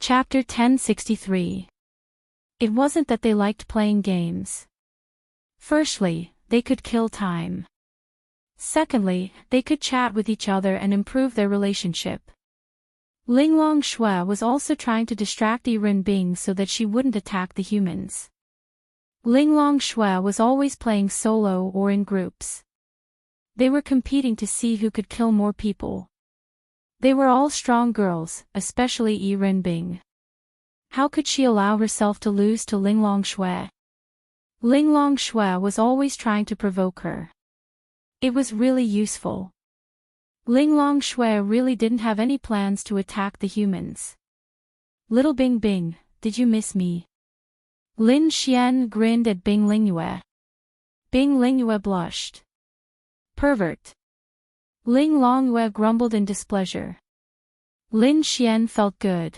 Chapter 1063. It wasn't that they liked playing games. Firstly, they could kill time. Secondly, they could chat with each other and improve their relationship. Linglong Shui was also trying to distract Yiren Bing so that she wouldn't attack the humans. Linglong Shui was always playing solo or in groups. They were competing to see who could kill more people. They were all strong girls, especially Yiren Bing. How could she allow herself to lose to Linglong Shui? Linglong Shui was always trying to provoke her. It was really useful. Linglong Shui really didn't have any plans to attack the humans. Little Bing Bing, did you miss me? Lin Xian grinned at Bing Lingyue. Bing Lingyue blushed. Pervert. Ling Longyue grumbled in displeasure. Lin Xian felt good.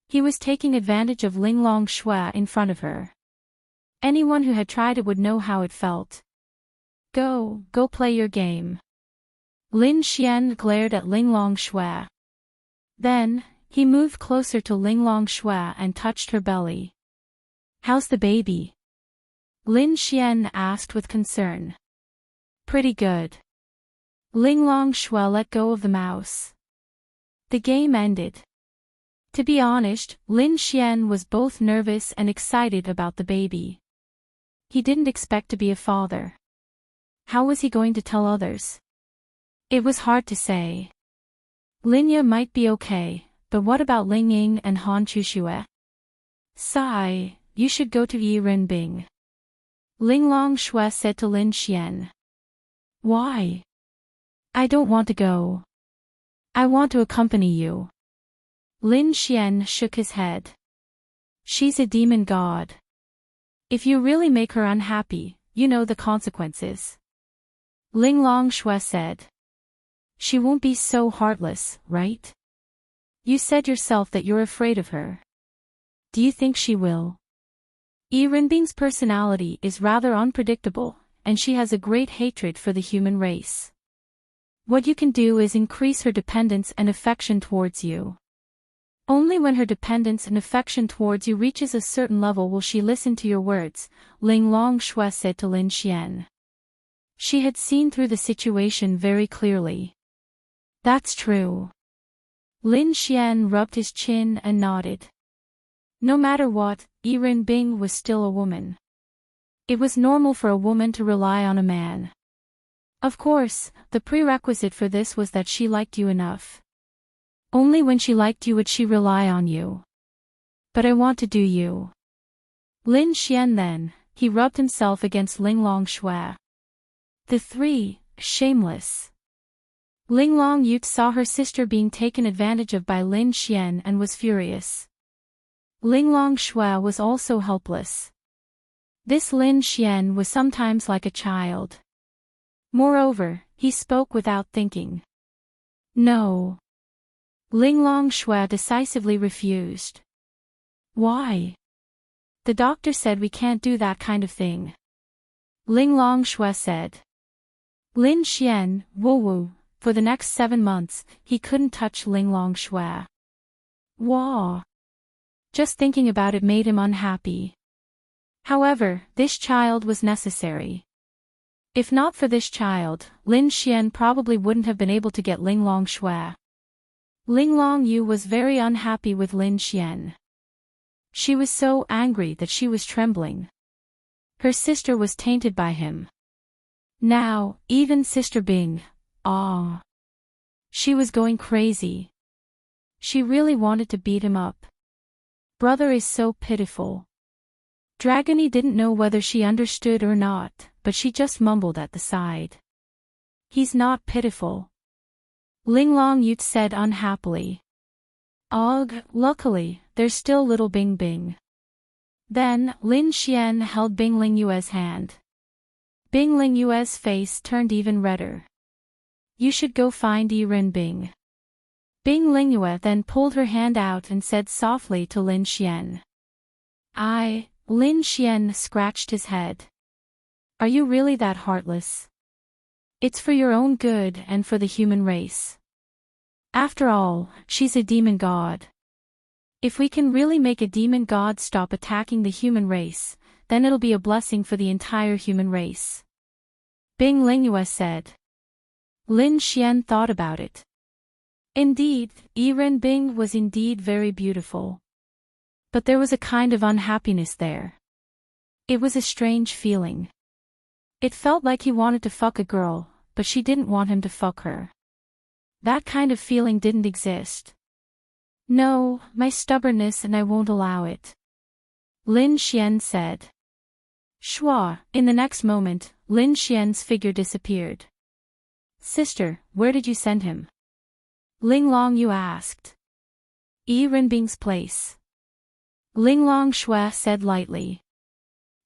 He was taking advantage of Linglong Shui in front of her. Anyone who had tried it would know how it felt. Go play your game. Lin Xian glared at Linglong Shui. Then, he moved closer to Linglong Shui and touched her belly. How's the baby? Lin Xian asked with concern. Pretty good. Linglong Shui let go of the mouse. The game ended. To be honest, Lin Xian was both nervous and excited about the baby. He didn't expect to be a father. How was he going to tell others? It was hard to say. Linya might be okay, but what about Ling Ying and Han Chuxue? Sigh, you should go to Yiren Bing. Linglong Shui said to Lin Xian. Why? I don't want to go. I want to accompany you. Lin Xian shook his head. She's a demon god. If you really make her unhappy, you know the consequences. Linglong Shui said. She won't be so heartless, right? You said yourself that you're afraid of her. Do you think she will? Yiren Bing's personality is rather unpredictable, and she has a great hatred for the human race. What you can do is increase her dependence and affection towards you. Only when her dependence and affection towards you reaches a certain level will she listen to your words, Linglong Shui said to Lin Xian. She had seen through the situation very clearly. That's true. Lin Xian rubbed his chin and nodded. No matter what, Yiren Bing was still a woman. It was normal for a woman to rely on a man. Of course, the prerequisite for this was that she liked you enough. Only when she liked you would she rely on you. But I want to do you. Lin Xian then, he rubbed himself against Linglong Shui. The three, shameless. Linglong Yute saw her sister being taken advantage of by Lin Xian and was furious. Linglong Shui was also helpless. This Lin Xian was sometimes like a child. Moreover, he spoke without thinking. No. Linglong Shui decisively refused. Why? The doctor said we can't do that kind of thing. Linglong Shui said. Lin Xian, woo-woo, for the next 7 months, he couldn't touch Linglong Shui. Wah. Just thinking about it made him unhappy. However, this child was necessary. If not for this child, Lin Xian probably wouldn't have been able to get Linglong Shui. Linglong Yu was very unhappy with Lin Xian. She was so angry that she was trembling. Her sister was tainted by him. Now, even Sister Bing, she was going crazy. She really wanted to beat him up. Brother is so pitiful. Dragony didn't know whether she understood or not, but she just mumbled at the side. He's not pitiful. Linglong Yute said unhappily. Luckily, there's still little Bing Bing. Then, Lin Xian held Bing Lingyue's hand. Bing Lingyue's face turned even redder. You should go find Yiren Bing. Bing Lingyue then pulled her hand out and said softly to Lin Xian. Lin Xian scratched his head. Are you really that heartless? It's for your own good and for the human race. After all, she's a demon god. If we can really make a demon god stop attacking the human race, then it'll be a blessing for the entire human race. Bing Lingyue said. Lin Xian thought about it. Indeed, Yiren Bing was indeed very beautiful. But there was a kind of unhappiness there. It was a strange feeling. It felt like he wanted to fuck a girl, but she didn't want him to fuck her. That kind of feeling didn't exist. No, my stubbornness and I won't allow it. Lin Xian said. Shua, in the next moment, Lin Xian's figure disappeared. Sister, where did you send him? Ling Longyu asked. Yi Renbing's place. Ling Long Shua said lightly.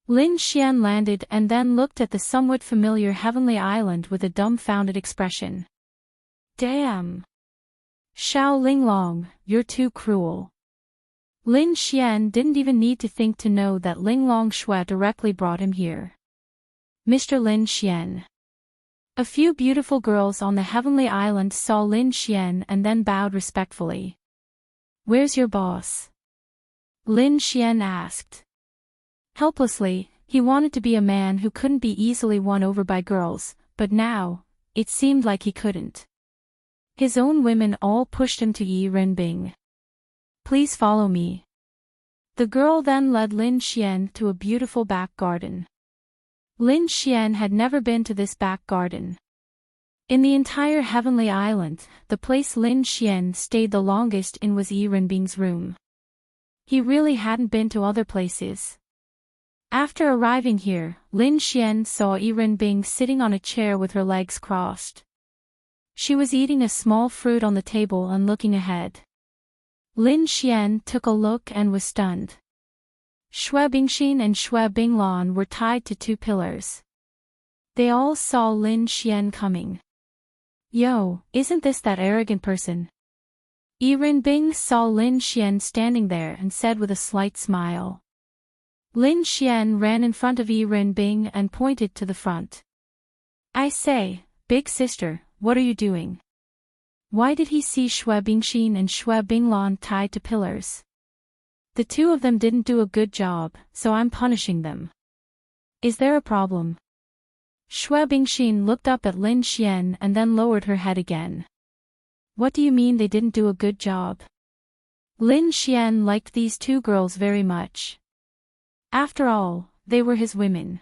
Lin Xian landed and then looked at the somewhat familiar heavenly island with a dumbfounded expression. Damn. Xiao Linglong, you're too cruel. Lin Xian didn't even need to think to know that Linglong Shua directly brought him here. Mr. Lin Xian. A few beautiful girls on the heavenly island saw Lin Xian and then bowed respectfully. Where's your boss? Lin Xian asked. Helplessly, he wanted to be a man who couldn't be easily won over by girls, but now, it seemed like he couldn't. His own women all pushed him to Yi Renbing. Please follow me. The girl then led Lin Xian to a beautiful back garden. Lin Xian had never been to this back garden. In the entire heavenly island, the place Lin Xian stayed the longest in was Yi Renbing's room. He really hadn't been to other places. After arriving here, Lin Xian saw Yi Renbing sitting on a chair with her legs crossed. She was eating a small fruit on the table and looking ahead. Lin Xian took a look and was stunned. Xue Bingxin and Xue Binglan were tied to two pillars. They all saw Lin Xian coming. Yo, isn't this that arrogant person? Yi Renbing saw Lin Xian standing there and said with a slight smile. Lin Xian ran in front of Yi Renbing and pointed to the front. I say, big sister, what are you doing? Why did he see Xue Bingxin and Xue Binglan tied to pillars? The two of them didn't do a good job, so I'm punishing them. Is there a problem? Xue Bingxin looked up at Lin Xian and then lowered her head again. What do you mean they didn't do a good job? Lin Xian liked these two girls very much. After all, they were his women.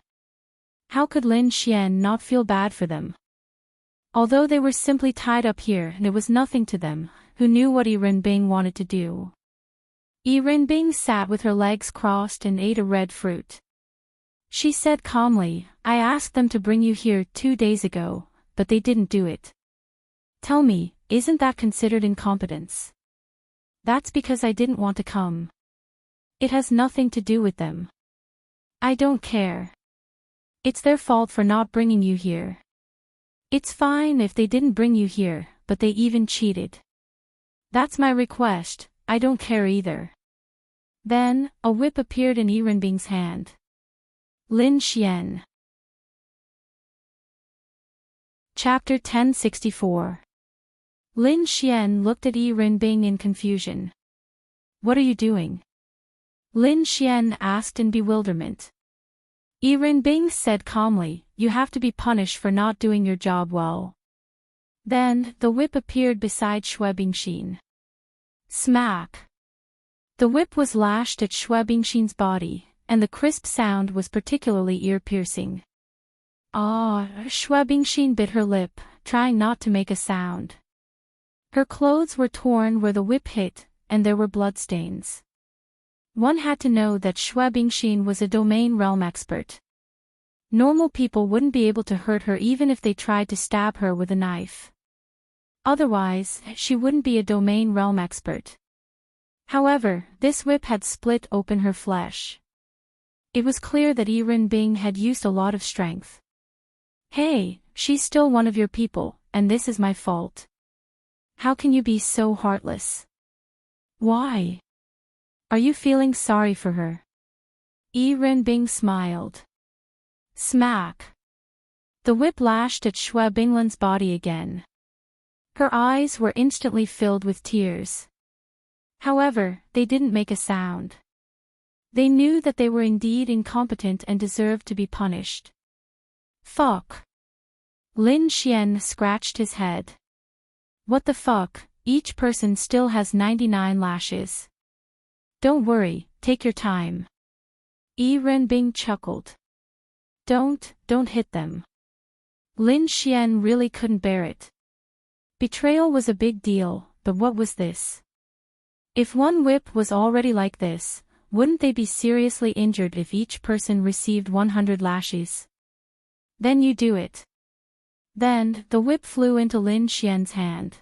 How could Lin Xian not feel bad for them? Although they were simply tied up here and it was nothing to them, who knew what Yi Renbing wanted to do? Yi Renbing sat with her legs crossed and ate a red fruit. She said calmly, I asked them to bring you here 2 days ago, but they didn't do it. Tell me, isn't that considered incompetence? That's because I didn't want to come. It has nothing to do with them. I don't care. It's their fault for not bringing you here. It's fine if they didn't bring you here, but they even cheated. That's my request, I don't care either. Then, a whip appeared in Yi Renbing's hand. Lin Xian. Chapter 1064. Lin Xian looked at Yi Renbing in confusion. What are you doing? Lin Xian asked in bewilderment. Yi Renbing said calmly, you have to be punished for not doing your job well. Then, the whip appeared beside Xue Bingxin. Smack! The whip was lashed at Xue Bingxin's body, and the crisp sound was particularly ear-piercing. Ah, Xue Bingxin bit her lip, trying not to make a sound. Her clothes were torn where the whip hit, and there were bloodstains. One had to know that Xue Bingxin was a domain realm expert. Normal people wouldn't be able to hurt her even if they tried to stab her with a knife. Otherwise, she wouldn't be a domain realm expert. However, this whip had split open her flesh. It was clear that Yi Renbing had used a lot of strength. Hey, she's still one of your people, and this is my fault. How can you be so heartless? Why? Are you feeling sorry for her? Yi Renbing smiled. Smack! The whip lashed at Xue Binglan's body again. Her eyes were instantly filled with tears. However, they didn't make a sound. They knew that they were indeed incompetent and deserved to be punished. Fuck. Lin Xian scratched his head. What the fuck, each person still has 99 lashes. Don't worry, take your time. Yi Renbing chuckled. Don't hit them. Lin Xian really couldn't bear it. Betrayal was a big deal, but what was this? If one whip was already like this, wouldn't they be seriously injured if each person received 100 lashes? Then you do it. Then, the whip flew into Lin Xian's hand.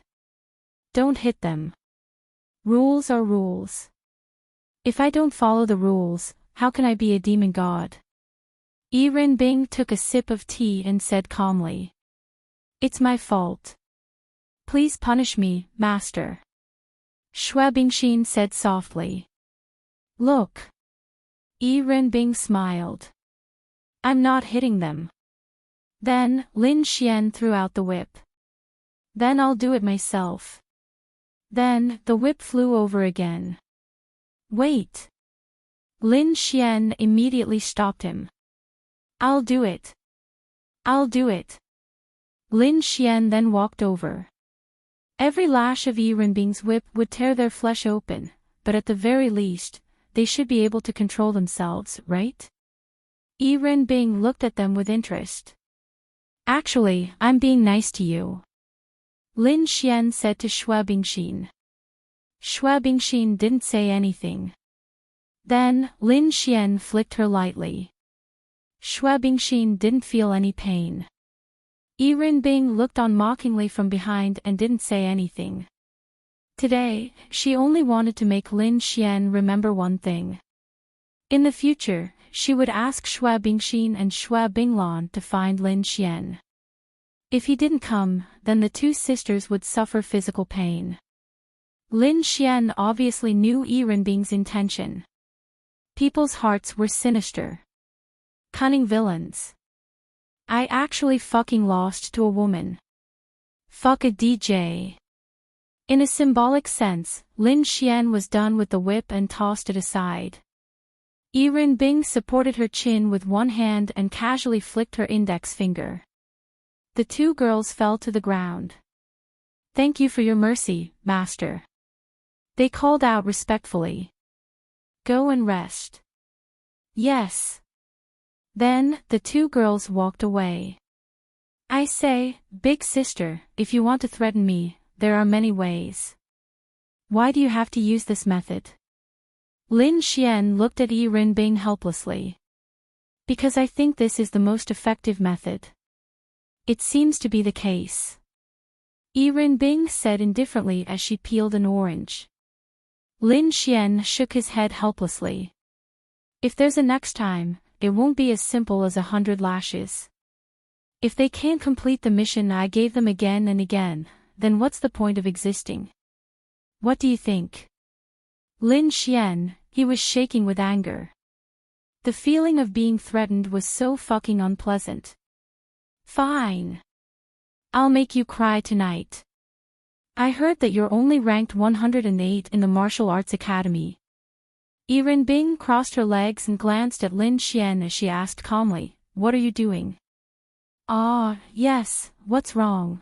Don't hit them. Rules are rules. If I don't follow the rules, how can I be a demon god? Yi Renbing took a sip of tea and said calmly. It's my fault. Please punish me, master. Xue Bingxin said softly. Look. Yi Renbing smiled. I'm not hitting them. Then, Lin Xian threw out the whip. Then I'll do it myself. Then, the whip flew over again. Wait. Lin Xian immediately stopped him. I'll do it. I'll do it. Lin Xian then walked over. Every lash of Yi Renbing's whip would tear their flesh open, but at the very least, they should be able to control themselves, right? Yi Renbing looked at them with interest. Actually, I'm being nice to you. Lin Xian said to Xue Bingxin. Xue Bingxin didn't say anything. Then, Lin Xian flicked her lightly. Xue Bingxin didn't feel any pain. Yi Renbing looked on mockingly from behind and didn't say anything. Today, she only wanted to make Lin Xian remember one thing. In the future, she would ask Xue Bingxin and Xue Binglan to find Lin Xian. If he didn't come, then the two sisters would suffer physical pain. Lin Xian obviously knew Yi Renbing's intention. People's hearts were sinister. Cunning villains. I actually fucking lost to a woman. Fuck a DJ. In a symbolic sense, Lin Xian was done with the whip and tossed it aside. Yi Renbing supported her chin with one hand and casually flicked her index finger. The two girls fell to the ground. Thank you for your mercy, master. They called out respectfully. Go and rest. Yes. Then, the two girls walked away. I say, big sister, if you want to threaten me, there are many ways. Why do you have to use this method? Lin Xian looked at Yi Renbing helplessly. Because I think this is the most effective method. It seems to be the case. Yi Renbing said indifferently as she peeled an orange. Lin Xian shook his head helplessly. If there's a next time, it won't be as simple as 100 lashes. If they can't complete the mission I gave them again and again, then what's the point of existing? What do you think? Lin Xian, he was shaking with anger. The feeling of being threatened was so fucking unpleasant. Fine. I'll make you cry tonight. I heard that you're only ranked 108 in the Martial Arts Academy. Yi Renbing crossed her legs and glanced at Lin Xian as she asked calmly, what are you doing? Ah, yes, what's wrong?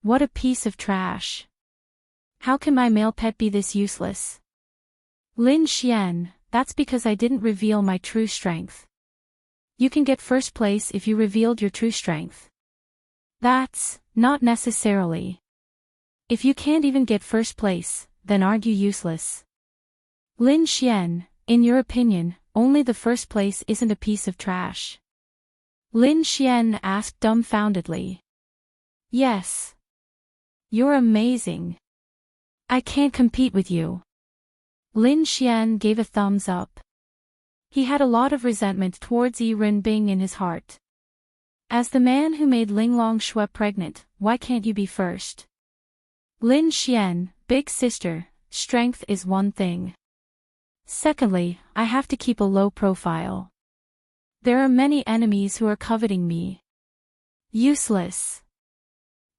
What a piece of trash. How can my male pet be this useless? Lin Xian, that's because I didn't reveal my true strength. You can get first place if you revealed your true strength. That's, not necessarily. If you can't even get first place, then aren't you useless? Lin Xian, in your opinion, only the first place isn't a piece of trash. Lin Xian asked dumbfoundedly. Yes. You're amazing. I can't compete with you. Lin Xian gave a thumbs up. He had a lot of resentment towards Yi Renbing in his heart. As the man who made Linglong Shui pregnant, why can't you be first? Lin Xian, big sister, strength is one thing. Secondly, I have to keep a low profile. There are many enemies who are coveting me. Useless.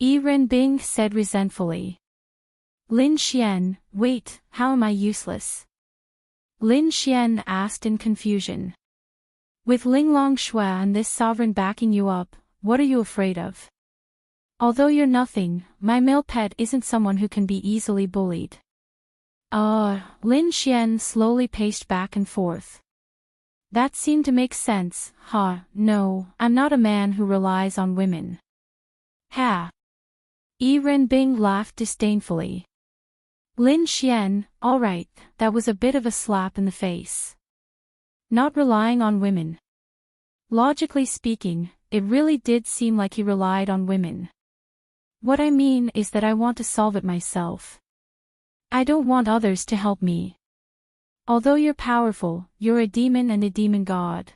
Yi Renbing said resentfully. Lin Xian, wait, how am I useless? Lin Xian asked in confusion. With Linglong Shui and this sovereign backing you up, what are you afraid of? Although you're nothing, my male pet isn't someone who can be easily bullied. Lin Xian slowly paced back and forth. That seemed to make sense, huh? No, I'm not a man who relies on women. Ha! Yi Renbing laughed disdainfully. Lin Xian, alright, that was a bit of a slap in the face. Not relying on women. Logically speaking, it really did seem like he relied on women. What I mean is that I want to solve it myself. I don't want others to help me. Although you're powerful, you're a demon and a demon god.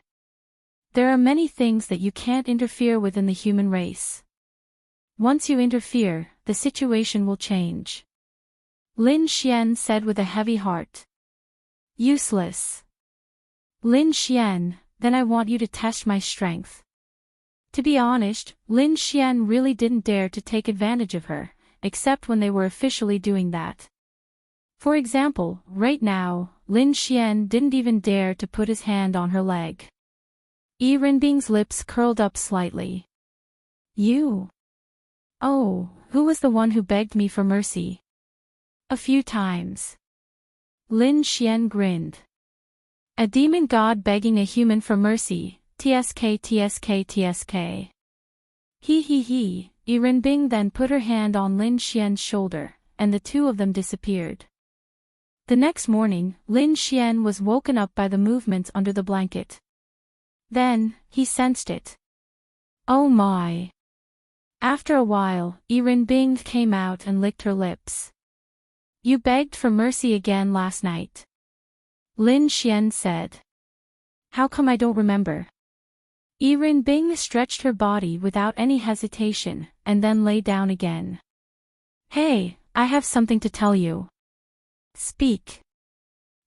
There are many things that you can't interfere with in the human race. Once you interfere, the situation will change. Lin Xian said with a heavy heart. Useless. Lin Xian, then I want you to test my strength. To be honest, Lin Xian really didn't dare to take advantage of her, except when they were officially doing that. For example, right now, Lin Xian didn't even dare to put his hand on her leg. Yi Renbing's lips curled up slightly. You? Oh, who was the one who begged me for mercy? A few times. Lin Xian grinned. A demon god begging a human for mercy, tsk tsk tsk. He. Yi Renbing then put her hand on Lin Xian's shoulder, and the two of them disappeared. The next morning, Lin Xian was woken up by the movements under the blanket. Then, he sensed it. Oh my. After a while, Yi Renbing came out and licked her lips. You begged for mercy again last night. Lin Xian said. How come I don't remember? Yi Renbing stretched her body without any hesitation, and then lay down again. Hey, I have something to tell you. Speak.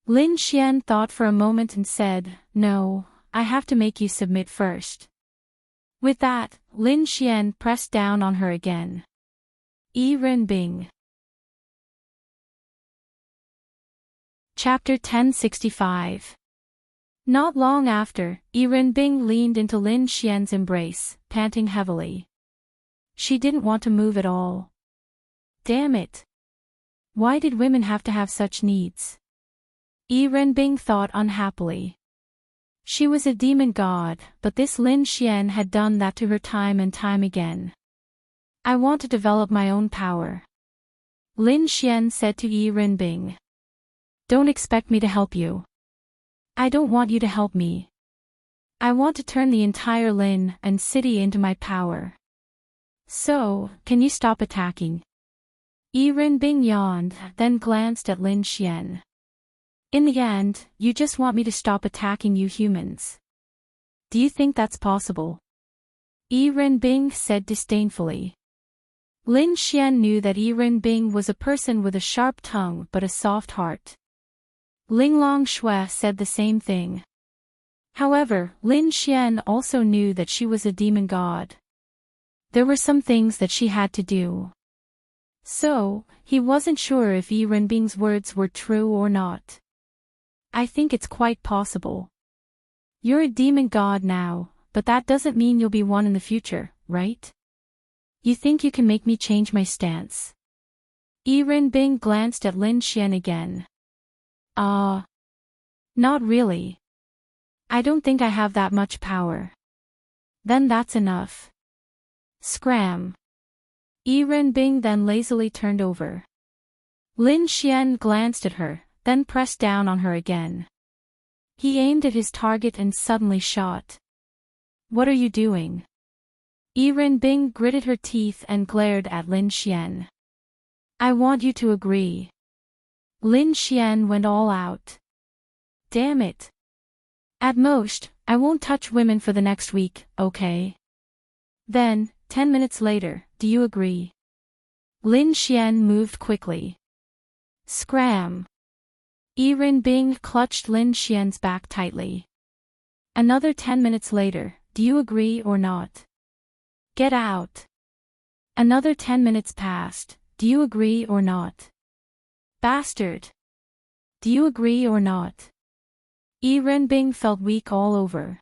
Lin Xian thought for a moment and said, no, I have to make you submit first. With that, Lin Xian pressed down on her again. Yi Renbing. Chapter 1065. Not long after, Yi Renbing leaned into Lin Xian's embrace, panting heavily. She didn't want to move at all. Damn it. Why did women have to have such needs? Yi Renbing thought unhappily. She was a demon god, but this Lin Xian had done that to her time and time again. I want to develop my own power. Lin Xian said to Yi Renbing. Don't expect me to help you. I don't want you to help me. I want to turn the entire Lin and city into my power. So, can you stop attacking? Yi Renbing yawned, then glanced at Lin Xian. In the end, you just want me to stop attacking you humans. Do you think that's possible? Yi Renbing said disdainfully. Lin Xian knew that Yi Renbing was a person with a sharp tongue but a soft heart. Linglong Shui said the same thing. However, Lin Xian also knew that she was a demon god. There were some things that she had to do. So, he wasn't sure if Yi Renbing's words were true or not. I think it's quite possible. You're a demon god now, but that doesn't mean you'll be one in the future, right? You think you can make me change my stance? Yi Renbing glanced at Lin Xian again. Not really. I don't think I have that much power. Then that's enough. Scram. Yi Renbing then lazily turned over. Lin Xian glanced at her, then pressed down on her again. He aimed at his target and suddenly shot. What are you doing? Yi Renbing gritted her teeth and glared at Lin Xian. I want you to agree. Lin Xian went all out. Damn it. At most, I won't touch women for the next week, okay? Then, 10 minutes later, do you agree? Lin Xian moved quickly. Scram. Yi Renbing clutched Lin Xian's back tightly. Another 10 minutes later, do you agree or not? Get out. Another 10 minutes passed, do you agree or not? Bastard. Do you agree or not? Yi Renbing felt weak all over.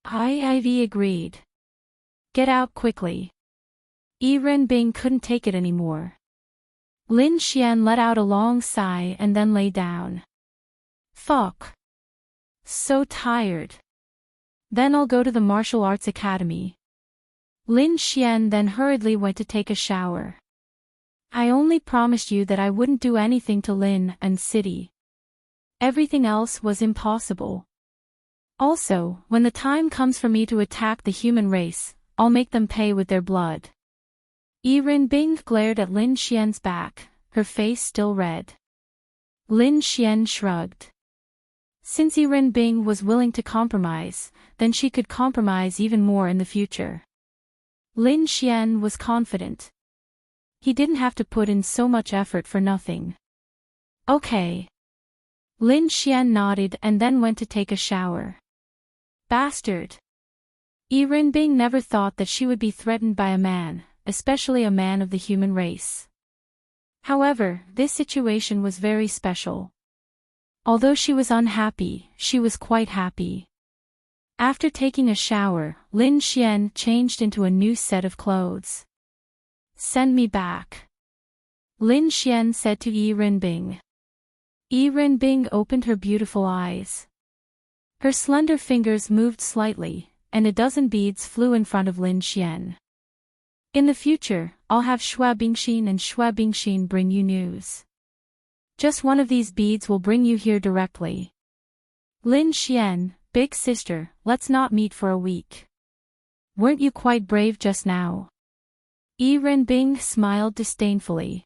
Ivy agreed. Get out quickly. Yi Renbing couldn't take it anymore. Lin Xian let out a long sigh and then lay down. Fuck. So tired. Then I'll go to the martial arts academy. Lin Xian then hurriedly went to take a shower. I only promised you that I wouldn't do anything to Lin and City. Everything else was impossible. Also, when the time comes for me to attack the human race, I'll make them pay with their blood. Yi Renbing glared at Lin Xian's back, her face still red. Lin Xian shrugged. Since Yi Renbing was willing to compromise, then she could compromise even more in the future. Lin Xian was confident. He didn't have to put in so much effort for nothing. Okay. Lin Xian nodded and then went to take a shower. Bastard. Yi Renbing never thought that she would be threatened by a man, especially a man of the human race. However, this situation was very special. Although she was unhappy, she was quite happy. After taking a shower, Lin Xian changed into a new set of clothes. Send me back. Lin Xian said to Yi Renbing. Yi Renbing opened her beautiful eyes. Her slender fingers moved slightly, and a dozen beads flew in front of Lin Xian. In the future, I'll have Xue Bingxin and Xue Bingxin bring you news. Just one of these beads will bring you here directly. Lin Xian, big sister, let's not meet for a week. Weren't you quite brave just now? Yi Renbing smiled disdainfully.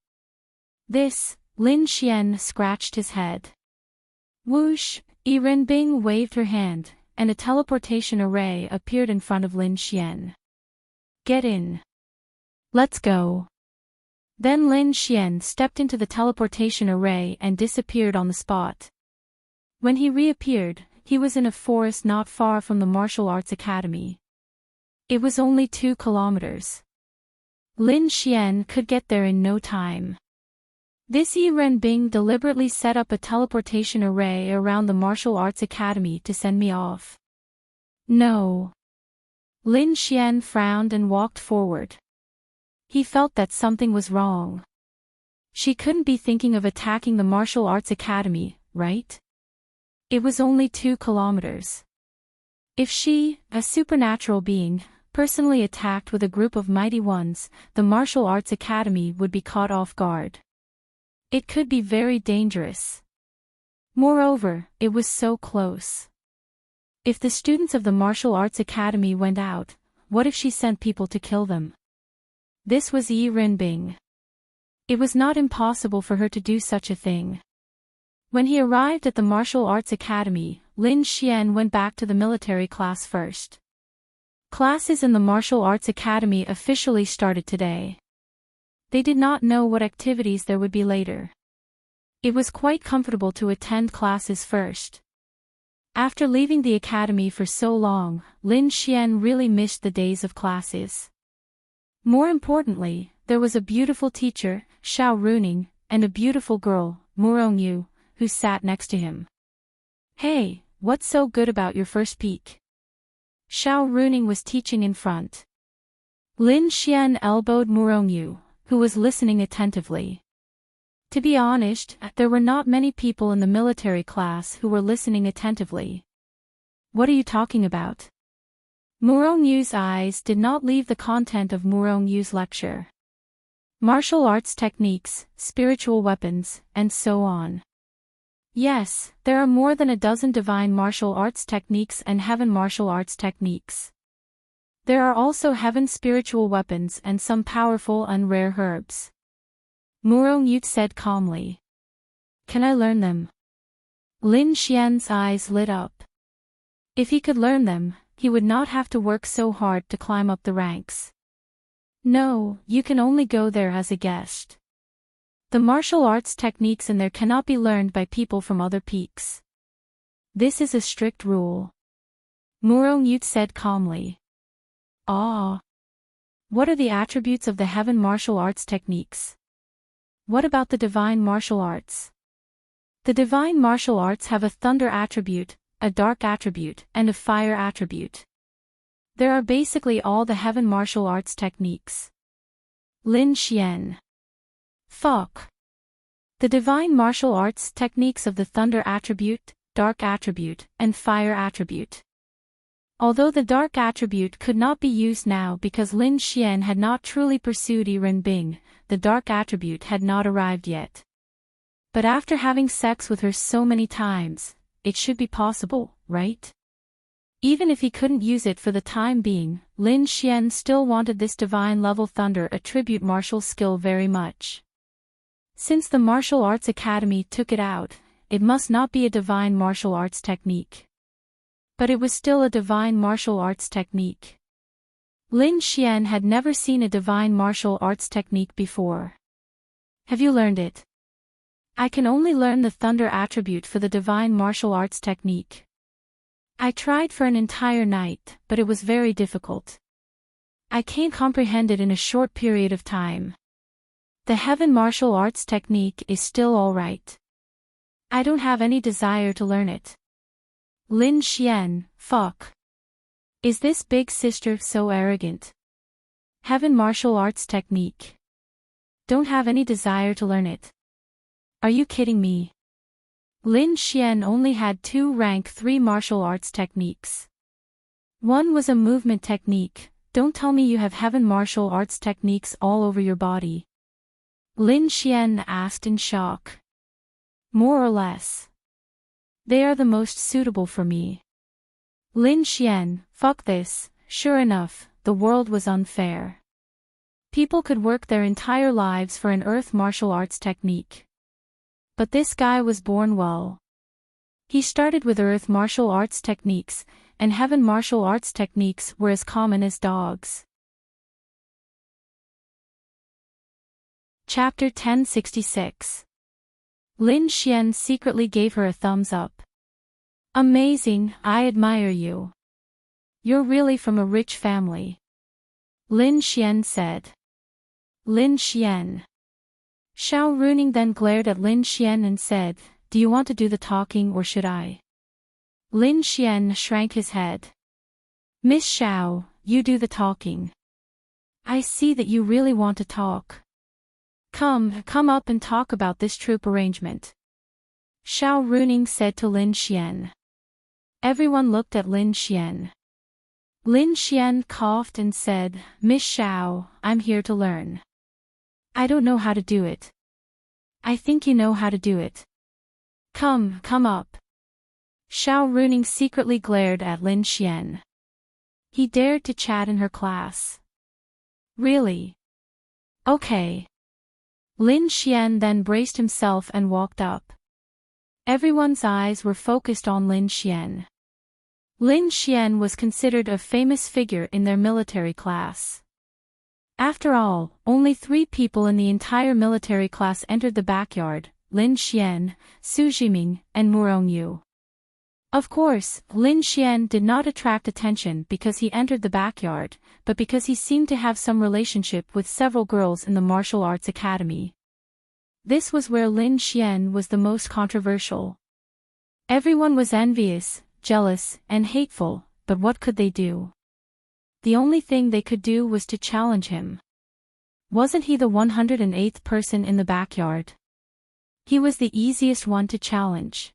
This, Lin Xian scratched his head. Whoosh, Yi Renbing waved her hand, and a teleportation array appeared in front of Lin Xian. Get in. Let's go. Then Lin Xian stepped into the teleportation array and disappeared on the spot. When he reappeared, he was in a forest not far from the martial arts academy. It was only 2 kilometers. Lin Xian could get there in no time. This Yi Renbing deliberately set up a teleportation array around the martial arts academy to send me off. No. Lin Xian frowned and walked forward. He felt that something was wrong. She couldn't be thinking of attacking the martial arts academy, right? It was only 2 kilometers. If she, a supernatural being, personally attacked with a group of mighty ones, the martial arts academy would be caught off guard. It could be very dangerous. Moreover, it was so close. If the students of the martial arts academy went out, what if she sent people to kill them? This was Yi Renbing. It was not impossible for her to do such a thing. When he arrived at the martial arts academy, Lin Xian went back to the military class first. Classes in the martial arts academy officially started today. They did not know what activities there would be later. It was quite comfortable to attend classes first. After leaving the academy for so long, Lin Xian really missed the days of classes. More importantly, there was a beautiful teacher, Heartwarming, and a beautiful girl, Yu, who sat next to him. Hey, what's so good about your first peek? Heartwarming was teaching in front. Lin Xian elbowed Yu, who was listening attentively. To be honest, there were not many people in the military class who were listening attentively. What are you talking about? Yu's eyes did not leave the content of Yu's lecture. Martial arts techniques, spiritual weapons, and so on. Yes, there are more than a dozen divine martial arts techniques and heaven martial arts techniques. There are also heaven spiritual weapons and some powerful and rare herbs. Yu said calmly. Can I learn them? Lin Xian's eyes lit up. If he could learn them, he would not have to work so hard to climb up the ranks. No, you can only go there as a guest. The martial arts techniques in there cannot be learned by people from other peaks. This is a strict rule. Yu said calmly. Ah. What are the attributes of the heaven martial arts techniques? What about the divine martial arts? The divine martial arts have a thunder attribute, a dark attribute, and a fire attribute. There are basically all the heaven martial arts techniques. Lin Xian. Fuck. The divine martial arts techniques of the thunder attribute, dark attribute, and fire attribute. Although the dark attribute could not be used now because Lin Xian had not truly pursued Yiren Bing, the dark attribute had not arrived yet. But after having sex with her so many times, it should be possible, right? Even if he couldn't use it for the time being, Lin Xian still wanted this divine level thunder attribute martial skill very much. Since the Martial Arts Academy took it out, it must not be a divine martial arts technique. But it was still a divine martial arts technique. Lin Xian had never seen a divine martial arts technique before. Have you learned it? I can only learn the thunder attribute for the divine martial arts technique. I tried for an entire night, but it was very difficult. I can't comprehend it in a short period of time. The heaven martial arts technique is still alright. I don't have any desire to learn it. Lin Xian, fuck. Is this big sister so arrogant? Heaven martial arts technique. Don't have any desire to learn it. Are you kidding me? Lin Xian only had 2 rank 3 martial arts techniques. One was a movement technique. Don't tell me you have heaven martial arts techniques all over your body. Lin Xian asked in shock. More or less. They are the most suitable for me. Lin Xian, fuck this. Sure enough, the world was unfair. People could work their entire lives for an earth martial arts technique. But this guy was born well. He started with earth martial arts techniques, and heaven martial arts techniques were as common as dogs. Chapter 1066. Lin Xian secretly gave her a thumbs up. Amazing, I admire you. You're really from a rich family. Lin Xian said. Lin Xian. Xiao Runing then glared at Lin Xian and said, do you want to do the talking or should I? Lin Xian shrank his head. Miss Xiao, you do the talking. I see that you really want to talk. Come up and talk about this troop arrangement. Xiao Runing said to Lin Xian. Everyone looked at Lin Xian. Lin Xian coughed and said, Miss Xiao, I'm here to learn. I don't know how to do it. I think you know how to do it. Come up. Xiao Runing secretly glared at Lin Xian. He dared to chat in her class. Really? Okay. Lin Xian then braced himself and walked up. Everyone's eyes were focused on Lin Xian. Lin Xian was considered a famous figure in their military class. After all, only 3 people in the entire military class entered the backyard, Lin Xian, Su Jiming, and Murong Yu. Of course, Lin Xian did not attract attention because he entered the backyard, but because he seemed to have some relationship with several girls in the martial arts academy. This was where Lin Xian was the most controversial. Everyone was envious, jealous, and hateful, but what could they do? The only thing they could do was to challenge him. Wasn't he the 108th person in the backyard? He was the easiest one to challenge.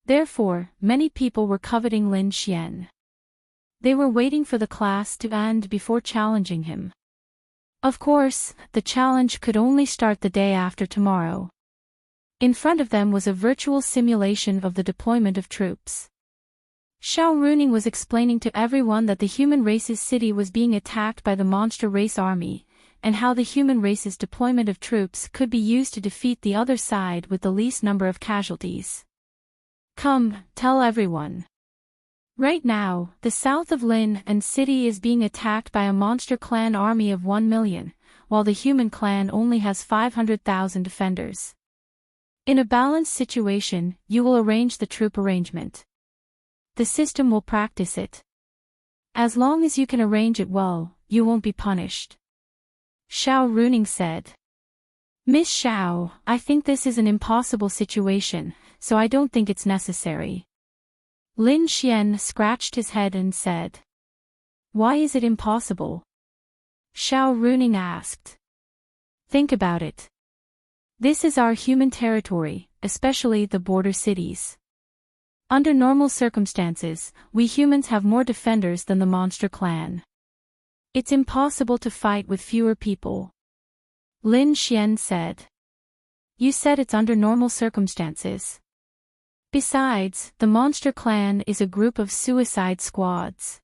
Therefore, many people were coveting Lin Xian. They were waiting for the class to end before challenging him. Of course, the challenge could only start the day after tomorrow. In front of them was a virtual simulation of the deployment of troops. Xiao Runing was explaining to everyone that the human race's city was being attacked by the monster race army, and how the human race's deployment of troops could be used to defeat the other side with the least number of casualties. Come, tell everyone. Right now, the south of Lin and city is being attacked by a monster clan army of 1 million, while the human clan only has 500,000 defenders. In a balanced situation, you will arrange the troop arrangement. The system will practice it. As long as you can arrange it well, you won't be punished. Xiao Runing said. Miss Xiao, I think this is an impossible situation, so I don't think it's necessary. Lin Xian scratched his head and said. Why is it impossible? Xiao Runing asked. Think about it. This is our human territory, especially the border cities. Under normal circumstances, we humans have more defenders than the monster clan. It's impossible to fight with fewer people. Lin Xian said. You said it's under normal circumstances. Besides, the monster clan is a group of suicide squads.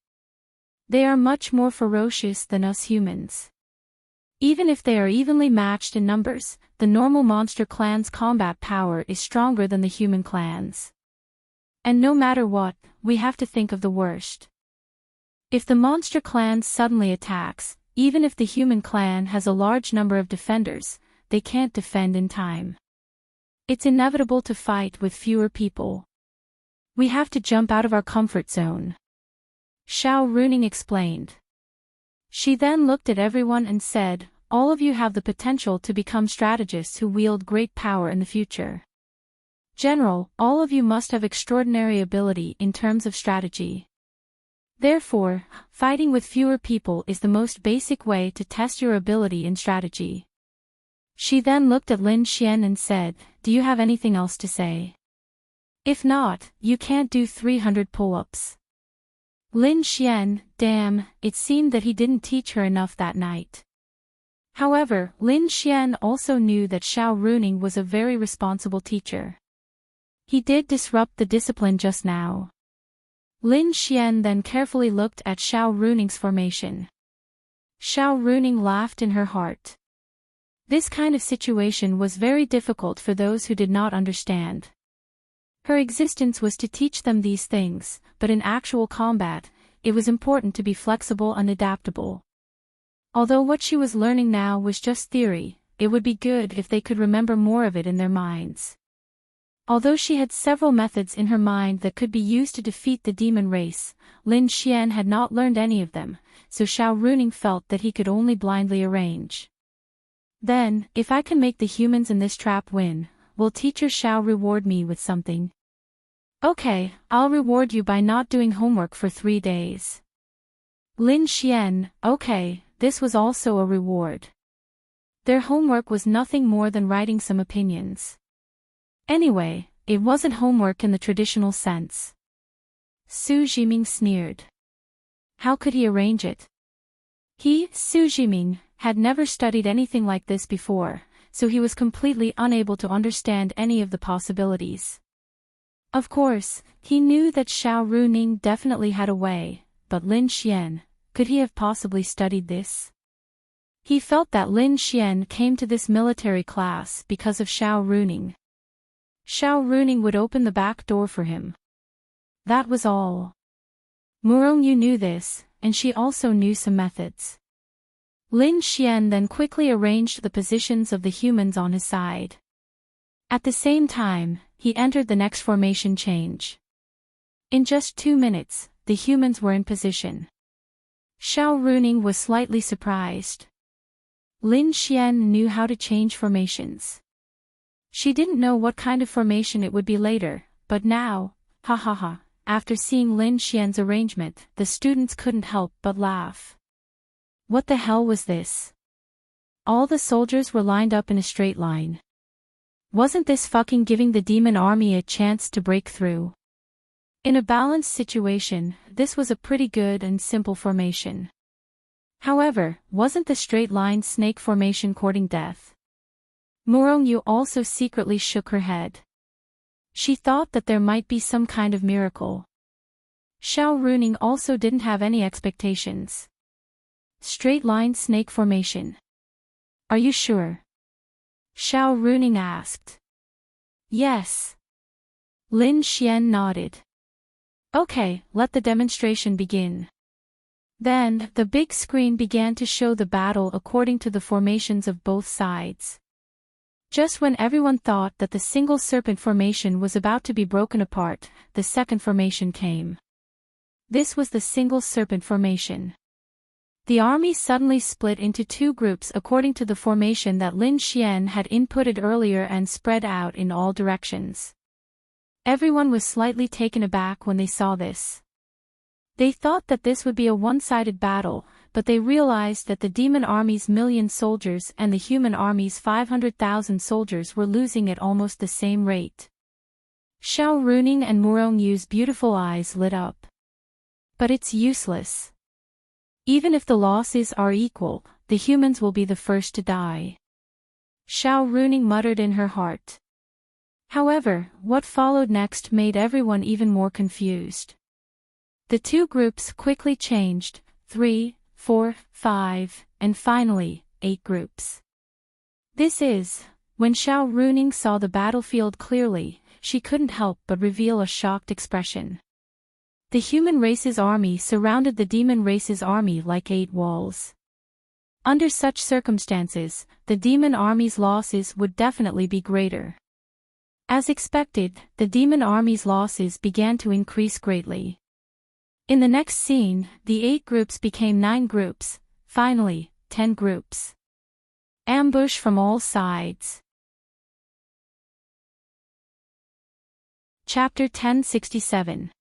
They are much more ferocious than us humans. Even if they are evenly matched in numbers, the normal monster clan's combat power is stronger than the human clans. And no matter what, we have to think of the worst. If the monster clan suddenly attacks, even if the human clan has a large number of defenders, they can't defend in time. It's inevitable to fight with fewer people. We have to jump out of our comfort zone. Xiao Runing explained. She then looked at everyone and said, all of you have the potential to become strategists who wield great power in the future. General, all of you must have extraordinary ability in terms of strategy. Therefore, fighting with fewer people is the most basic way to test your ability in strategy. She then looked at Lin Xian and said, do you have anything else to say? If not, you can't do 300 pull-ups. Lin Xian, damn, it seemed that he didn't teach her enough that night. However, Lin Xian also knew that Xiao Runing was a very responsible teacher. He did disrupt the discipline just now. Lin Xian then carefully looked at Xiao Runing's formation. Xiao Runing laughed in her heart. This kind of situation was very difficult for those who did not understand. Her existence was to teach them these things, but in actual combat, it was important to be flexible and adaptable. Although what she was learning now was just theory, it would be good if they could remember more of it in their minds. Although she had several methods in her mind that could be used to defeat the demon race, Lin Xian had not learned any of them, so Xiao Runing felt that he could only blindly arrange. Then, if I can make the humans in this trap win, will teacher Xiao reward me with something? Okay, I'll reward you by not doing homework for 3 days. Lin Xian, okay, this was also a reward. Their homework was nothing more than writing some opinions. Anyway, it wasn't homework in the traditional sense. Su Jiming sneered. How could he arrange it? He, Su Jiming, had never studied anything like this before, so he was completely unable to understand any of the possibilities. Of course, he knew that Xiao Runing definitely had a way, but Lin Xian, could he have possibly studied this? He felt that Lin Xian came to this military class because of Xiao Runing. Xiao Runing would open the back door for him. That was all. Murongyu knew this, and she also knew some methods. Lin Xian then quickly arranged the positions of the humans on his side. At the same time, he entered the next formation change. In just 2 minutes, the humans were in position. Xiao Runing was slightly surprised. Lin Xian knew how to change formations. She didn't know what kind of formation it would be later, but now, after seeing Lin Xian's arrangement, the students couldn't help but laugh. What the hell was this? All the soldiers were lined up in a straight line. Wasn't this fucking giving the demon army a chance to break through? In a balanced situation, this was a pretty good and simple formation. However, wasn't the straight line snake formation courting death? Murongyu also secretly shook her head. She thought that there might be some kind of miracle. Xiao Runing also didn't have any expectations. Straight line snake formation. Are you sure? Xiao Runing asked. Yes. Lin Xian nodded. Okay, let the demonstration begin. Then, the big screen began to show the battle according to the formations of both sides. Just when everyone thought that the single serpent formation was about to be broken apart, the second formation came. This was the single serpent formation. The army suddenly split into two groups according to the formation that Lin Xian had inputted earlier and spread out in all directions. Everyone was slightly taken aback when they saw this. They thought that this would be a one-sided battle, but they realized that the demon army's 1,000,000 soldiers and the human army's 500,000 soldiers were losing at almost the same rate. Heartwarming and Murong-Yu's beautiful eyes lit up. But it's useless. Even if the losses are equal, the humans will be the first to die. Heartwarming muttered in her heart. However, what followed next made everyone even more confused. The two groups quickly changed, 3, 4, 5, and finally, 8 groups. This is, when Heartwarming saw the battlefield clearly, she couldn't help but reveal a shocked expression. The human race's army surrounded the demon race's army like 8 walls. Under such circumstances, the demon army's losses would definitely be greater. As expected, the demon army's losses began to increase greatly. In the next scene, the 8 groups became 9 groups, finally, 10 groups. Ambush from all sides. Chapter 1067.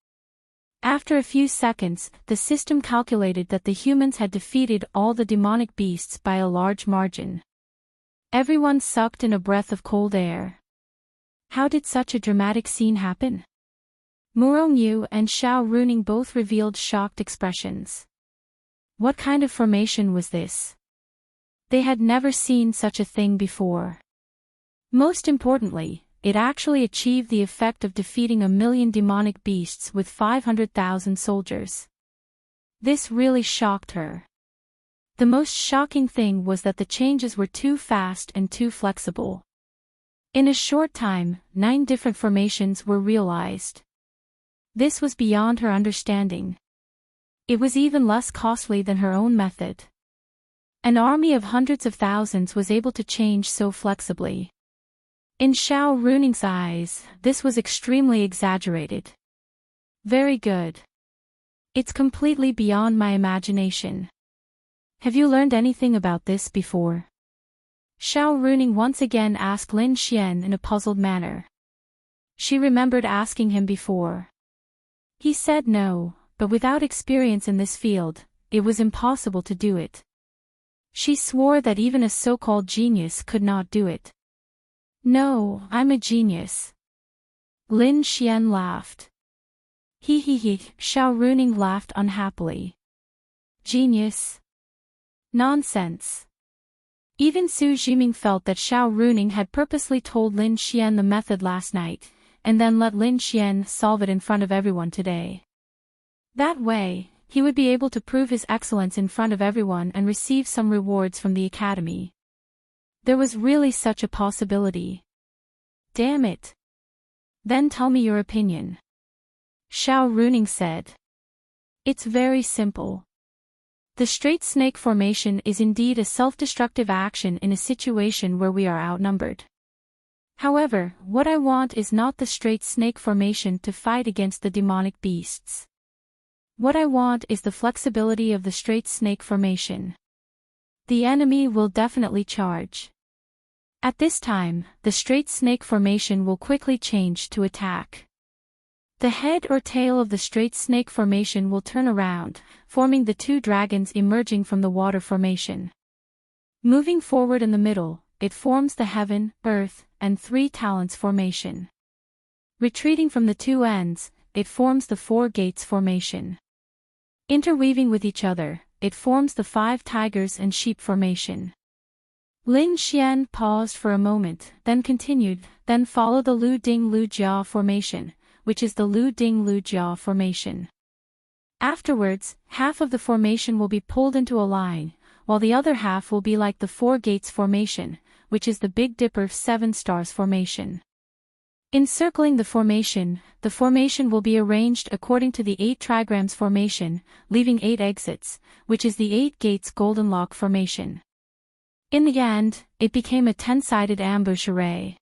After a few seconds, the system calculated that the humans had defeated all the demonic beasts by a large margin. Everyone sucked in a breath of cold air. How did such a dramatic scene happen? Murong-Yu and Heartwarming both revealed shocked expressions. What kind of formation was this? They had never seen such a thing before. Most importantly, it actually achieved the effect of defeating 1,000,000 demonic beasts with 500,000 soldiers. This really shocked her. The most shocking thing was that the changes were too fast and too flexible. In a short time, 9 different formations were realized. This was beyond her understanding. It was even less costly than her own method. An army of hundreds of thousands was able to change so flexibly. In Heartwarming's eyes, this was extremely exaggerated. Very good. It's completely beyond my imagination. Have you learned anything about this before? Heartwarming once again asked Lin Xian in a puzzled manner. She remembered asking him before. He said no, but without experience in this field, it was impossible to do it. She swore that even a so-called genius could not do it. No, I'm a genius. Lin Xian laughed. He, Heartwarming laughed unhappily. Genius? Nonsense. Even Su Zhiming felt that Heartwarming had purposely told Lin Xian the method last night, and then let Lin Xian solve it in front of everyone today. That way, he would be able to prove his excellence in front of everyone and receive some rewards from the academy. There was really such a possibility. Damn it. Then tell me your opinion. Heartwarming said. It's very simple. The straight snake formation is indeed a self-destructive action in a situation where we are outnumbered. However, what I want is not the straight snake formation to fight against the demonic beasts. What I want is the flexibility of the straight snake formation. The enemy will definitely charge. At this time, the straight snake formation will quickly change to attack. The head or tail of the straight snake formation will turn around, forming the 2 dragons emerging from the water formation. Moving forward in the middle, it forms the heaven, earth, and 3 talents formation. Retreating from the 2 ends, it forms the 4 gates formation. Interweaving with each other, it forms the 5 tigers and sheep formation. Lin Xian paused for a moment, then continued, then follow the Lu Ding Lu Jia formation, which is the Lu Ding Lu Jia formation. Afterwards, half of the formation will be pulled into a line, while the other half will be like the 4 gates formation, which is the Big Dipper 7 stars formation. Encircling the formation will be arranged according to the 8 trigrams formation, leaving 8 exits, which is the 8 gates golden lock formation. In the end, it became a 10-sided ambush array.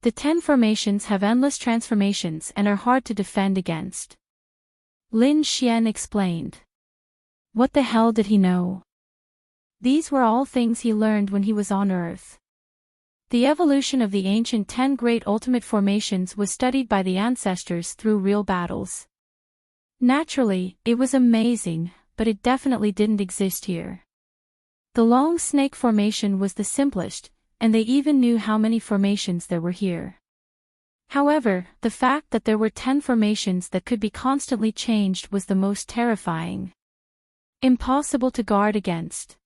The 10 formations have endless transformations and are hard to defend against. Lin Xian explained. What the hell did he know? These were all things he learned when he was on Earth. The evolution of the ancient 10 great ultimate formations was studied by the ancestors through real battles. Naturally, it was amazing, but it definitely didn't exist here. The long snake formation was the simplest, and they even knew how many formations there were here. However, the fact that there were 10 formations that could be constantly changed was the most terrifying. Impossible to guard against.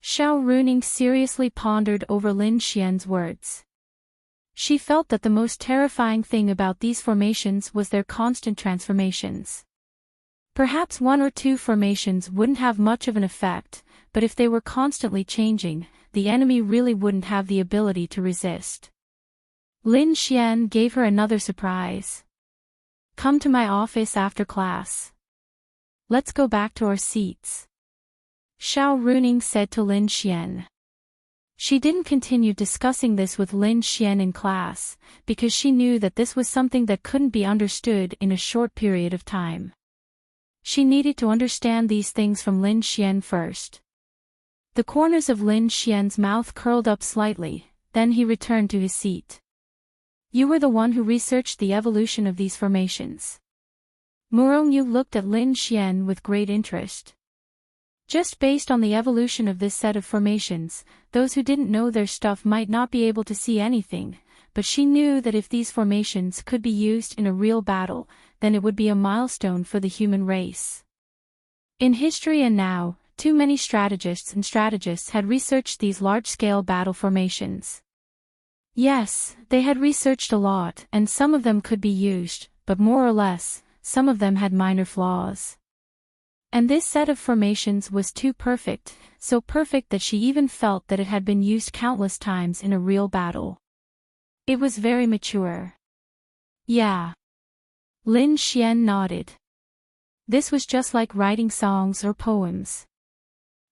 Xiao Runing seriously pondered over Lin Xian's words. She felt that the most terrifying thing about these formations was their constant transformations. Perhaps 1 or 2 formations wouldn't have much of an effect, but if they were constantly changing, the enemy really wouldn't have the ability to resist. Lin Xian gave her another surprise. Come to my office after class. Let's go back to our seats. Xiao Runing said to Lin Xian. She didn't continue discussing this with Lin Xian in class, because she knew that this was something that couldn't be understood in a short period of time. She needed to understand these things from Lin Xian first. The corners of Lin Xian's mouth curled up slightly, then he returned to his seat. You were the one who researched the evolution of these formations. Murongyu looked at Lin Xian with great interest. Just based on the evolution of this set of formations, those who didn't know their stuff might not be able to see anything, but she knew that if these formations could be used in a real battle, then it would be a milestone for the human race. In history and now, too many strategists had researched these large-scale battle formations. Yes, they had researched a lot, and some of them could be used, but more or less, some of them had minor flaws. And this set of formations was too perfect, so perfect that she even felt that it had been used countless times in a real battle. It was very mature. Yeah. Lin Xian nodded. This was just like writing songs or poems.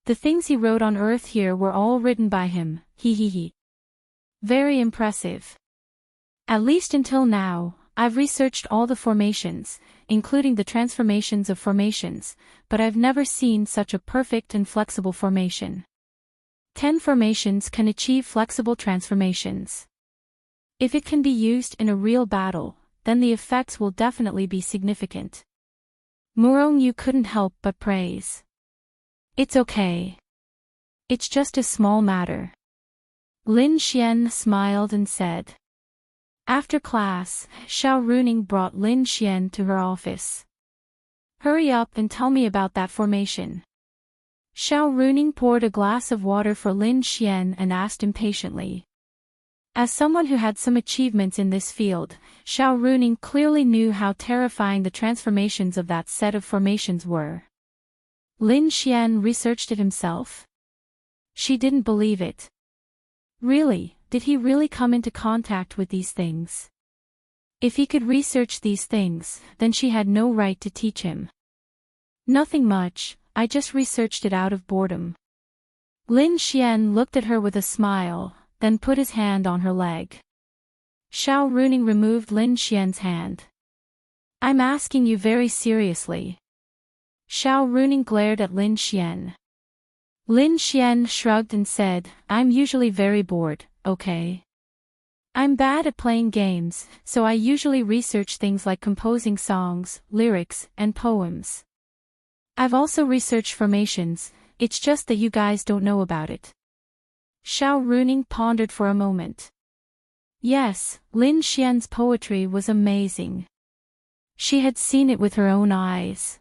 The things he wrote on Earth here were all written by him, he. Very impressive. At least until now, I've researched all the formations, including the transformations of formations, but I've never seen such a perfect and flexible formation. 10 formations can achieve flexible transformations. If it can be used in a real battle, then the effects will definitely be significant. Murongyu couldn't help but praise. It's okay. It's just a small matter. Lin Xian smiled and said. After class, Xiao Runing brought Lin Xian to her office. Hurry up and tell me about that formation. Xiao Runing poured a glass of water for Lin Xian and asked impatiently. As someone who had some achievements in this field, Xiao Runing clearly knew how terrifying the transformations of that set of formations were. Lin Xian researched it himself? She didn't believe it. Really, did he really come into contact with these things? If he could research these things, then she had no right to teach him. Nothing much, I just researched it out of boredom. Lin Xian looked at her with a smile, then put his hand on her leg. Xiao Runing removed Lin Xian's hand. I'm asking you very seriously. Xiao Runing glared at Lin Xian. Lin Xian shrugged and said, I'm usually very bored, okay? I'm bad at playing games, so I usually research things like composing songs, lyrics, and poems. I've also researched formations, it's just that you guys don't know about it. Xiao Runing pondered for a moment. Yes, Lin Xian's poetry was amazing. She had seen it with her own eyes.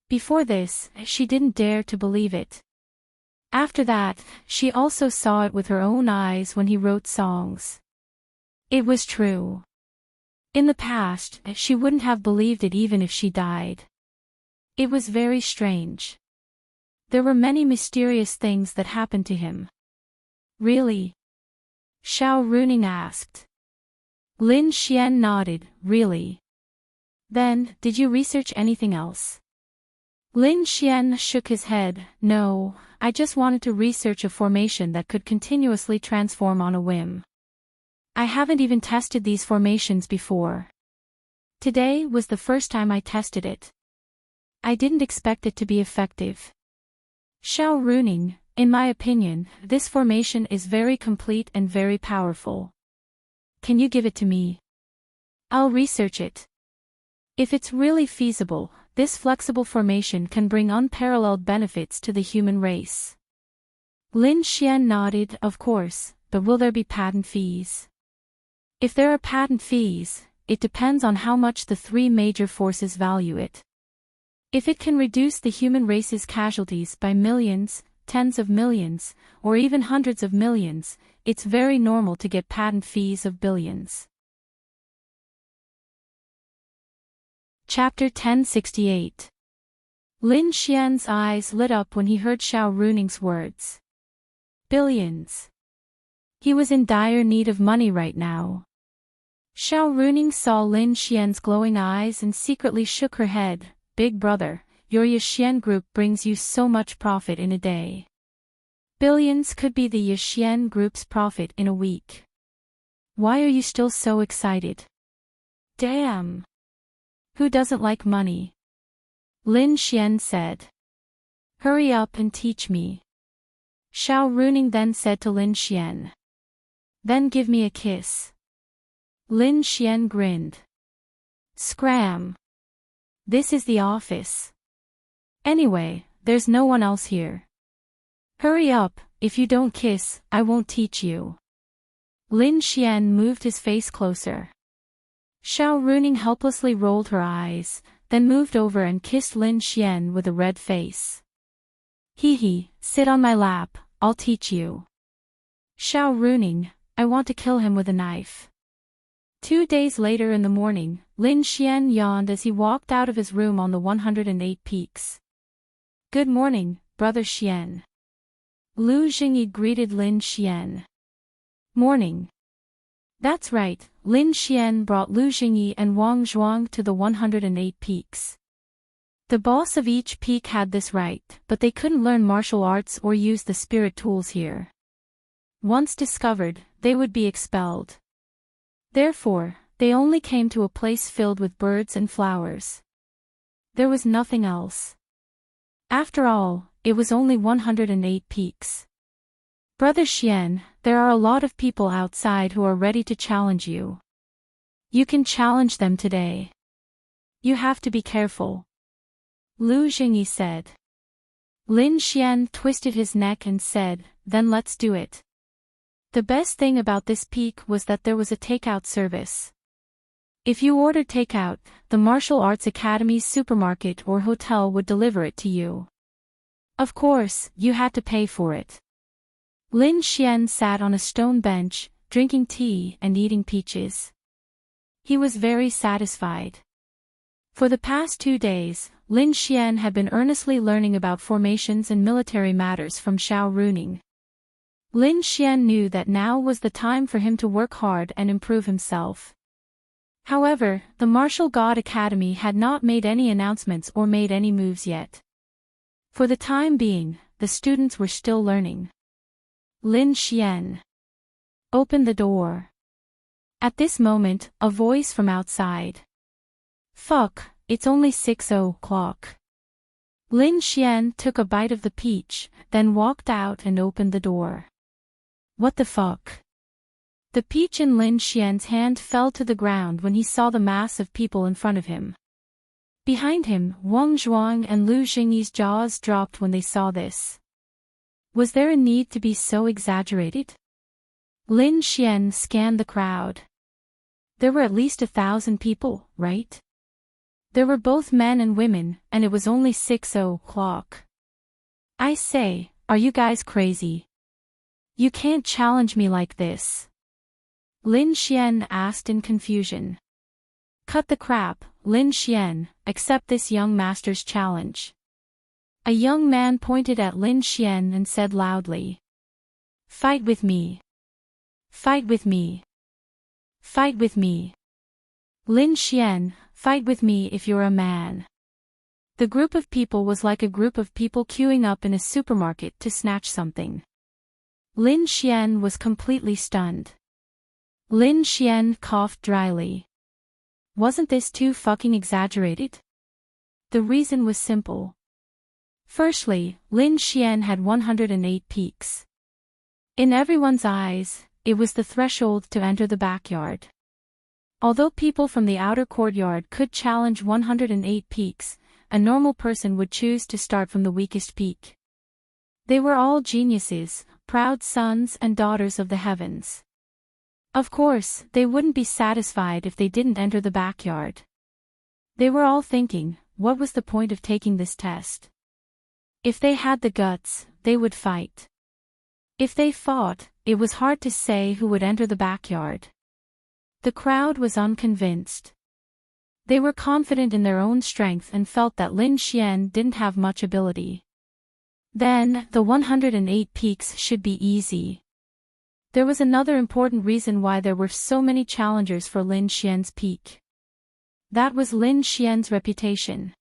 Before this, she didn't dare to believe it. After that, she also saw it with her own eyes when he wrote songs. It was true. In the past, she wouldn't have believed it even if she died. It was very strange. There were many mysterious things that happened to him. Really? Xiao Runing asked. Lin Xian nodded, really. Then, did you research anything else? Lin Xian shook his head, no, I just wanted to research a formation that could continuously transform on a whim. I haven't even tested these formations before. Today was the first time I tested it. I didn't expect it to be effective. Heartwarming, in my opinion, this formation is very complete and very powerful. Can you give it to me? I'll research it. If it's really feasible, this flexible formation can bring unparalleled benefits to the human race. Lin Xian nodded, of course, but will there be patent fees? If there are patent fees, it depends on how much the three major forces value it. If it can reduce the human race's casualties by millions, tens of millions, or even hundreds of millions, it's very normal to get patent fees of billions. Chapter 1068. Lin Xian's eyes lit up when he heard Heartwarming's words. Billions. He was in dire need of money right now. Heartwarming saw Lin Xian's glowing eyes and secretly shook her head. Big brother, your Yixian group brings you so much profit in a day. Billions could be the Yixian group's profit in a week. Why are you still so excited? Damn. Who doesn't like money? Lin Xian said. Hurry up and teach me. Heartwarming then said to Lin Xian. Then give me a kiss. Lin Xian grinned. Scram. This is the office. Anyway, there's no one else here. Hurry up, if you don't kiss, I won't teach you. Lin Xian moved his face closer. Heartwarming helplessly rolled her eyes, then moved over and kissed Lin Xian with a red face. Hee, sit on my lap, I'll teach you. Heartwarming, I want to kill him with a knife. 2 days later in the morning, Lin Xian yawned as he walked out of his room on the 108 peaks. Good morning, brother Xian. Lu Jingyi greeted Lin Xian. Morning. That's right, Lin Xian brought Lu Jingyi and Wang Zhuang to the 108 peaks. The boss of each peak had this right, but they couldn't learn martial arts or use the spirit tools here. Once discovered, they would be expelled. Therefore, they only came to a place filled with birds and flowers. There was nothing else. After all, it was only 108 peaks. Brother Xian, there are a lot of people outside who are ready to challenge you. You can challenge them today. You have to be careful. Lu Jingyi said. Lin Xian twisted his neck and said, then let's do it. The best thing about this peak was that there was a takeout service. If you ordered takeout, the Martial Arts Academy's supermarket or hotel would deliver it to you. Of course, you had to pay for it. Lin Xian sat on a stone bench, drinking tea and eating peaches. He was very satisfied. For the past 2 days, Lin Xian had been earnestly learning about formations and military matters from Heartwarming. Lin Xian knew that now was the time for him to work hard and improve himself. However, the Martial God Academy had not made any announcements or made any moves yet. For the time being, the students were still learning. Lin Xian. Open the door. At this moment, a voice from outside. Fuck, it's only 6:00. Lin Xian took a bite of the peach, then walked out and opened the door. What the fuck? The peach in Lin Xian's hand fell to the ground when he saw the mass of people in front of him. Behind him, Wang Zhuang and Lu Jingyi's jaws dropped when they saw this. Was there a need to be so exaggerated? Lin Xian scanned the crowd. There were at least 1,000 people, right? There were both men and women, and it was only 6:00. I say, are you guys crazy? You can't challenge me like this. Lin Xian asked in confusion. Cut the crap, Lin Xian, accept this young master's challenge. A young man pointed at Lin Xian and said loudly. Fight with me. Fight with me. Fight with me. Lin Xian, fight with me if you're a man. The group of people was like a group of people queuing up in a supermarket to snatch something. Lin Xian was completely stunned. Lin Xian coughed dryly. Wasn't this too fucking exaggerated? The reason was simple. Firstly, Lin Xian had 108 peaks. In everyone's eyes, it was the threshold to enter the backyard. Although people from the outer courtyard could challenge 108 peaks, a normal person would choose to start from the weakest peak. They were all geniuses, proud sons and daughters of the heavens. Of course, they wouldn't be satisfied if they didn't enter the backyard. They were all thinking, what was the point of taking this test? If they had the guts, they would fight. If they fought, it was hard to say who would enter the backyard. The crowd was unconvinced. They were confident in their own strength and felt that Lin Xian didn't have much ability. Then, the 108 peaks should be easy. There was another important reason why there were so many challengers for Lin Xian's peak. That was Lin Xian's reputation.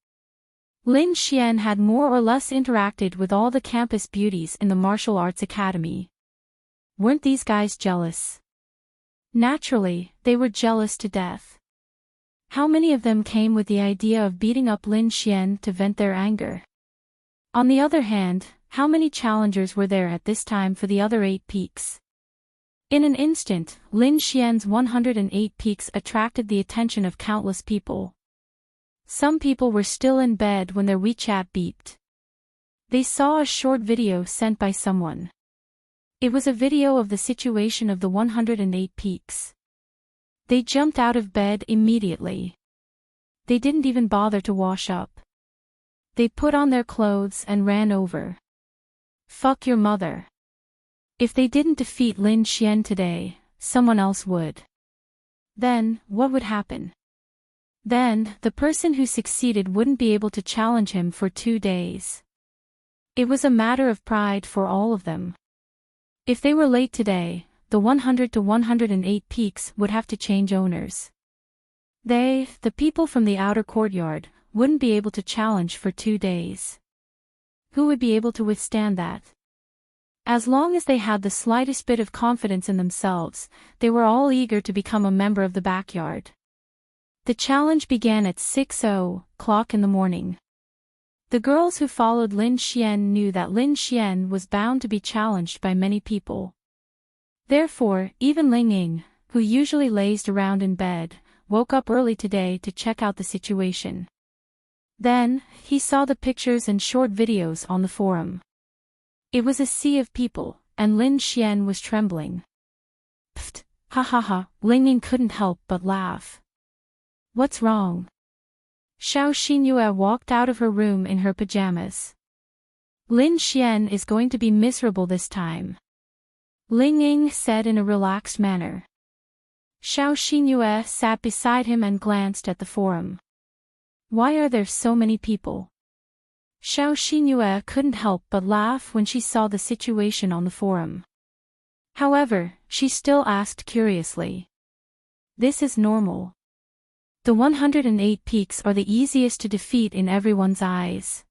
Lin Xian had more or less interacted with all the campus beauties in the martial arts academy. Weren't these guys jealous? Naturally, they were jealous to death. How many of them came with the idea of beating up Lin Xian to vent their anger? On the other hand, how many challengers were there at this time for the other 8 peaks? In an instant, Lin Xian's 108 peaks attracted the attention of countless people. Some people were still in bed when their WeChat beeped. They saw a short video sent by someone. It was a video of the situation of the 108 peaks. They jumped out of bed immediately. They didn't even bother to wash up. They put on their clothes and ran over. Fuck your mother. If they didn't defeat Lin Xian today, someone else would. Then, what would happen? Then, the person who succeeded wouldn't be able to challenge him for 2 days. It was a matter of pride for all of them. If they were late today, the 100 to 108 peaks would have to change owners. They, the people from the outer courtyard, wouldn't be able to challenge for 2 days. Who would be able to withstand that? As long as they had the slightest bit of confidence in themselves, they were all eager to become a member of the backyard. The challenge began at 6:00 in the morning. The girls who followed Lin Xian knew that Lin Xian was bound to be challenged by many people. Therefore, even Ling Ying, who usually lazed around in bed, woke up early today to check out the situation. Then, he saw the pictures and short videos on the forum. It was a sea of people, and Lin Xian was trembling. Pfft, ha ha ha, Ling Ying couldn't help but laugh. What's wrong? Xiao Xinyue walked out of her room in her pajamas. Lin Xian is going to be miserable this time. Ling Ying said in a relaxed manner. Xiao Xinyue sat beside him and glanced at the forum. Why are there so many people? Xiao Xinyue couldn't help but laugh when she saw the situation on the forum. However, she still asked curiously. This is normal. The 108 peaks are the easiest to defeat in everyone's eyes.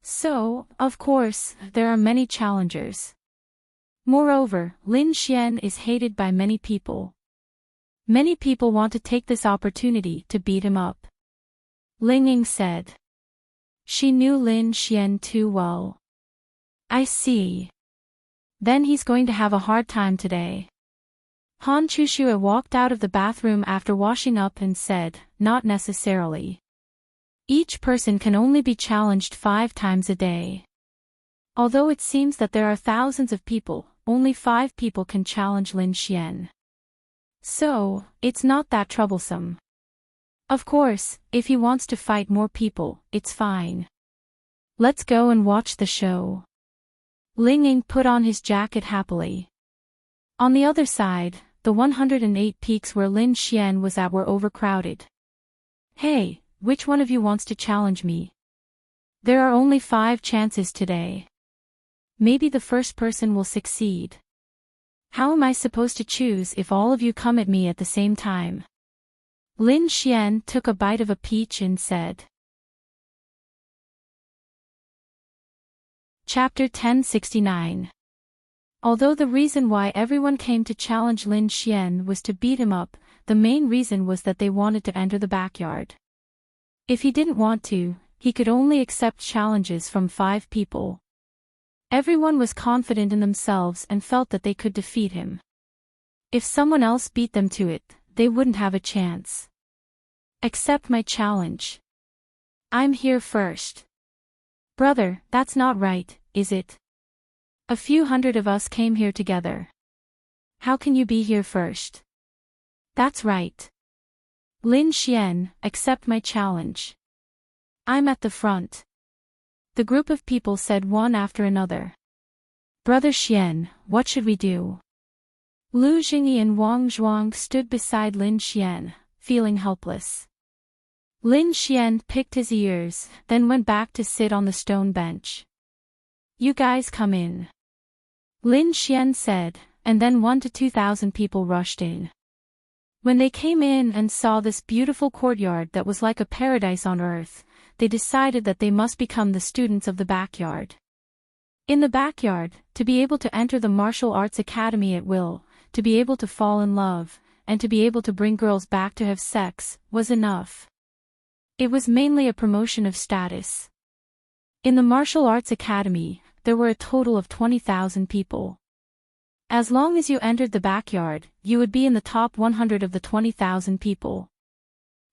So, of course, there are many challengers. Moreover, Lin Xian is hated by many people. Many people want to take this opportunity to beat him up. Ling Ying said. She knew Lin Xian too well. I see. Then he's going to have a hard time today. Han Chushue walked out of the bathroom after washing up and said, not necessarily. Each person can only be challenged 5 times a day. Although it seems that there are thousands of people, only 5 people can challenge Lin Xian. So, it's not that troublesome. Of course, if he wants to fight more people, it's fine. Let's go and watch the show. Ling Ying put on his jacket happily. On the other side, the 108 peaks where Lin Xian was at were overcrowded. Hey, which one of you wants to challenge me? There are only 5 chances today. Maybe the first person will succeed. How am I supposed to choose if all of you come at me at the same time? Lin Xian took a bite of a peach and said. Chapter 1069. Although the reason why everyone came to challenge Lin Xian was to beat him up, the main reason was that they wanted to enter the backyard. If he didn't want to, he could only accept challenges from 5 people. Everyone was confident in themselves and felt that they could defeat him. If someone else beat them to it, they wouldn't have a chance. Accept my challenge. I'm here first. Brother, that's not right, is it? A few hundred of us came here together. How can you be here first? That's right. Lin Xian, accept my challenge. I'm at the front. The group of people said one after another. Brother Xian, what should we do? Lu Jingyi and Wang Zhuang stood beside Lin Xian, feeling helpless. Lin Xian picked his ears, then went back to sit on the stone bench. You guys come in. Lin Xian said, and then 1,000 to 2,000 people rushed in. When they came in and saw this beautiful courtyard that was like a paradise on earth, they decided that they must become the students of the backyard. In the backyard, to be able to enter the martial arts academy at will, to be able to fall in love, and to be able to bring girls back to have sex, was enough. It was mainly a promotion of status. In the martial arts academy, there were a total of 20,000 people. As long as you entered the backyard, you would be in the top 100 of the 20,000 people.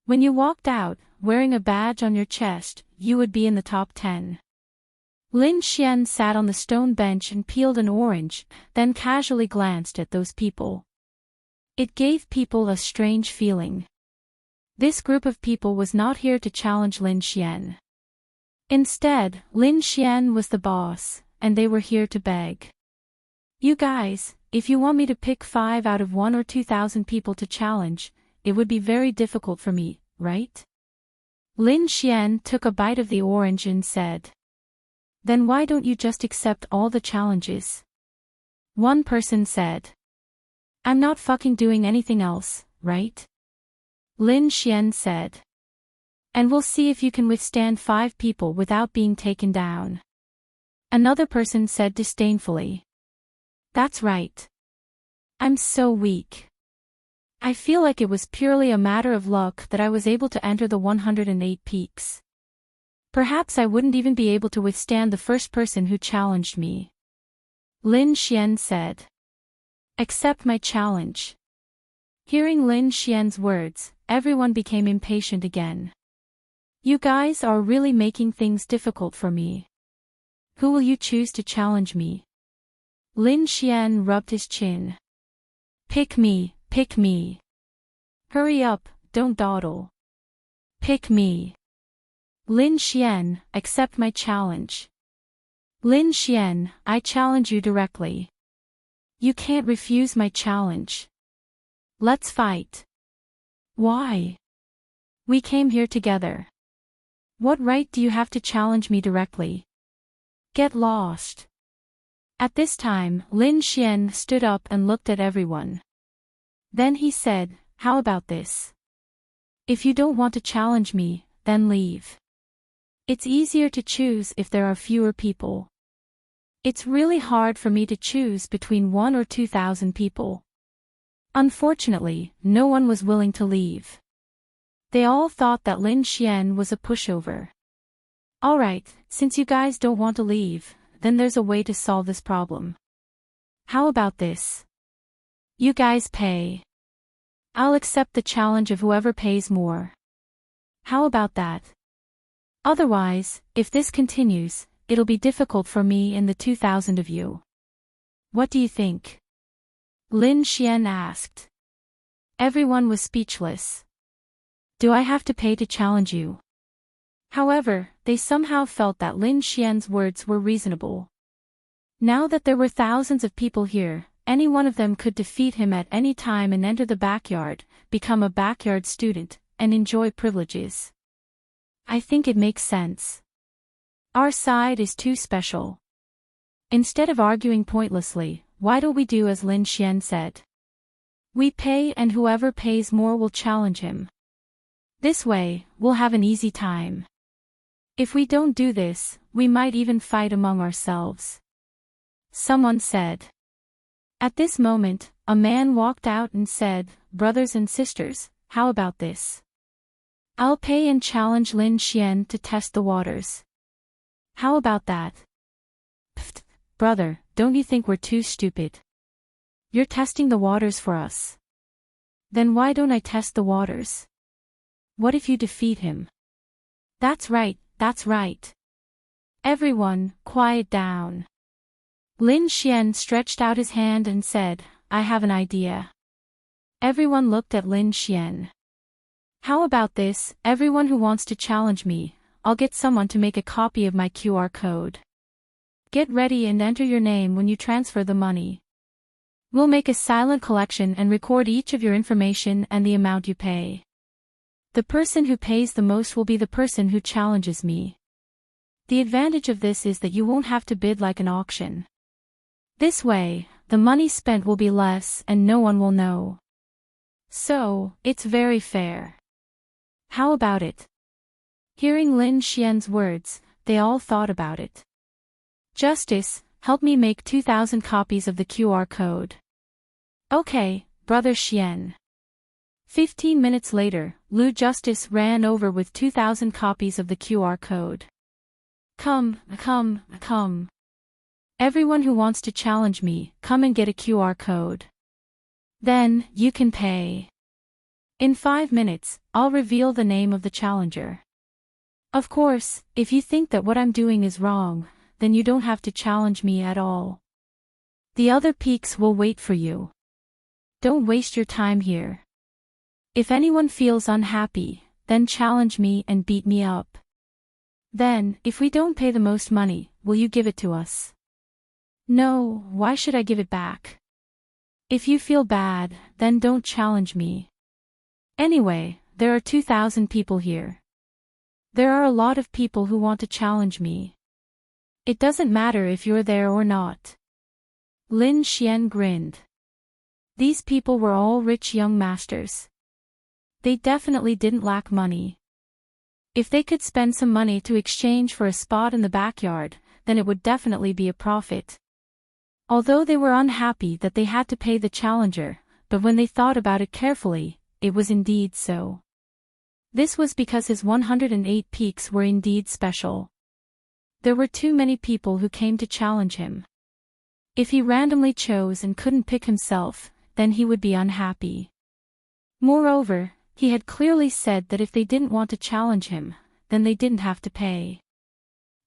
When you walked out, wearing a badge on your chest, you would be in the top 10. Lin Xian sat on the stone bench and peeled an orange, then casually glanced at those people. It gave people a strange feeling. This group of people was not here to challenge Lin Xian. Instead, Lin Xian was the boss, and they were here to beg. You guys, if you want me to pick 5 out of 1,000 or 2,000 people to challenge, it would be very difficult for me, right? Lin Xian took a bite of the orange and said. Then why don't you just accept all the challenges? One person said. I'm not fucking doing anything else, right? Lin Xian said. And we'll see if you can withstand 5 people without being taken down. Another person said disdainfully. That's right. I'm so weak. I feel like it was purely a matter of luck that I was able to enter the 108 peaks. Perhaps I wouldn't even be able to withstand the first person who challenged me. Lin Xian said. Accept my challenge. Hearing Lin Xian's words, everyone became impatient again. You guys are really making things difficult for me. Who will you choose to challenge me? Lin Xian rubbed his chin. Pick me, pick me. Hurry up, don't dawdle. Pick me. Lin Xian, accept my challenge. Lin Xian, I challenge you directly. You can't refuse my challenge. Let's fight. Why? We came here together. What right do you have to challenge me directly? Get lost. At this time, Lin Xian stood up and looked at everyone. Then he said, how about this? If you don't want to challenge me, then leave. It's easier to choose if there are fewer people. It's really hard for me to choose between 1,000 or 2,000 people. Unfortunately, no one was willing to leave. They all thought that Lin Xian was a pushover. Alright, since you guys don't want to leave, then there's a way to solve this problem. How about this? You guys pay. I'll accept the challenge of whoever pays more. How about that? Otherwise, if this continues, it'll be difficult for me and the 2,000 of you. What do you think? Lin Xian asked. Everyone was speechless. Do I have to pay to challenge you? However, they somehow felt that Lin Xian's words were reasonable. Now that there were thousands of people here, any one of them could defeat him at any time and enter the backyard, become a backyard student, and enjoy privileges. I think it makes sense. Our side is too special. Instead of arguing pointlessly, why don't we do as Lin Xian said? We pay and whoever pays more will challenge him. This way, we'll have an easy time. If we don't do this, we might even fight among ourselves. Someone said. At this moment, a man walked out and said, Brothers and sisters, how about this? I'll pay and challenge Lin Xian to test the waters. How about that? Pfft, brother, don't you think we're too stupid? You're testing the waters for us. Then why don't I test the waters? What if you defeat him? That's right, that's right. Everyone, quiet down. Lin Xian stretched out his hand and said, I have an idea. Everyone looked at Lin Xian. How about this, everyone who wants to challenge me, I'll get someone to make a copy of my QR code. Get ready and enter your name when you transfer the money. We'll make a silent collection and record each of your information and the amount you pay. The person who pays the most will be the person who challenges me. The advantage of this is that you won't have to bid like an auction. This way, the money spent will be less and no one will know. So, it's very fair. How about it? Hearing Lin Xian's words, they all thought about it. Justice, help me make 2,000 copies of the QR code. Okay, Brother Xian. 15 minutes later, Lu Justice ran over with 2,000 copies of the QR code. Come. Everyone who wants to challenge me, come and get a QR code. Then, you can pay. In 5 minutes, I'll reveal the name of the challenger. Of course, if you think that what I'm doing is wrong, then you don't have to challenge me at all. The other peaks will wait for you. Don't waste your time here. If anyone feels unhappy, then challenge me and beat me up. Then, if we don't pay the most money, will you give it to us? No, why should I give it back? If you feel bad, then don't challenge me. Anyway, there are 2,000 people here. There are a lot of people who want to challenge me. It doesn't matter if you're there or not. Lin Xian grinned. These people were all rich young masters. They definitely didn't lack money. If they could spend some money to exchange for a spot in the backyard, then it would definitely be a profit. Although they were unhappy that they had to pay the challenger, but when they thought about it carefully, it was indeed so. This was because his 108 peaks were indeed special. There were too many people who came to challenge him. If he randomly chose and couldn't pick himself, then he would be unhappy. Moreover, he had clearly said that if they didn't want to challenge him, then they didn't have to pay.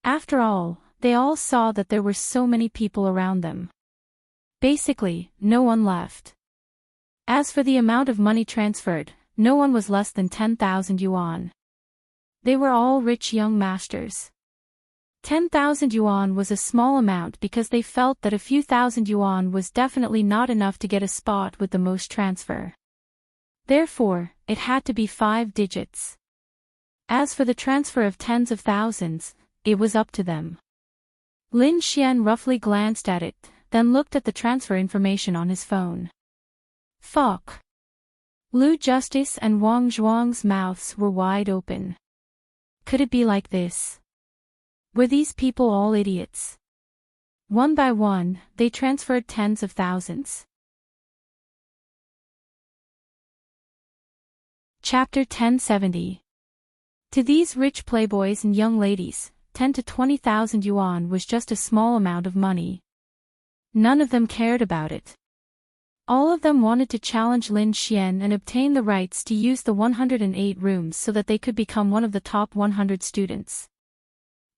After all, they all saw that there were so many people around them. Basically, no one left. As for the amount of money transferred, no one was less than 10,000 yuan. They were all rich young masters. 10,000 yuan was a small amount because they felt that a few thousand yuan was definitely not enough to get a spot with the most transfer. Therefore, it had to be 5 digits. As for the transfer of tens of thousands, it was up to them. Lin Xian roughly glanced at it, then looked at the transfer information on his phone. Fuck. Lu Justice and Wang Zhuang's mouths were wide open. Could it be like this? Were these people all idiots? One by one, they transferred tens of thousands. Chapter 1070. To these rich playboys and young ladies, 10 to 20,000 yuan was just a small amount of money. None of them cared about it. All of them wanted to challenge Lin Xian and obtain the rights to use the 108 rooms so that they could become one of the top 100 students.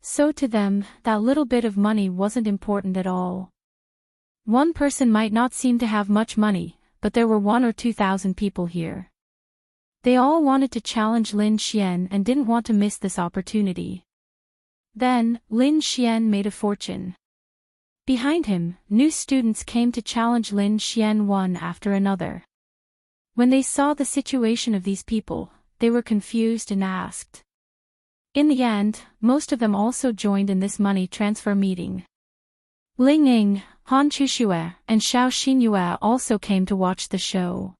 So to them, that little bit of money wasn't important at all. One person might not seem to have much money, but there were 1 or 2,000 people here. They all wanted to challenge Lin Xian and didn't want to miss this opportunity. Then, Lin Xian made a fortune. Behind him, new students came to challenge Lin Xian one after another. When they saw the situation of these people, they were confused and asked. In the end, most of them also joined in this money transfer meeting. Ling Ying, Han Chuxue, and Xiao Xinyue also came to watch the show.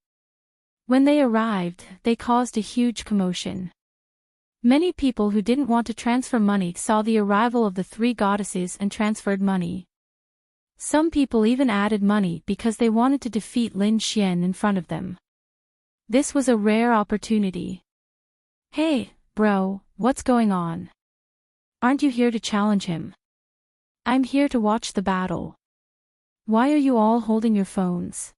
When they arrived, they caused a huge commotion. Many people who didn't want to transfer money saw the arrival of the 3 goddesses and transferred money. Some people even added money because they wanted to defeat Lin Xian in front of them. This was a rare opportunity. Hey, bro, what's going on? Aren't you here to challenge him? I'm here to watch the battle. Why are you all holding your phones?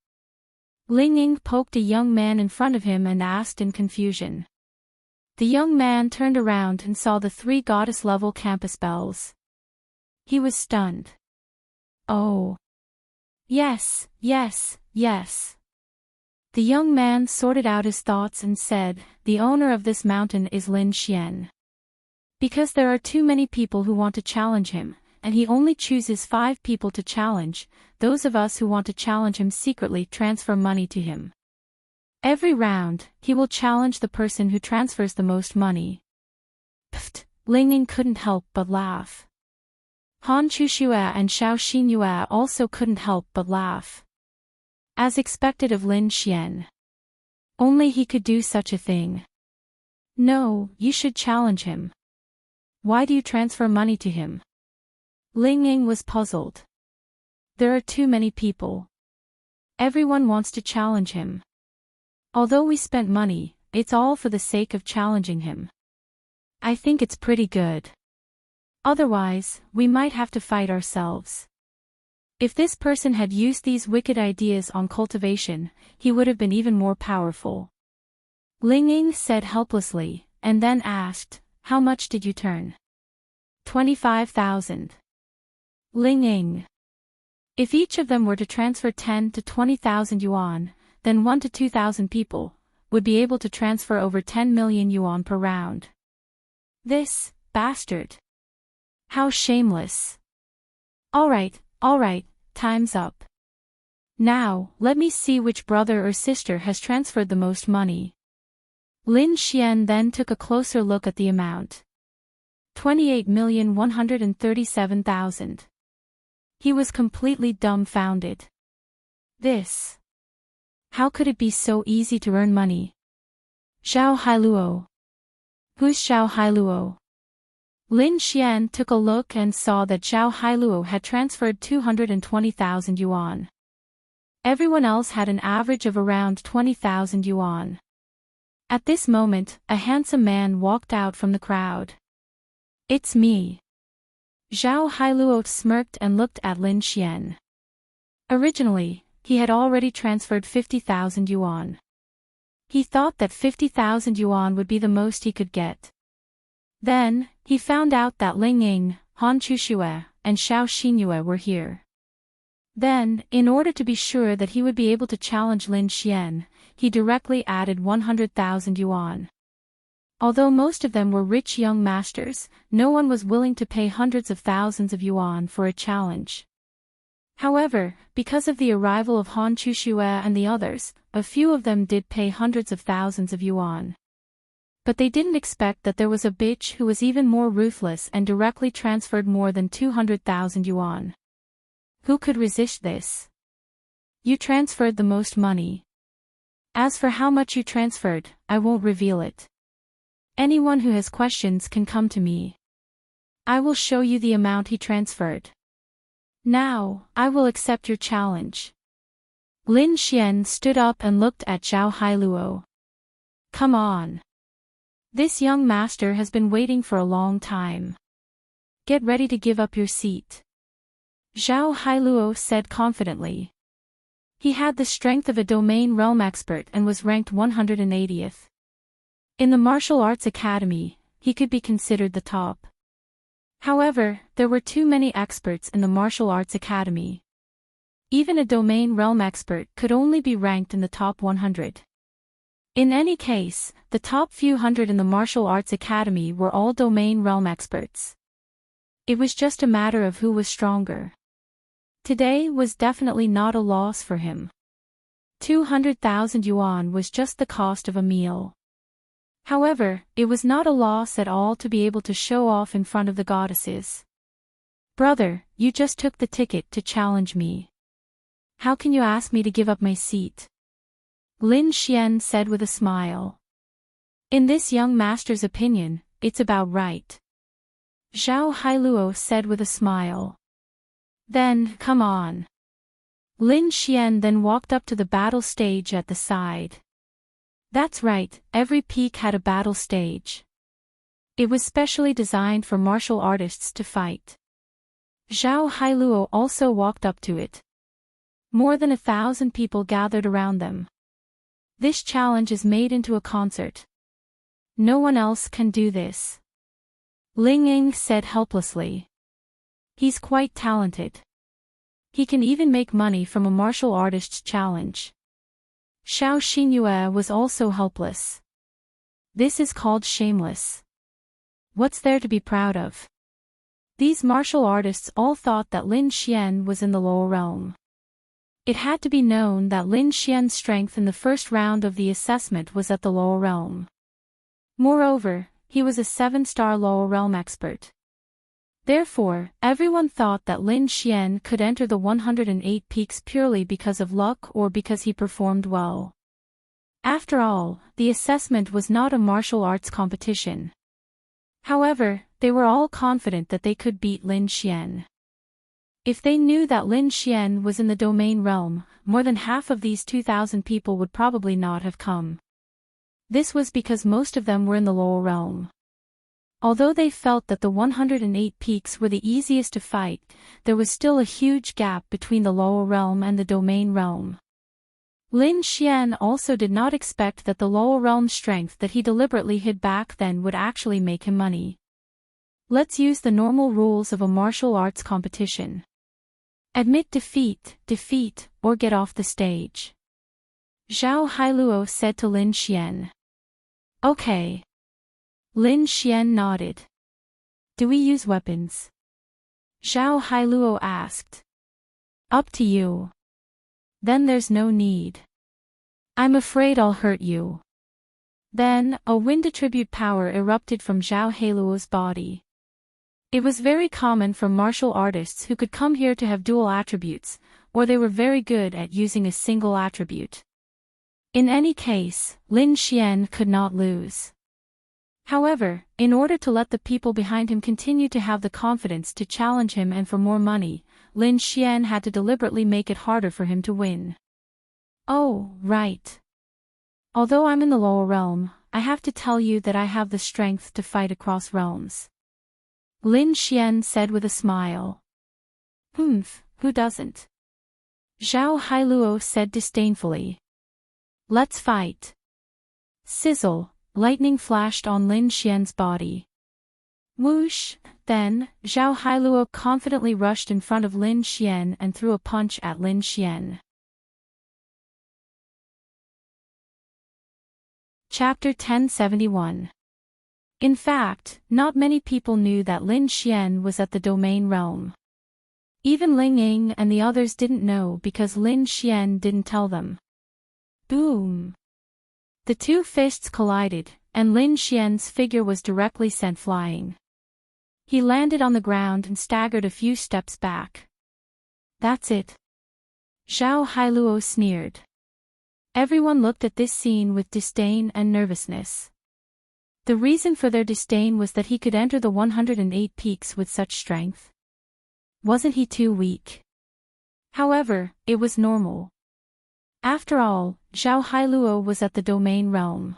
Ling Ying poked a young man in front of him and asked in confusion. The young man turned around and saw the 3 goddess-level campus bells. He was stunned. Oh. Yes, yes, yes. The young man sorted out his thoughts and said, the owner of this mountain is Lin Xian. Because there are too many people who want to challenge him, and he only chooses 5 people to challenge, those of us who want to challenge him secretly transfer money to him. Every round, he will challenge the person who transfers the most money. Pfft, Ling Ying couldn't help but laugh. Han Chuxue and Xiao Xinyue also couldn't help but laugh. As expected of Lin Xian. Only he could do such a thing. No, you should challenge him. Why do you transfer money to him? Ling Ying was puzzled. There are too many people. Everyone wants to challenge him. Although we spent money, it's all for the sake of challenging him. I think it's pretty good. Otherwise, we might have to fight ourselves. If this person had used these wicked ideas on cultivation, he would have been even more powerful. Ling Ying said helplessly, and then asked, how much did you turn? 25,000. Ling Ying. If each of them were to transfer 10 to 20,000 yuan, then 1 to 2,000 people would be able to transfer over 10 million yuan per round. This bastard. How shameless. All right, time's up. Now, let me see which brother or sister has transferred the most money. Lin Xian then took a closer look at the amount. 28,137,000. He was completely dumbfounded. This. How could it be so easy to earn money? Zhao Hailuo. Who's Zhao Hailuo? Lin Xian took a look and saw that Zhao Hailuo had transferred 220,000 yuan. Everyone else had an average of around 20,000 yuan. At this moment, a handsome man walked out from the crowd. It's me. Zhao Hailuo smirked and looked at Lin Xian. Originally, he had already transferred 50,000 yuan. He thought that 50,000 yuan would be the most he could get. Then, he found out that Ling Ying, Han Chuxue, and Xiao Xinyue were here. Then, in order to be sure that he would be able to challenge Lin Xian, he directly added 100,000 yuan. Although most of them were rich young masters, no one was willing to pay hundreds of thousands of yuan for a challenge. However, because of the arrival of Han Chuxue and the others, a few of them did pay hundreds of thousands of yuan. But they didn't expect that there was a bitch who was even more ruthless and directly transferred more than 200,000 yuan. Who could resist this? You transferred the most money. As for how much you transferred, I won't reveal it. Anyone who has questions can come to me. I will show you the amount he transferred. Now, I will accept your challenge. Lin Xian stood up and looked at Zhao Hailuo. Come on. This young master has been waiting for a long time. Get ready to give up your seat. Zhao Hailuo said confidently. He had the strength of a domain realm expert and was ranked 180th. In the martial arts academy, he could be considered the top. However, there were too many experts in the martial arts academy. Even a domain realm expert could only be ranked in the top 100. In any case, the top few hundred in the martial arts academy were all domain realm experts. It was just a matter of who was stronger. Today was definitely not a loss for him. 200,000 yuan was just the cost of a meal. However, it was not a loss at all to be able to show off in front of the goddesses. Brother, you just took the ticket to challenge me. How can you ask me to give up my seat? Lin Xian said with a smile. In this young master's opinion, it's about right. Zhao Hailuo said with a smile. Then, come on. Lin Xian then walked up to the battle stage at the side. That's right, every peak had a battle stage. It was specially designed for martial artists to fight. Zhao Hailuo also walked up to it. More than 1,000 people gathered around them. This challenge is made into a concert. No one else can do this. Ling Ying said helplessly. He's quite talented. He can even make money from a martial artist's challenge. Xiao Xinyue was also helpless. This is called shameless. What's there to be proud of? These martial artists all thought that Lin Xian was in the lower realm. It had to be known that Lin Xian's strength in the first round of the assessment was at the lower realm. Moreover, he was a 7-star lower realm expert. Therefore, everyone thought that Lin Xian could enter the 108 peaks purely because of luck or because he performed well. After all, the assessment was not a martial arts competition. However, they were all confident that they could beat Lin Xian. If they knew that Lin Xian was in the domain realm, more than half of these 2,000 people would probably not have come. This was because most of them were in the lower realm. Although they felt that the 108 peaks were the easiest to fight, there was still a huge gap between the lower realm and the domain realm. Lin Xian also did not expect that the lower realm strength that he deliberately hid back then would actually make him money. Let's use the normal rules of a martial arts competition. Admit defeat, or get off the stage. Zhao Hailuo said to Lin Xian. Okay. Lin Xian nodded. Do we use weapons? Zhao Hailuo asked. Up to you. Then there's no need. I'm afraid I'll hurt you. Then, a wind attribute power erupted from Zhao Hailuo's body. It was very common for martial artists who could come here to have dual attributes, or they were very good at using a single attribute. In any case, Lin Xian could not lose. However, in order to let the people behind him continue to have the confidence to challenge him and for more money, Lin Xian had to deliberately make it harder for him to win. Oh, right. Although I'm in the lower realm, I have to tell you that I have the strength to fight across realms. Lin Xian said with a smile. Who doesn't? Zhao Hailuo said disdainfully. Let's fight. Sizzle, lightning flashed on Lin Xian's body. Whoosh, then, Zhao Hailuo confidently rushed in front of Lin Xian and threw a punch at Lin Xian. Chapter 1071. In fact, not many people knew that Lin Xian was at the domain realm. Even Ling Ying and the others didn't know because Lin Xian didn't tell them. Boom! The two fists collided, and Lin Xian's figure was directly sent flying. He landed on the ground and staggered a few steps back. That's it. Zhao Hailuo sneered. Everyone looked at this scene with disdain and nervousness. The reason for their disdain was that he could enter the 108 peaks with such strength. Wasn't he too weak? However, it was normal. After all, Zhao Hailuo was at the domain realm.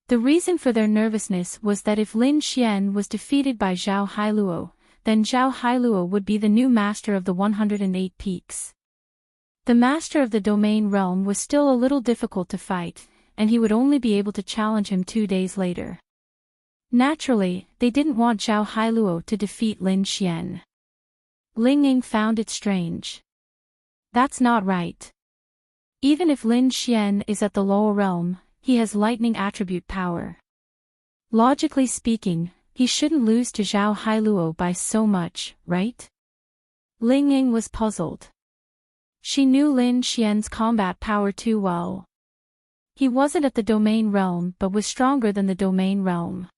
The reason for their nervousness was that if Lin Xian was defeated by Zhao Hailuo, then Zhao Hailuo would be the new master of the 108 peaks. The master of the domain realm was still a little difficult to fight, and he would only be able to challenge him 2 days later. Naturally, they didn't want Zhao Hailuo to defeat Lin Xian. Ling Ying found it strange. That's not right. Even if Lin Xian is at the lower realm, he has lightning attribute power. Logically speaking, he shouldn't lose to Zhao Hailuo by so much, right? Ling Ying was puzzled. She knew Lin Xian's combat power too well. He wasn't at the domain realm but was stronger than the domain realm.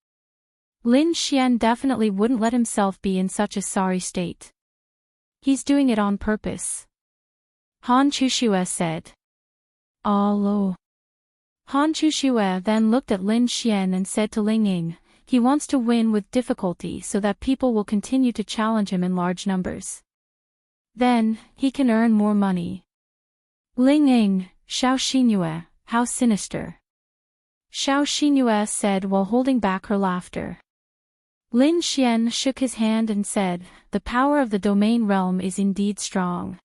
Lin Xian definitely wouldn't let himself be in such a sorry state. He's doing it on purpose. Han Chushue said. Oh. Han Chushue then looked at Lin Xian and said to Ling Ying, he wants to win with difficulty so that people will continue to challenge him in large numbers. Then, he can earn more money. Ling Ying, Xiao Xinyue, how sinister. Xiao Xinyu said while holding back her laughter. Lin Xian shook his hand and said, "The power of the domain realm is indeed strong."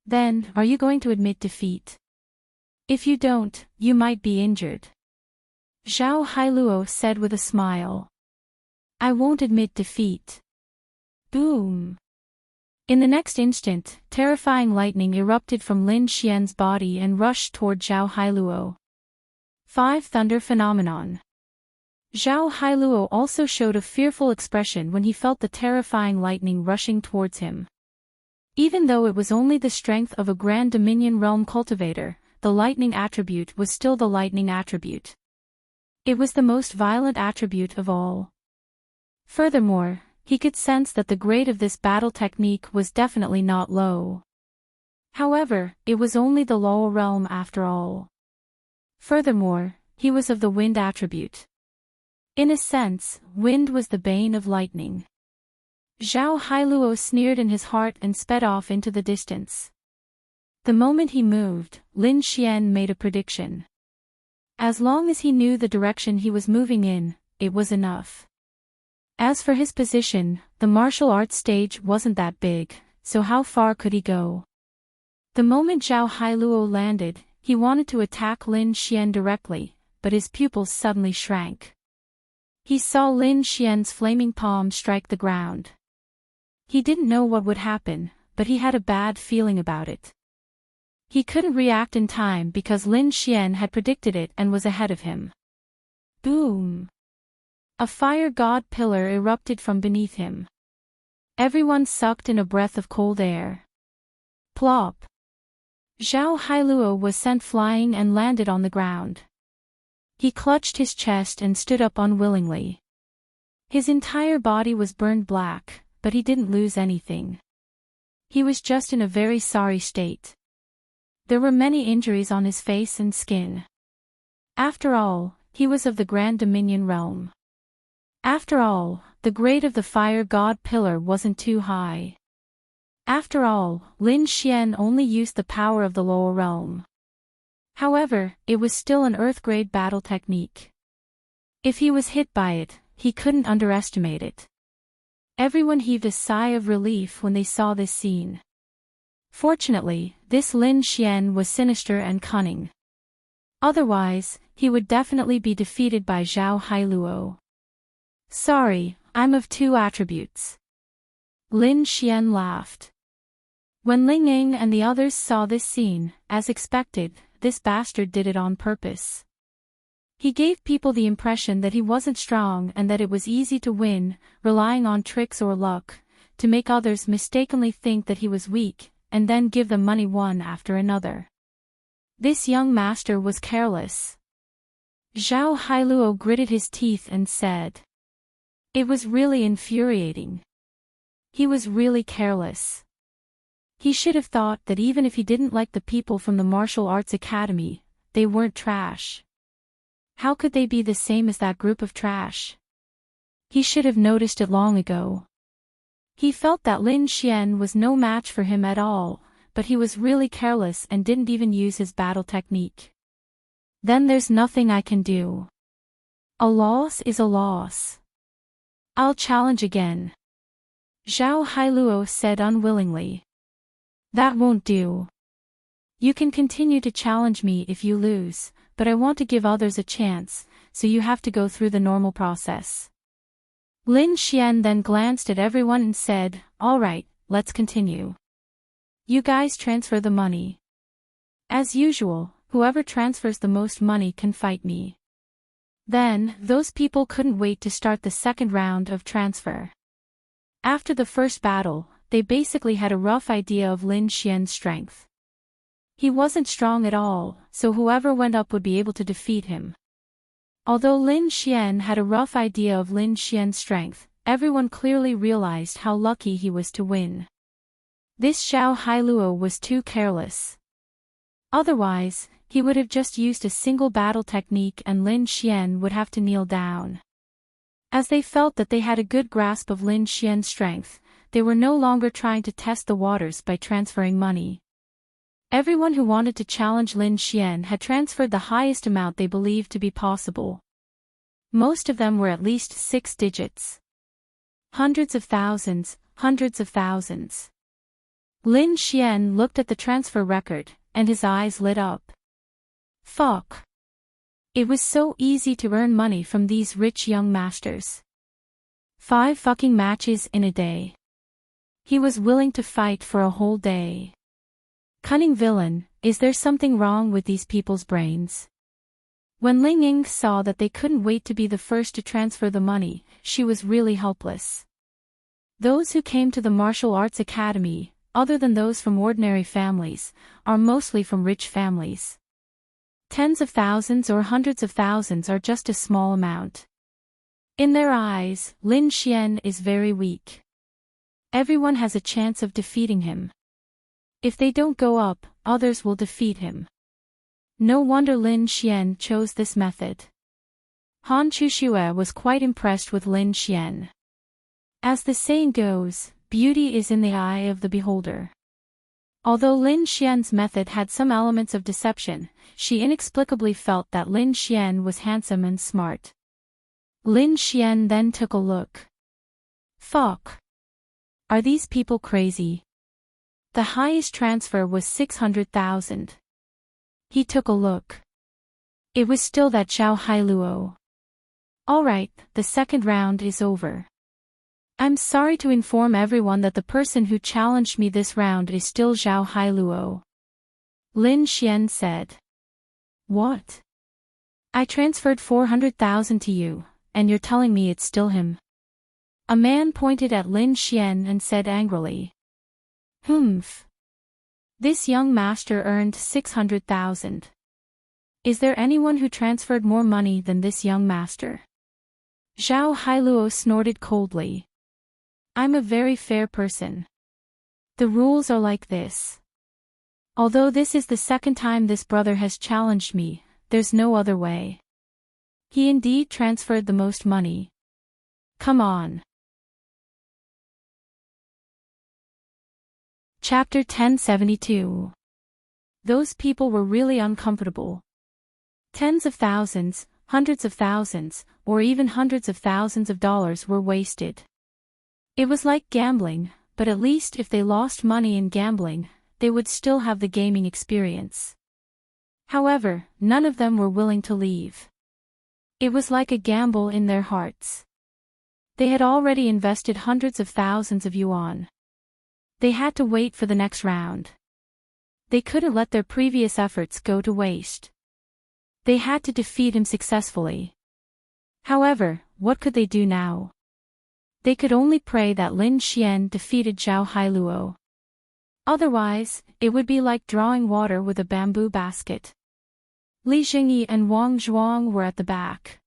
"Then, are you going to admit defeat? If you don't, you might be injured." Zhao Hailuo said with a smile. "I won't admit defeat." Boom! In the next instant, terrifying lightning erupted from Lin Xian's body and rushed toward Zhao Hailuo. 5 Thunder Phenomenon. Zhao Hailuo also showed a fearful expression when he felt the terrifying lightning rushing towards him. Even though it was only the strength of a Grand Dominion Realm cultivator, the lightning attribute was still the lightning attribute. It was the most violent attribute of all. Furthermore, he could sense that the grade of this battle technique was definitely not low. However, it was only the lower realm after all. Furthermore, he was of the wind attribute. In a sense, wind was the bane of lightning. Zhao Hailuo sneered in his heart and sped off into the distance. The moment he moved, Lin Xian made a prediction. As long as he knew the direction he was moving in, it was enough. As for his position, the martial arts stage wasn't that big, so how far could he go? The moment Zhao Hailuo landed, he wanted to attack Lin Xian directly, but his pupils suddenly shrank. He saw Lin Xian's flaming palm strike the ground. He didn't know what would happen, but he had a bad feeling about it. He couldn't react in time because Lin Xian had predicted it and was ahead of him. Boom! A fire god pillar erupted from beneath him. Everyone sucked in a breath of cold air. Plop! Zhao Hailuo was sent flying and landed on the ground. He clutched his chest and stood up unwillingly. His entire body was burned black, but he didn't lose anything. He was just in a very sorry state. There were many injuries on his face and skin. After all, he was of the Grand Dominion realm. After all, the grade of the fire god pillar wasn't too high. After all, Lin Xian only used the power of the lower realm. However, it was still an earth-grade battle technique. If he was hit by it, he couldn't underestimate it. Everyone heaved a sigh of relief when they saw this scene. Fortunately, this Lin Xian was sinister and cunning. Otherwise, he would definitely be defeated by Zhao Hailuo. "Sorry, I'm of 2 attributes." Lin Xian laughed. When Ling Ying and the others saw this scene, as expected, this bastard did it on purpose. He gave people the impression that he wasn't strong and that it was easy to win, relying on tricks or luck, to make others mistakenly think that he was weak, and then give them money one after another. This young master was careless. Zhao Hailuo gritted his teeth and said. It was really infuriating. He was really careless. He should have thought that even if he didn't like the people from the Martial Arts Academy, they weren't trash. How could they be the same as that group of trash? He should have noticed it long ago. He felt that Lin Xian was no match for him at all, but he was really careless and didn't even use his battle technique. Then there's nothing I can do. A loss is a loss. I'll challenge again. Zhao Hailuo said unwillingly. That won't do. You can continue to challenge me if you lose, but I want to give others a chance, so you have to go through the normal process. Lin Xian then glanced at everyone and said, "All right, let's continue. You guys transfer the money. As usual, whoever transfers the most money can fight me." Then, those people couldn't wait to start the second round of transfer. After the first battle, they basically had a rough idea of Lin Xian's strength. He wasn't strong at all, so whoever went up would be able to defeat him. Although Lin Xian had a rough idea of Lin Xian's strength, everyone clearly realized how lucky he was to win. This Zhao Hailuo was too careless. Otherwise, he would have just used a single battle technique and Lin Xian would have to kneel down. As they felt that they had a good grasp of Lin Xian's strength, they were no longer trying to test the waters by transferring money. Everyone who wanted to challenge Lin Xian had transferred the highest amount they believed to be possible. Most of them were at least 6 digits. Hundreds of thousands, hundreds of thousands. Lin Xian looked at the transfer record, and his eyes lit up. Fuck. It was so easy to earn money from these rich young masters. 5 fucking matches in a day. He was willing to fight for a whole day. Cunning villain, is there something wrong with these people's brains? When Ling Ying saw that they couldn't wait to be the first to transfer the money, she was really helpless. Those who came to the martial arts academy, other than those from ordinary families, are mostly from rich families. Tens of thousands or hundreds of thousands are just a small amount. In their eyes, Lin Xian is very weak. Everyone has a chance of defeating him. If they don't go up, others will defeat him. No wonder Lin Xian chose this method. Han Chuxue was quite impressed with Lin Xian. As the saying goes, beauty is in the eye of the beholder. Although Lin Xian's method had some elements of deception, she inexplicably felt that Lin Xian was handsome and smart. Lin Xian then took a look. Fuck. Are these people crazy? The highest transfer was 600,000. He took a look. It was still that Zhao Hailuo. Alright, the second round is over. I'm sorry to inform everyone that the person who challenged me this round is still Zhao Hailuo. Lin Xian said. What? I transferred 400,000 to you, and you're telling me it's still him? A man pointed at Lin Xian and said angrily. Humph. This young master earned 600,000. Is there anyone who transferred more money than this young master? Zhao Hailuo snorted coldly. I'm a very fair person. The rules are like this. Although this is the second time this brother has challenged me, there's no other way. He indeed transferred the most money. Come on. Chapter 1072. Those people were really uncomfortable. Tens of thousands, hundreds of thousands, or even hundreds of thousands of dollars were wasted. It was like gambling, but at least if they lost money in gambling, they would still have the gaming experience. However, none of them were willing to leave. It was like a gamble in their hearts. They had already invested hundreds of thousands of yuan. They had to wait for the next round. They couldn't let their previous efforts go to waste. They had to defeat him successfully. However, what could they do now? They could only pray that Lin Xian defeated Zhao Hailuo. Otherwise, it would be like drawing water with a bamboo basket. Li Jingyi and Wang Zhuang were at the back.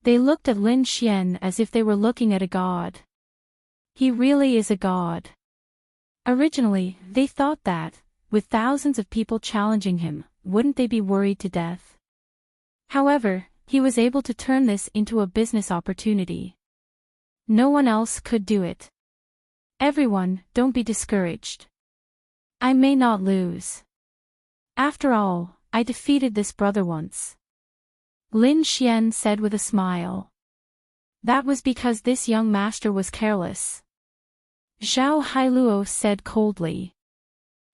They looked at Lin Xian as if they were looking at a god. He really is a god. Originally, they thought that, with thousands of people challenging him, wouldn't they be worried to death? However, he was able to turn this into a business opportunity. No one else could do it. Everyone, don't be discouraged. I may not lose. After all, I defeated this brother once. Lin Xian said with a smile. That was because this young master was careless. Zhao Hailuo said coldly.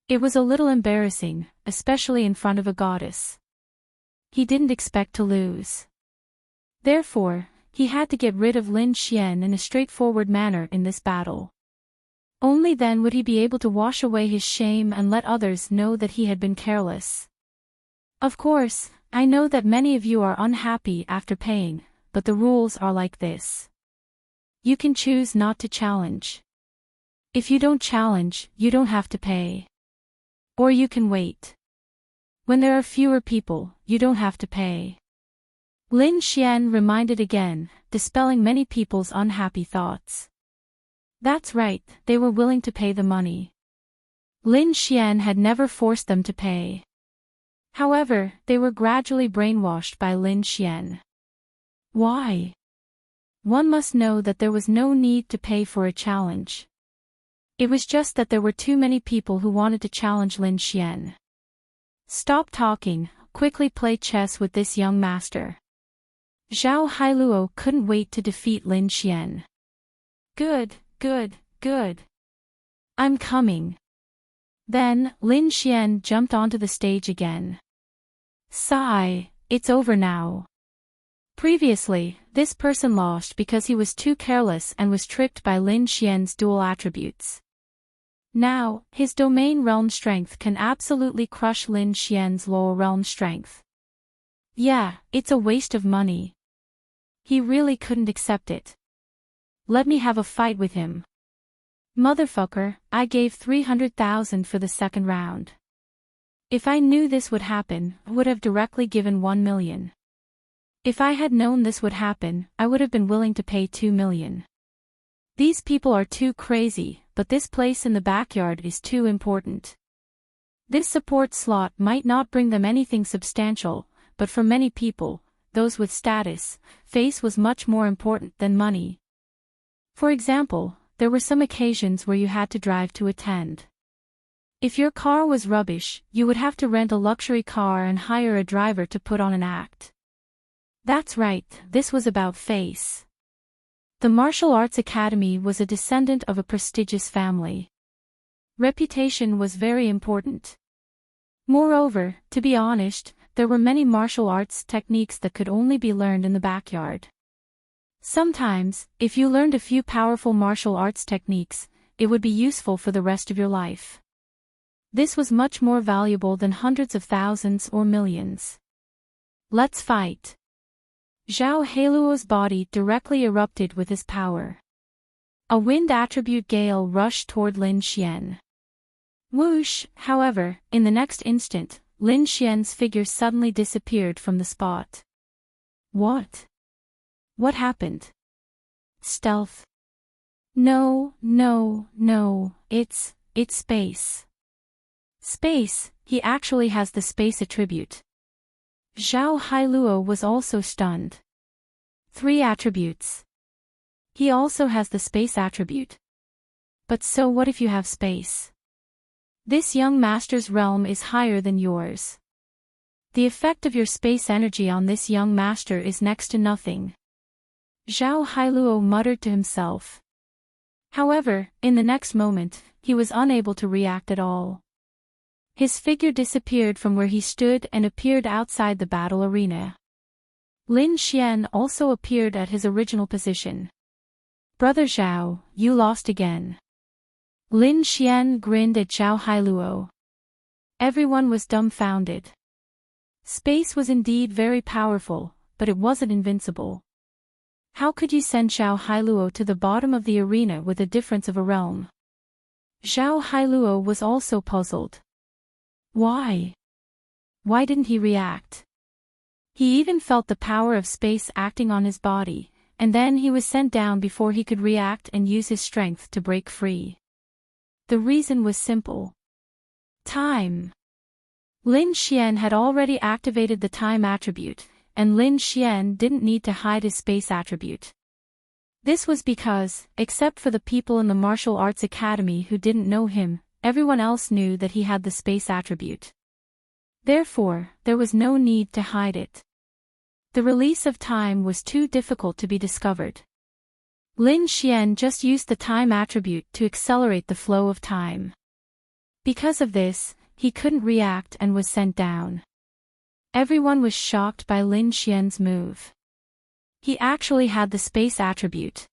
It was a little embarrassing, especially in front of a goddess. He didn't expect to lose. Therefore, he had to get rid of Lin Xian in a straightforward manner in this battle. Only then would he be able to wash away his shame and let others know that he had been careless. Of course, I know that many of you are unhappy after paying, but the rules are like this. You can choose not to challenge. If you don't challenge, you don't have to pay. Or you can wait. When there are fewer people, you don't have to pay. Lin Xian reminded again, dispelling many people's unhappy thoughts. That's right, they were willing to pay the money. Lin Xian had never forced them to pay. However, they were gradually brainwashed by Lin Xian. Why? One must know that there was no need to pay for a challenge. It was just that there were too many people who wanted to challenge Lin Xian. Stop talking, quickly play chess with this young master. Zhao Hailuo couldn't wait to defeat Lin Xian. Good, good, good. I'm coming. Then, Lin Xian jumped onto the stage again. Sigh, it's over now. Previously, this person lost because he was too careless and was tricked by Lin Xian's dual attributes. Now, his domain realm strength can absolutely crush Lin Xian's lower realm strength. Yeah, it's a waste of money. He really couldn't accept it. Let me have a fight with him. Motherfucker, I gave 300,000 for the second round. If I knew this would happen, I would have directly given 1 million. If I had known this would happen, I would have been willing to pay 2 million. These people are too crazy, but this place in the backyard is too important. This support slot might not bring them anything substantial, but for many people, those with status, face was much more important than money. For example, there were some occasions where you had to drive to attend. If your car was rubbish, you would have to rent a luxury car and hire a driver to put on an act. That's right, this was about face. The martial arts academy was a descendant of a prestigious family. Reputation was very important. Moreover, to be honest, there were many martial arts techniques that could only be learned in the backyard. Sometimes, if you learned a few powerful martial arts techniques, it would be useful for the rest of your life. This was much more valuable than hundreds of thousands or millions. Let's fight. Zhao Hailuo's body directly erupted with his power. A wind attribute gale rushed toward Lin Xian. Whoosh, however, in the next instant, Lin Xian's figure suddenly disappeared from the spot. What? What happened? Stealth? No, it's space. Space, he actually has the space attribute. Zhao Hailuo was also stunned. 3 attributes. He also has the space attribute. But so what if you have space? This young master's realm is higher than yours. The effect of your space energy on this young master is next to nothing. Zhao Hailuo muttered to himself. However, in the next moment, he was unable to react at all. His figure disappeared from where he stood and appeared outside the battle arena. Lin Xian also appeared at his original position. Brother Zhao, you lost again. Lin Xian grinned at Zhao Hailuo. Everyone was dumbfounded. Space was indeed very powerful, but it wasn't invincible. How could you send Zhao Hailuo to the bottom of the arena with a difference of a realm? Zhao Hailuo was also puzzled. Why? Why didn't he react? He even felt the power of space acting on his body, and then he was sent down before he could react and use his strength to break free. The reason was simple. Time. Lin Xian had already activated the time attribute, and Lin Xian didn't need to hide his space attribute. This was because, except for the people in the martial arts academy who didn't know him, everyone else knew that he had the space attribute. Therefore, there was no need to hide it. The release of time was too difficult to be discovered. Lin Xian just used the time attribute to accelerate the flow of time. Because of this, he couldn't react and was sent down. Everyone was shocked by Lin Xian's move. He actually had the space attribute.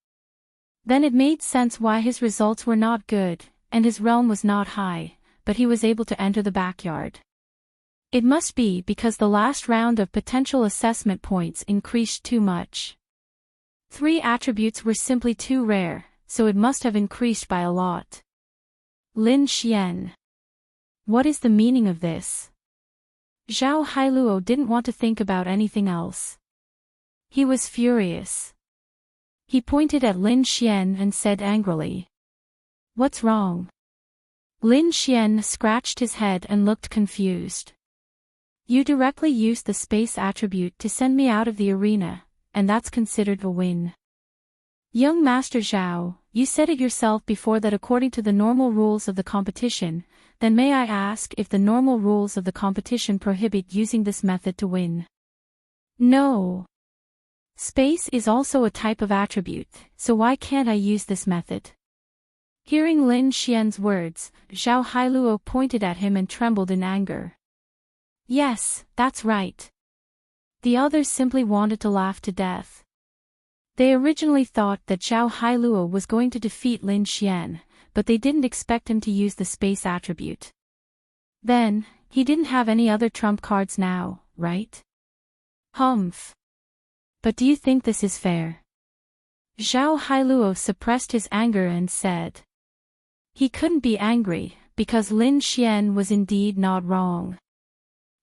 Then it made sense why his results were not good, and his realm was not high, but he was able to enter the backyard. It must be because the last round of potential assessment points increased too much. 3 attributes were simply too rare, so it must have increased by a lot. Lin Xian. What is the meaning of this? Zhao Hailuo didn't want to think about anything else. He was furious. He pointed at Lin Xian and said angrily. What's wrong? Lin Xian scratched his head and looked confused. You directly used the space attribute to send me out of the arena, and that's considered a win. Young Master Zhao, you said it yourself before that according to the normal rules of the competition, then may I ask if the normal rules of the competition prohibit using this method to win? No. Space is also a type of attribute, so why can't I use this method? Hearing Lin Xian's words, Zhao Hailuo pointed at him and trembled in anger. Yes, that's right. The others simply wanted to laugh to death. They originally thought that Zhao Hailuo was going to defeat Lin Xian, but they didn't expect him to use the space attribute. Then, he didn't have any other trump cards now, right? Humph. But do you think this is fair? Zhao Hailuo suppressed his anger and said. He couldn't be angry, because Lin Xian was indeed not wrong.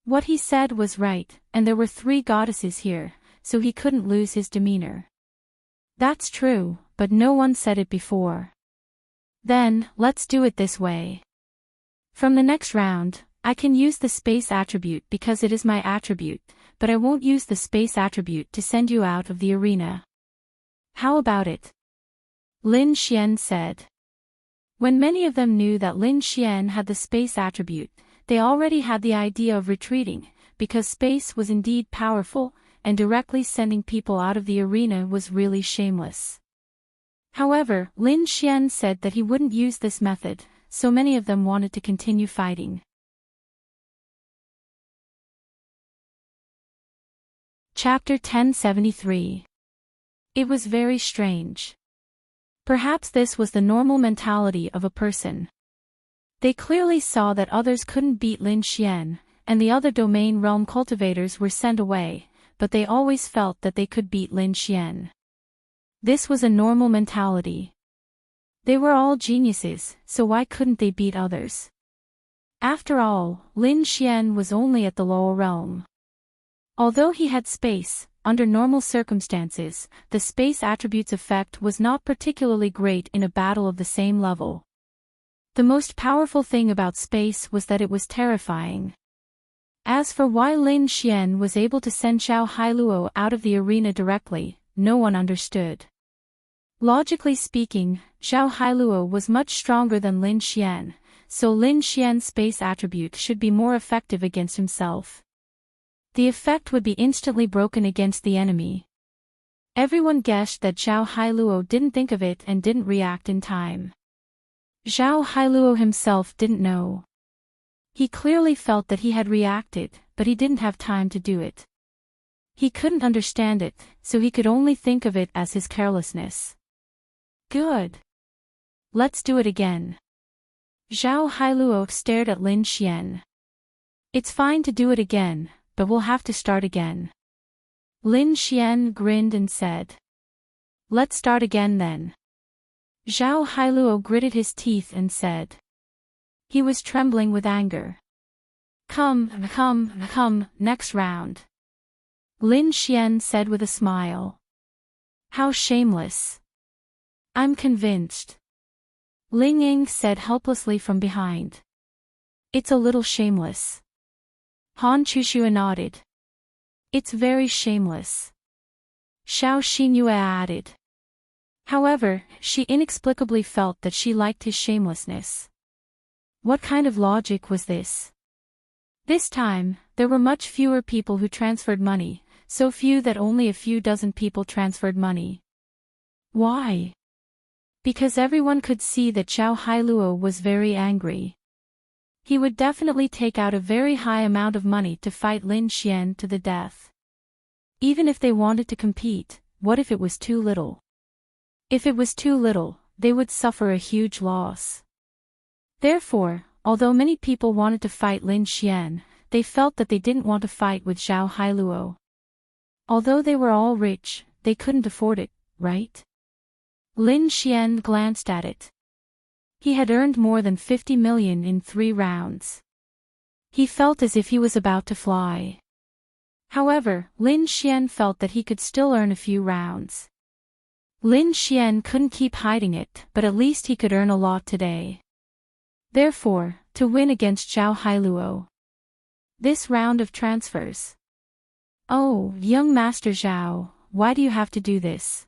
What he said was right, and there were 3 goddesses here, so he couldn't lose his demeanor. That's true, but no one said it before. Then, let's do it this way. From the next round, I can use the space attribute because it is my attribute, but I won't use the space attribute to send you out of the arena. How about it? Lin Xian said. When many of them knew that Lin Xian had the space attribute, they already had the idea of retreating, because space was indeed powerful, and directly sending people out of the arena was really shameless. However, Lin Xian said that he wouldn't use this method, so many of them wanted to continue fighting. Chapter 1073. It was very strange. Perhaps this was the normal mentality of a person. They clearly saw that others couldn't beat Lin Xian, and the other domain realm cultivators were sent away, but they always felt that they could beat Lin Xian. This was a normal mentality. They were all geniuses, so why couldn't they beat others? After all, Lin Xian was only at the lower realm. Although he had space, under normal circumstances, the space attribute's effect was not particularly great in a battle of the same level. The most powerful thing about space was that it was terrifying. As for why Lin Xian was able to send Zhao Hailuo out of the arena directly, no one understood. Logically speaking, Zhao Hailuo was much stronger than Lin Xian, so Lin Xian's space attribute should be more effective against himself. The effect would be instantly broken against the enemy. Everyone guessed that Zhao Hailuo didn't think of it and didn't react in time. Zhao Hailuo himself didn't know. He clearly felt that he had reacted, but he didn't have time to do it. He couldn't understand it, so he could only think of it as his carelessness. Good. Let's do it again. Zhao Hailuo stared at Lin Xian. It's fine to do it again, but we'll have to start again. Lin Xian grinned and said. Let's start again then. Zhao Hailuo gritted his teeth and said. He was trembling with anger. Come, next round. Lin Xian said with a smile. How shameless. I'm convinced. Ling Ying said helplessly from behind. It's a little shameless. Han Chushua nodded. It's very shameless. Xiao Xinyue added. However, she inexplicably felt that she liked his shamelessness. What kind of logic was this? This time, there were much fewer people who transferred money, so few that only a few dozen people transferred money. Why? Because everyone could see that Zhao Hailuo was very angry. He would definitely take out a very high amount of money to fight Lin Xian to the death. Even if they wanted to compete, what if it was too little? If it was too little, they would suffer a huge loss. Therefore, although many people wanted to fight Lin Xian, they felt that they didn't want to fight with Zhao Hailuo. Although they were all rich, they couldn't afford it, right? Lin Xian glanced at it. He had earned more than 50 million in 3 rounds. He felt as if he was about to fly. However, Lin Xian felt that he could still earn a few rounds. Lin Xian couldn't keep hiding it, but at least he could earn a lot today. Therefore, to win against Zhao Hailuo. This round of transfers. Oh, young Master Zhao, why do you have to do this?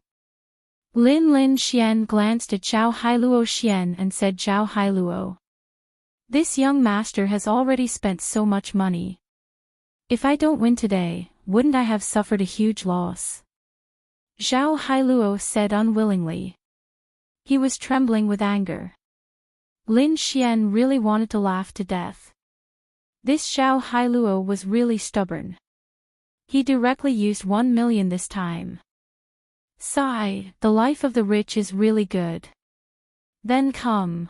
Lin Xian glanced at Zhao Hailuo Xian and said, Zhao Hailuo, this young master has already spent so much money. If I don't win today, wouldn't I have suffered a huge loss? Zhao Hailuo said unwillingly. He was trembling with anger. Lin Xian really wanted to laugh to death. This Zhao Hailuo was really stubborn. He directly used 1 million this time. Sigh, the life of the rich is really good. Then come.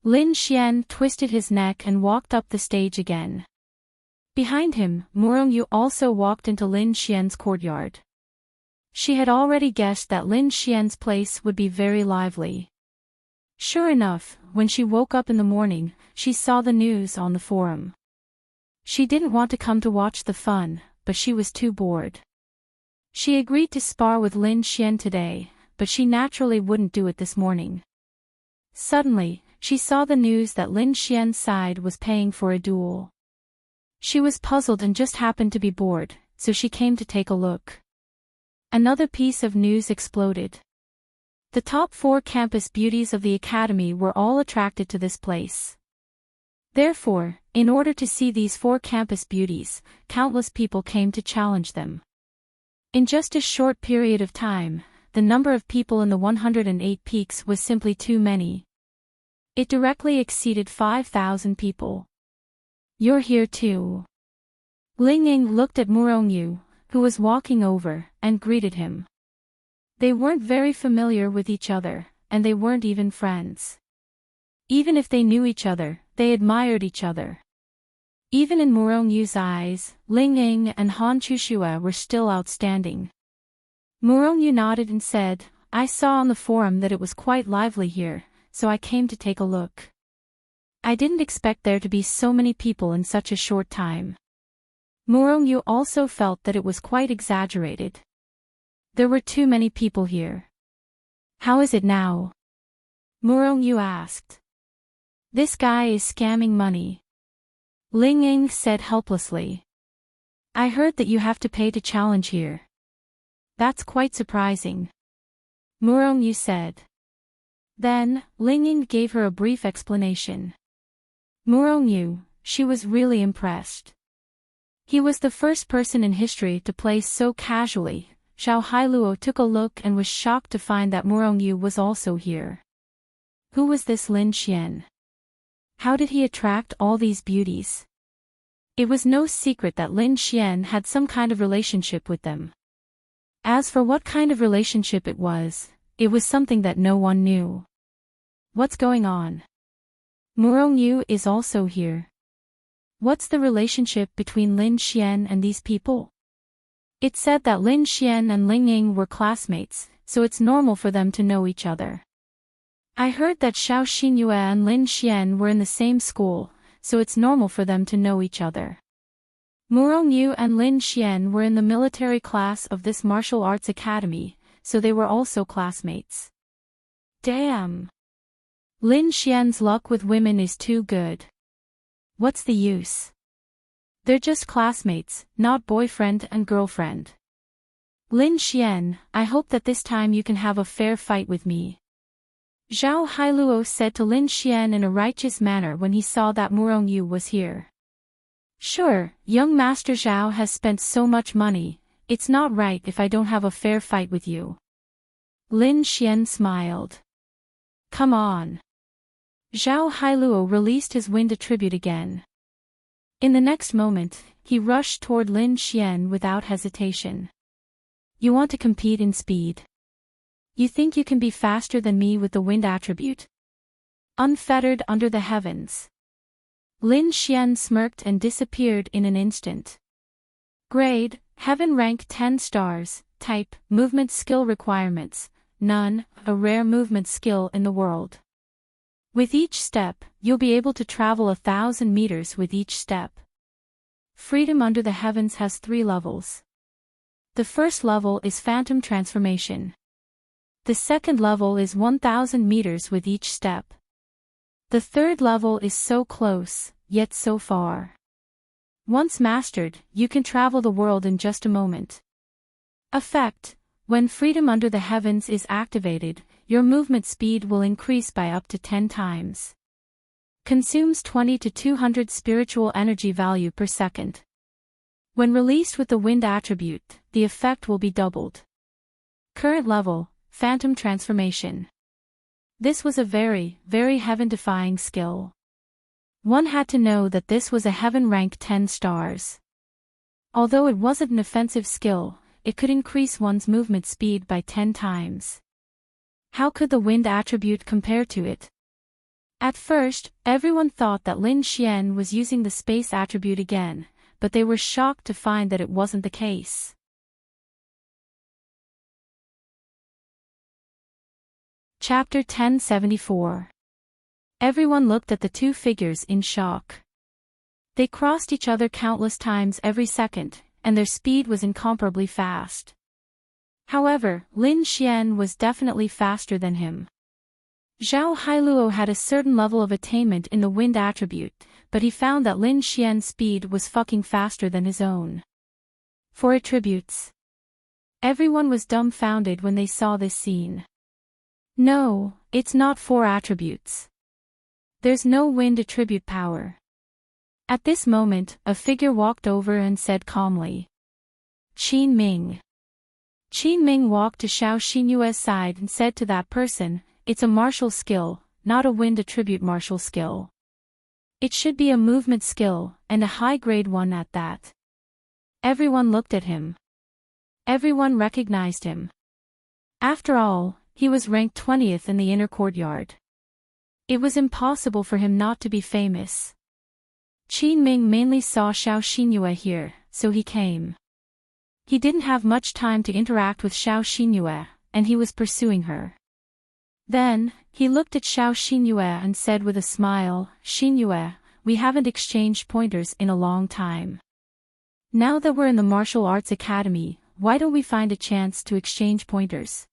Lin Xian twisted his neck and walked up the stage again. Behind him, Murongyu also walked into Lin Xian's courtyard. She had already guessed that Lin Xian's place would be very lively. Sure enough, when she woke up in the morning, she saw the news on the forum. She didn't want to come to watch the fun, but she was too bored. She agreed to spar with Lin Xian today, but she naturally wouldn't do it this morning. Suddenly, she saw the news that Lin Xian's side was paying for a duel. She was puzzled and just happened to be bored, so she came to take a look. Another piece of news exploded. The top 4 campus beauties of the academy were all attracted to this place. Therefore, in order to see these 4 campus beauties, countless people came to challenge them. In just a short period of time, the number of people in the 108 peaks was simply too many. It directly exceeded 5,000 people. You're here too. Ling Ying looked at Murongyu, who was walking over, and greeted him. They weren't very familiar with each other, and they weren't even friends. Even if they knew each other, they admired each other. Even in Murongyu's eyes, Ling Ying and Han Chushua were still outstanding. Murongyu nodded and said, I saw on the forum that it was quite lively here, so I came to take a look. I didn't expect there to be so many people in such a short time. Murongyu also felt that it was quite exaggerated. There were too many people here. How is it now? Murongyu asked. This guy is scamming money. Ling Ying said helplessly. I heard that you have to pay to challenge here. That's quite surprising. Murongyu said. Then, Ling Ying gave her a brief explanation. Murongyu, she was really impressed. He was the first person in history to play so casually. Zhao Hailuo took a look and was shocked to find that Murongyu was also here. Who was this Lin Xian? How did he attract all these beauties? It was no secret that Lin Xian had some kind of relationship with them. As for what kind of relationship it was something that no one knew. What's going on? Murongyu is also here. What's the relationship between Lin Xian and these people? It said that Lin Xian and Ling Ying were classmates, so it's normal for them to know each other. I heard that Xiao Xinyue and Lin Xian were in the same school, so it's normal for them to know each other. Murongyu and Lin Xian were in the military class of this martial arts academy, so they were also classmates. Damn! Lin Xian's luck with women is too good. What's the use? They're just classmates, not boyfriend and girlfriend. Lin Xian, I hope that this time you can have a fair fight with me. Zhao Hailuo said to Lin Xian in a righteous manner when he saw that Murongyu was here. Sure, young Master Zhao has spent so much money, it's not right if I don't have a fair fight with you. Lin Xian smiled. Come on. Zhao Hailuo released his wind attribute again. In the next moment, he rushed toward Lin Xian without hesitation. You want to compete in speed? You think you can be faster than me with the wind attribute? Unfettered under the heavens. Lin Xian smirked and disappeared in an instant. Grade, Heaven rank 10 stars, type, movement skill requirements, none, a rare movement skill in the world. With each step, you'll be able to travel 1,000 meters with each step. Freedom under the heavens has 3 levels. The first level is Phantom Transformation. The second level is 1,000 meters with each step. The third level is so close, yet so far. Once mastered, you can travel the world in just a moment. Effect, When freedom under the heavens is activated, your movement speed will increase by up to 10 times. Consumes 20 to 200 spiritual energy value per second. When released with the wind attribute, the effect will be doubled. Current level, Phantom Transformation. This was a very, very heaven-defying skill. One had to know that this was a heaven rank 10 stars. Although it wasn't an offensive skill, it could increase one's movement speed by 10 times. How could the wind attribute compare to it? At first, everyone thought that Lin Xian was using the space attribute again, but they were shocked to find that it wasn't the case. Chapter 1074. Everyone looked at the two figures in shock. They crossed each other countless times every second, and their speed was incomparably fast. However, Lin Xian was definitely faster than him. Zhao Hailuo had a certain level of attainment in the wind attribute, but he found that Lin Xian's speed was fucking faster than his own. 4 attributes. Everyone was dumbfounded when they saw this scene. No, it's not 4 attributes. There's no wind attribute power. At this moment, a figure walked over and said calmly. Qin Ming. Qin Ming walked to Xiao Xinyue's side and said to that person, it's a martial skill, not a wind attribute martial skill. It should be a movement skill, and a high-grade one at that. Everyone looked at him. Everyone recognized him. After all, he was ranked 20th in the inner courtyard. It was impossible for him not to be famous. Qin Ming mainly saw Xiao Xinyue here, so he came. He didn't have much time to interact with Xiao Xinyue, and he was pursuing her. Then, he looked at Xiao Xinyue and said with a smile, Xinyue, we haven't exchanged pointers in a long time. Now that we're in the Martial Arts Academy, why don't we find a chance to exchange pointers?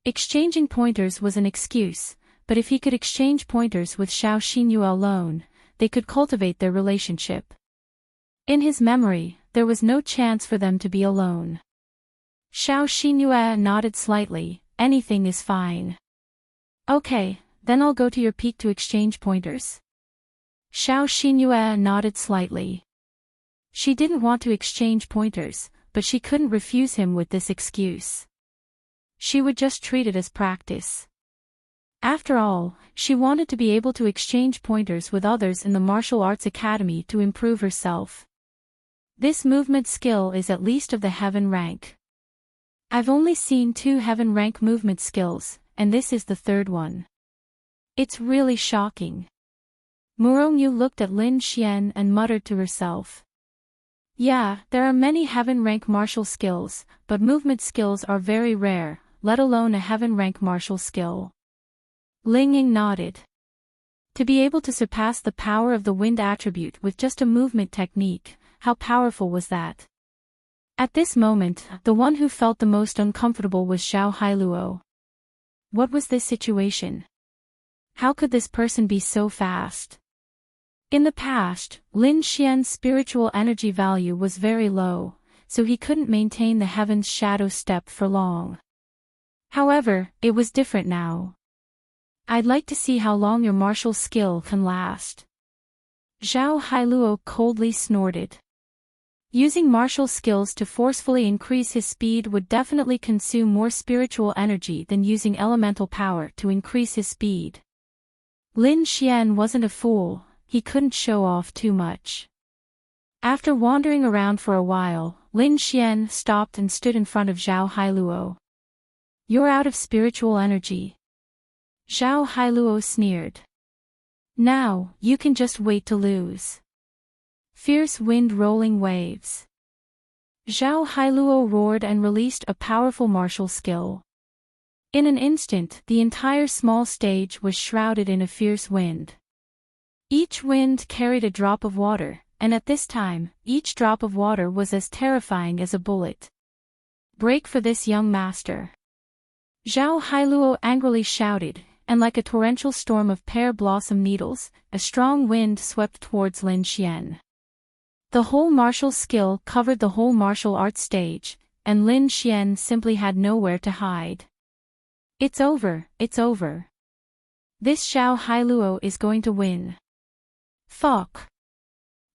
Exchanging pointers was an excuse, but if he could exchange pointers with Xiao Xinyue alone, they could cultivate their relationship. In his memory, there was no chance for them to be alone. Xiao Xinyue nodded slightly, anything is fine. Okay, then I'll go to your peak to exchange pointers. Xiao Xinyue nodded slightly. She didn't want to exchange pointers, but she couldn't refuse him with this excuse. She would just treat it as practice. After all, she wanted to be able to exchange pointers with others in the Martial Arts Academy to improve herself. This movement skill is at least of the heaven rank. I've only seen 2 heaven rank movement skills, and this is the 3rd one. It's really shocking. Murongyu looked at Lin Xian and muttered to herself. Yeah, there are many heaven rank martial skills, but movement skills are very rare, let alone a heaven rank martial skill. Ling Ying nodded. To be able to surpass the power of the wind attribute with just a movement technique, how powerful was that? At this moment, the one who felt the most uncomfortable was Zhao Hailuo. What was this situation? How could this person be so fast? In the past, Lin Xian's spiritual energy value was very low, so he couldn't maintain the heaven's shadow step for long. However, it was different now. I'd like to see how long your martial skill can last. Zhao Hailuo coldly snorted. Using martial skills to forcefully increase his speed would definitely consume more spiritual energy than using elemental power to increase his speed. Lin Xian wasn't a fool, he couldn't show off too much. After wandering around for a while, Lin Xian stopped and stood in front of Zhao Hailuo. You're out of spiritual energy. Zhao Hailuo sneered. Now, you can just wait to lose. Fierce wind rolling waves. Zhao Hailuo roared and released a powerful martial skill. In an instant, the entire small stage was shrouded in a fierce wind. Each wind carried a drop of water, and at this time, each drop of water was as terrifying as a bullet. Break for this young master. Zhao Hailuo angrily shouted, and like a torrential storm of pear blossom needles, a strong wind swept towards Lin Xian. The whole martial skill covered the whole martial arts stage, and Lin Xian simply had nowhere to hide. It's over, it's over. This Xiao Hailuo is going to win. Fuck.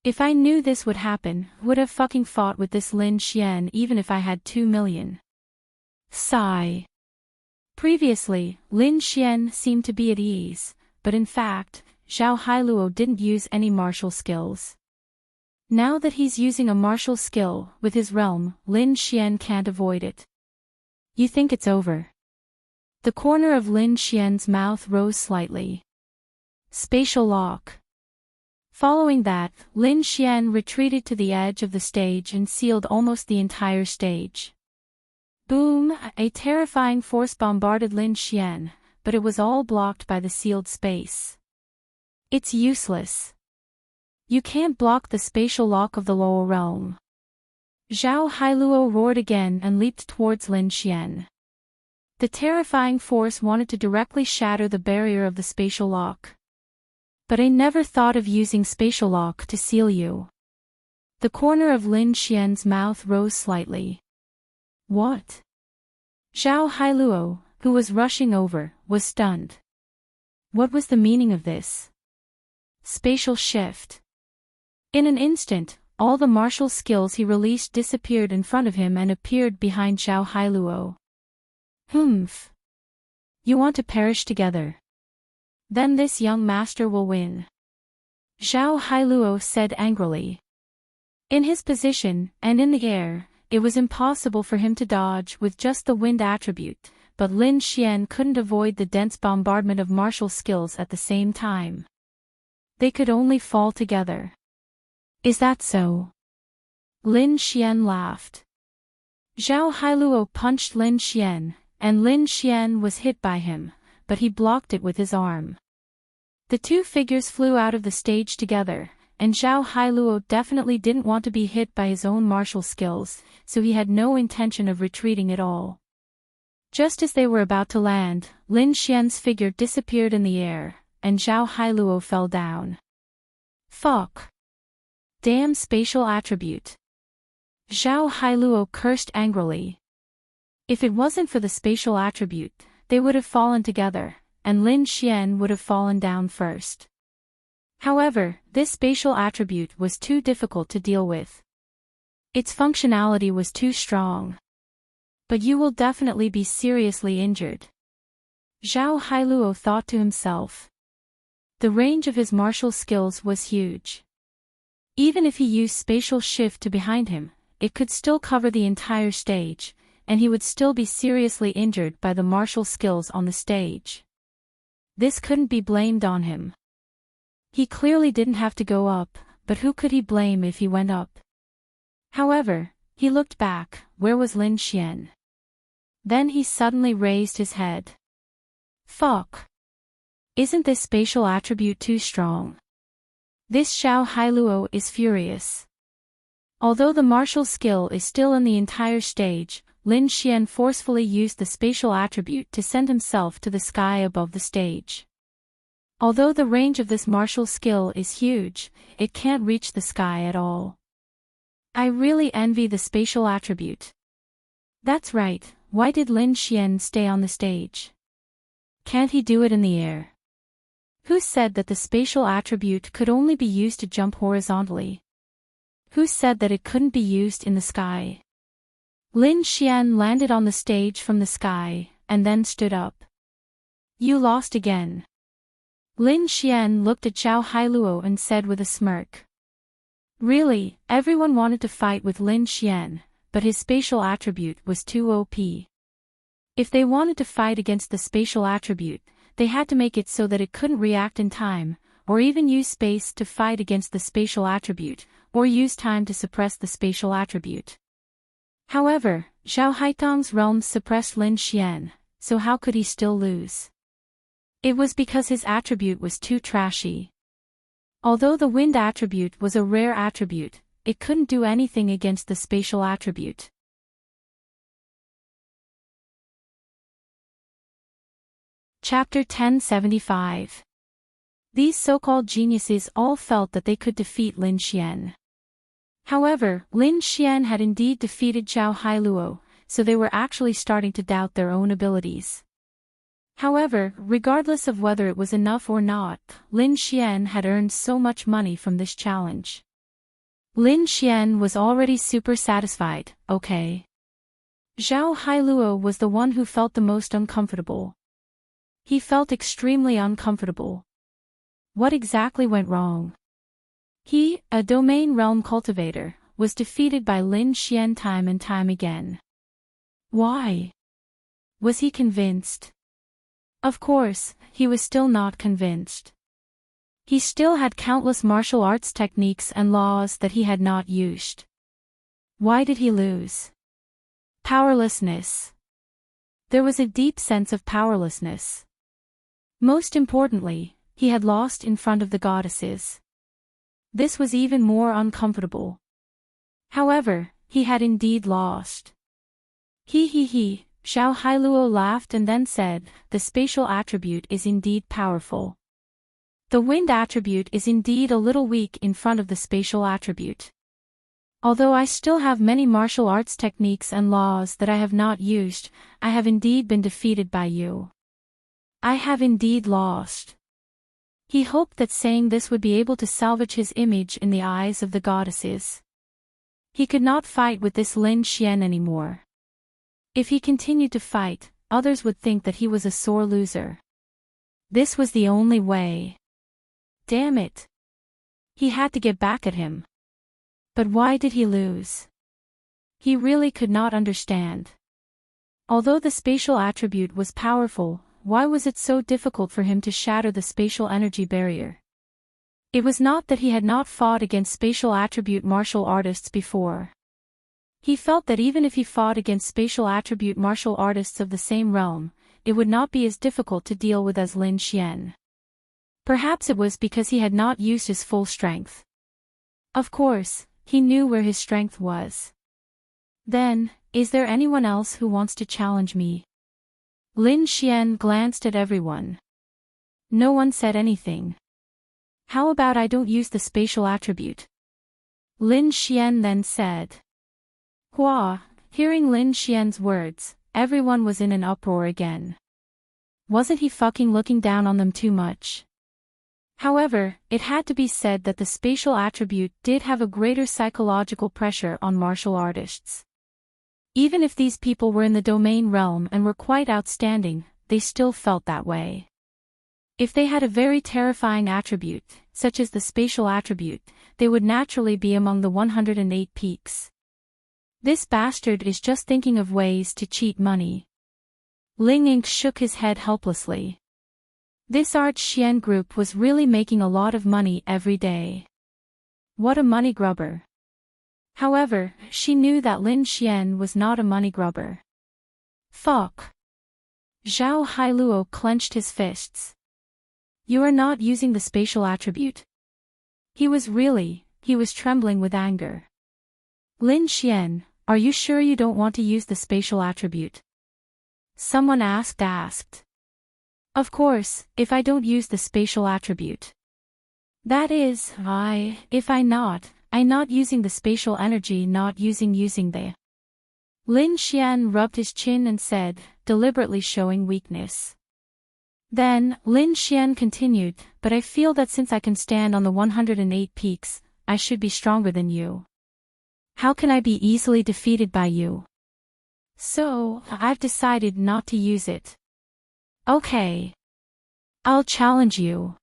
If I knew this would happen, would have fucking fought with this Lin Xian even if I had 2 million. Sigh. Previously, Lin Xian seemed to be at ease, but in fact, Xiao Hailuo didn't use any martial skills. Now that he's using a martial skill with his realm, Lin Xian can't avoid it. You think it's over? The corner of Lin Xian's mouth rose slightly. Spatial lock. Following that, Lin Xian retreated to the edge of the stage and sealed almost the entire stage. Boom! A terrifying force bombarded Lin Xian, but it was all blocked by the sealed space. It's useless. You can't block the spatial lock of the lower realm. Xiao Hailuo roared again and leaped towards Lin Xian. The terrifying force wanted to directly shatter the barrier of the spatial lock. But I never thought of using spatial lock to seal you. The corner of Lin Xian's mouth rose slightly. What? Xiao Hailuo, who was rushing over, was stunned. What was the meaning of this? Spatial shift. In an instant, all the martial skills he released disappeared in front of him and appeared behind Xiao Hailuo. Humph. You want to perish together? Then this young master will win. Xiao Hailuo said angrily. In his position, and in the air, it was impossible for him to dodge with just the wind attribute, but Lin Xian couldn't avoid the dense bombardment of martial skills at the same time. They could only fall together. Is that so? Lin Xian laughed. Xiao Hailuo punched Lin Xian, and Lin Xian was hit by him, but he blocked it with his arm. The two figures flew out of the stage together, and Xiao Hailuo definitely didn't want to be hit by his own martial skills, so he had no intention of retreating at all. Just as they were about to land, Lin Xian's figure disappeared in the air, and Xiao Hailuo fell down. Fuck. Damn spatial attribute. Xiao Hailuo cursed angrily. If it wasn't for the spatial attribute, they would have fallen together, and Lin Xian would have fallen down first. However, this spatial attribute was too difficult to deal with. Its functionality was too strong. But you will definitely be seriously injured. Xiao Hailuo thought to himself. The range of his martial skills was huge. Even if he used spatial shift to behind him, it could still cover the entire stage, and he would still be seriously injured by the martial skills on the stage. This couldn't be blamed on him. He clearly didn't have to go up, but who could he blame if he went up? However, he looked back, where was Lin Xian? Then he suddenly raised his head. Fuck. Isn't this spatial attribute too strong? This Xiao Hailuo is furious. Although the martial skill is still in the entire stage, Lin Xian forcefully used the spatial attribute to send himself to the sky above the stage. Although the range of this martial skill is huge, it can't reach the sky at all. I really envy the spatial attribute. That's right, why did Lin Xian stay on the stage? Can't he do it in the air? Who said that the spatial attribute could only be used to jump horizontally? Who said that it couldn't be used in the sky? Lin Xian landed on the stage from the sky, and then stood up. You lost again. Lin Xian looked at Xiao Hailuo and said with a smirk. Really, everyone wanted to fight with Lin Xian, but his spatial attribute was too OP. If they wanted to fight against the spatial attribute, they had to make it so that it couldn't react in time, or even use space to fight against the spatial attribute, or use time to suppress the spatial attribute. However, Xiao Haitong's realm suppressed Lin Xian, so how could he still lose? It was because his attribute was too trashy. Although the wind attribute was a rare attribute, it couldn't do anything against the spatial attribute. Chapter 1075. These so-called geniuses all felt that they could defeat Lin Xian. However, Lin Xian had indeed defeated Zhao Hailuo, so they were actually starting to doubt their own abilities. However, regardless of whether it was enough or not, Lin Xian had earned so much money from this challenge. Lin Xian was already super satisfied, okay. Zhao Hailuo was the one who felt the most uncomfortable. He felt extremely uncomfortable. What exactly went wrong? He, a domain realm cultivator, was defeated by Lin Xian time and time again. Why? Was he convinced? Of course, he was still not convinced. He still had countless martial arts techniques and laws that he had not used. Why did he lose? Powerlessness. There was a deep sense of powerlessness. Most importantly, he had lost in front of the goddesses. This was even more uncomfortable. However, he had indeed lost. He, Zhao Hailuo laughed and then said, the spatial attribute is indeed powerful. The wind attribute is indeed a little weak in front of the spatial attribute. Although I still have many martial arts techniques and laws that I have not used, I have indeed been defeated by you. I have indeed lost. He hoped that saying this would be able to salvage his image in the eyes of the goddesses. He could not fight with this Lin Xian anymore. If he continued to fight, others would think that he was a sore loser. This was the only way. Damn it. He had to get back at him. But why did he lose? He really could not understand. Although the spatial attribute was powerful, why was it so difficult for him to shatter the spatial energy barrier? It was not that he had not fought against spatial attribute martial artists before. He felt that even if he fought against spatial attribute martial artists of the same realm, it would not be as difficult to deal with as Lin Xian. Perhaps it was because he had not used his full strength. Of course, he knew where his strength was. Then, is there anyone else who wants to challenge me? Lin Xian glanced at everyone. No one said anything. How about I don't use the spatial attribute? Lin Xian then said. Hua, hearing Lin Xian's words, everyone was in an uproar again. Wasn't he fucking looking down on them too much? However, it had to be said that the spatial attribute did have a greater psychological pressure on martial artists. Even if these people were in the domain realm and were quite outstanding, they still felt that way. If they had a very terrifying attribute, such as the spatial attribute, they would naturally be among the 108 peaks. This bastard is just thinking of ways to cheat money. Ling Ink shook his head helplessly. This Arch Xian group was really making a lot of money every day. What a money grubber. However, she knew that Lin Xian was not a money grubber. Fuck. Zhao Hailuo clenched his fists. You are not using the spatial attribute. He was trembling with anger. Lin Xian, are you sure you don't want to use the spatial attribute? Someone asked. Of course, if I don't use the spatial attribute. That is, if I'm not using the spatial energy, not using the. Lin Xian rubbed his chin and said, deliberately showing weakness. Then, Lin Xian continued, but I feel that since I can stand on the 108 peaks, I should be stronger than you. How can I be easily defeated by you? So, I've decided not to use it. Okay. I'll challenge you.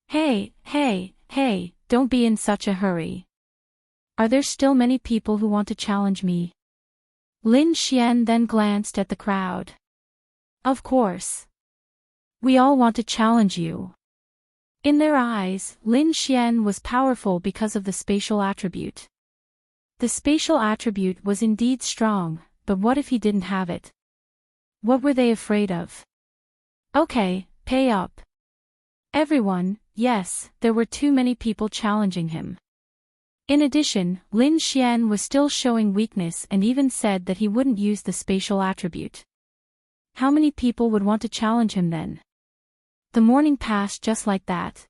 Hey, don't be in such a hurry. Are there still many people who want to challenge me? Lin Xian then glanced at the crowd. Of course. We all want to challenge you. In their eyes, Lin Xian was powerful because of the spatial attribute. The spatial attribute was indeed strong, but what if he didn't have it? What were they afraid of? Okay, pay up. Everyone, yes, there were too many people challenging him. In addition, Lin Xian was still showing weakness and even said that he wouldn't use the spatial attribute. How many people would want to challenge him then? The morning passed just like that.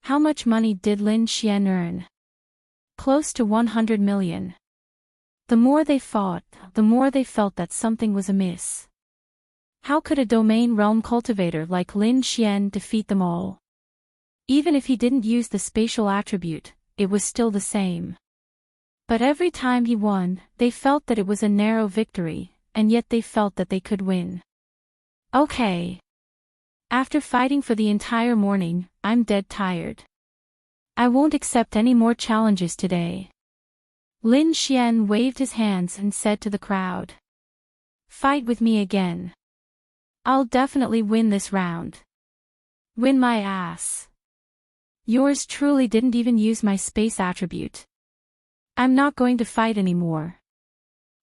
How much money did Lin Xian earn? close to 100 million. The more they fought, the more they felt that something was amiss. How could a domain realm cultivator like Lin Xian defeat them all? Even if he didn't use the spatial attribute, it was still the same. But every time he won, they felt that it was a narrow victory, and yet they felt that they could win. Okay. After fighting for the entire morning, I'm dead tired. I won't accept any more challenges today. Lin Xian waved his hands and said to the crowd. Fight with me again. I'll definitely win this round. Win my ass. Yours truly didn't even use my space attribute. I'm not going to fight anymore.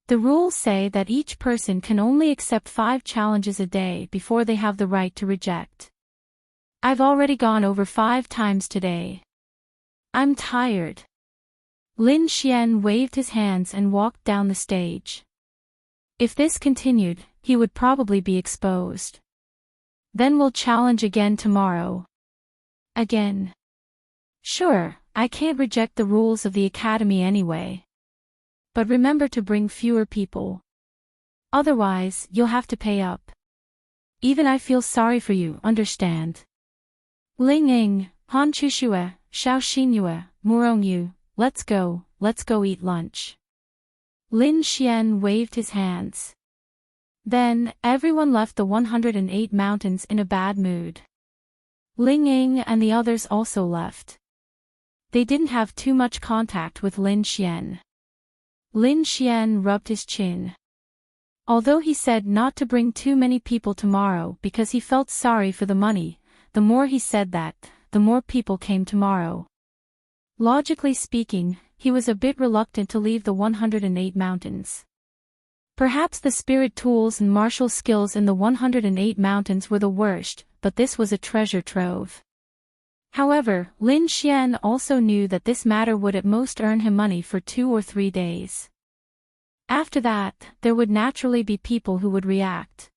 The rules say that each person can only accept 5 challenges a day before they have the right to reject. I've already gone over 5 times today. I'm tired. Lin Xian waved his hands and walked down the stage. If this continued, he would probably be exposed. Then we'll challenge again tomorrow. Again. Sure, I can't reject the rules of the academy anyway. But remember to bring fewer people. Otherwise, you'll have to pay up. Even I feel sorry for you, understand? Ling Ying, Han Chushue, Xiao Xinyue, Murongyu, let's go eat lunch. Lin Xian waved his hands. Then, everyone left the 108 mountains in a bad mood. Ling Ying and the others also left. They didn't have too much contact with Lin Xian. Lin Xian rubbed his chin. Although he said not to bring too many people tomorrow because he felt sorry for the money, the more he said that, the more people came tomorrow. Logically speaking, he was a bit reluctant to leave the 108 mountains. Perhaps the spirit tools and martial skills in the 108 mountains were the worst, but this was a treasure trove. However, Lin Xian also knew that this matter would at most earn him money for 2 or 3 days. After that, there would naturally be people who would react.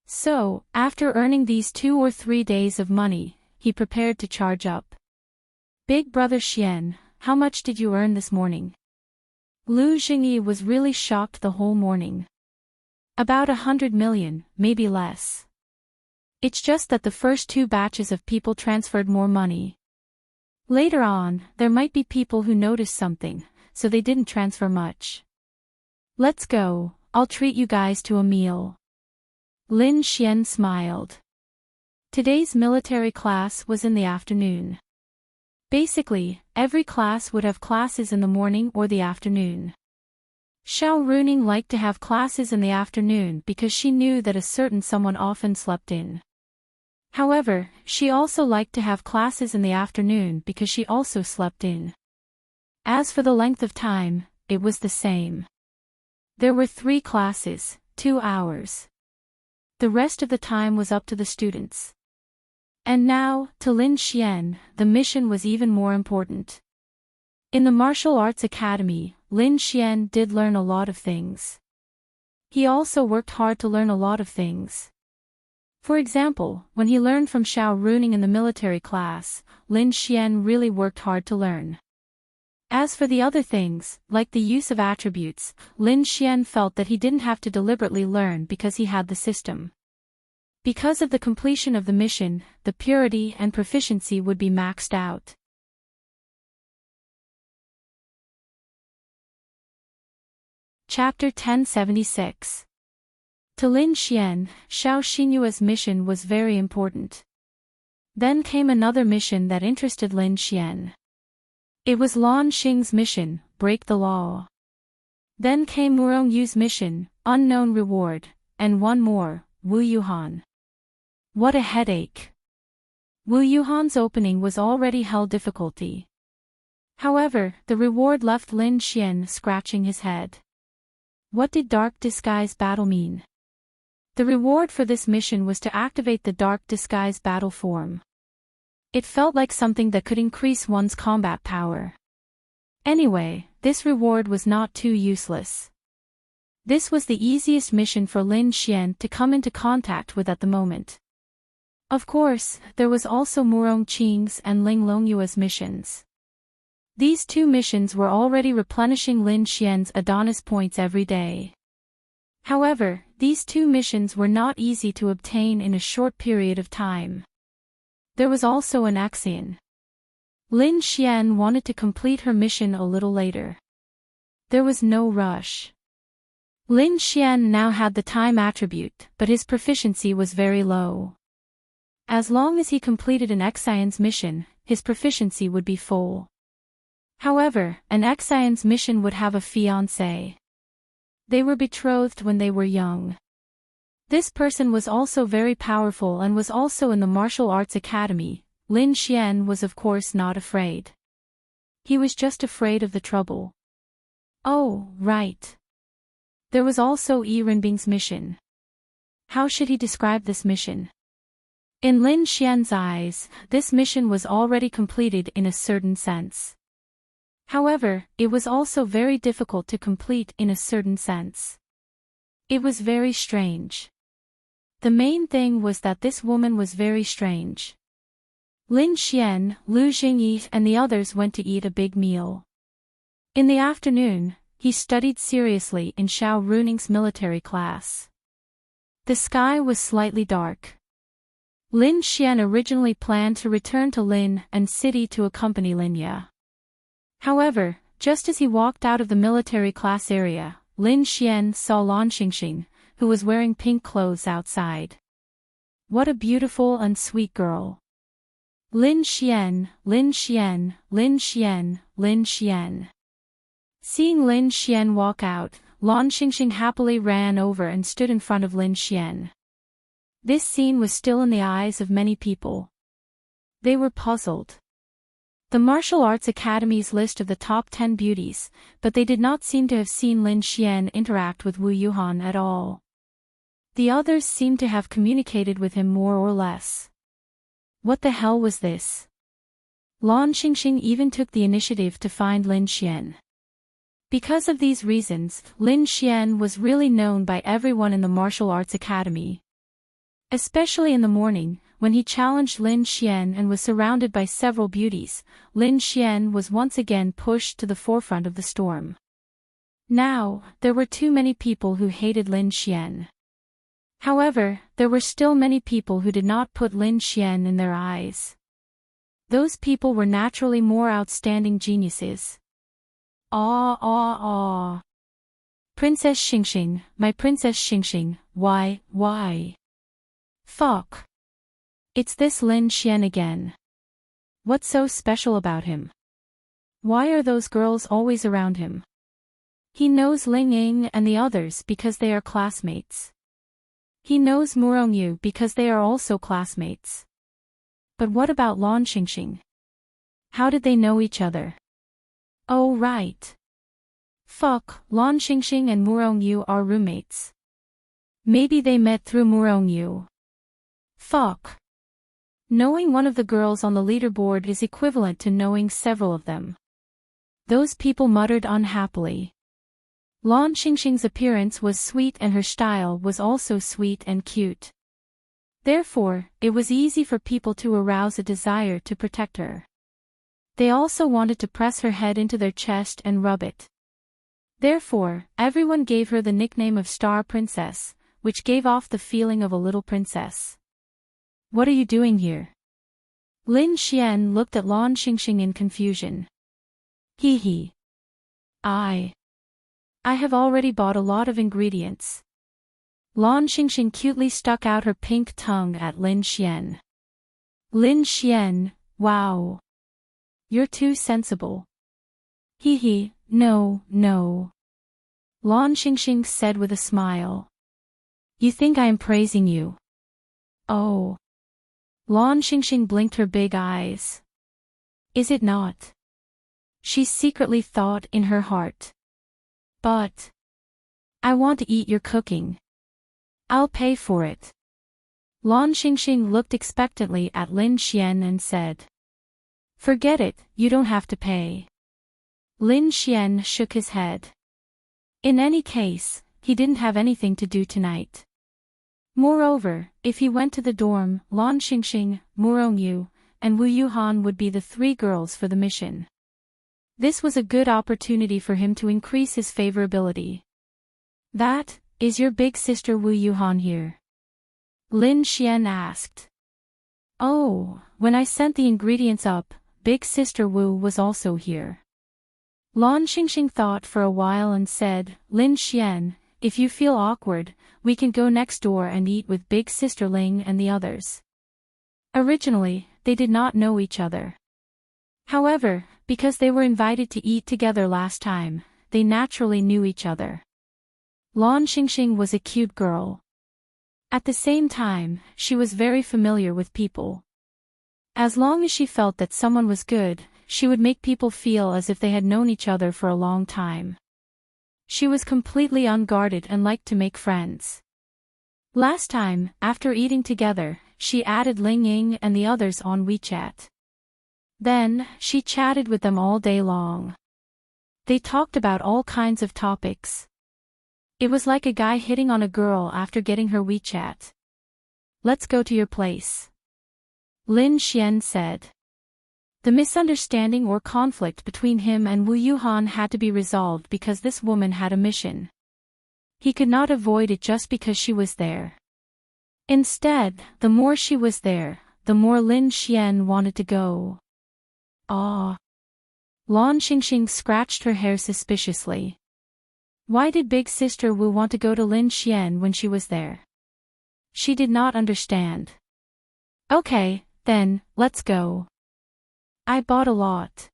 So, after earning these 2 or 3 days of money, he prepared to charge up. Big brother Xian, how much did you earn this morning? Lu Jingyi was really shocked the whole morning. About 100 million, maybe less. It's just that the first 2 batches of people transferred more money. Later on, there might be people who noticed something, so they didn't transfer much. Let's go, I'll treat you guys to a meal. Lin Xian smiled. Today's military class was in the afternoon. Basically, every class would have classes in the morning or the afternoon. Xiao Runing liked to have classes in the afternoon because she knew that a certain someone often slept in. However, she also liked to have classes in the afternoon because she also slept in. As for the length of time, it was the same. There were 3 classes, 2 hours. The rest of the time was up to the students. And now, to Lin Xian, the mission was even more important. In the martial arts academy, Lin Xian did learn a lot of things. He also worked hard to learn a lot of things. For example, when he learned from Xiao Runing in the military class, Lin Xian really worked hard to learn. As for the other things, like the use of attributes, Lin Xian felt that he didn't have to deliberately learn because he had the system. Because of the completion of the mission, the purity and proficiency would be maxed out. Chapter 1076. To Lin Xian, Xiao Xinyue's mission was very important. Then came another mission that interested Lin Xian. It was Lan Xing's mission, Break the Law. Then came Murong Yu's mission, Unknown Reward, and one more, Wu Yuhan. What a headache. Wu Yuhan's opening was already hell difficulty. However, the reward left Lin Xian scratching his head. What did Dark Disguise Battle mean? The reward for this mission was to activate the Dark Disguise Battle form. It felt like something that could increase one's combat power. Anyway, this reward was not too useless. This was the easiest mission for Lin Xian to come into contact with at the moment. Of course, there was also Murong Qing's and Ling Longyue's missions. These two missions were already replenishing Lin Xian's Adonis points every day. However, these two missions were not easy to obtain in a short period of time. There was also an axion. Lin Xian wanted to complete her mission a little later. There was no rush. Lin Xian now had the time attribute, but his proficiency was very low. As long as he completed an Exion's mission, his proficiency would be full. However, an Exion's mission would have a fiancé. They were betrothed when they were young. This person was also very powerful and was also in the martial arts academy. Lin Xian was of course not afraid. He was just afraid of the trouble. Oh, right. There was also Yi Renbing's mission. How should he describe this mission? In Lin Xian's eyes, this mission was already completed in a certain sense. However, it was also very difficult to complete in a certain sense. It was very strange. The main thing was that this woman was very strange. Lin Xian, Lu Jingyi and the others went to eat a big meal. In the afternoon, he studied seriously in Xiao Runing's military class. The sky was slightly dark. Lin Xian originally planned to return to Lin and City to accompany Lin Ya. However, just as he walked out of the military class area, Lin Xian saw Lan Xingxing, who was wearing pink clothes outside. What a beautiful and sweet girl. Lin Xian, Lin Xian, Lin Xian, Lin Xian. Seeing Lin Xian walk out, Lan Xingxing happily ran over and stood in front of Lin Xian. This scene was still in the eyes of many people. They were puzzled. The Martial Arts Academy's list of the top 10 beauties, but they did not seem to have seen Lin Xian interact with Wu Yuhan at all. The others seemed to have communicated with him more or less. What the hell was this? Lan Xingxing even took the initiative to find Lin Xian. Because of these reasons, Lin Xian was really known by everyone in the Martial Arts Academy. Especially in the morning, when he challenged Lin Xian and was surrounded by several beauties, Lin Xian was once again pushed to the forefront of the storm. Now, there were too many people who hated Lin Xian. However, there were still many people who did not put Lin Xian in their eyes. Those people were naturally more outstanding geniuses. Princess Xingxing, my Princess Xingxing, why? Fuck. It's this Lin Xian again. What's so special about him? Why are those girls always around him? He knows Ling Ying and the others because they are classmates. He knows Murongyu because they are also classmates. But what about Lan Xingxing? How did they know each other? Oh right. Fuck, Lan Xingxing and Murongyu are roommates. Maybe they met through Murongyu. Fuck. Knowing one of the girls on the leaderboard is equivalent to knowing several of them. Those people muttered unhappily. Lan Xingxing's appearance was sweet and her style was also sweet and cute. Therefore, it was easy for people to arouse a desire to protect her. They also wanted to press her head into their chest and rub it. Therefore, everyone gave her the nickname of Star Princess, which gave off the feeling of a little princess. What are you doing here? Lin Xian looked at Lan Xingxing in confusion. Hee. I have already bought a lot of ingredients. Lan Xingxing cutely stuck out her pink tongue at Lin Xian. Lin Xian, wow. You're too sensible. Hee, no. Lan Xingxing said with a smile. You think I am praising you? Oh. Lan Xingxing blinked her big eyes. Is it not? She secretly thought in her heart. But I want to eat your cooking. I'll pay for it. Lan Xingxing looked expectantly at Lin Xian and said. Forget it, you don't have to pay. Lin Xian shook his head. In any case, he didn't have anything to do tonight. Moreover, if he went to the dorm, Lan Xingxing, Murongyu, and Wu Yuhan would be the three girls for the mission. This was a good opportunity for him to increase his favorability. That, is your big sister Wu Yuhan here? Lin Xian asked. Oh, when I sent the ingredients up, big sister Wu was also here. Lan Xingxing thought for a while and said, Lin Xian, if you feel awkward, we can go next door and eat with big sister Ling and the others. Originally, they did not know each other. However, because they were invited to eat together last time, they naturally knew each other. Lan Xingxing was a cute girl. At the same time, she was very familiar with people. As long as she felt that someone was good, she would make people feel as if they had known each other for a long time. She was completely unguarded and liked to make friends. Last time, after eating together, she added Ling Ying and the others on WeChat. Then, she chatted with them all day long. They talked about all kinds of topics. It was like a guy hitting on a girl after getting her WeChat. Let's go to your place. Lin Xian said. The misunderstanding or conflict between him and Wu Yuhan had to be resolved because this woman had a mission. He could not avoid it just because she was there. Instead, the more she was there, the more Lin Xian wanted to go. Ah. Lan Xingxing scratched her hair suspiciously. Why did big sister Wu want to go to Lin Xian when she was there? She did not understand. Okay, then, let's go. I bought a lot.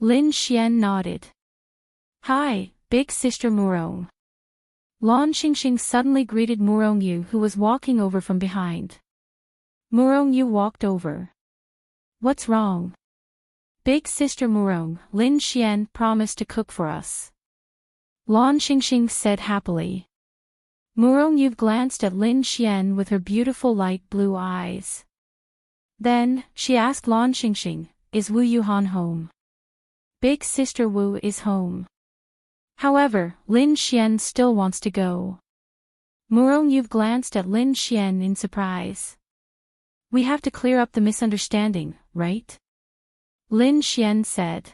Lin Xian nodded. Hi, big sister Murong. Lan Xingxing suddenly greeted Murong Yu, who was walking over from behind. Murong Yu walked over. What's wrong? Big sister Murong, Lin Xian promised to cook for us. Lan Xingxing said happily. Murong Yu glanced at Lin Xian with her beautiful light blue eyes. Then, she asked Lan Xingxing, is Wu Yuhan home? Big sister Wu is home. However, Lin Xian still wants to go. Murong Yu glanced at Lin Xian in surprise. We have to clear up the misunderstanding, right? Lin Xian said.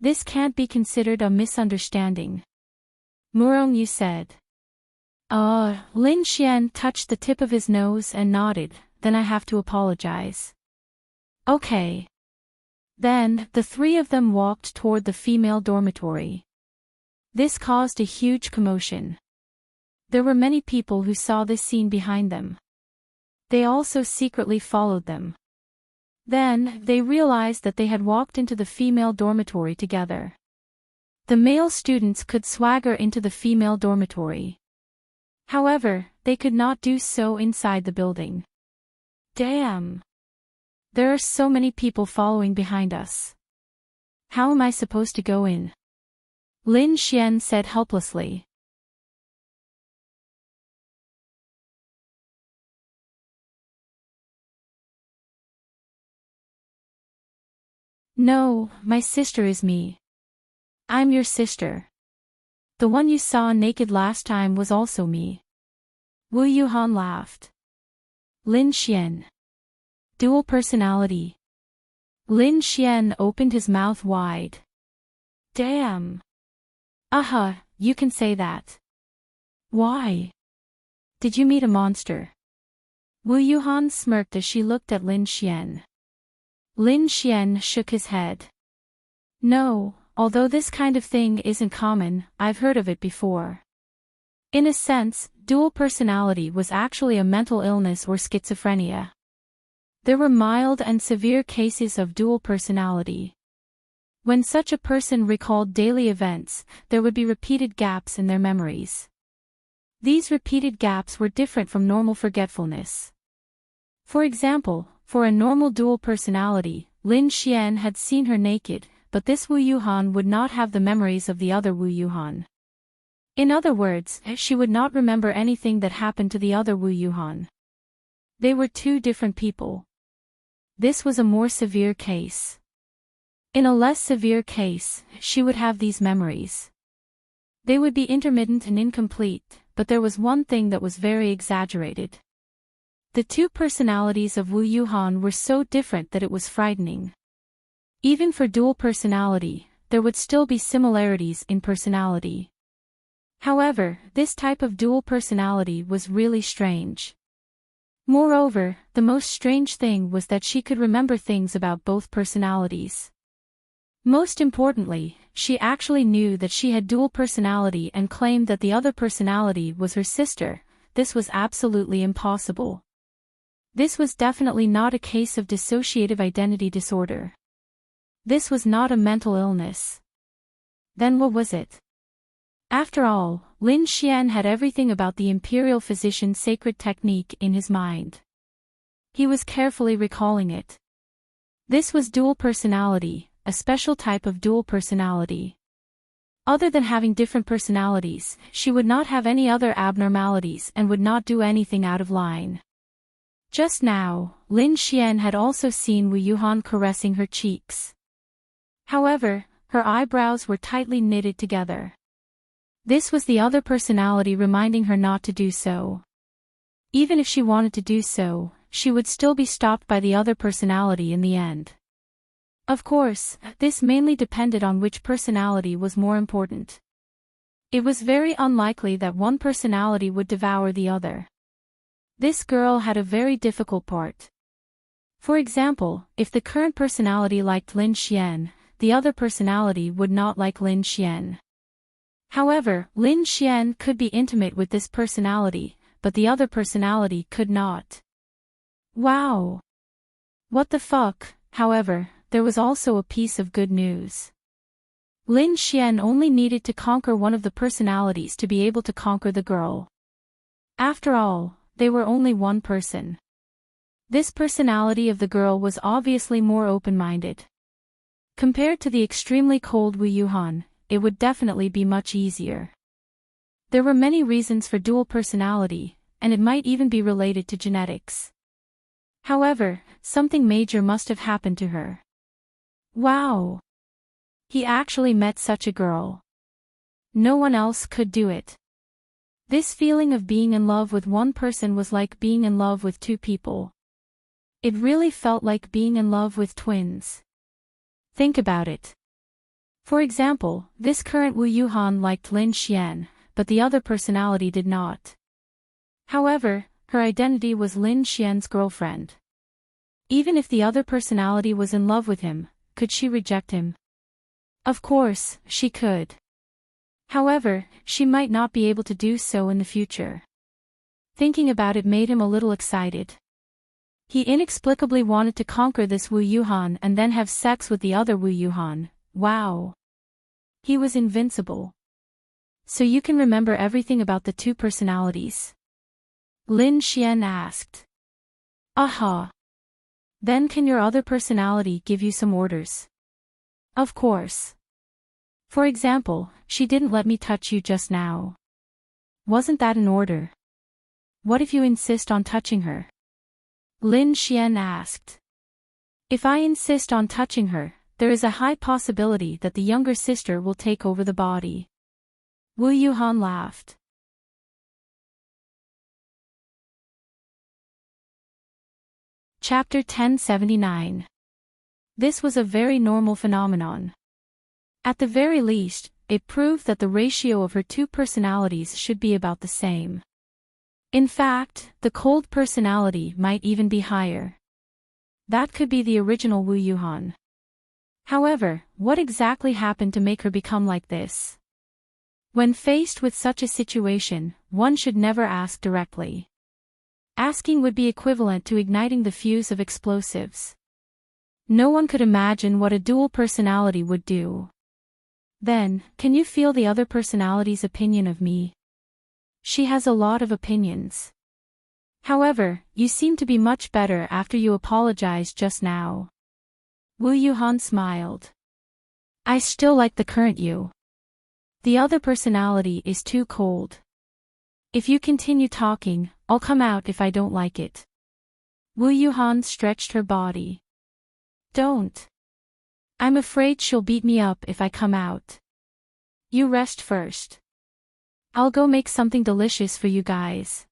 This can't be considered a misunderstanding. Murong Yu said. Lin Xian touched the tip of his nose and nodded, then I have to apologize. Okay. Then, the three of them walked toward the female dormitory. This caused a huge commotion. There were many people who saw this scene behind them. They also secretly followed them. Then, they realized that they had walked into the female dormitory together. The male students could swagger into the female dormitory. However, they could not do so inside the building. Damn! There are so many people following behind us. How am I supposed to go in? Lin Xian said helplessly. No, my sister is me. I'm your sister. The one you saw naked last time was also me. Wu Yuhan laughed. Lin Xian. Dual personality. Lin Xian opened his mouth wide. Damn. You can say that. Why? Did you meet a monster? Wu Yuhan smirked as she looked at Lin Xian. Lin Xian shook his head. No, although this kind of thing isn't common, I've heard of it before. In a sense, dual personality was actually a mental illness or schizophrenia. There were mild and severe cases of dual personality. When such a person recalled daily events, there would be repeated gaps in their memories. These repeated gaps were different from normal forgetfulness. For example, for a normal dual personality, Lin Xian had seen her naked, but this Wu Yuhan would not have the memories of the other Wu Yuhan. In other words, she would not remember anything that happened to the other Wu Yuhan. They were two different people. This was a more severe case. In a less severe case, she would have these memories. They would be intermittent and incomplete, but there was one thing that was very exaggerated. The two personalities of Wu Yuhan were so different that it was frightening. Even for dual personality, there would still be similarities in personality. However, this type of dual personality was really strange. Moreover, the most strange thing was that she could remember things about both personalities. Most importantly, she actually knew that she had dual personality and claimed that the other personality was her sister. This was absolutely impossible. This was definitely not a case of dissociative identity disorder. This was not a mental illness. Then what was it? After all, Lin Xian had everything about the imperial physician's sacred technique in his mind. He was carefully recalling it. This was dual personality, a special type of dual personality. Other than having different personalities, she would not have any other abnormalities and would not do anything out of line. Just now, Lin Xian had also seen Wu Yuhan caressing her cheeks. However, her eyebrows were tightly knitted together. This was the other personality reminding her not to do so. Even if she wanted to do so, she would still be stopped by the other personality in the end. Of course, this mainly depended on which personality was more important. It was very unlikely that one personality would devour the other. This girl had a very difficult part. For example, if the current personality liked Lin Xian, the other personality would not like Lin Xian. However, Lin Xian could be intimate with this personality, but the other personality could not. Wow! What the fuck? However, there was also a piece of good news. Lin Xian only needed to conquer one of the personalities to be able to conquer the girl. After all, they were only one person. This personality of the girl was obviously more open-minded. Compared to the extremely cold Wu Yuhan, it would definitely be much easier. There were many reasons for dual personality, and it might even be related to genetics. However, something major must have happened to her. Wow! He actually met such a girl. No one else could do it. This feeling of being in love with one person was like being in love with two people. It really felt like being in love with twins. Think about it. For example, this current Wu Yuhan liked Lin Xian, but the other personality did not. However, her identity was Lin Xian's girlfriend. Even if the other personality was in love with him, could she reject him? Of course, she could. However, she might not be able to do so in the future. Thinking about it made him a little excited. He inexplicably wanted to conquer this Wu Yuhan and then have sex with the other Wu Yuhan. Wow! He was invincible. So you can remember everything about the two personalities? Lin Xian asked. Aha! Then can your other personality give you some orders? Of course. For example, she didn't let me touch you just now. Wasn't that an order? What if you insist on touching her? Lin Xian asked. If I insist on touching her, there is a high possibility that the younger sister will take over the body. Wu Yuhan laughed. Chapter 1079. This was a very normal phenomenon. At the very least, it proved that the ratio of her two personalities should be about the same. In fact, the cold personality might even be higher. That could be the original Wu Yuhan. However, what exactly happened to make her become like this? When faced with such a situation, one should never ask directly. Asking would be equivalent to igniting the fuse of explosives. No one could imagine what a dual personality would do. Then, can you feel the other personality's opinion of me? She has a lot of opinions. However, you seem to be much better after you apologized just now. Wu Yuhan smiled. I still like the current you. The other personality is too cold. If you continue talking, I'll come out if I don't like it. Wu Yuhan stretched her body. Don't. I'm afraid she'll beat me up if I come out. You rest first. I'll go make something delicious for you guys.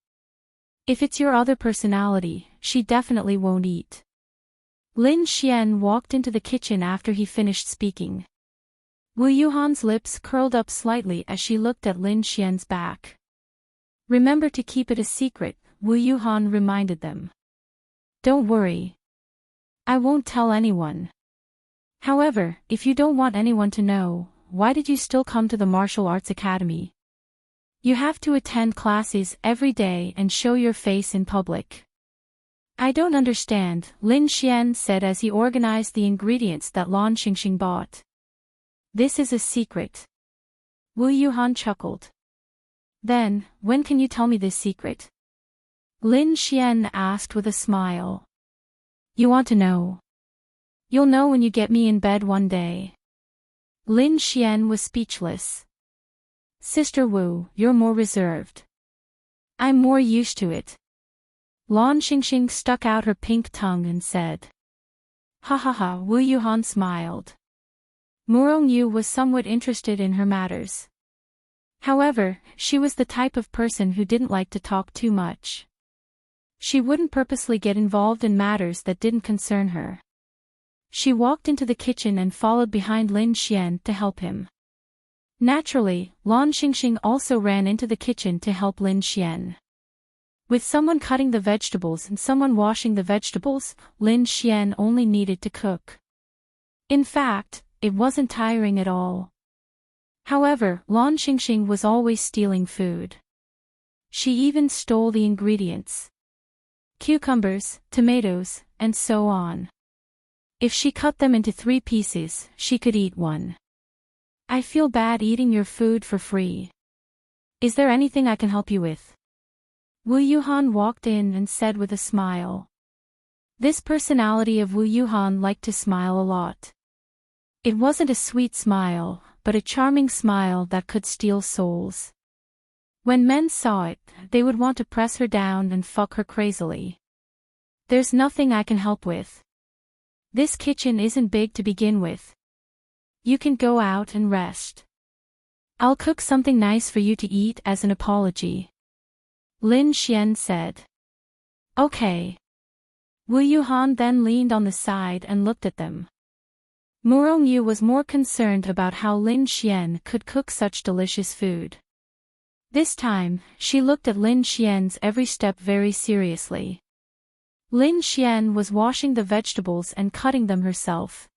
If it's your other personality, she definitely won't eat. Lin Xian walked into the kitchen after he finished speaking. Wu Yuhan's lips curled up slightly as she looked at Lin Xian's back. Remember to keep it a secret, Wu Yuhan reminded them. Don't worry. I won't tell anyone. However, if you don't want anyone to know, why did you still come to the martial arts academy? You have to attend classes every day and show your face in public. I don't understand, Lin Xian said as he organized the ingredients that Lan Xingxing bought. This is a secret. Wu Yuhan chuckled. Then, when can you tell me this secret? Lin Xian asked with a smile. You want to know? You'll know when you get me in bed one day. Lin Xian was speechless. Sister Wu, you're more reserved. I'm more used to it. Lan Xingxing stuck out her pink tongue and said. Ha ha ha, Wu Yuhan smiled. Murong Yu was somewhat interested in her matters. However, she was the type of person who didn't like to talk too much. She wouldn't purposely get involved in matters that didn't concern her. She walked into the kitchen and followed behind Lin Xian to help him. Naturally, Lan Xingxing also ran into the kitchen to help Lin Xian. With someone cutting the vegetables and someone washing the vegetables, Lin Xian only needed to cook. In fact, it wasn't tiring at all. However, Lan Xingxing was always stealing food. She even stole the ingredients. Cucumbers, tomatoes, and so on. If she cut them into 3 pieces, she could eat one. I feel bad eating your food for free. Is there anything I can help you with? Wu Yuhan walked in and said with a smile. This personality of Wu Yuhan liked to smile a lot. It wasn't a sweet smile, but a charming smile that could steal souls. When men saw it, they would want to press her down and fuck her crazily. There's nothing I can help with. This kitchen isn't big to begin with. You can go out and rest. I'll cook something nice for you to eat as an apology. Lin Xian said. Okay. Wu Yuhan then leaned on the side and looked at them. Murong Yu was more concerned about how Lin Xian could cook such delicious food. This time, she looked at Lin Xian's every step very seriously. Lin Xian was washing the vegetables and cutting them herself.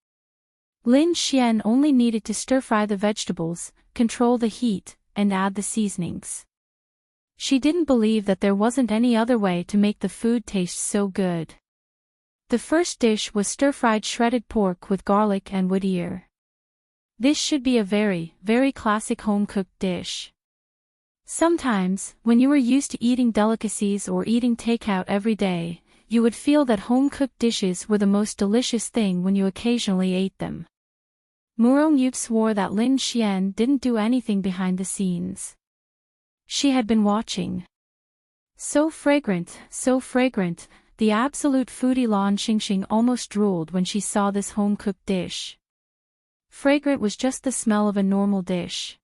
Lin Xian only needed to stir-fry the vegetables, control the heat, and add the seasonings. She didn't believe that there wasn't any other way to make the food taste so good. The first dish was stir-fried shredded pork with garlic and wood ear. This should be a very, very classic home-cooked dish. Sometimes, when you were used to eating delicacies or eating takeout every day, you would feel that home-cooked dishes were the most delicious thing when you occasionally ate them. Murong Yu swore that Lin Xian didn't do anything behind the scenes. She had been watching. So fragrant, the absolute foodie Lan Xingxing almost drooled when she saw this home-cooked dish. Fragrant was just the smell of a normal dish.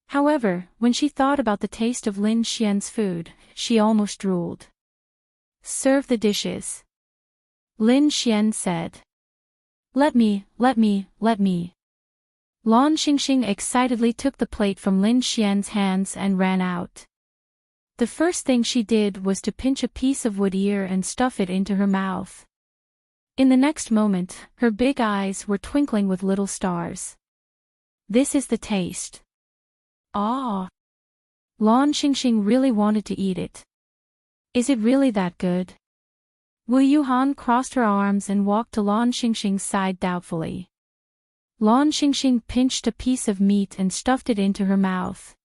However, when she thought about the taste of Lin Xian's food, she almost drooled. Serve the dishes. Lin Xian said. Let me. Lan Xingxing excitedly took the plate from Lin Xian's hands and ran out. The first thing she did was to pinch a piece of wood ear and stuff it into her mouth. In the next moment, her big eyes were twinkling with little stars. This is the taste. Ah! Lan Xingxing really wanted to eat it. Is it really that good? Wu Yuhan crossed her arms and walked to Lan Xingxing's side doubtfully. Lan Xingxing pinched a piece of meat and stuffed it into her mouth.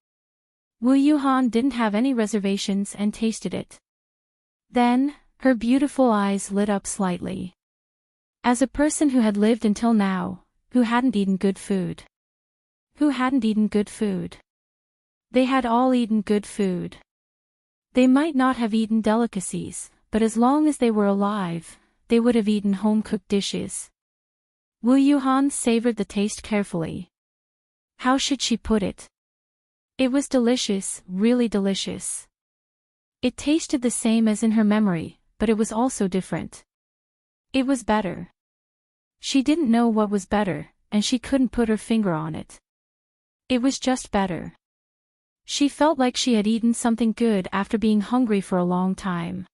Wu Yuhan didn't have any reservations and tasted it. Then, her beautiful eyes lit up slightly. As a person who had lived until now, who hadn't eaten good food. Who hadn't eaten good food? They had all eaten good food. They might not have eaten delicacies, but as long as they were alive, they would have eaten home-cooked dishes. Wu Yuhan savored the taste carefully. How should she put it? It was delicious, really delicious. It tasted the same as in her memory, but it was also different. It was better. She didn't know what was better, and she couldn't put her finger on it. It was just better. She felt like she had eaten something good after being hungry for a long time.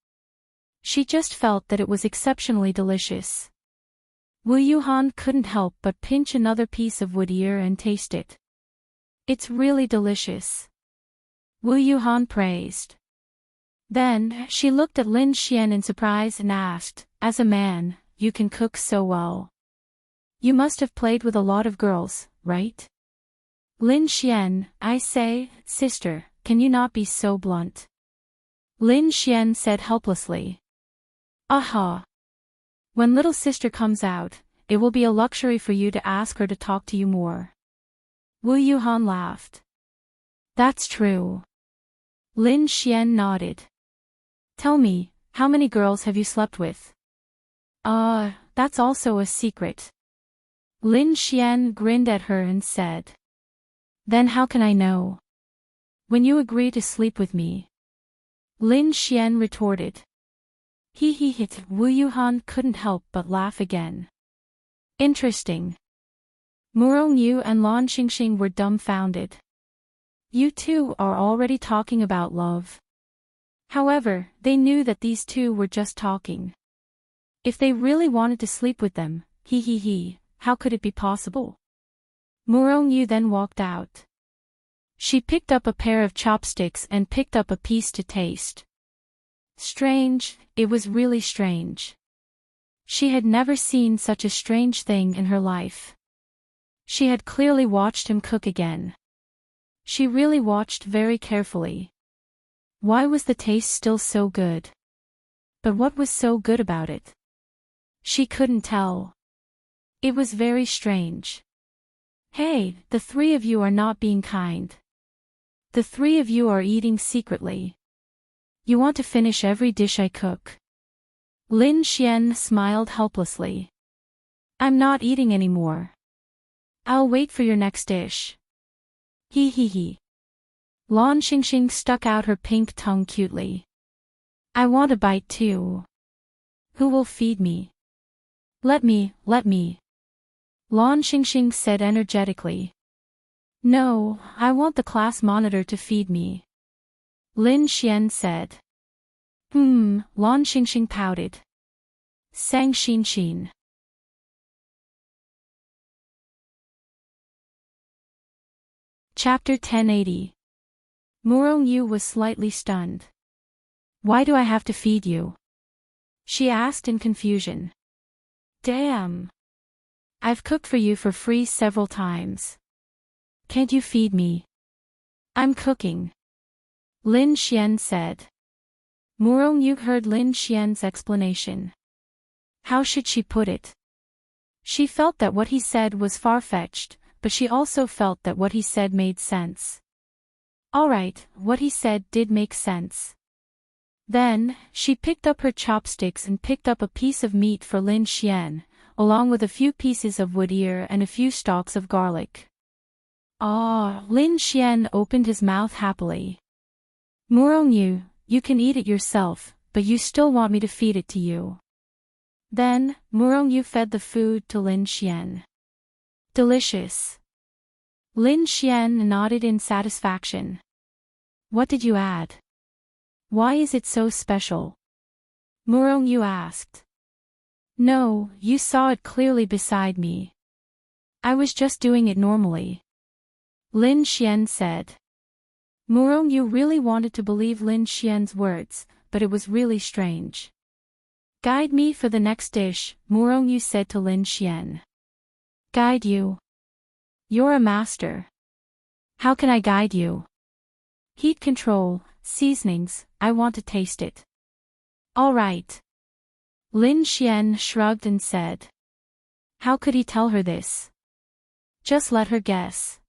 She just felt that it was exceptionally delicious. Wu Yuhan couldn't help but pinch another piece of wood ear and taste it. It's really delicious. Wu Yuhan praised. Then, she looked at Lin Xian in surprise and asked, "As a man, you can cook so well. You must have played with a lot of girls, right?" Lin Xian, I say, sister, can you not be so blunt? Lin Xian said helplessly. Aha. When little sister comes out, it will be a luxury for you to ask her to talk to you more. Wu Yuhan laughed. That's true. Lin Xian nodded. Tell me, how many girls have you slept with? That's also a secret. Lin Xian grinned at her and said. Then how can I know? When you agree to sleep with me. Lin Xian retorted. He. Wu Yuhan couldn't help but laugh again. Interesting. Murong Yu and Lan Xingxing were dumbfounded. You two are already talking about love. However, they knew that these two were just talking. If they really wanted to sleep with them, how could it be possible? Murong Yu then walked out. She picked up a pair of chopsticks and picked up a piece to taste. Strange, it was really strange. She had never seen such a strange thing in her life. She had clearly watched him cook again. She really watched very carefully. Why was the taste still so good? But what was so good about it? She couldn't tell. It was very strange. Hey, the three of you are not being kind. The three of you are eating secretly. You want to finish every dish I cook. Lin Xian smiled helplessly. I'm not eating anymore. I'll wait for your next dish. He. Lan Xingxing stuck out her pink tongue cutely. I want a bite too. Who will feed me? Let me. Lan Xingxing said energetically. No, I want the class monitor to feed me. Lin Xian said. Lan Xingxing pouted. Sang Xin. Chapter 1080. Murong Yu was slightly stunned. Why do I have to feed you? She asked in confusion. Damn. I've cooked for you for free several times. Can't you feed me? I'm cooking. Lin Xian said. Murong Yu heard Lin Xian's explanation. How should she put it? She felt that what he said was far-fetched, but she also felt that what he said made sense. Alright, what he said did make sense. Then, she picked up her chopsticks and picked up a piece of meat for Lin Xian, along with a few pieces of wood ear and a few stalks of garlic. Lin Xian opened his mouth happily. Murong Yu, you can eat it yourself, but you still want me to feed it to you. Then, Murong Yu fed the food to Lin Xian. Delicious. Lin Xian nodded in satisfaction. What did you add? Why is it so special? Murong Yu asked. No, you saw it clearly beside me. I was just doing it normally. Lin Xian said. Murong Yu really wanted to believe Lin Xian's words, but it was really strange. Guide me for the next dish, Murong Yu said to Lin Xian. Guide you? You're a master. How can I guide you? Heat control, seasonings, I want to taste it. All right. Lin Xian shrugged and said. How could he tell her this? Just let her guess.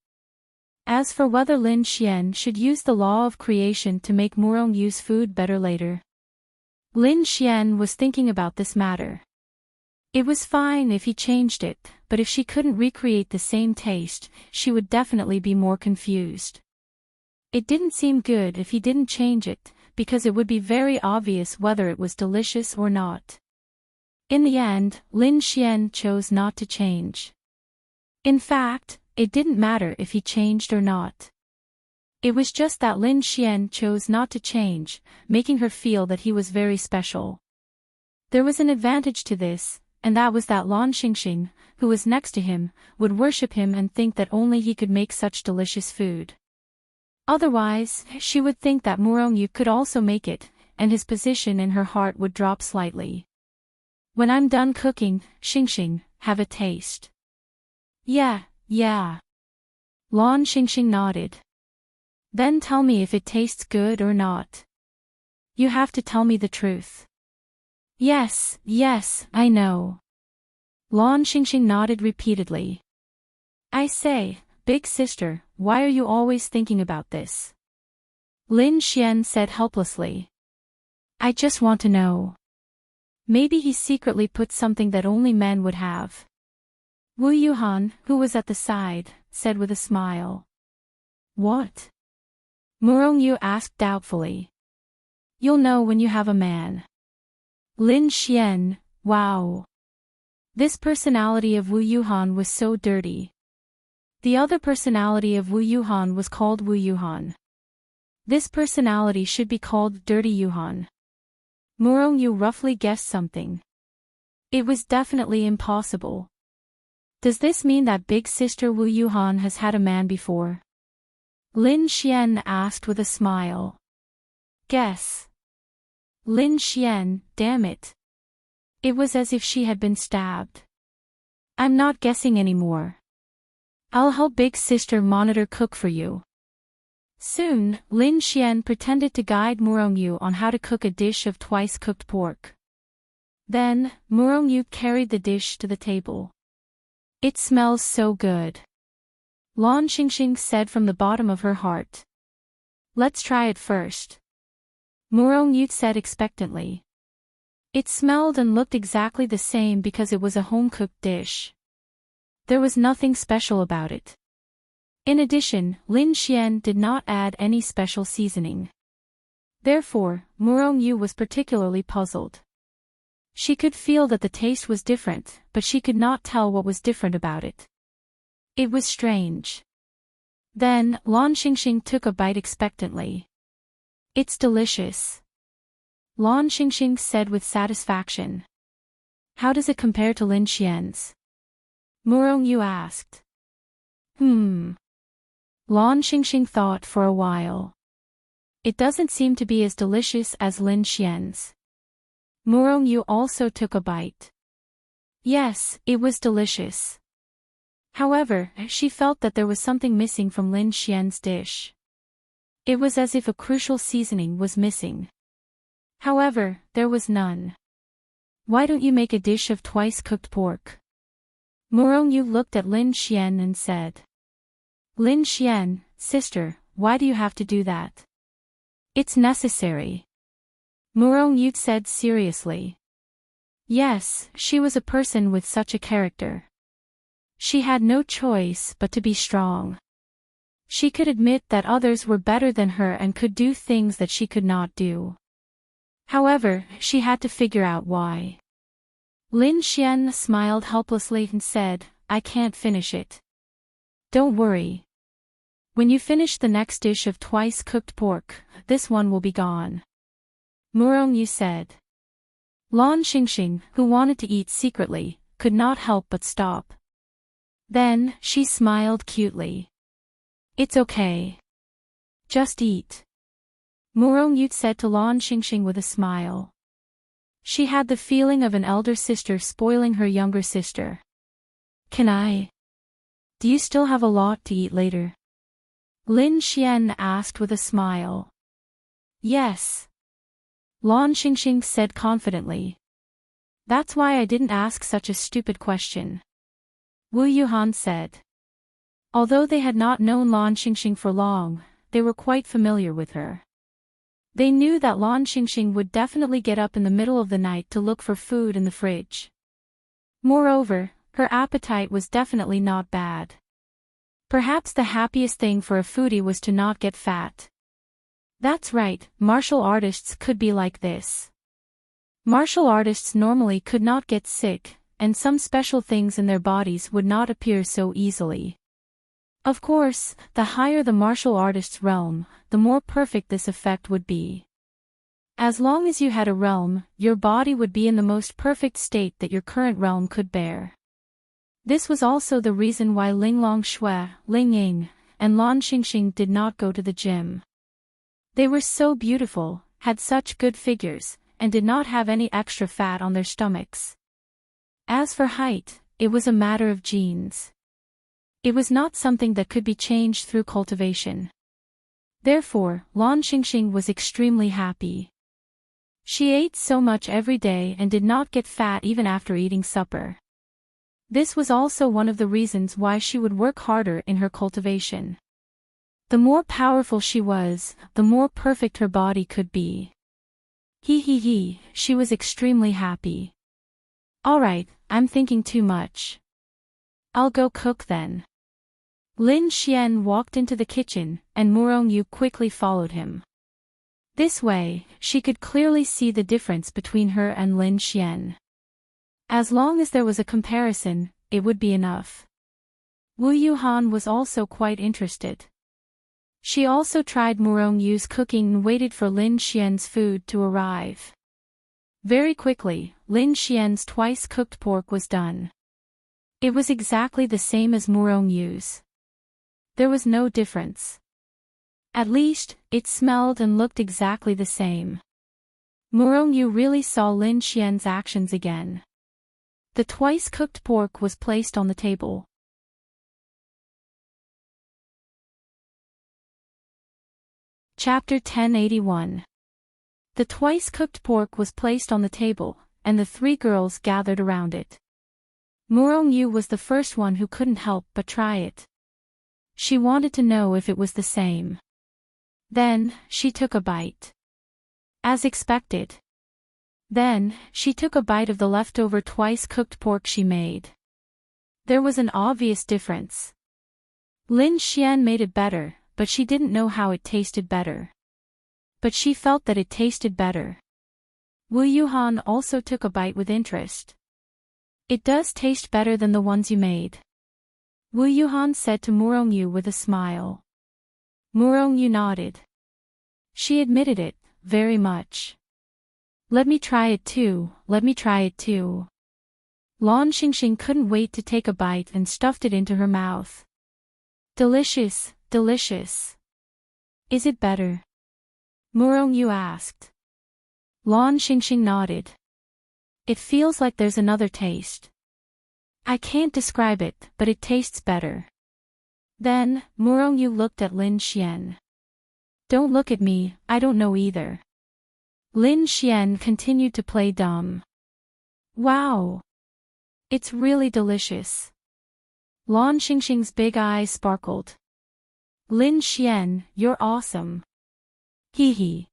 As for whether Lin Xian should use the law of creation to make Murong Yu's food better later, Lin Xian was thinking about this matter. It was fine if he changed it, but if she couldn't recreate the same taste, she would definitely be more confused. It didn't seem good if he didn't change it, because it would be very obvious whether it was delicious or not. In the end, Lin Xian chose not to change. In fact, it didn't matter if he changed or not. It was just that Lin Xian chose not to change, making her feel that he was very special. There was an advantage to this, and that was that Lan Xingxing, who was next to him, would worship him and think that only he could make such delicious food. Otherwise, she would think that Murongyu could also make it, and his position in her heart would drop slightly. When I'm done cooking, Xingxing, have a taste. Yeah. Lan Xingxing nodded. Then tell me if it tastes good or not. You have to tell me the truth. Yes, I know. Lan Xingxing nodded repeatedly. I say, big sister, why are you always thinking about this? Lin Xian said helplessly. I just want to know. Maybe he secretly put something that only men would have. Wu Yuhan, who was at the side, said with a smile. What? Murongyu asked doubtfully. You'll know when you have a man. Lin Xian, wow. This personality of Wu Yuhan was so dirty. The other personality of Wu Yuhan was called Wu Yuhan. This personality should be called Dirty Yuhan. Murongyu roughly guessed something. It was definitely impossible. Does this mean that big sister Wu Yuhan has had a man before? Lin Xian asked with a smile. Guess. Lin Xian, damn it. It was as if she had been stabbed. I'm not guessing anymore. I'll help big sister monitor cook for you. Soon, Lin Xian pretended to guide Murongyu on how to cook a dish of twice-cooked pork. Then, Murongyu carried the dish to the table. It smells so good. Lan Xingxing said from the bottom of her heart. Let's try it first. Murongyu said expectantly. It smelled and looked exactly the same because it was a home-cooked dish. There was nothing special about it. In addition, Lin Xian did not add any special seasoning. Therefore, Murongyu was particularly puzzled. She could feel that the taste was different, but she could not tell what was different about it. It was strange. Then, Lan Xingxing took a bite expectantly. It's delicious. Lan Xingxing said with satisfaction. How does it compare to Lin Xian's? Murongyu asked. Lan Xingxing thought for a while. It doesn't seem to be as delicious as Lin Xian's. Murongyu also took a bite. Yes, it was delicious. However, she felt that there was something missing from Lin Xian's dish. It was as if a crucial seasoning was missing. However, there was none. Why don't you make a dish of twice-cooked pork? Murongyu looked at Lin Xian and said. Lin Xian, sister, why do you have to do that? It's necessary. Murongyu said seriously. Yes, she was a person with such a character. She had no choice but to be strong. She could admit that others were better than her and could do things that she could not do. However, she had to figure out why. Lin Xian smiled helplessly and said, I can't finish it. Don't worry. When you finish the next dish of twice-cooked pork, this one will be gone. Murongyu said. Lan Xingxing, who wanted to eat secretly, could not help but stop. Then, she smiled cutely. It's okay. Just eat. Murongyu said to Lan Xingxing with a smile. She had the feeling of an elder sister spoiling her younger sister. Can I? Do you still have a lot to eat later? Lin Xian asked with a smile. Yes. Lan Xingxing said confidently. That's why I didn't ask such a stupid question. Wu Yuhan said. Although they had not known Lan Xingxing for long, they were quite familiar with her. They knew that Lan Xingxing would definitely get up in the middle of the night to look for food in the fridge. Moreover, her appetite was definitely not bad. Perhaps the happiest thing for a foodie was to not get fat. That's right, martial artists could be like this. Martial artists normally could not get sick, and some special things in their bodies would not appear so easily. Of course, the higher the martial artist's realm, the more perfect this effect would be. As long as you had a realm, your body would be in the most perfect state that your current realm could bear. This was also the reason why Linglong Shui, Ling Ying, and Lan Xingxing did not go to the gym. They were so beautiful, had such good figures, and did not have any extra fat on their stomachs. As for height, it was a matter of genes. It was not something that could be changed through cultivation. Therefore, Lan Xingxing was extremely happy. She ate so much every day and did not get fat even after eating supper. This was also one of the reasons why she would work harder in her cultivation. The more powerful she was, the more perfect her body could be. She was extremely happy. Alright, I'm thinking too much. I'll go cook then. Lin Xian walked into the kitchen, and Murong Yu quickly followed him. This way, she could clearly see the difference between her and Lin Xian. As long as there was a comparison, it would be enough. Wu Yuhan was also quite interested. She also tried Murong Yu's cooking and waited for Lin Xian's food to arrive. Very quickly, Lin Xian's twice-cooked pork was done. It was exactly the same as Murong Yu's. There was no difference. At least, it smelled and looked exactly the same. Murong Yu really saw Lin Xian's actions again. The twice-cooked pork was placed on the table. Chapter 1081. The twice-cooked pork was placed on the table, and the three girls gathered around it. Murong Yu was the first one who couldn't help but try it. She wanted to know if it was the same. Then, she took a bite. As expected. Then, she took a bite of the leftover twice-cooked pork she made. There was an obvious difference. Lin Xian made it better, but she didn't know how it tasted better. But she felt that it tasted better. Wu Yuhan also took a bite with interest. It does taste better than the ones you made. Wu Yuhan said to Murong Yu with a smile. Murong Yu nodded. She admitted it, very much. Let me try it too, let me try it too. Lan Xingxing couldn't wait to take a bite and stuffed it into her mouth. Delicious, delicious. Is it better? Murong Yu asked. Lan Xingxing nodded. It feels like there's another taste. I can't describe it, but it tastes better. Then, Murong Yu looked at Lin Xian. Don't look at me, I don't know either. Lin Xian continued to play dumb. Wow! It's really delicious. Lan Xingxing's big eyes sparkled. Lin Xian, you're awesome. Hee.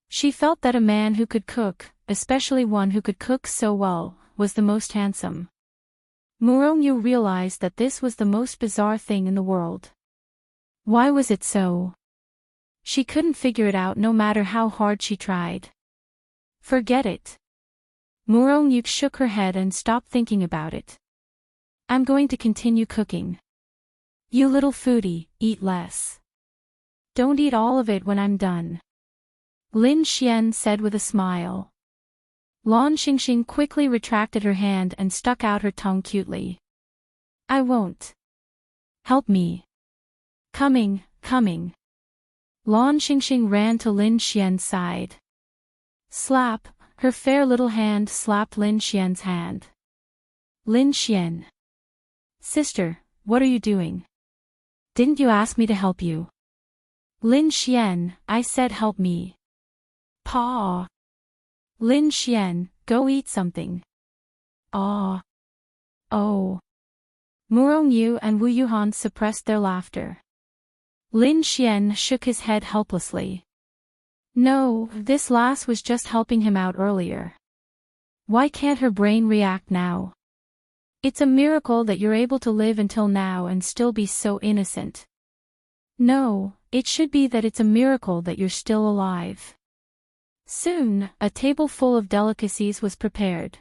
She felt that a man who could cook, especially one who could cook so well, was the most handsome. Murong Yu realized that this was the most bizarre thing in the world. Why was it so? She couldn't figure it out no matter how hard she tried. Forget it. Murong Yu shook her head and stopped thinking about it. I'm going to continue cooking. You little foodie, eat less. Don't eat all of it when I'm done. Lin Xian said with a smile. Lan Xingxing quickly retracted her hand and stuck out her tongue cutely. I won't. Help me. Coming. Lan Xingxing ran to Lin Xian's side. Slap, her fair little hand slapped Lin Xian's hand. Lin Xian. Sister, what are you doing? Didn't you ask me to help you? Lin Xian, I said help me. Pa. Lin Xian, go eat something. Ah. Oh. Murong Yu and Wu Yuhan suppressed their laughter. Lin Xian shook his head helplessly. No, this lass was just helping him out earlier. Why can't her brain react now? It's a miracle that you're able to live until now and still be so innocent. No, it should be that it's a miracle that you're still alive. Soon, a table full of delicacies was prepared.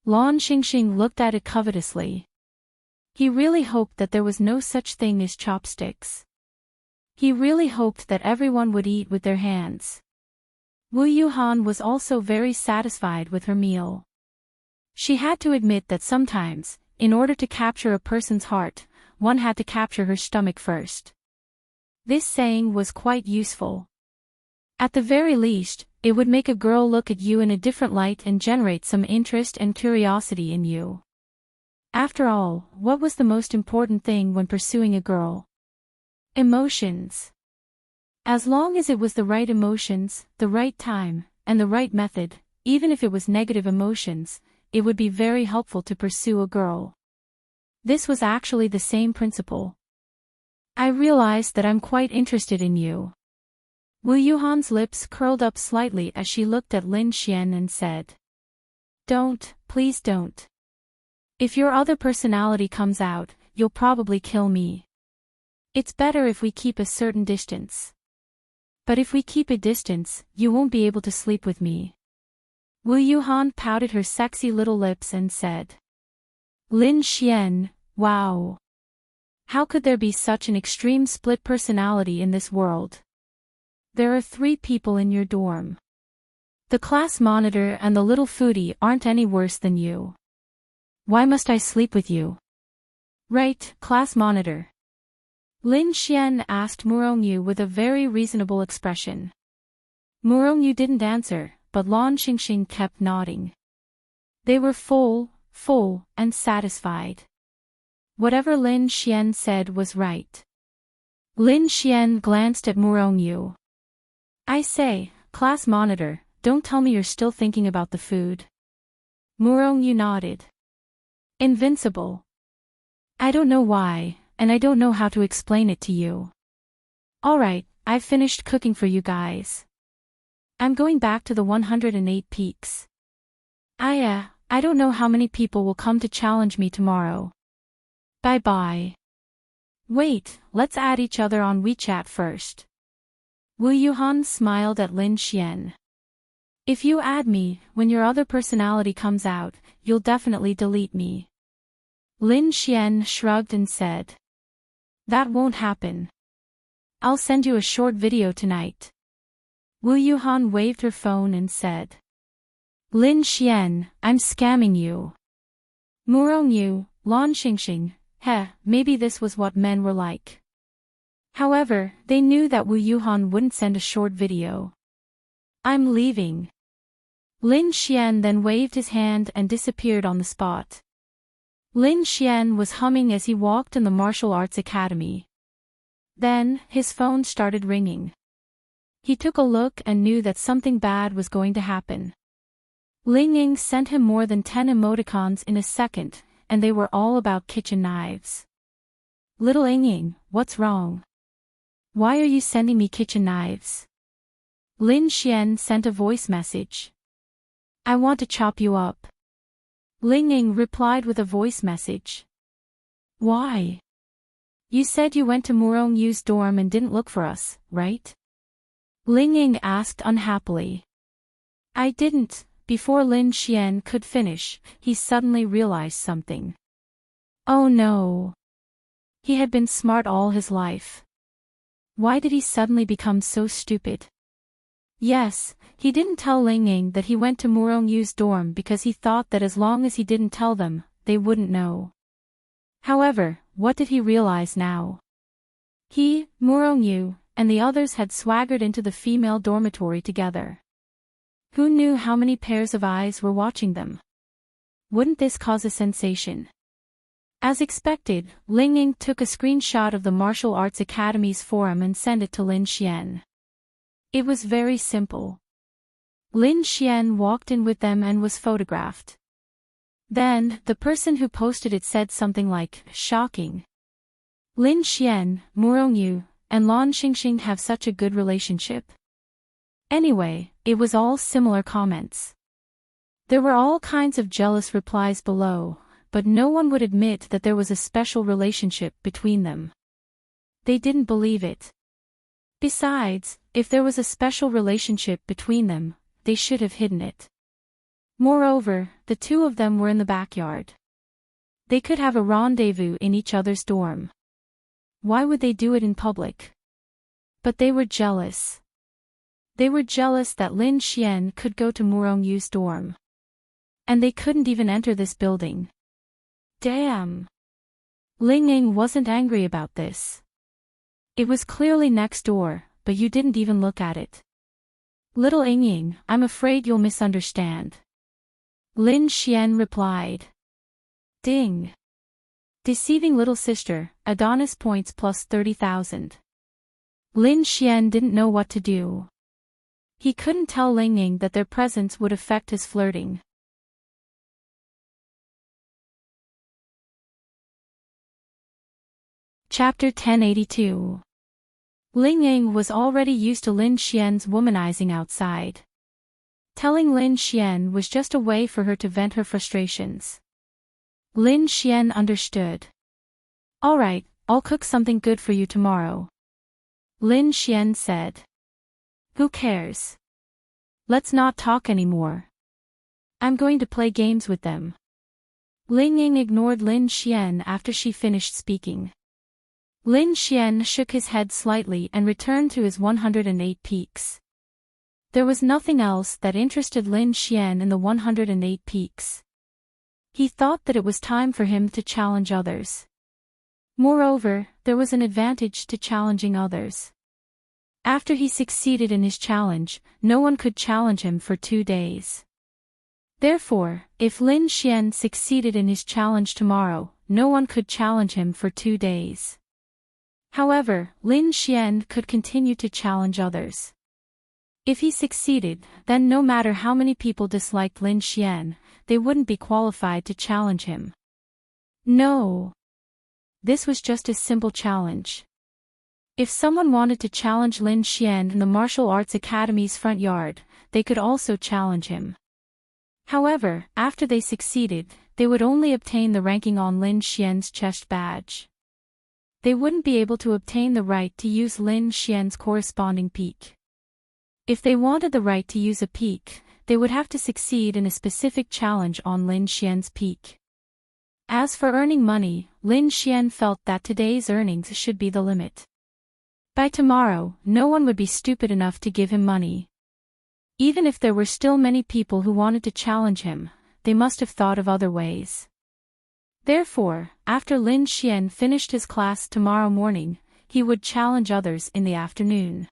Lan Xingxing looked at it covetously. He really hoped that there was no such thing as chopsticks. He really hoped that everyone would eat with their hands. Wu Yuhan was also very satisfied with her meal. She had to admit that sometimes, in order to capture a person's heart, one had to capture her stomach first. This saying was quite useful. At the very least, it would make a girl look at you in a different light and generate some interest and curiosity in you. After all, what was the most important thing when pursuing a girl? Emotions. As long as it was the right emotions, the right time, and the right method, even if it was negative emotions, it would be very helpful to pursue a girl. This was actually the same principle. I realized that I'm quite interested in you. Wu Yuhan's lips curled up slightly as she looked at Lin Xian and said. Don't, please don't. If your other personality comes out, you'll probably kill me. It's better if we keep a certain distance. But if we keep a distance, you won't be able to sleep with me. Wu Yuhan pouted her sexy little lips and said. Lin Xian, wow. How could there be such an extreme split personality in this world? There are 3 people in your dorm. The class monitor and the little foodie aren't any worse than you. Why must I sleep with you? Right, class monitor. Lin Xian asked Murongyu with a very reasonable expression. Murongyu didn't answer, but Lan Xingxing kept nodding. They were full, and satisfied. Whatever Lin Xian said was right. Lin Xian glanced at Murongyu. I say, class monitor, don't tell me you're still thinking about the food. Murongyu nodded. Invincible. I don't know why, and I don't know how to explain it to you. Alright, I've finished cooking for you guys. I'm going back to the 108 peaks. I don't know how many people will come to challenge me tomorrow. Bye-bye. Wait, let's add each other on WeChat first. Wu Yuhan smiled at Lin Xian. If you add me, when your other personality comes out, you'll definitely delete me. Lin Xian shrugged and said. That won't happen. I'll send you a short video tonight. Wu Yuhan waved her phone and said. Lin Xian, I'm scamming you. Murongyu, Lan Xingxing, maybe this was what men were like. However, they knew that Wu Yuhan wouldn't send a short video. I'm leaving. Lin Xian then waved his hand and disappeared on the spot. Lin Xian was humming as he walked in the martial arts academy. Then, his phone started ringing. He took a look and knew that something bad was going to happen. Ling Ying sent him more than 10 emoticons in a second, and they were all about kitchen knives. Little Ying Ying, what's wrong? Why are you sending me kitchen knives? Lin Xian sent a voice message. I want to chop you up. Ling Ying replied with a voice message. Why? You said you went to Murongyu's dorm and didn't look for us, right? Ling Ying asked unhappily. I didn't. Before Lin Xian could finish, he suddenly realized something. Oh no. He had been smart all his life. Why did he suddenly become so stupid? Yes, he didn't tell Ling Ying that he went to Murongyu's dorm because he thought that as long as he didn't tell them, they wouldn't know. However, what did he realize now? He, Murongyu, and the others had swaggered into the female dormitory together. Who knew how many pairs of eyes were watching them? Wouldn't this cause a sensation? As expected, Ling Ying took a screenshot of the Martial Arts Academy's forum and sent it to Lin Xian. It was very simple. Lin Xian walked in with them and was photographed. Then, the person who posted it said something like, shocking. Lin Xian, Murongyu, and Lan Xingxing have such a good relationship. Anyway, it was all similar comments. There were all kinds of jealous replies below, but no one would admit that there was a special relationship between them. They didn't believe it. Besides, if there was a special relationship between them, they should have hidden it. Moreover, the two of them were in the backyard. They could have a rendezvous in each other's dorm. Why would they do it in public? But they were jealous. They were jealous that Lin Xian could go to Murongyu's dorm. And they couldn't even enter this building. Damn. Ling Ying wasn't angry about this. It was clearly next door, but you didn't even look at it. Little Ying, I'm afraid you'll misunderstand. Lin Xian replied. Ding. Deceiving little sister, Adonis points plus 30,000. Lin Xian didn't know what to do. He couldn't tell Ling Ying that their presence would affect his flirting. Chapter 1082. Ling Ying was already used to Lin Xian's womanizing outside. Telling Lin Xian was just a way for her to vent her frustrations. Lin Xian understood. Alright, I'll cook something good for you tomorrow. Lin Xian said. Who cares? Let's not talk anymore. I'm going to play games with them. Ling Ying ignored Lin Xian after she finished speaking. Lin Xian shook his head slightly and returned to his 108 peaks. There was nothing else that interested Lin Xian in the 108 peaks. He thought that it was time for him to challenge others. Moreover, there was an advantage to challenging others. After he succeeded in his challenge, no one could challenge him for 2 days. Therefore, if Lin Xian succeeded in his challenge tomorrow, no one could challenge him for 2 days. However, Lin Xian could continue to challenge others. If he succeeded, then no matter how many people disliked Lin Xian, they wouldn't be qualified to challenge him. No. This was just a simple challenge. If someone wanted to challenge Lin Xian in the Martial Arts Academy's front yard, they could also challenge him. However, after they succeeded, they would only obtain the ranking on Lin Xian's chest badge. They wouldn't be able to obtain the right to use Lin Xian's corresponding peak. If they wanted the right to use a peak, they would have to succeed in a specific challenge on Lin Xian's peak. As for earning money, Lin Xian felt that today's earnings should be the limit. By tomorrow, no one would be stupid enough to give him money. Even if there were still many people who wanted to challenge him, they must have thought of other ways. Therefore, after Lin Xian finished his class tomorrow morning, he would challenge others in the afternoon.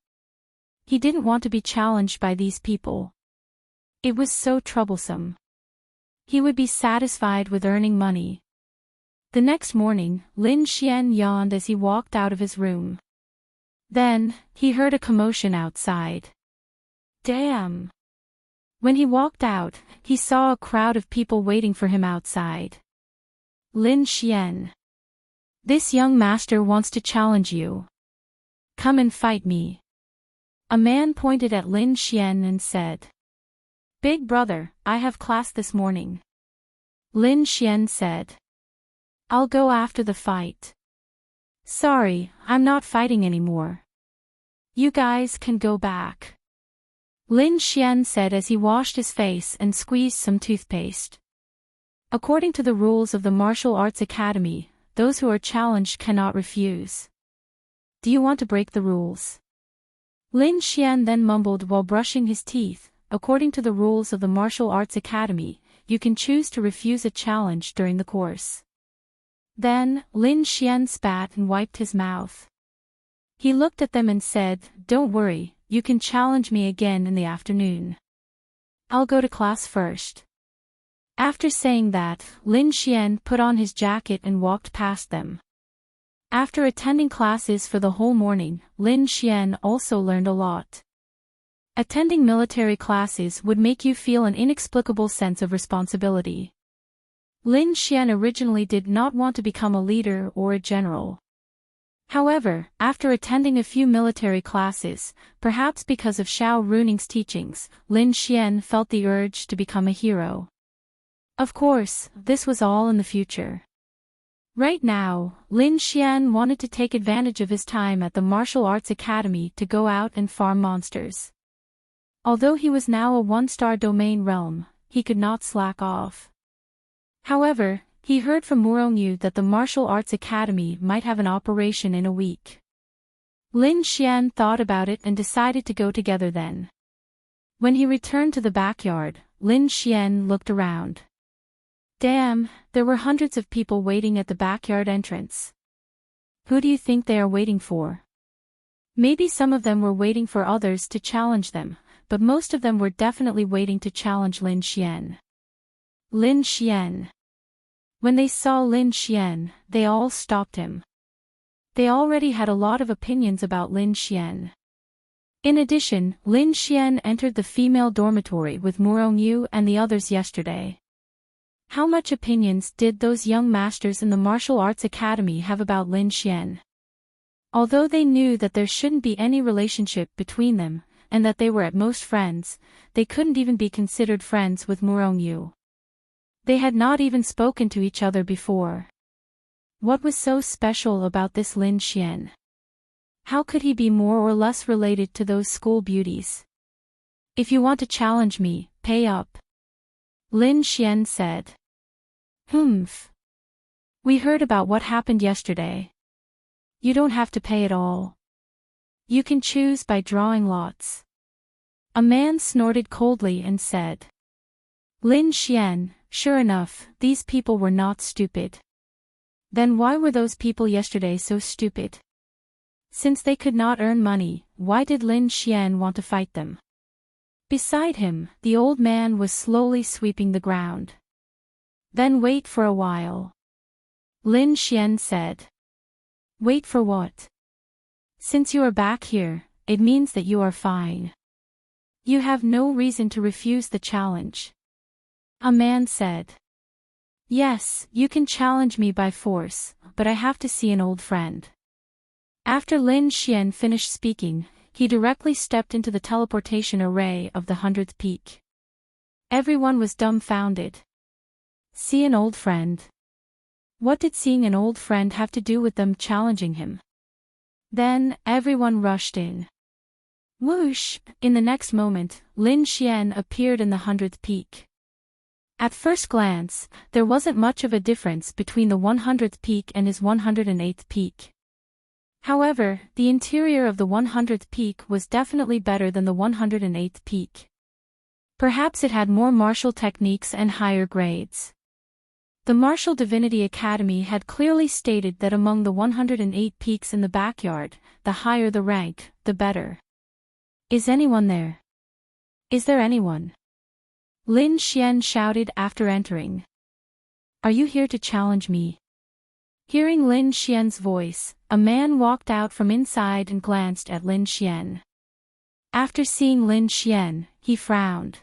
He didn't want to be challenged by these people. It was so troublesome. He would be satisfied with earning money. The next morning, Lin Xian yawned as he walked out of his room. Then, he heard a commotion outside. Damn! When he walked out, he saw a crowd of people waiting for him outside. Lin Xian. This young master wants to challenge you. Come and fight me. A man pointed at Lin Xian and said. Big brother, I have class this morning. Lin Xian said. I'll go after the fight. Sorry, I'm not fighting anymore. You guys can go back. Lin Xian said as he washed his face and squeezed some toothpaste. According to the rules of the Martial Arts Academy, those who are challenged cannot refuse. Do you want to break the rules? Lin Xian then mumbled while brushing his teeth. According to the rules of the Martial Arts Academy, you can choose to refuse a challenge during the course. Then, Lin Xian spat and wiped his mouth. He looked at them and said, Don't worry, you can challenge me again in the afternoon. I'll go to class first. After saying that, Lin Xian put on his jacket and walked past them. After attending classes for the whole morning, Lin Xian also learned a lot. Attending military classes would make you feel an inexplicable sense of responsibility. Lin Xian originally did not want to become a leader or a general. However, after attending a few military classes, perhaps because of Xiao Runing's teachings, Lin Xian felt the urge to become a hero. Of course, this was all in the future. Right now, Lin Xian wanted to take advantage of his time at the martial arts academy to go out and farm monsters. Although he was now a one-star domain realm, he could not slack off. However, he heard from Murongyu that the martial arts academy might have an operation in a week. Lin Xian thought about it and decided to go together then. When he returned to the backyard, Lin Xian looked around. Damn, there were hundreds of people waiting at the backyard entrance. Who do you think they are waiting for? Maybe some of them were waiting for others to challenge them, but most of them were definitely waiting to challenge Lin Xian. Lin Xian. When they saw Lin Xian, they all stopped him. They already had a lot of opinions about Lin Xian. In addition, Lin Xian entered the female dormitory with Murongyu and the others yesterday. How much opinions did those young masters in the martial arts academy have about Lin Xian? Although they knew that there shouldn't be any relationship between them, and that they were at most friends, they couldn't even be considered friends with Murongyu. They had not even spoken to each other before. What was so special about this Lin Xian? How could he be more or less related to those school beauties? If you want to challenge me, pay up. Lin Xian said. Humph. We heard about what happened yesterday. You don't have to pay at all. You can choose by drawing lots. A man snorted coldly and said. Lin Xian, sure enough, these people were not stupid. Then why were those people yesterday so stupid? Since they could not earn money, why did Lin Xian want to fight them? Beside him, the old man was slowly sweeping the ground. Then wait for a while. Lin Xian said. Wait for what? Since you are back here, it means that you are fine. You have no reason to refuse the challenge. A man said. Yes, you can challenge me by force, but I have to see an old friend. After Lin Xian finished speaking, he directly stepped into the teleportation array of the 100th peak. Everyone was dumbfounded. See an old friend? What did seeing an old friend have to do with them challenging him? Then, everyone rushed in. Whoosh! In the next moment, Lin Xian appeared in the 100th peak. At first glance, there wasn't much of a difference between the 100th peak and his 108th peak. However, the interior of the 100th peak was definitely better than the 108th peak. Perhaps it had more martial techniques and higher grades. The Martial Divinity Academy had clearly stated that among the 108 peaks in the backyard, the higher the rank, the better. Is anyone there? Is there anyone? Lin Xian shouted after entering. Are you here to challenge me? Hearing Lin Xian's voice, a man walked out from inside and glanced at Lin Xian. After seeing Lin Xian, he frowned.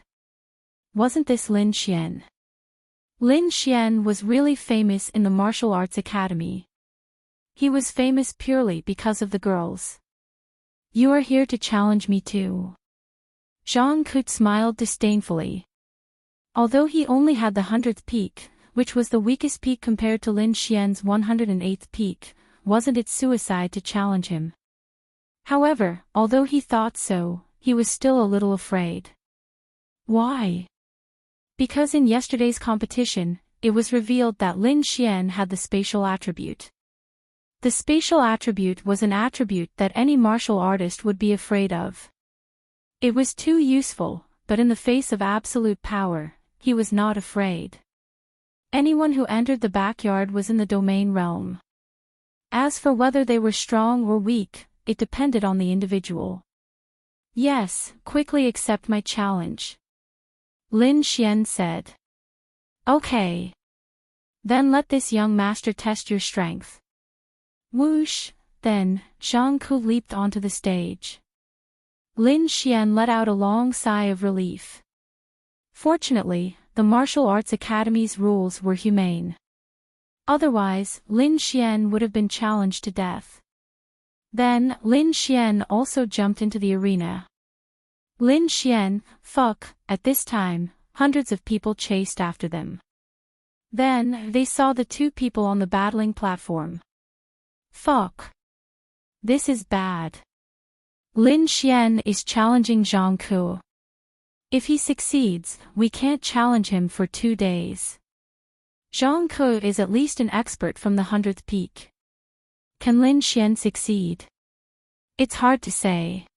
Wasn't this Lin Xian? Lin Xian was really famous in the martial arts academy. He was famous purely because of the girls. You are here to challenge me too. Zhang Ku smiled disdainfully. Although he only had the 100th peak, which was the weakest peak compared to Lin Xian's 108th peak, wasn't it suicide to challenge him? However, although he thought so, he was still a little afraid. Why? Because in yesterday's competition, it was revealed that Lin Xian had the spatial attribute. The spatial attribute was an attribute that any martial artist would be afraid of. It was too useful, but in the face of absolute power, he was not afraid. Anyone who entered the backyard was in the domain realm. As for whether they were strong or weak, it depended on the individual. Yes, quickly accept my challenge. Lin Xian said. Okay. Then let this young master test your strength. Whoosh! Then, Zhang Ku leaped onto the stage. Lin Xian let out a long sigh of relief. Fortunately, the Martial Arts Academy's rules were humane. Otherwise, Lin Xian would have been challenged to death. Then, Lin Xian also jumped into the arena. Lin Xian, fuck, at this time, hundreds of people chased after them. Then, they saw the two people on the battling platform. Fuck. This is bad. Lin Xian is challenging Zhang Ke. If he succeeds, we can't challenge him for 2 days. Zhang Ke is at least an expert from the 100th peak. Can Lin Xian succeed? It's hard to say.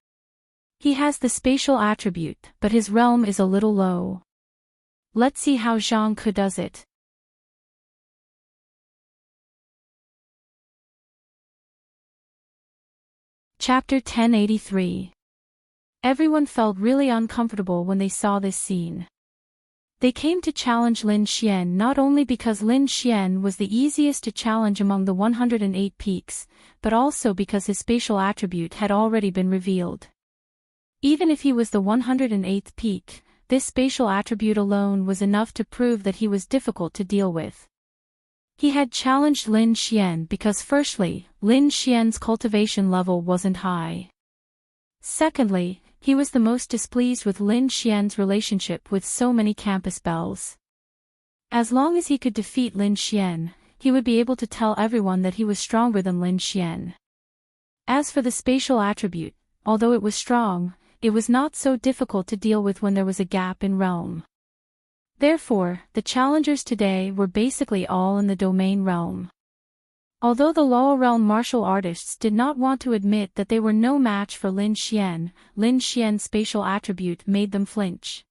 He has the spatial attribute, but his realm is a little low. Let's see how Zhang Ke does it. Chapter 1083. Everyone felt really uncomfortable when they saw this scene. They came to challenge Lin Xian not only because Lin Xian was the easiest to challenge among the 108 peaks, but also because his spatial attribute had already been revealed. Even if he was the 108th peak, this spatial attribute alone was enough to prove that he was difficult to deal with. He had challenged Lin Xian because firstly, Lin Xian's cultivation level wasn't high. Secondly, he was the most displeased with Lin Xian's relationship with so many campus belles. As long as he could defeat Lin Xian, he would be able to tell everyone that he was stronger than Lin Xian. As for the spatial attribute, although it was strong, it was not so difficult to deal with when there was a gap in realm. Therefore, the challengers today were basically all in the domain realm. Although the lower realm martial artists did not want to admit that they were no match for Lin Xian's spatial attribute made them flinch.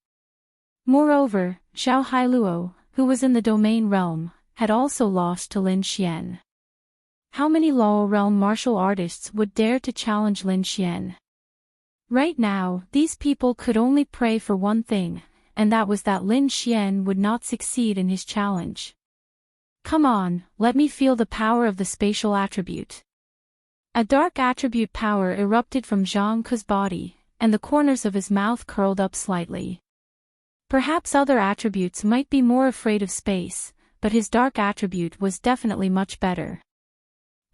Moreover, Zhao Hailuo, who was in the domain realm, had also lost to Lin Xian. How many lower realm martial artists would dare to challenge Lin Xian? Right now, these people could only pray for one thing, and that was that Lin Xian would not succeed in his challenge. Come on, let me feel the power of the spatial attribute. A dark attribute power erupted from Zhang Ke's body, and the corners of his mouth curled up slightly. Perhaps other attributes might be more afraid of space, but his dark attribute was definitely much better.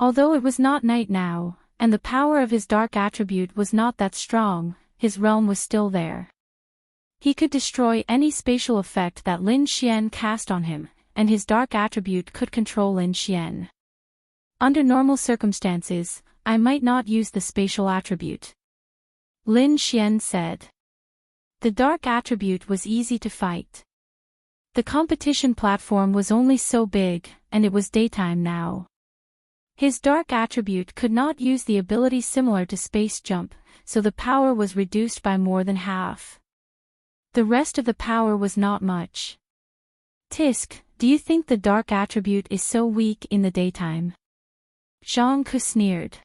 Although it was not night now, and the power of his dark attribute was not that strong, his realm was still there. He could destroy any spatial effect that Lin Xian cast on him, and his dark attribute could control Lin Xian. Under normal circumstances, I might not use the spatial attribute. Lin Xian said. The dark attribute was easy to fight. The competition platform was only so big, and it was daytime now. His dark attribute could not use the ability similar to space jump, so the power was reduced by more than half. The rest of the power was not much. Tisk, do you think the dark attribute is so weak in the daytime? Zhang Ke sneered.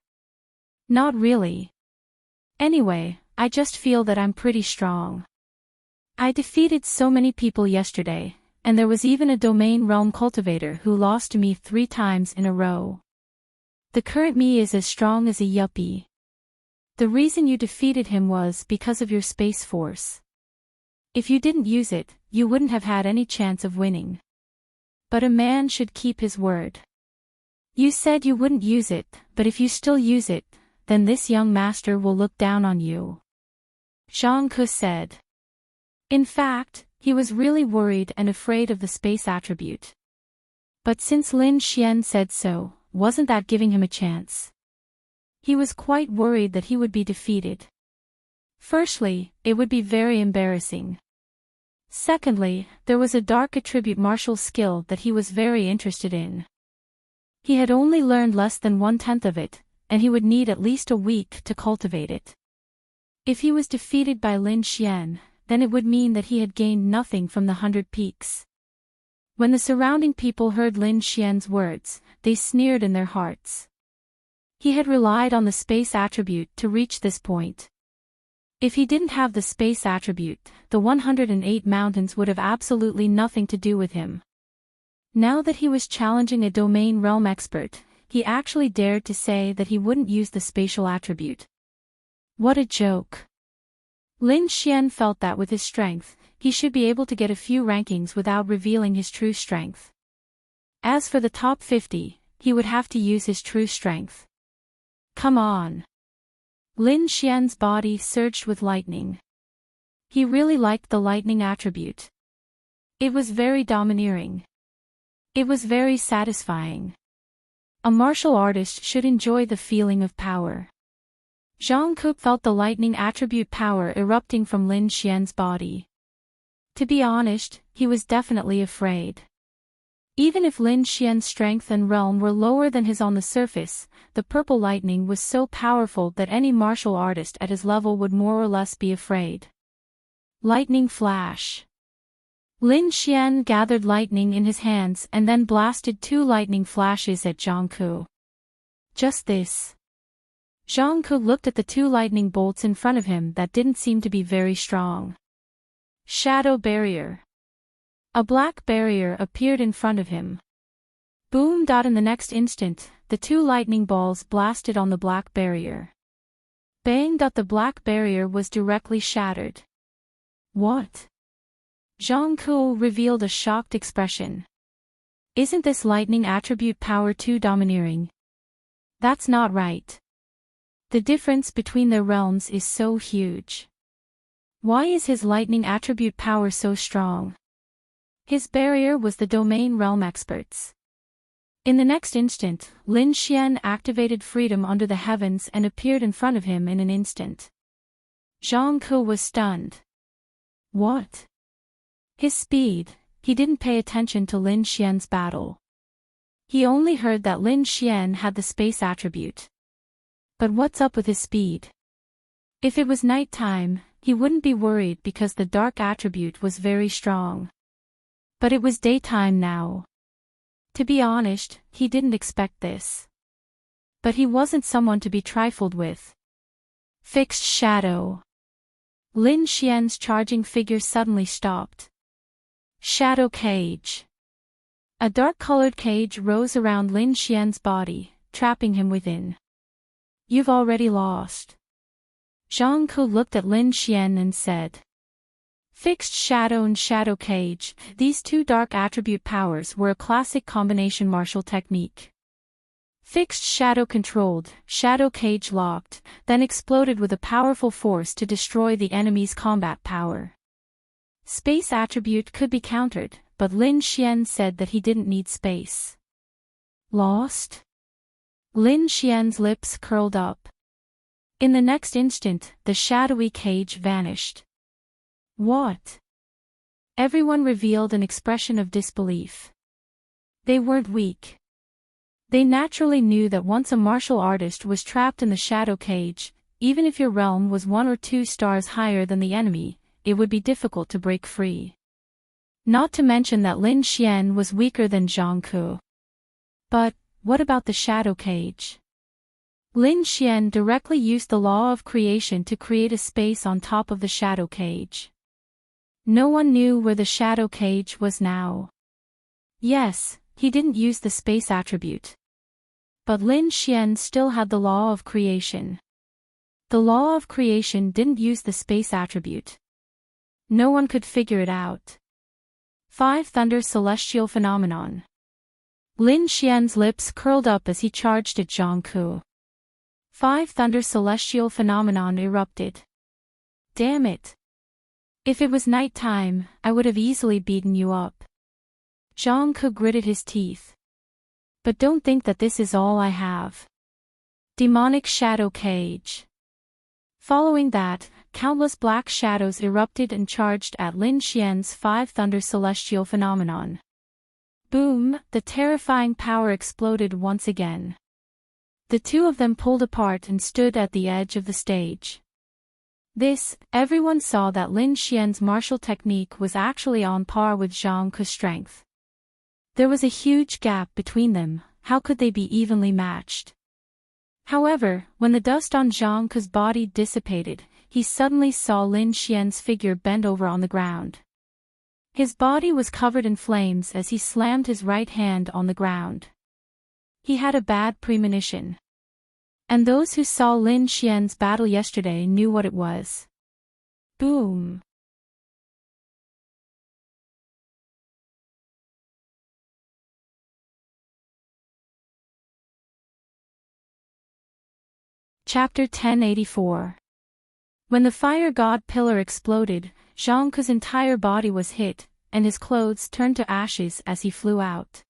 Not really. Anyway, I just feel that I'm pretty strong. I defeated so many people yesterday, and there was even a domain realm cultivator who lost to me 3 times in a row. The current me is as strong as a yuppie. The reason you defeated him was because of your space force. If you didn't use it, you wouldn't have had any chance of winning. But a man should keep his word. You said you wouldn't use it, but if you still use it, then this young master will look down on you. Zhang Ke said. In fact, he was really worried and afraid of the space attribute. But since Lin Xian said so, wasn't that giving him a chance? He was quite worried that he would be defeated. Firstly, it would be very embarrassing. Secondly, there was a dark attribute martial skill that he was very interested in. He had only learned less than 1/10 of it, and he would need at least a week to cultivate it. If he was defeated by Lin Xian, then it would mean that he had gained nothing from the 100 peaks. When the surrounding people heard Lin Xian's words, they sneered in their hearts. He had relied on the space attribute to reach this point. If he didn't have the space attribute, the 108 mountains would have absolutely nothing to do with him. Now that he was challenging a domain realm expert, he actually dared to say that he wouldn't use the spatial attribute. What a joke. Lin Xian felt that with his strength, he should be able to get a few rankings without revealing his true strength. As for the top 50, he would have to use his true strength. Come on. Lin Xian's body surged with lightning. He really liked the lightning attribute. It was very domineering. It was very satisfying. A martial artist should enjoy the feeling of power. Zhang Ke felt the lightning attribute power erupting from Lin Xian's body. To be honest, he was definitely afraid. Even if Lin Xian's strength and realm were lower than his on the surface, the purple lightning was so powerful that any martial artist at his level would more or less be afraid. Lightning flash. Lin Xian gathered lightning in his hands and then blasted 2 lightning flashes at Zhang Ke. Just this. Zhang Ke looked at the 2 lightning bolts in front of him that didn't seem to be very strong. Shadow barrier. A black barrier appeared in front of him. Boom! In the next instant, the 2 lightning balls blasted on the black barrier. Bang! The black barrier was directly shattered. What? Zhang Ke revealed a shocked expression. Isn't this lightning attribute power too domineering? That's not right. The difference between their realms is so huge. Why is his lightning attribute power so strong? His barrier was the domain realm experts. In the next instant, Lin Xian activated freedom under the heavens and appeared in front of him in an instant. Zhang Ke was stunned. What? His speed. He didn't pay attention to Lin Xian's battle. He only heard that Lin Xian had the space attribute. But what's up with his speed? If it was night time, he wouldn't be worried because the dark attribute was very strong. But it was daytime now. To be honest, he didn't expect this. But he wasn't someone to be trifled with. Fixed shadow. Lin Xian's charging figure suddenly stopped. Shadow cage. A dark-colored cage rose around Lin Xian's body, trapping him within. You've already lost. Zhang Ke looked at Lin Xian and said. Fixed shadow and shadow cage, these 2 dark attribute powers were a classic combination martial technique. Fixed shadow controlled, shadow cage locked, then exploded with a powerful force to destroy the enemy's combat power. Space attribute could be countered, but Lin Xian said that he didn't need space. Lost? Lin Xian's lips curled up. In the next instant, the shadowy cage vanished. What? Everyone revealed an expression of disbelief. They weren't weak. They naturally knew that once a martial artist was trapped in the shadow cage, even if your realm was 1 or 2 stars higher than the enemy, it would be difficult to break free. Not to mention that Lin Xian was weaker than Zhang Ke. But, what about the shadow cage? Lin Xian directly used the law of creation to create a space on top of the shadow cage. No one knew where the shadow cage was now. Yes, he didn't use the space attribute. But Lin Xian still had the law of creation. The law of creation didn't use the space attribute. No one could figure it out. 5 Thunder Celestial Phenomenon. Lin Xian's lips curled up as he charged at Zhang Ke. 5 Thunder Celestial Phenomenon erupted. Damn it. If it was night time, I would have easily beaten you up. Zhang Ke gritted his teeth. But don't think that this is all I have. Demonic Shadow Cage. Following that, countless black shadows erupted and charged at Lin Xian's 5 Thunder Celestial Phenomenon. Boom! The terrifying power exploded once again. The 2 of them pulled apart and stood at the edge of the stage. Everyone saw that Lin Xian's martial technique was actually on par with Zhang Ke's strength. There was a huge gap between them. How could they be evenly matched? However, when the dust on Zhang Ke's body dissipated, he suddenly saw Lin Xian's figure bend over on the ground. His body was covered in flames as he slammed his right hand on the ground. He had a bad premonition. And those who saw Lin Xian's battle yesterday knew what it was. Boom! Chapter 1084. When the fire god pillar exploded, Zhang Ke's entire body was hit, and his clothes turned to ashes as he flew out.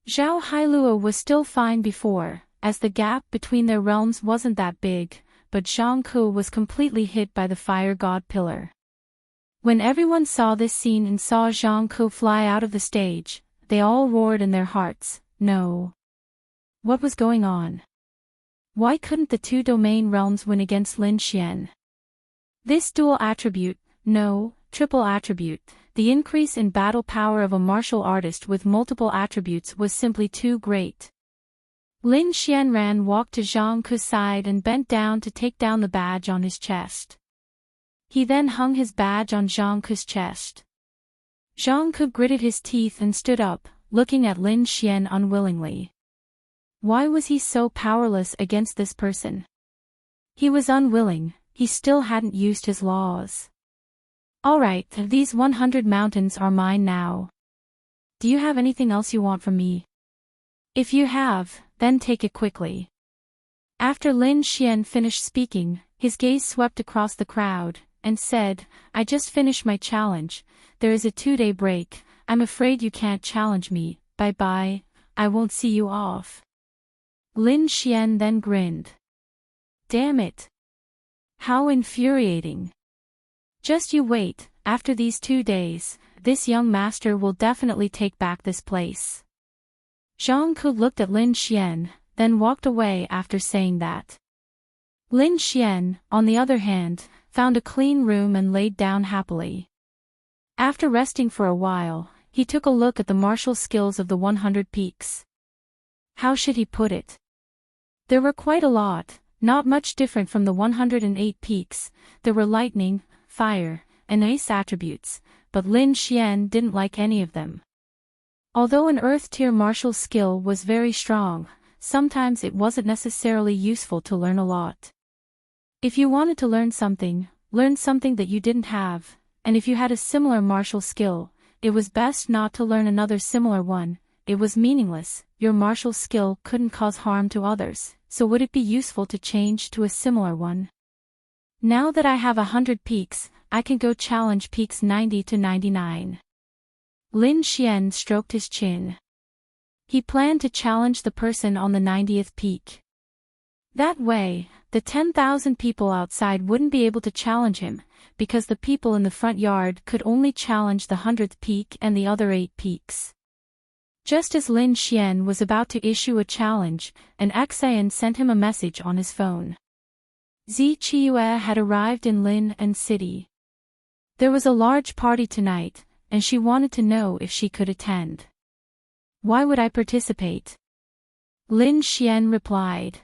Zhao Hailua was still fine before, as the gap between their realms wasn't that big, but Zhang Ke was completely hit by the fire god pillar. When everyone saw this scene and saw Zhang Ke fly out of the stage, they all roared in their hearts, no. What was going on? Why couldn't the two domain realms win against Lin Xian? This dual attribute, no, triple attribute, the increase in battle power of a martial artist with multiple attributes was simply too great. Lin Xianran walked to Zhang Ke's side and bent down to take down the badge on his chest. He then hung his badge on Zhang Ke's chest. Zhang Ke gritted his teeth and stood up, looking at Lin Xian unwillingly. Why was he so powerless against this person? He was unwilling, he still hadn't used his laws. Alright, these 100 mountains are mine now. Do you have anything else you want from me? If you have, then take it quickly. After Lin Xian finished speaking, his gaze swept across the crowd, and said, I just finished my challenge, there is a 2-day break, I'm afraid you can't challenge me, bye-bye, I won't see you off. Lin Xian then grinned. Damn it. How infuriating. Just you wait, after these 2 days, this young master will definitely take back this place. Zhang Ke looked at Lin Xian, then walked away after saying that. Lin Xian, on the other hand, found a clean room and laid down happily. After resting for a while, he took a look at the martial skills of the 100 peaks. How should he put it? There were quite a lot, not much different from the 108 peaks, there were lightning, fire, and ice attributes, but Lin Xian didn't like any of them. Although an earth-tier martial skill was very strong, sometimes it wasn't necessarily useful to learn a lot. If you wanted to learn something that you didn't have, and if you had a similar martial skill, it was best not to learn another similar one, it was meaningless, your martial skill couldn't cause harm to others, so would it be useful to change to a similar one? Now that I have 100 peaks, I can go challenge peaks 90 to 99. Lin Xian stroked his chin. He planned to challenge the person on the 90th peak. That way, the 10,000 people outside wouldn't be able to challenge him, because the people in the front yard could only challenge the 100th peak and the other 8 peaks. Just as Lin Xian was about to issue a challenge, an Xian sent him a message on his phone. Zi Qiue had arrived in Lin and City. There was a large party tonight, and she wanted to know if she could attend. Why would I participate? Lin Xian replied.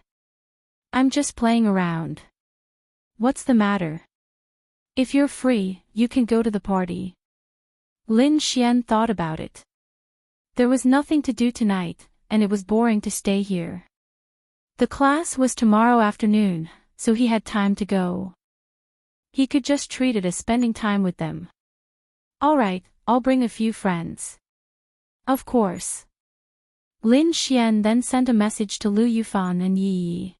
I'm just playing around. What's the matter? If you're free, you can go to the party. Lin Xian thought about it. There was nothing to do tonight, and it was boring to stay here. The class was tomorrow afternoon, so he had time to go. He could just treat it as spending time with them. Alright, I'll bring a few friends. Of course. Lin Xian then sent a message to Lu Yufan and Yi Yi.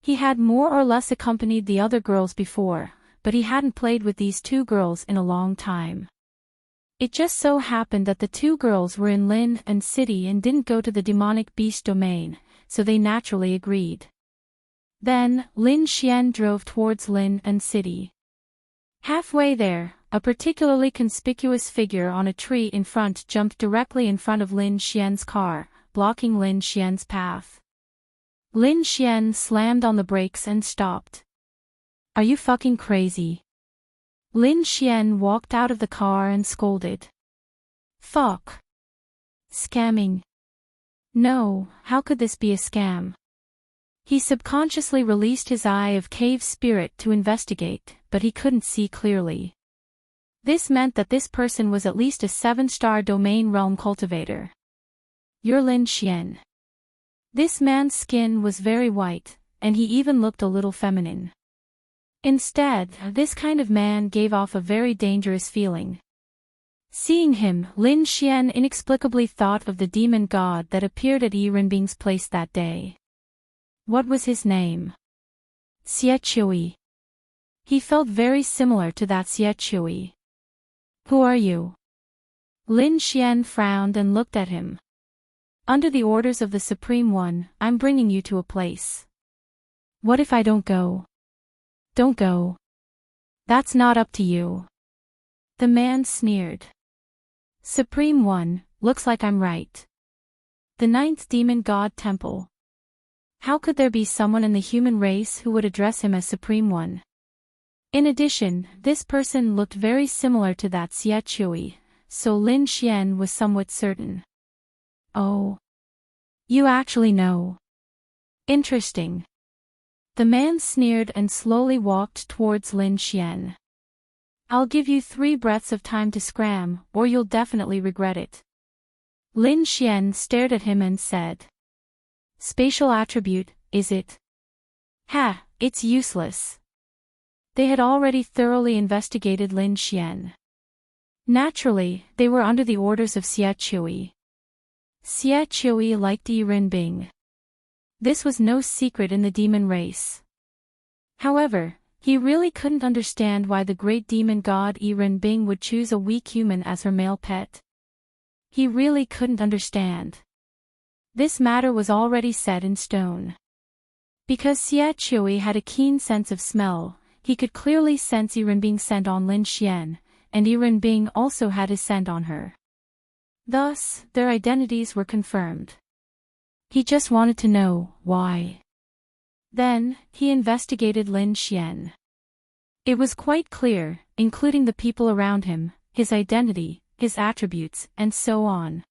He had more or less accompanied the other girls before, but he hadn't played with these 2 girls in a long time. It just so happened that the 2 girls were in Lin and City and didn't go to the demonic beast domain, so they naturally agreed. Then, Lin Xian drove towards Lin and City. Halfway there, a particularly conspicuous figure on a tree in front jumped directly in front of Lin Xian's car, blocking Lin Xian's path. Lin Xian slammed on the brakes and stopped. Are you fucking crazy? Lin Xian walked out of the car and scolded. Fuck. Scamming. No, how could this be a scam? He subconsciously released his eye of cave spirit to investigate, but he couldn't see clearly. This meant that this person was at least a 7-star domain realm cultivator. You're Lin Xian. This man's skin was very white, and he even looked a little feminine. Instead, this kind of man gave off a very dangerous feeling. Seeing him, Lin Xian inexplicably thought of the demon god that appeared at Yi Renbing's place that day. What was his name? Xie Chui. He felt very similar to that Xie Chui. Who are you? Lin Xian frowned and looked at him. Under the orders of the Supreme One, I'm bringing you to a place. What if I don't go? Don't go. That's not up to you. The man sneered. Supreme One, looks like I'm right. The ninth demon god temple. How could there be someone in the human race who would address him as Supreme One? In addition, this person looked very similar to that Xie Chui, so Lin Xian was somewhat certain. Oh. You actually know. Interesting. The man sneered and slowly walked towards Lin Xian. I'll give you 3 breaths of time to scram, or you'll definitely regret it. Lin Xian stared at him and said. Spatial attribute, is it? Ha, it's useless. They had already thoroughly investigated Lin Xian. Naturally, they were under the orders of Xie Chui. Xie Chui liked Yi Rinbing. This was no secret in the demon race. However, he really couldn't understand why the great demon god Yi Rinbing would choose a weak human as her male pet. He really couldn't understand. This matter was already set in stone. Because Xie Chui had a keen sense of smell, he could clearly sense Yi Rinbing's scent on Lin Xian, and Yi Rinbing also had his scent on her. Thus, their identities were confirmed. He just wanted to know why. Then, he investigated Lin Xian. It was quite clear, including the people around him, his identity, his attributes, and so on.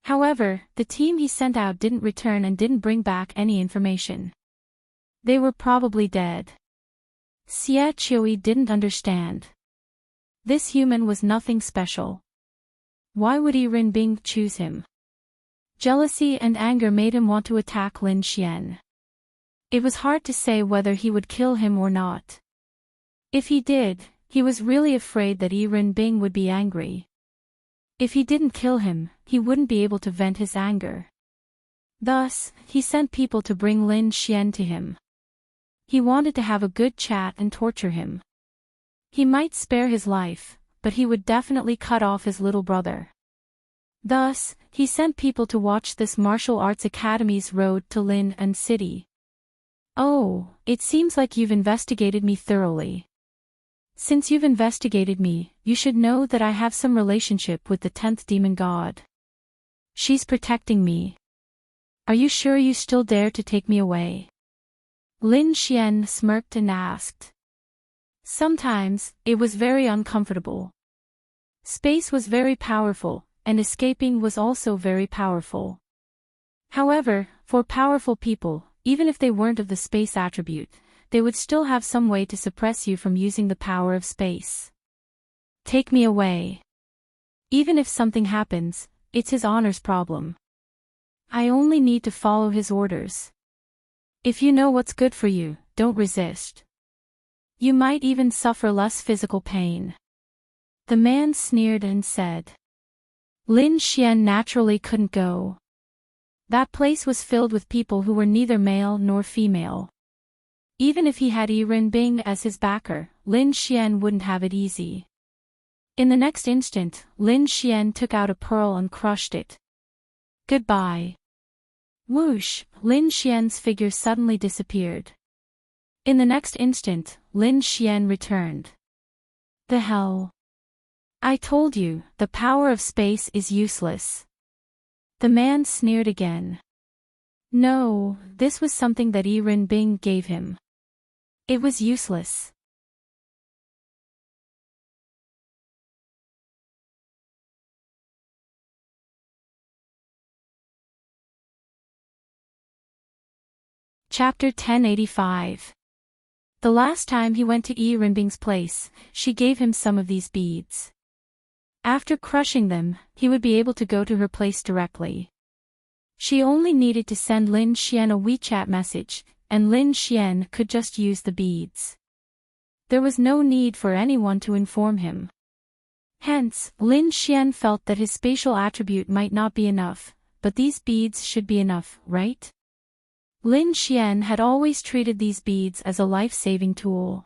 However, the team he sent out didn't return and didn't bring back any information. They were probably dead. Xie Chui didn't understand. This human was nothing special. Why would Yi Rinbing choose him? Jealousy and anger made him want to attack Lin Xian. It was hard to say whether he would kill him or not. If he did, he was really afraid that Yi Rinbing would be angry. If he didn't kill him, he wouldn't be able to vent his anger. Thus, he sent people to bring Lin Xian to him. He wanted to have a good chat and torture him. He might spare his life, but he would definitely cut off his little brother. Thus, he sent people to watch this martial arts academy's road to Lin and City. Oh, it seems like you've investigated me thoroughly. Since you've investigated me, you should know that I have some relationship with the 10th demon god. She's protecting me. Are you sure you still dare to take me away? Lin Xian smirked and asked. Sometimes, it was very uncomfortable. Space was very powerful, and escaping was also very powerful. However, for powerful people, even if they weren't of the space attribute, they would still have some way to suppress you from using the power of space. Take me away. Even if something happens, it's his honor's problem. I only need to follow his orders. If you know what's good for you, don't resist. You might even suffer less physical pain. The man sneered and said. Lin Xian naturally couldn't go. That place was filled with people who were neither male nor female. Even if he had Yi Rinbing as his backer, Lin Xian wouldn't have it easy. In the next instant, Lin Xian took out a pearl and crushed it. Goodbye. Whoosh, Lin Xian's figure suddenly disappeared. In the next instant, Lin Xian returned. The hell? I told you, the power of space is useless. The man sneered again. No, this was something that Yi Rinbing gave him. It was useless. Chapter 1085. The last time he went to Yi Rinbing's place, she gave him some of these beads. After crushing them, he would be able to go to her place directly. She only needed to send Lin Xian a WeChat message, and Lin Xian could just use the beads. There was no need for anyone to inform him. Hence, Lin Xian felt that his spatial attribute might not be enough, but these beads should be enough, right? Lin Xian had always treated these beads as a life-saving tool.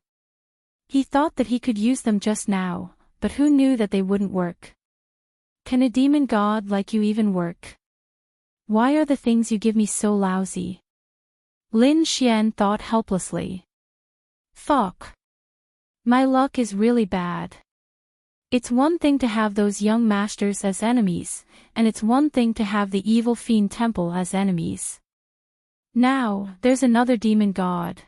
He thought that he could use them just now, but who knew that they wouldn't work? Can a demon god like you even work? Why are the things you give me so lousy? Lin Xian thought helplessly. Fuck. My luck is really bad. It's one thing to have those young masters as enemies, and it's one thing to have the evil fiend temple as enemies. Now, there's another demon god.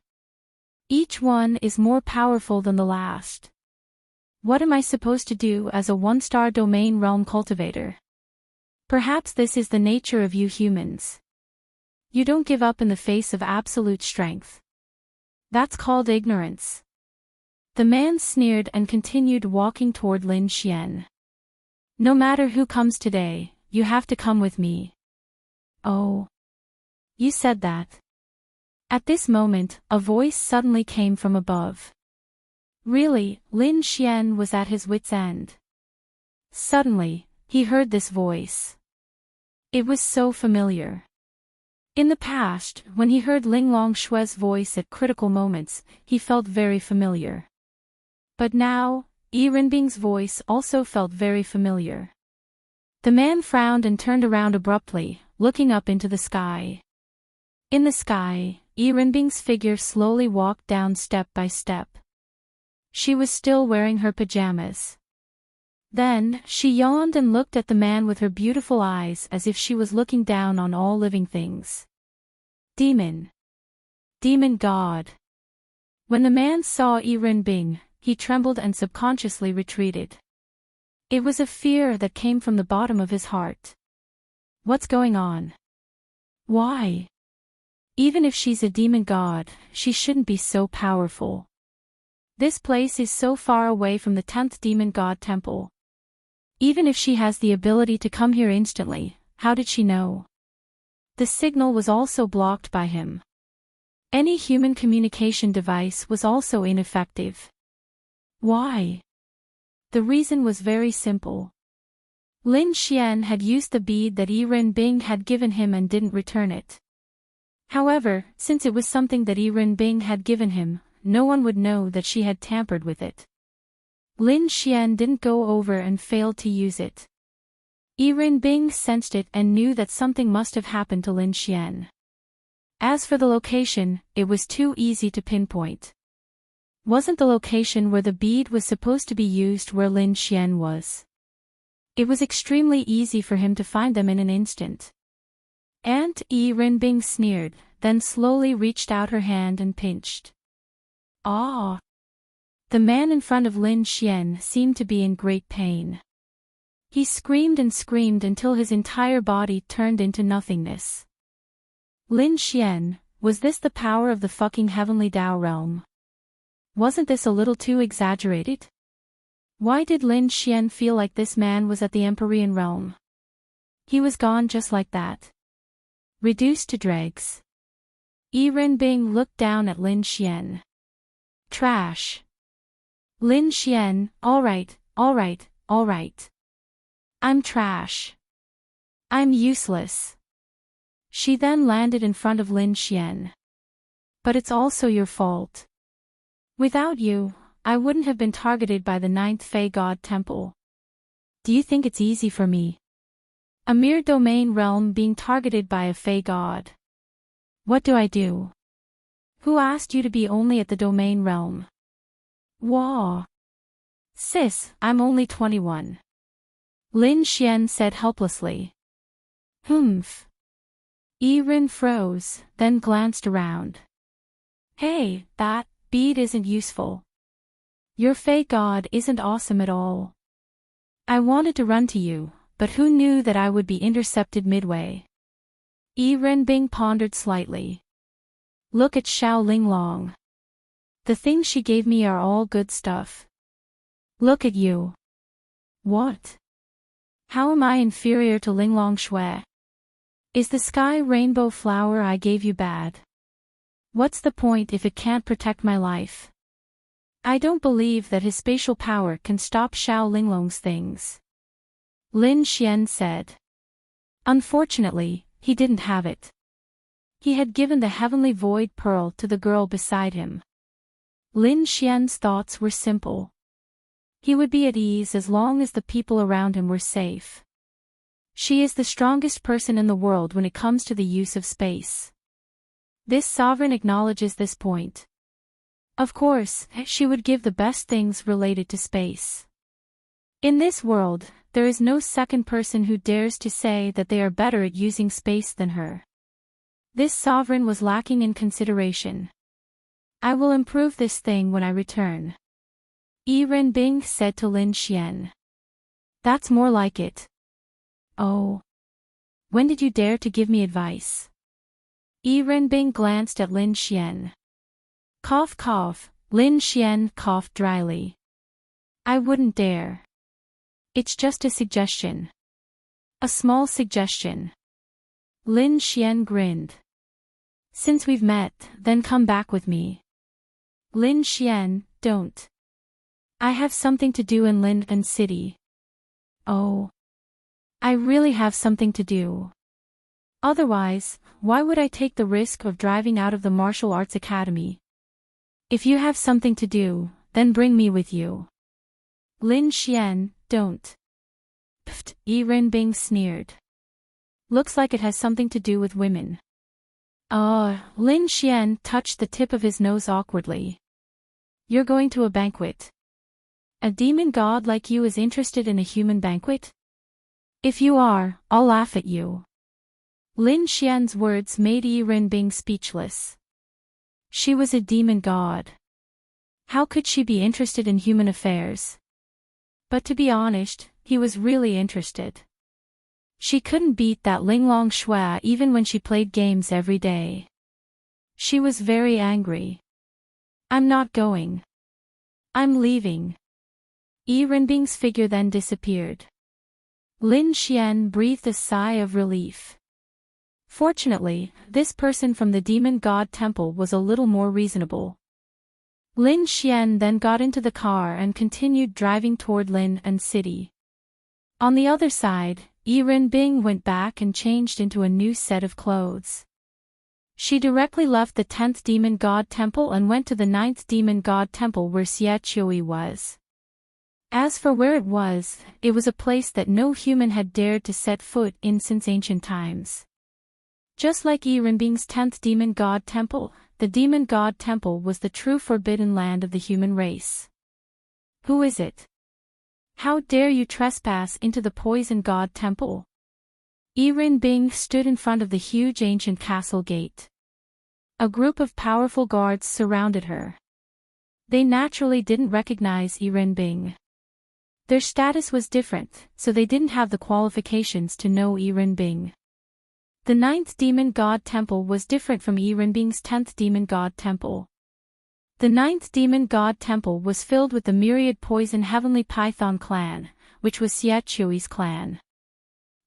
Each one is more powerful than the last. What am I supposed to do as a one-star domain realm cultivator? Perhaps this is the nature of you humans. You don't give up in the face of absolute strength. That's called ignorance. The man sneered and continued walking toward Lin Xian. No matter who comes today, you have to come with me. Oh. You said that. At this moment, a voice suddenly came from above. Really, Lin Xian was at his wit's end. Suddenly, he heard this voice. It was so familiar. In the past, when he heard Linglong Shue's voice at critical moments, he felt very familiar. But now, Yi Renbing's voice also felt very familiar. The man frowned and turned around abruptly, looking up into the sky. In the sky, Yi Renbing's figure slowly walked down step by step. She was still wearing her pajamas. Then, she yawned and looked at the man with her beautiful eyes as if she was looking down on all living things. Demon. Demon god. When the man saw Yi Renbing, he trembled and subconsciously retreated. It was a fear that came from the bottom of his heart. What's going on? Why? Even if she's a demon god, she shouldn't be so powerful. This place is so far away from the 10th demon god temple. Even if she has the ability to come here instantly, how did she know? The signal was also blocked by him. Any human communication device was also ineffective. Why? The reason was very simple. Lin Xian had used the bead that Yi Renbing had given him and didn't return it. However, since it was something that Yi Renbing had given him, no one would know that she had tampered with it. Lin Xian didn't go over and failed to use it. Yi Renbing sensed it and knew that something must have happened to Lin Xian. As for the location, it was too easy to pinpoint. Wasn't the location where the bead was supposed to be used where Lin Xian was? It was extremely easy for him to find them in an instant. Aunt Yi Renbing sneered, then slowly reached out her hand and pinched. Ah! The man in front of Lin Xian seemed to be in great pain. He screamed and screamed until his entire body turned into nothingness. Lin Xian, was this the power of the fucking heavenly Dao realm? Wasn't this a little too exaggerated? Why did Lin Xian feel like this man was at the Empyrean realm? He was gone just like that. Reduced to dregs. Yi Renbing looked down at Lin Xian. Trash. Lin Xian, alright. I'm trash. I'm useless. She then landed in front of Lin Xian. But it's also your fault. Without you, I wouldn't have been targeted by the 9th Fey God Temple. Do you think it's easy for me? A mere domain realm being targeted by a Fey God. What do I do? Who asked you to be only at the domain realm? Wah. Sis, I'm only 21. Lin Xian said helplessly. Humph. Yi Ren froze, then glanced around. Hey, that bead isn't useful. Your Fey God isn't awesome at all. I wanted to run to you, but who knew that I would be intercepted midway? Yi Renbing pondered slightly. Look at Xiao Linglong. The things she gave me are all good stuff. Look at you. What? How am I inferior to Linglong Shui? Is the sky rainbow flower I gave you bad? What's the point if it can't protect my life? I don't believe that his spatial power can stop Xiao Linglong's things. Lin Xian said. Unfortunately, he didn't have it. He had given the heavenly void pearl to the girl beside him. Lin Xian's thoughts were simple. He would be at ease as long as the people around him were safe. She is the strongest person in the world when it comes to the use of space. This sovereign acknowledges this point. Of course, she would give the best things related to space. In this world, there is no second person who dares to say that they are better at using space than her. This sovereign was lacking in consideration. I will improve this thing when I return, Yi Renbing said to Lin Xian. That's more like it. Oh. When did you dare to give me advice? Yi Renbing glanced at Lin Xian. Cough cough, Lin Xian coughed dryly. I wouldn't dare. It's just a suggestion. A small suggestion. Lin Xian grinned. Since we've met, then come back with me. Lin Xian, don't. I have something to do in Lin City. Oh. I really have something to do. Otherwise, why would I take the risk of driving out of the martial arts academy? If you have something to do, then bring me with you. Lin Xian, don't. Pfft, Yi Renbing sneered. Looks like it has something to do with women. Lin Xian touched the tip of his nose awkwardly. You're going to a banquet. A demon god like you is interested in a human banquet? If you are, I'll laugh at you. Lin Xian's words made Yi Renbing speechless. She was a demon god. How could she be interested in human affairs? But to be honest, he was really interested. She couldn't beat that Linglong Shui even when she played games every day. She was very angry. I'm not going. I'm leaving. Yi Renbing's figure then disappeared. Lin Xian breathed a sigh of relief. Fortunately, this person from the demon god temple was a little more reasonable. Lin Xian then got into the car and continued driving toward Lin City. On the other side, Yi Renbing went back and changed into a new set of clothes. She directly left the 10th demon god temple and went to the 9th demon god temple where Xie Qiui was. As for where it was a place that no human had dared to set foot in since ancient times. Just like Yi Renbing's 10th demon god temple, the demon god temple was the true forbidden land of the human race. Who is it? How dare you trespass into the poison god temple? Yi Renbing stood in front of the huge ancient castle gate. A group of powerful guards surrounded her. They naturally didn't recognize Yi Renbing. Their status was different, so they didn't have the qualifications to know Yi Renbing. The 9th demon god temple was different from Yi Renbing's 10th demon god temple. The 9th demon god temple was filled with the myriad poison heavenly python clan, which was Xie Qiui's clan.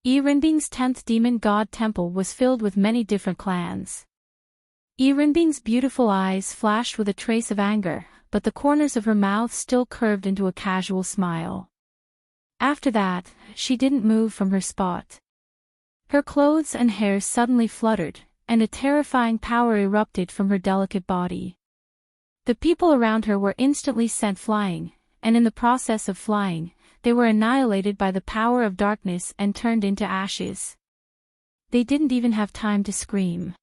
Yi Renbing's 10th demon god temple was filled with many different clans. Yi Renbing's beautiful eyes flashed with a trace of anger, but the corners of her mouth still curved into a casual smile. After that, she didn't move from her spot. Her clothes and hair suddenly fluttered, and a terrifying power erupted from her delicate body. The people around her were instantly sent flying, and in the process of flying, they were annihilated by the power of darkness and turned into ashes. They didn't even have time to scream.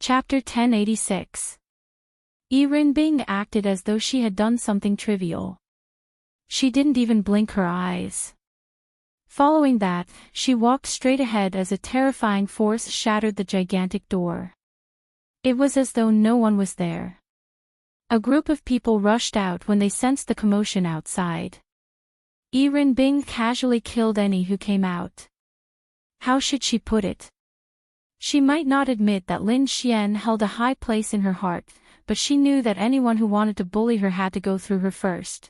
Chapter 1086. Yi Renbing acted as though she had done something trivial. She didn't even blink her eyes. Following that, she walked straight ahead as a terrifying force shattered the gigantic door. It was as though no one was there. A group of people rushed out when they sensed the commotion outside. Yi Renbing casually killed any who came out. How should she put it? She might not admit that Lin Xian held a high place in her heart, but she knew that anyone who wanted to bully her had to go through her first.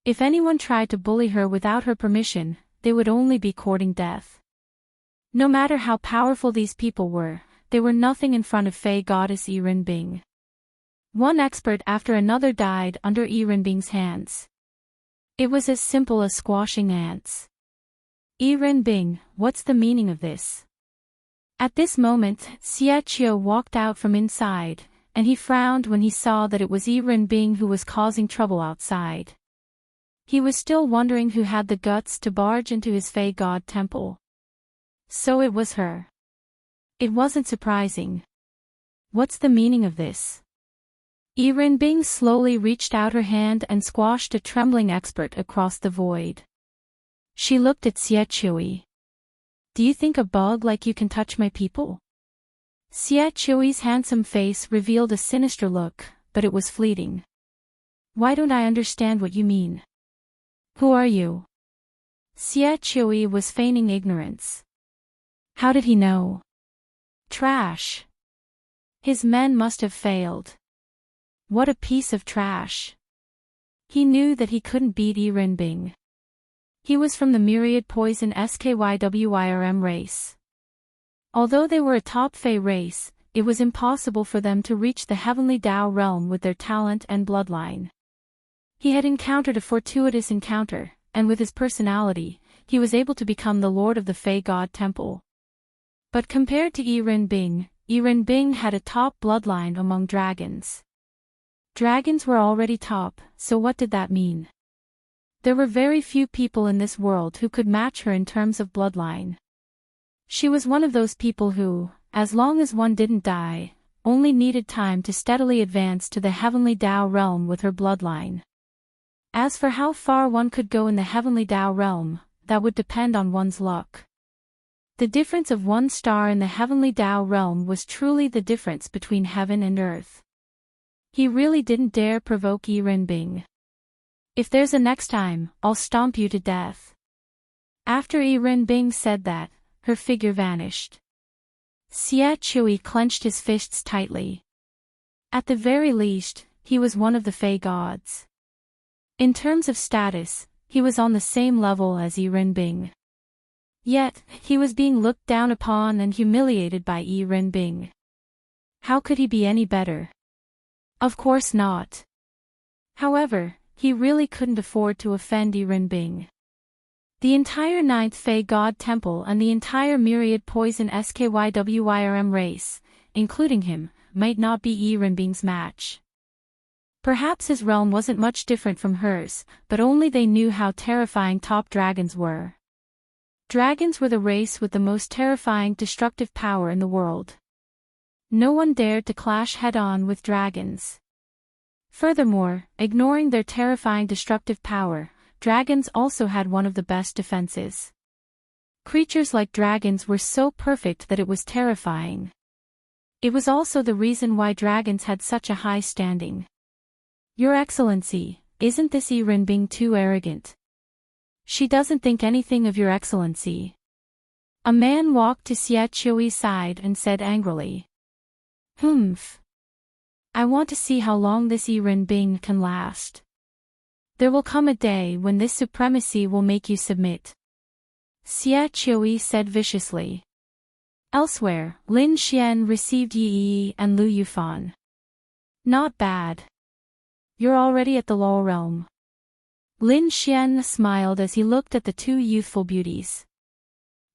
If anyone tried to bully her without her permission, they would only be courting death. No matter how powerful these people were, they were nothing in front of Fey goddess Yi Renbing. One expert after another died under Yi Renbing's hands. It was as simple as squashing ants. Yi Renbing, what's the meaning of this? At this moment, Xiechio walked out from inside, and he frowned when he saw that it was Yi Renbing who was causing trouble outside. He was still wondering who had the guts to barge into his Fey God temple. So it was her. It wasn't surprising. What's the meaning of this? Yi Renbing slowly reached out her hand and squashed a trembling expert across the void. She looked at Xiechio. Do you think a bug like you can touch my people? Xiechio's handsome face revealed a sinister look, but it was fleeting. Why don't I understand what you mean? Who are you? Xiechio was feigning ignorance. How did he know? Trash. His men must have failed. What a piece of trash. He knew that he couldn't beat Yi Renbing. He was from the myriad poison Skywyrm race. Although they were a top Fey race, it was impossible for them to reach the heavenly Tao realm with their talent and bloodline. He had encountered a fortuitous encounter, and with his personality, he was able to become the lord of the Fey God Temple. But compared to Yi Renbing had a top bloodline among dragons. Dragons were already top, so what did that mean? There were very few people in this world who could match her in terms of bloodline. She was one of those people who, as long as one didn't die, only needed time to steadily advance to the heavenly Tao realm with her bloodline. As for how far one could go in the heavenly Tao realm, that would depend on one's luck. The difference of one star in the heavenly Tao realm was truly the difference between heaven and earth. He really didn't dare provoke Yi Renbing. If there's a next time, I'll stomp you to death. After Yi Renbing said that, her figure vanished. Xiechio clenched his fists tightly. At the very least, he was one of the Fey gods. In terms of status, he was on the same level as Yi Renbing. Yet, he was being looked down upon and humiliated by Yi Renbing. How could he be any better? Of course not. However, he really couldn't afford to offend Yi Renbing. The entire 9th Fey God Temple and the entire myriad poison Skywyrm race, including him, might not be Yi Renbing's match. Perhaps his realm wasn't much different from hers, but only they knew how terrifying top dragons were. Dragons were the race with the most terrifying destructive power in the world. No one dared to clash head-on with dragons. Furthermore, ignoring their terrifying destructive power, dragons also had one of the best defenses. Creatures like dragons were so perfect that it was terrifying. It was also the reason why dragons had such a high standing. Your Excellency, isn't this Yi Renbing too arrogant? She doesn't think anything of Your Excellency. A man walked to Xiechio's side and said angrily. Humph. I want to see how long this Yi Renbing can last. There will come a day when this supremacy will make you submit. Xiechio said viciously. Elsewhere, Lin Xian received Yi Yi and Lu Yufan. Not bad. You're already at the LoveLore realm. Lin Xian smiled as he looked at the two youthful beauties.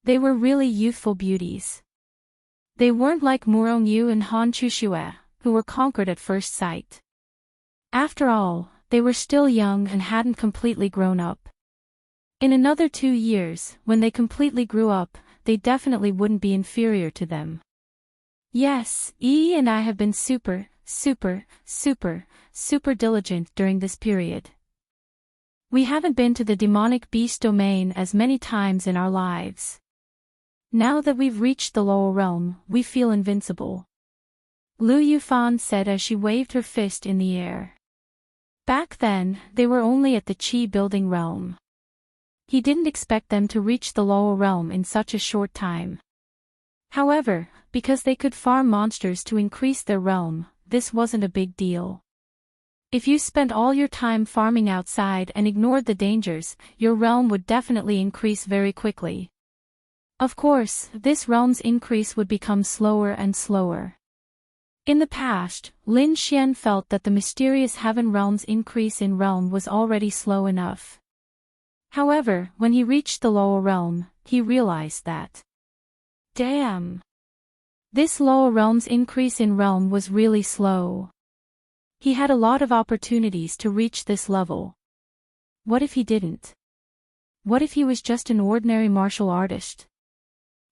They were really youthful beauties. They weren't like Murong Yu and Han Chuxue, who were conquered at first sight. After all, they were still young and hadn't completely grown up. In another 2 years, when they completely grew up, they definitely wouldn't be inferior to them. Yes, Yi and I have been super diligent during this period. We haven't been to the demonic beast domain as many times in our lives. Now that we've reached the LoveLore realm, we feel invincible. Lu Yufan said as she waved her fist in the air. Back then, they were only at the Qi building realm. He didn't expect them to reach the LoveLore realm in such a short time. However, because they could farm monsters to increase their realm, this wasn't a big deal. If you spent all your time farming outside and ignored the dangers, your realm would definitely increase very quickly. Of course, this realm's increase would become slower and slower. In the past, Lin Xian felt that the mysterious heaven realm's increase in realm was already slow enough. However, when he reached the LoveLore realm, he realized that. Damn! This lower realm's increase in realm was really slow. He had a lot of opportunities to reach this level. What if he didn't? What if he was just an ordinary martial artist?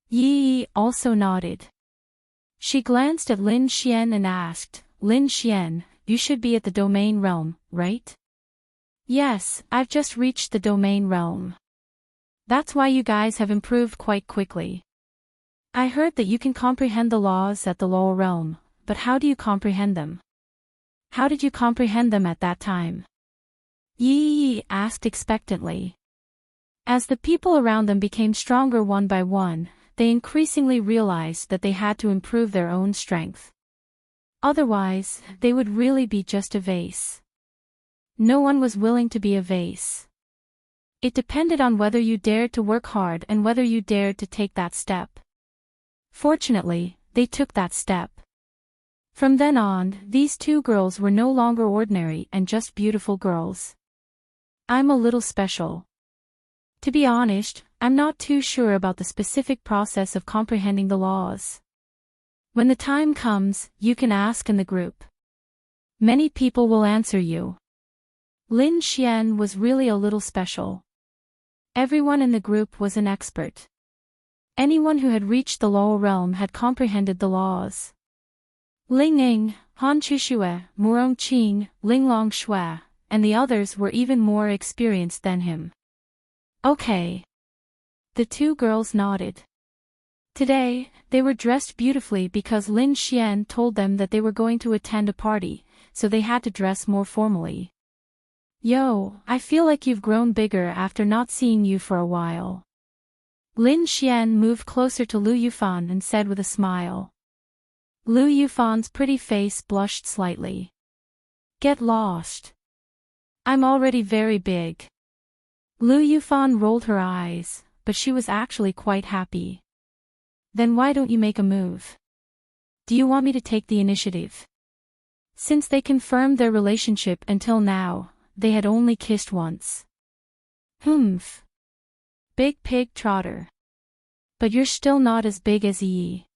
Yi also nodded. She glanced at Lin Xian and asked, Lin Xian, you should be at the domain realm, right? Yes, I've just reached the domain realm. That's why you guys have improved quite quickly. I heard that you can comprehend the laws at the lower realm, but how do you comprehend them? How did you comprehend them at that time? Yi asked expectantly. As the people around them became stronger one by one, they increasingly realized that they had to improve their own strength. Otherwise, they would really be just a vase. No one was willing to be a vase. It depended on whether you dared to work hard and whether you dared to take that step. Fortunately, they took that step. From then on, these two girls were no longer ordinary and just beautiful girls. I'm a little special. To be honest, I'm not too sure about the specific process of comprehending the laws. When the time comes, you can ask in the group. Many people will answer you. Lin Xian was really a little special. Everyone in the group was an expert. Anyone who had reached the lower realm had comprehended the laws. Ling Ying, Han Chushue, Murong Qing, Ling Long Shui, and the others were even more experienced than him. Okay. The two girls nodded. Today, they were dressed beautifully because Lin Xian told them that they were going to attend a party, so they had to dress more formally. Yo, I feel like you've grown bigger after not seeing you for a while. Lin Xian moved closer to Lu Yufan and said with a smile. Lu Yufan's pretty face blushed slightly. Get lost. I'm already very big. Lu Yufan rolled her eyes, but she was actually quite happy. Then why don't you make a move? Do you want me to take the initiative? Since they confirmed their relationship until now, they had only kissed once. Humph. Big pig trotter. But you're still not as big as Yi.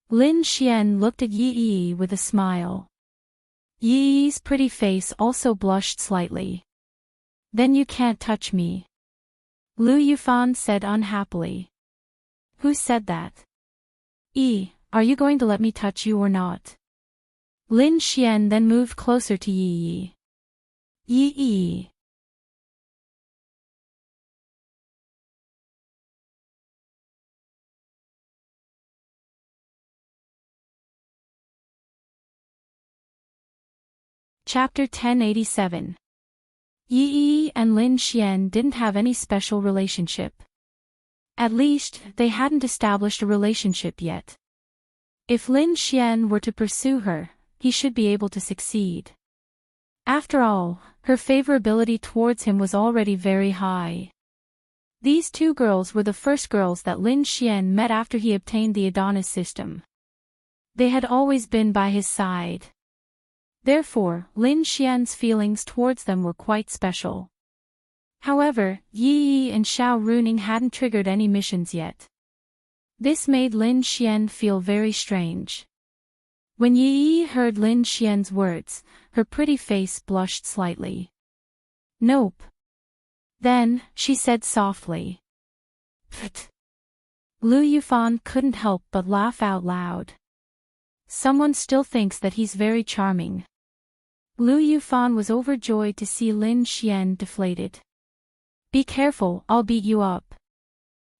Lin Xian looked at Yi with a smile. Yi's pretty face also blushed slightly. Then you can't touch me. Lu Yufan said unhappily. Who said that? Are you going to let me touch you or not? Lin Xian then moved closer to Yi. Yi. Chapter 1087. Yi and Lin Xian didn't have any special relationship. At least, they hadn't established a relationship yet. If Lin Xian were to pursue her, he should be able to succeed. After all, her favorability towards him was already very high. These two girls were the first girls that Lin Xian met after he obtained the Adonis system. They had always been by his side. Therefore, Lin Xian's feelings towards them were quite special. However, Yi and Xiao Runing hadn't triggered any missions yet. This made Lin Xian feel very strange. When Yi heard Lin Xian's words, her pretty face blushed slightly. Nope. Then, she said softly. Pfft. Lu Yufan couldn't help but laugh out loud. Someone still thinks that he's very charming. Lu Yufan was overjoyed to see Lin Xian deflated. Be careful, I'll beat you up.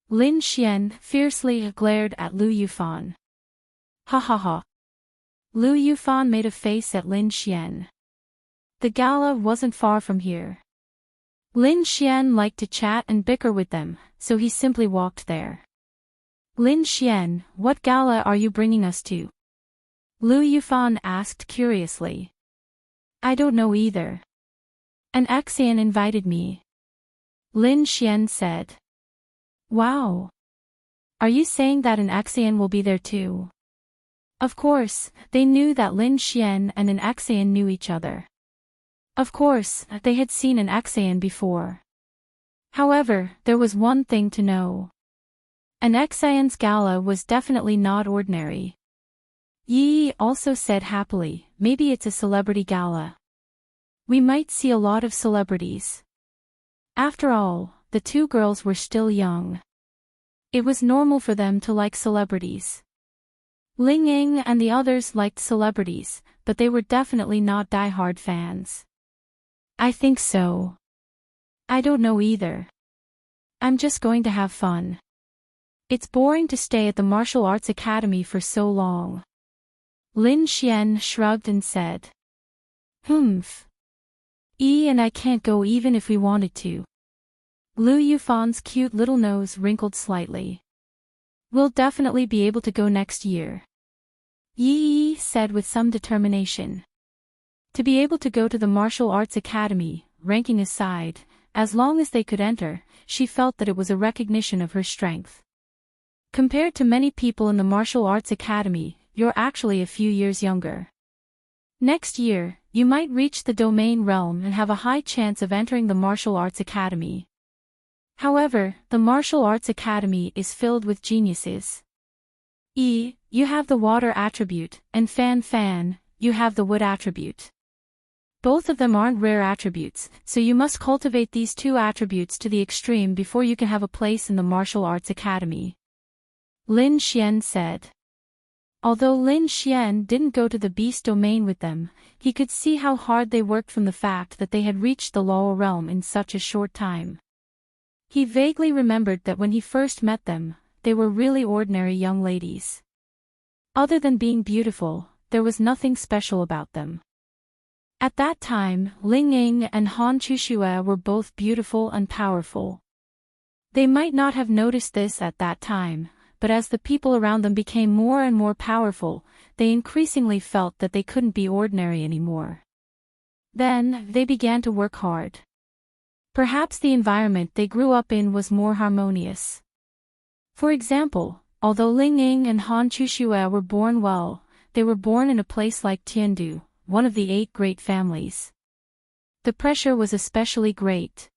Lin Xian fiercely glared at Lu Yufan. Ha ha ha. Lu Yufan made a face at Lin Xian. The gala wasn't far from here. Lin Xian liked to chat and bicker with them, so he simply walked there. Lin Xian, what gala are you bringing us to? Lu Yufan asked curiously. I don't know either. An Xian invited me. Lin Xian said. Wow. Are you saying that an Xian will be there too? Of course, they knew that Lin Xian and an Xian knew each other. Of course, they had seen an Xian before. However, there was one thing to know. An Xian's gala was definitely not ordinary. Yi also said happily, maybe it's a celebrity gala. We might see a lot of celebrities. After all, the two girls were still young. It was normal for them to like celebrities. Ling Ying and the others liked celebrities, but they were definitely not die-hard fans. I think so. I don't know either. I'm just going to have fun. It's boring to stay at the martial arts academy for so long. Lin Xian shrugged and said. Humph. Yi and I can't go even if we wanted to. Lu Yufan's cute little nose wrinkled slightly. We'll definitely be able to go next year. Yi said with some determination. To be able to go to the martial arts academy, ranking aside, as long as they could enter, she felt that it was a recognition of her strength. Compared to many people in the martial arts academy, you're actually a few years younger. Next year, you might reach the domain realm and have a high chance of entering the martial arts academy. However, the martial arts academy is filled with geniuses. Yi, you have the water attribute, and Fan, you have the wood attribute. Both of them aren't rare attributes, so you must cultivate these two attributes to the extreme before you can have a place in the martial arts academy. Lin Xian said. Although Lin Xian didn't go to the beast domain with them, he could see how hard they worked from the fact that they had reached the lower realm in such a short time. He vaguely remembered that when he first met them, they were really ordinary young ladies. Other than being beautiful, there was nothing special about them. At that time, Ling Ying and Han Chushue were both beautiful and powerful. They might not have noticed this at that time, but as the people around them became more and more powerful, they increasingly felt that they couldn't be ordinary anymore. Then, they began to work hard. Perhaps the environment they grew up in was more harmonious. For example, although Ling Ying and Han Chushue were born well, they were born in a place like Tiandu, one of the 8 great families. The pressure was especially great.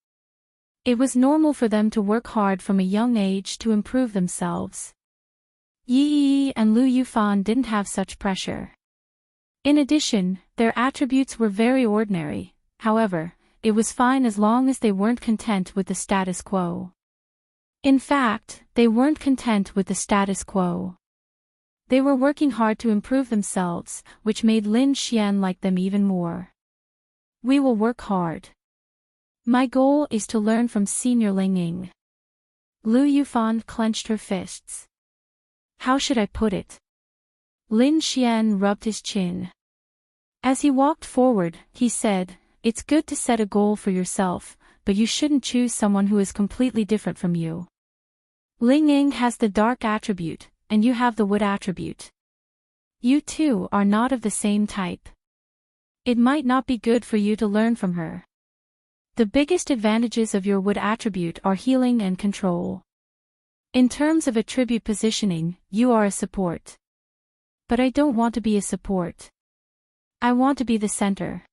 It was normal for them to work hard from a young age to improve themselves. Yi and Lu Yufan didn't have such pressure. In addition, their attributes were very ordinary, however, it was fine as long as they weren't content with the status quo. In fact, they weren't content with the status quo. They were working hard to improve themselves, which made Lin Xian like them even more. We will work hard. My goal is to learn from Senior Ling Ying. Lu Yufan clenched her fists. How should I put it? Lin Xian rubbed his chin. As he walked forward, he said, it's good to set a goal for yourself, but you shouldn't choose someone who is completely different from you. Ling Ying has the dark attribute, and you have the wood attribute. You two are not of the same type. It might not be good for you to learn from her. The biggest advantages of your wood attribute are healing and control. In terms of attribute positioning, you are a support. But I don't want to be a support. I want to be the center.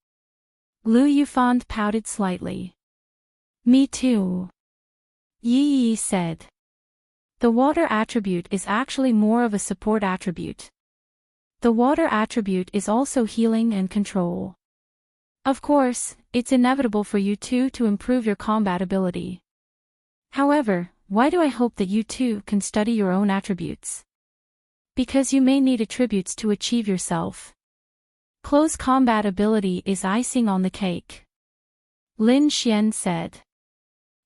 Lu Yufan pouted slightly. Me too. Yi said. The water attribute is actually more of a support attribute. The water attribute is also healing and control. Of course, it's inevitable for you two to improve your combat ability. However, why do I hope that you two can study your own attributes? Because you may need attributes to achieve yourself. Close combat ability is icing on the cake. Lin Xian said.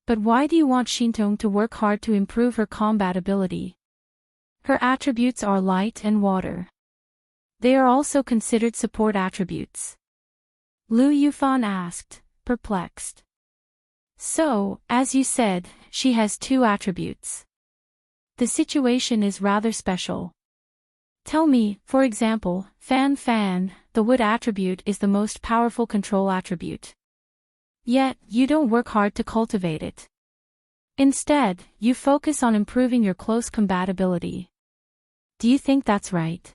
But why do you want Xintong to work hard to improve her combat ability? Her attributes are light and water. They are also considered support attributes. Lu Yufan asked, perplexed. So, as you said, she has 2 attributes. The situation is rather special. Tell me, for example, Fan, the wood attribute is the most powerful control attribute. Yet, you don't work hard to cultivate it. Instead, you focus on improving your close combat ability. Do you think that's right?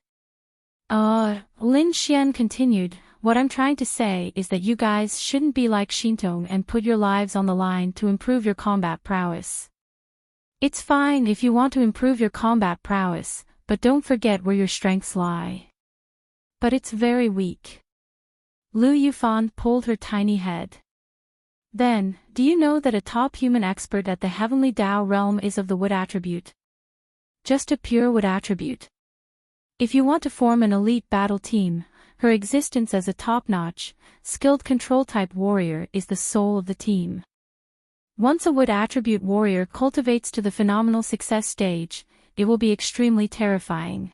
Lin Xian continued, what I'm trying to say is that you guys shouldn't be like Xintong and put your lives on the line to improve your combat prowess. It's fine if you want to improve your combat prowess, but don't forget where your strengths lie. But it's very weak. Lu Yufan pulled her tiny head. Then, do you know that a top human expert at the Heavenly Tao realm is of the wood attribute? Just a pure wood attribute. If you want to form an elite battle team, her existence as a top-notch, skilled control-type warrior is the soul of the team. Once a wood attribute warrior cultivates to the phenomenal success stage, it will be extremely terrifying.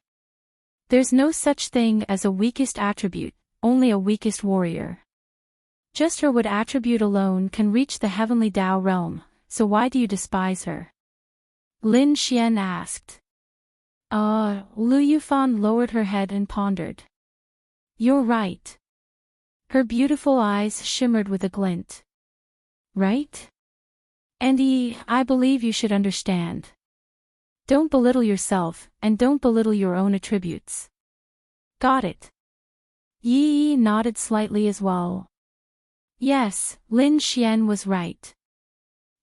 There's no such thing as a weakest attribute, only a weakest warrior. Just her wood attribute alone can reach the Heavenly Tao realm, so why do you despise her? Lin Xian asked. Lu Yufan lowered her head and pondered. You're right. Her beautiful eyes shimmered with a glint. Right? And I believe you should understand. Don't belittle yourself, and don't belittle your own attributes. Got it. Yi nodded slightly as well. Yes, Lin Xian was right.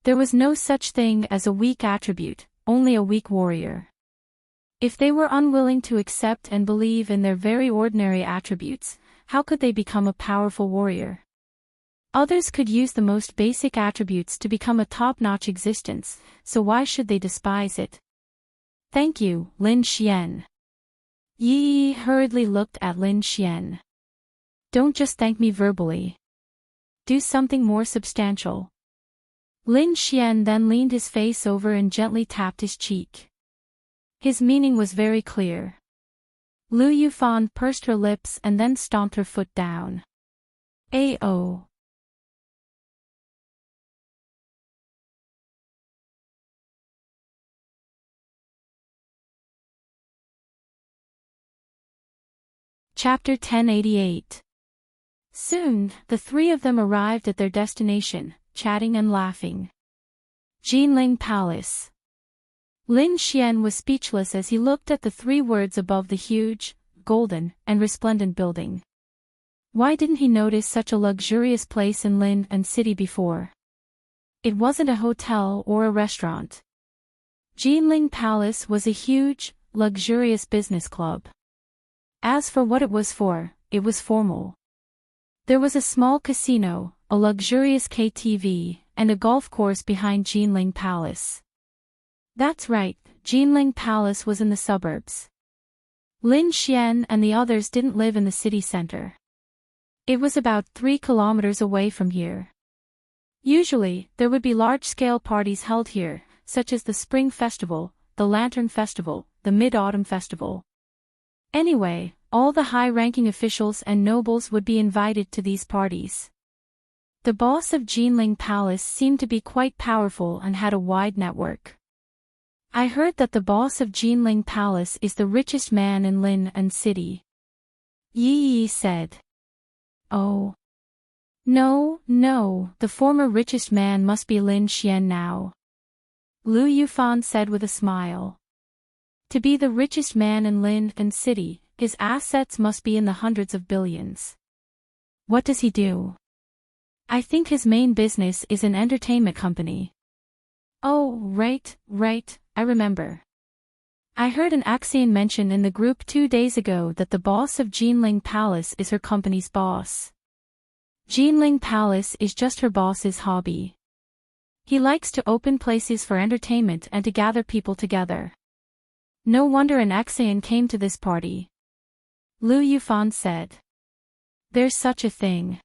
There was no such thing as a weak attribute, only a weak warrior. If they were unwilling to accept and believe in their very ordinary attributes, how could they become a powerful warrior? Others could use the most basic attributes to become a top-notch existence, so why should they despise it? Thank you, Lin Xian. Yi hurriedly looked at Lin Xian. Don't just thank me verbally. Do something more substantial. Lin Xian then leaned his face over and gently tapped his cheek. His meaning was very clear. Lu Yufan pursed her lips and then stomped her foot down. Ao. Chapter 1088. Soon, the three of them arrived at their destination, chatting and laughing. Jinling Palace. Lin Xian was speechless as he looked at the three words above the huge, golden, and resplendent building. Why didn't he notice such a luxurious place in Lin and City before? It wasn't a hotel or a restaurant. Jinling Palace was a huge, luxurious business club. As for what it was formal. There was a small casino, a luxurious KTV, and a golf course behind Jinling Palace. That's right, Jinling Palace was in the suburbs. Lin Xian and the others didn't live in the city center. It was about 3 kilometers away from here. Usually, there would be large-scale parties held here, such as the Spring Festival, the Lantern Festival, the Mid-Autumn Festival. Anyway, all the high-ranking officials and nobles would be invited to these parties. The boss of Jinling Palace seemed to be quite powerful and had a wide network. I heard that the boss of Jinling Palace is the richest man in Lin and City. Yi said. Oh. No, the former richest man must be Lin Xian now. Lu Yufan said with a smile. To be the richest man in Lin and City, his assets must be in the hundreds of billions. What does he do? I think his main business is an entertainment company. Oh, right, I remember. I heard an Axian mention in the group 2 days ago that the boss of Jinling Palace is her company's boss. Jinling Palace is just her boss's hobby. He likes to open places for entertainment and to gather people together. No wonder an Axian came to this party. Lu Yufan said. There's such a thing.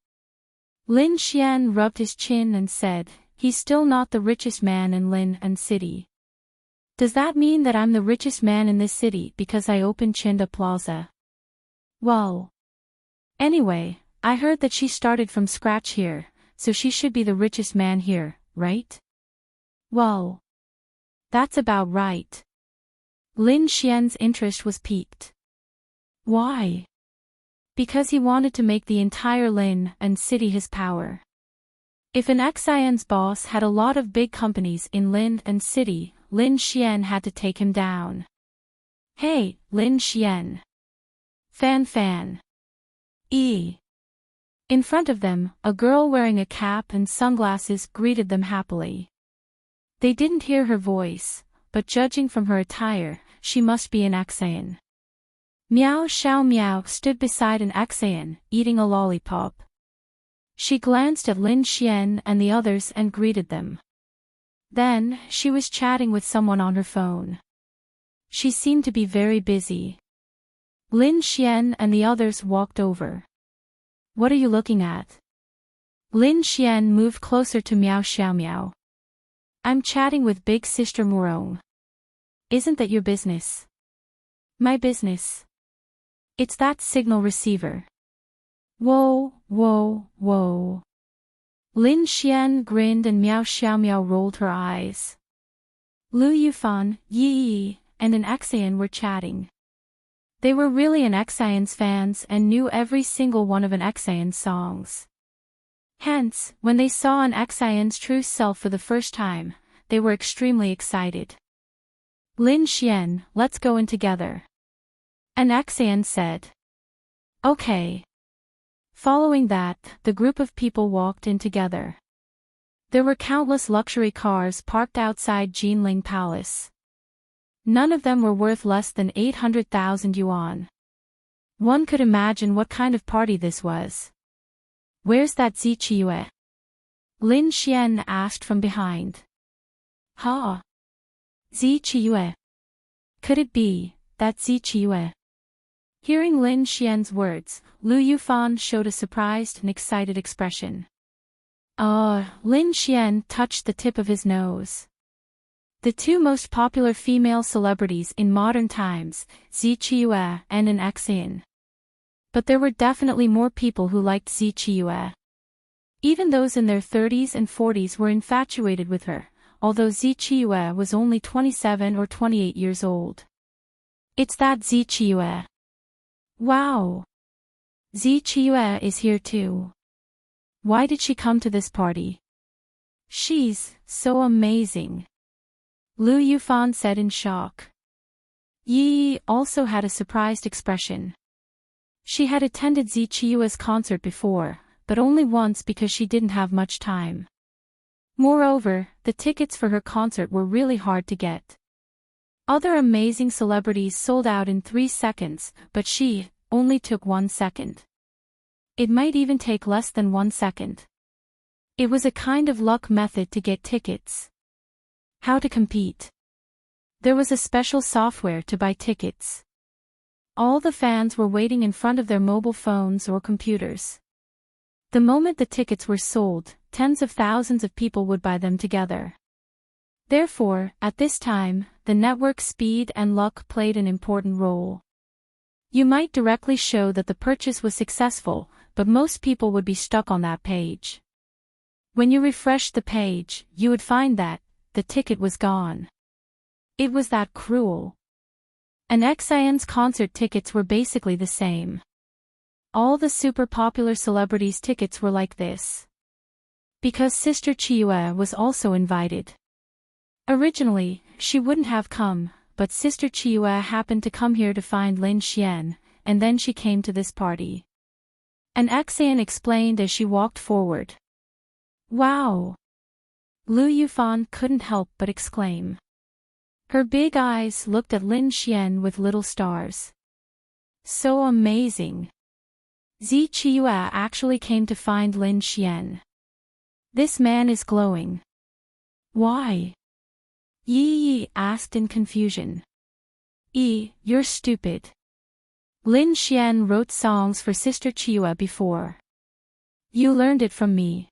Lin Xian rubbed his chin and said, he's still not the richest man in Lin and City. Does that mean that I'm the richest man in this city because I opened Chinda Plaza? Well. Anyway, I heard that she started from scratch here, so she should be the richest man here, right? Well. That's about right. Lin Xian's interest was piqued. Why? Because he wanted to make the entire Lin and City his power. If an Xian's boss had a lot of big companies in Lin and City, Lin Xian had to take him down. Hey, Lin Xian. Fan. In front of them, a girl wearing a cap and sunglasses greeted them happily. They didn't hear her voice, but judging from her attire, she must be an Exayan. Meow Xiao Meow stood beside an Exayan, eating a lollipop. She glanced at Lin Xian and the others and greeted them. Then, she was chatting with someone on her phone. She seemed to be very busy. Lin Xian and the others walked over. What are you looking at? Lin Xian moved closer to Meow Xiao Meow. I'm chatting with Big Sister Murong. Isn't that your business? My business. It's that signal receiver. Whoa, whoa, whoa. Lin Xian grinned and Meow Xiao Meow rolled her eyes. Lu Yufan, Yi, and an Exayan were chatting. They were really an Exayan's fans and knew every single one of an Exayan's songs. Hence, when they saw an Exayan's true self for the first time, they were extremely excited. Lin Xian, let's go in together. An Exayan said. Okay. Following that, the group of people walked in together. There were countless luxury cars parked outside Jinling Palace. None of them were worth less than 800,000 yuan. One could imagine what kind of party this was. Where's that Zi Qiue? Lin Xian asked from behind. Ha! Zi Qiue. Could it be that Zi Qiue? Hearing Lin Xian's words, Lu Yufan showed a surprised and excited expression. Lin Xian touched the tip of his nose. The two most popular female celebrities in modern times, Zi Qiue and an Exayan. But there were definitely more people who liked Zi Qiue. Even those in their 30s and 40s were infatuated with her, although Zi Qiue was only 27 or 28 years old. It's that Zi Qiue. Wow! Zi Qiue is here too. Why did she come to this party? She's so amazing. Lu Yufan said in shock. Yi also had a surprised expression. She had attended Zi Qiue's concert before, but only once because she didn't have much time. Moreover, the tickets for her concert were really hard to get. Other amazing celebrities sold out in 3 seconds, but she only took 1 second. It might even take less than 1 second. It was a kind of luck method to get tickets. How to compete? There was a special software to buy tickets. All the fans were waiting in front of their mobile phones or computers. The moment the tickets were sold, tens of thousands of people would buy them together. Therefore, at this time, the network speed and luck played an important role. You might directly show that the purchase was successful, but most people would be stuck on that page. When you refreshed the page, you would find that the ticket was gone. It was that cruel. An Exayan's concert tickets were basically the same. All the super popular celebrities' tickets were like this. Because Sister Qiue was also invited. Originally, she wouldn't have come, but Sister Qiue happened to come here to find Lin Xian, and then she came to this party. An Exayan explained as she walked forward. Wow! Lu Yufan couldn't help but exclaim. Her big eyes looked at Lin Xian with little stars. So amazing! Zi Qiue actually came to find Lin Xian. This man is glowing. Why? Yi asked in confusion. You're stupid. Lin Xian wrote songs for Sister Qiue before. You learned it from me.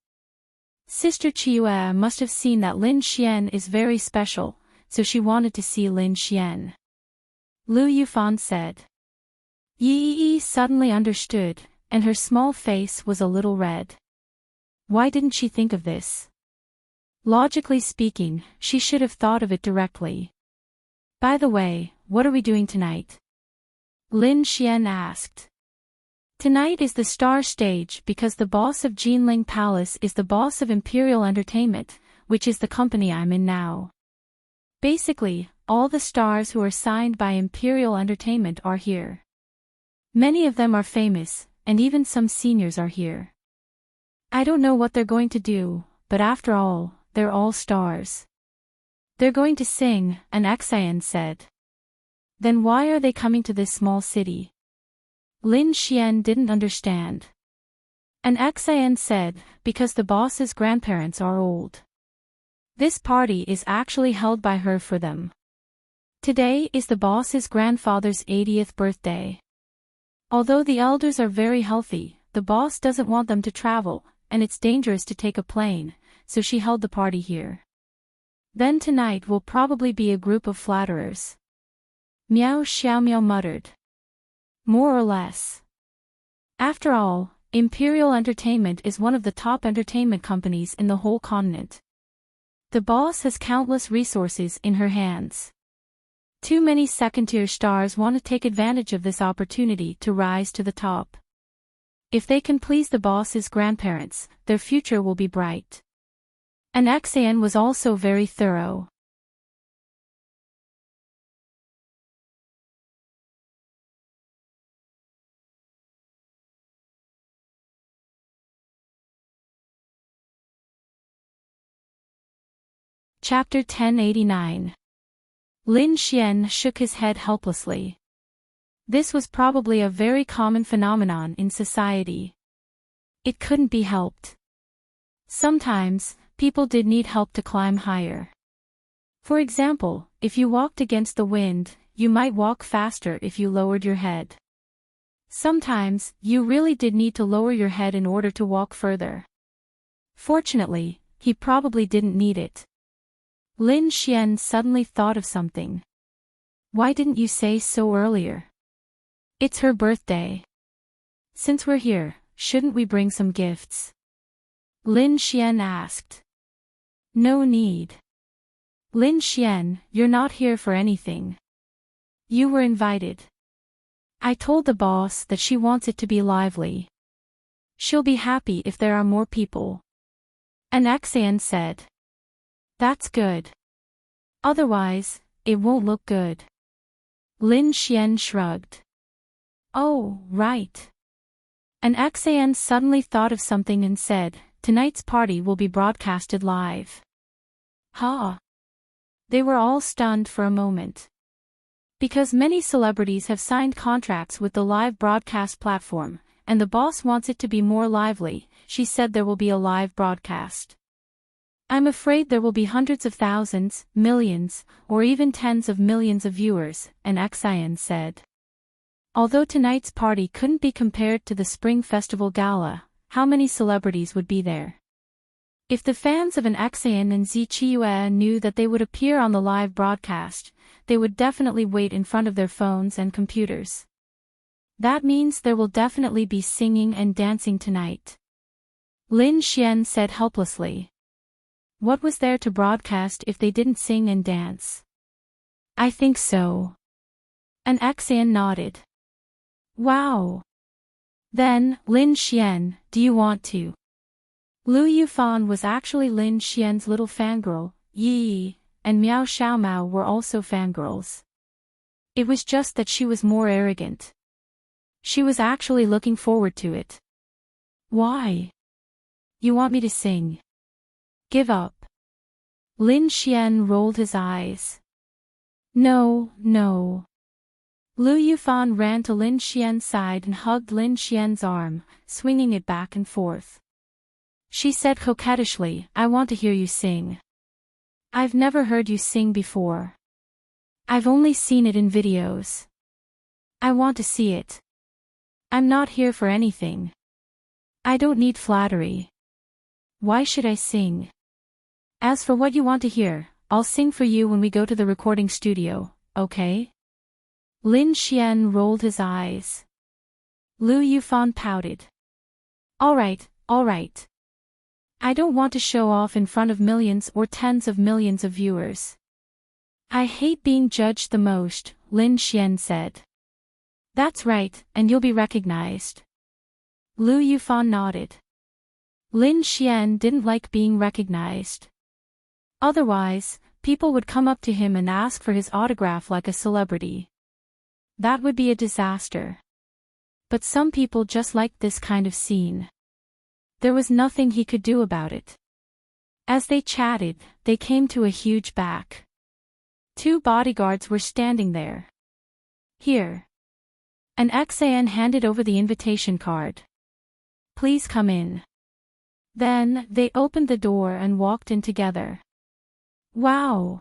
Sister Qiue must have seen that Lin Xian is very special, so she wanted to see Lin Xian. Lu Yufan said. Yi suddenly understood, and her small face was a little red. Why didn't she think of this? Logically speaking, she should have thought of it directly. By the way, what are we doing tonight? Lin Xian asked. Tonight is the star stage because the boss of Jinling Palace is the boss of Imperial Entertainment, which is the company I'm in now. Basically, all the stars who are signed by Imperial Entertainment are here. Many of them are famous, and even some seniors are here. I don't know what they're going to do, but after all, they're all stars. They're going to sing, an Xian said. Then why are they coming to this small city? Lin Xian didn't understand. An Xian said, because the boss's grandparents are old. This party is actually held by her for them. Today is the boss's grandfather's 80th birthday. Although the elders are very healthy, the boss doesn't want them to travel, and it's dangerous to take a plane, so she held the party here. Then tonight will probably be a group of flatterers. Miao Xiaomiao muttered. More or less. After all, Imperial Entertainment is one of the top entertainment companies in the whole continent. The boss has countless resources in her hands. Too many second-tier stars want to take advantage of this opportunity to rise to the top. If they can please the boss's grandparents, their future will be bright. An Xian was also very thorough. Chapter 1089. Lin Xian shook his head helplessly. This was probably a very common phenomenon in society. It couldn't be helped. Sometimes, people did need help to climb higher. For example, if you walked against the wind, you might walk faster if you lowered your head. Sometimes, you really did need to lower your head in order to walk further. Fortunately, he probably didn't need it. Lin Xian suddenly thought of something. Why didn't you say so earlier? It's her birthday. Since we're here, shouldn't we bring some gifts? Lin Xian asked. No need. Lin Xian, you're not here for anything. You were invited. I told the boss that she wants it to be lively. She'll be happy if there are more people. An Xian said. That's good. Otherwise, it won't look good. Lin Xian shrugged. Oh, right. An Xian suddenly thought of something and said, tonight's party will be broadcasted live. Huh? They were all stunned for a moment. Because many celebrities have signed contracts with the live broadcast platform, and the boss wants it to be more lively, she said there will be a live broadcast. I'm afraid there will be hundreds of thousands, millions, or even tens of millions of viewers, an Xian said. Although tonight's party couldn't be compared to the Spring Festival Gala, how many celebrities would be there? If the fans of an Xian and Zichiyue knew that they would appear on the live broadcast, they would definitely wait in front of their phones and computers. That means there will definitely be singing and dancing tonight. Lin Xian said helplessly. What was there to broadcast if they didn't sing and dance? I think so. An Xian nodded. Wow. Then, Lin Xian, do you want to? Lu Yufan was actually Lin Xian's little fangirl, Yi, and Miao Xiaomao were also fangirls. It was just that she was more arrogant. She was actually looking forward to it. Why? You want me to sing? Give up. Lin Xian rolled his eyes. No, no. Lu Yufan ran to Lin Xian's side and hugged Lin Xian's arm, swinging it back and forth. She said coquettishly, I want to hear you sing. I've never heard you sing before. I've only seen it in videos. I want to see it. I'm not here for anything. I don't need flattery. Why should I sing? As for what you want to hear, I'll sing for you when we go to the recording studio, okay? Lin Xian rolled his eyes. Lu Yufan pouted. All right. I don't want to show off in front of millions or tens of millions of viewers. I hate being judged the most, Lin Xian said. That's right, and you'll be recognized. Lu Yufan nodded. Lin Xian didn't like being recognized. Otherwise, people would come up to him and ask for his autograph like a celebrity. That would be a disaster. But some people just liked this kind of scene. There was nothing he could do about it. As they chatted, they came to a huge back. 2 bodyguards were standing there. Here. An Xan handed over the invitation card. Please come in. Then, they opened the door and walked in together. Wow!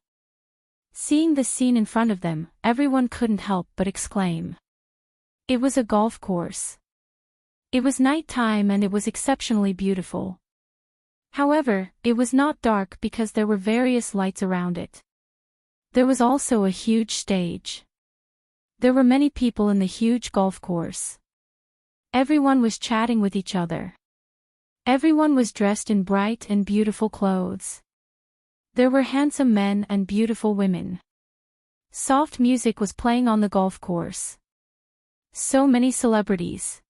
Seeing the scene in front of them, everyone couldn't help but exclaim. It was a golf course. It was nighttime and it was exceptionally beautiful. However, it was not dark because there were various lights around it. There was also a huge stage. There were many people in the huge golf course. Everyone was chatting with each other. Everyone was dressed in bright and beautiful clothes. There were handsome men and beautiful women. Soft music was playing on the golf course. So many celebrities.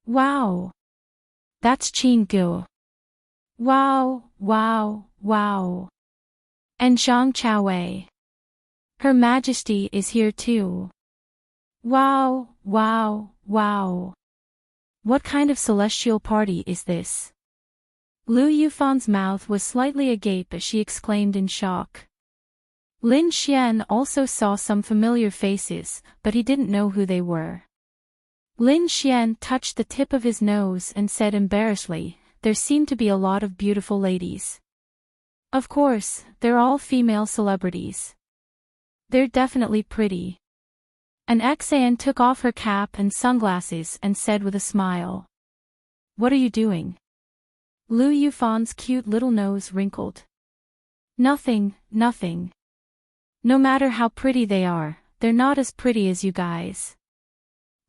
Wow! That's Chin-gu. Wow, wow, wow. And Zhang Chaowei. Her Majesty is here too. Wow, wow, wow. What kind of celestial party is this? Lu Yufan's mouth was slightly agape as she exclaimed in shock. Lin Xian also saw some familiar faces, but he didn't know who they were. Lin Xian touched the tip of his nose and said embarrassedly, there seem to be a lot of beautiful ladies. Of course, they're all female celebrities. They're definitely pretty. An Xan took off her cap and sunglasses and said with a smile. What are you doing? Lu Yufan's cute little nose wrinkled. Nothing, nothing. No matter how pretty they are, they're not as pretty as you guys.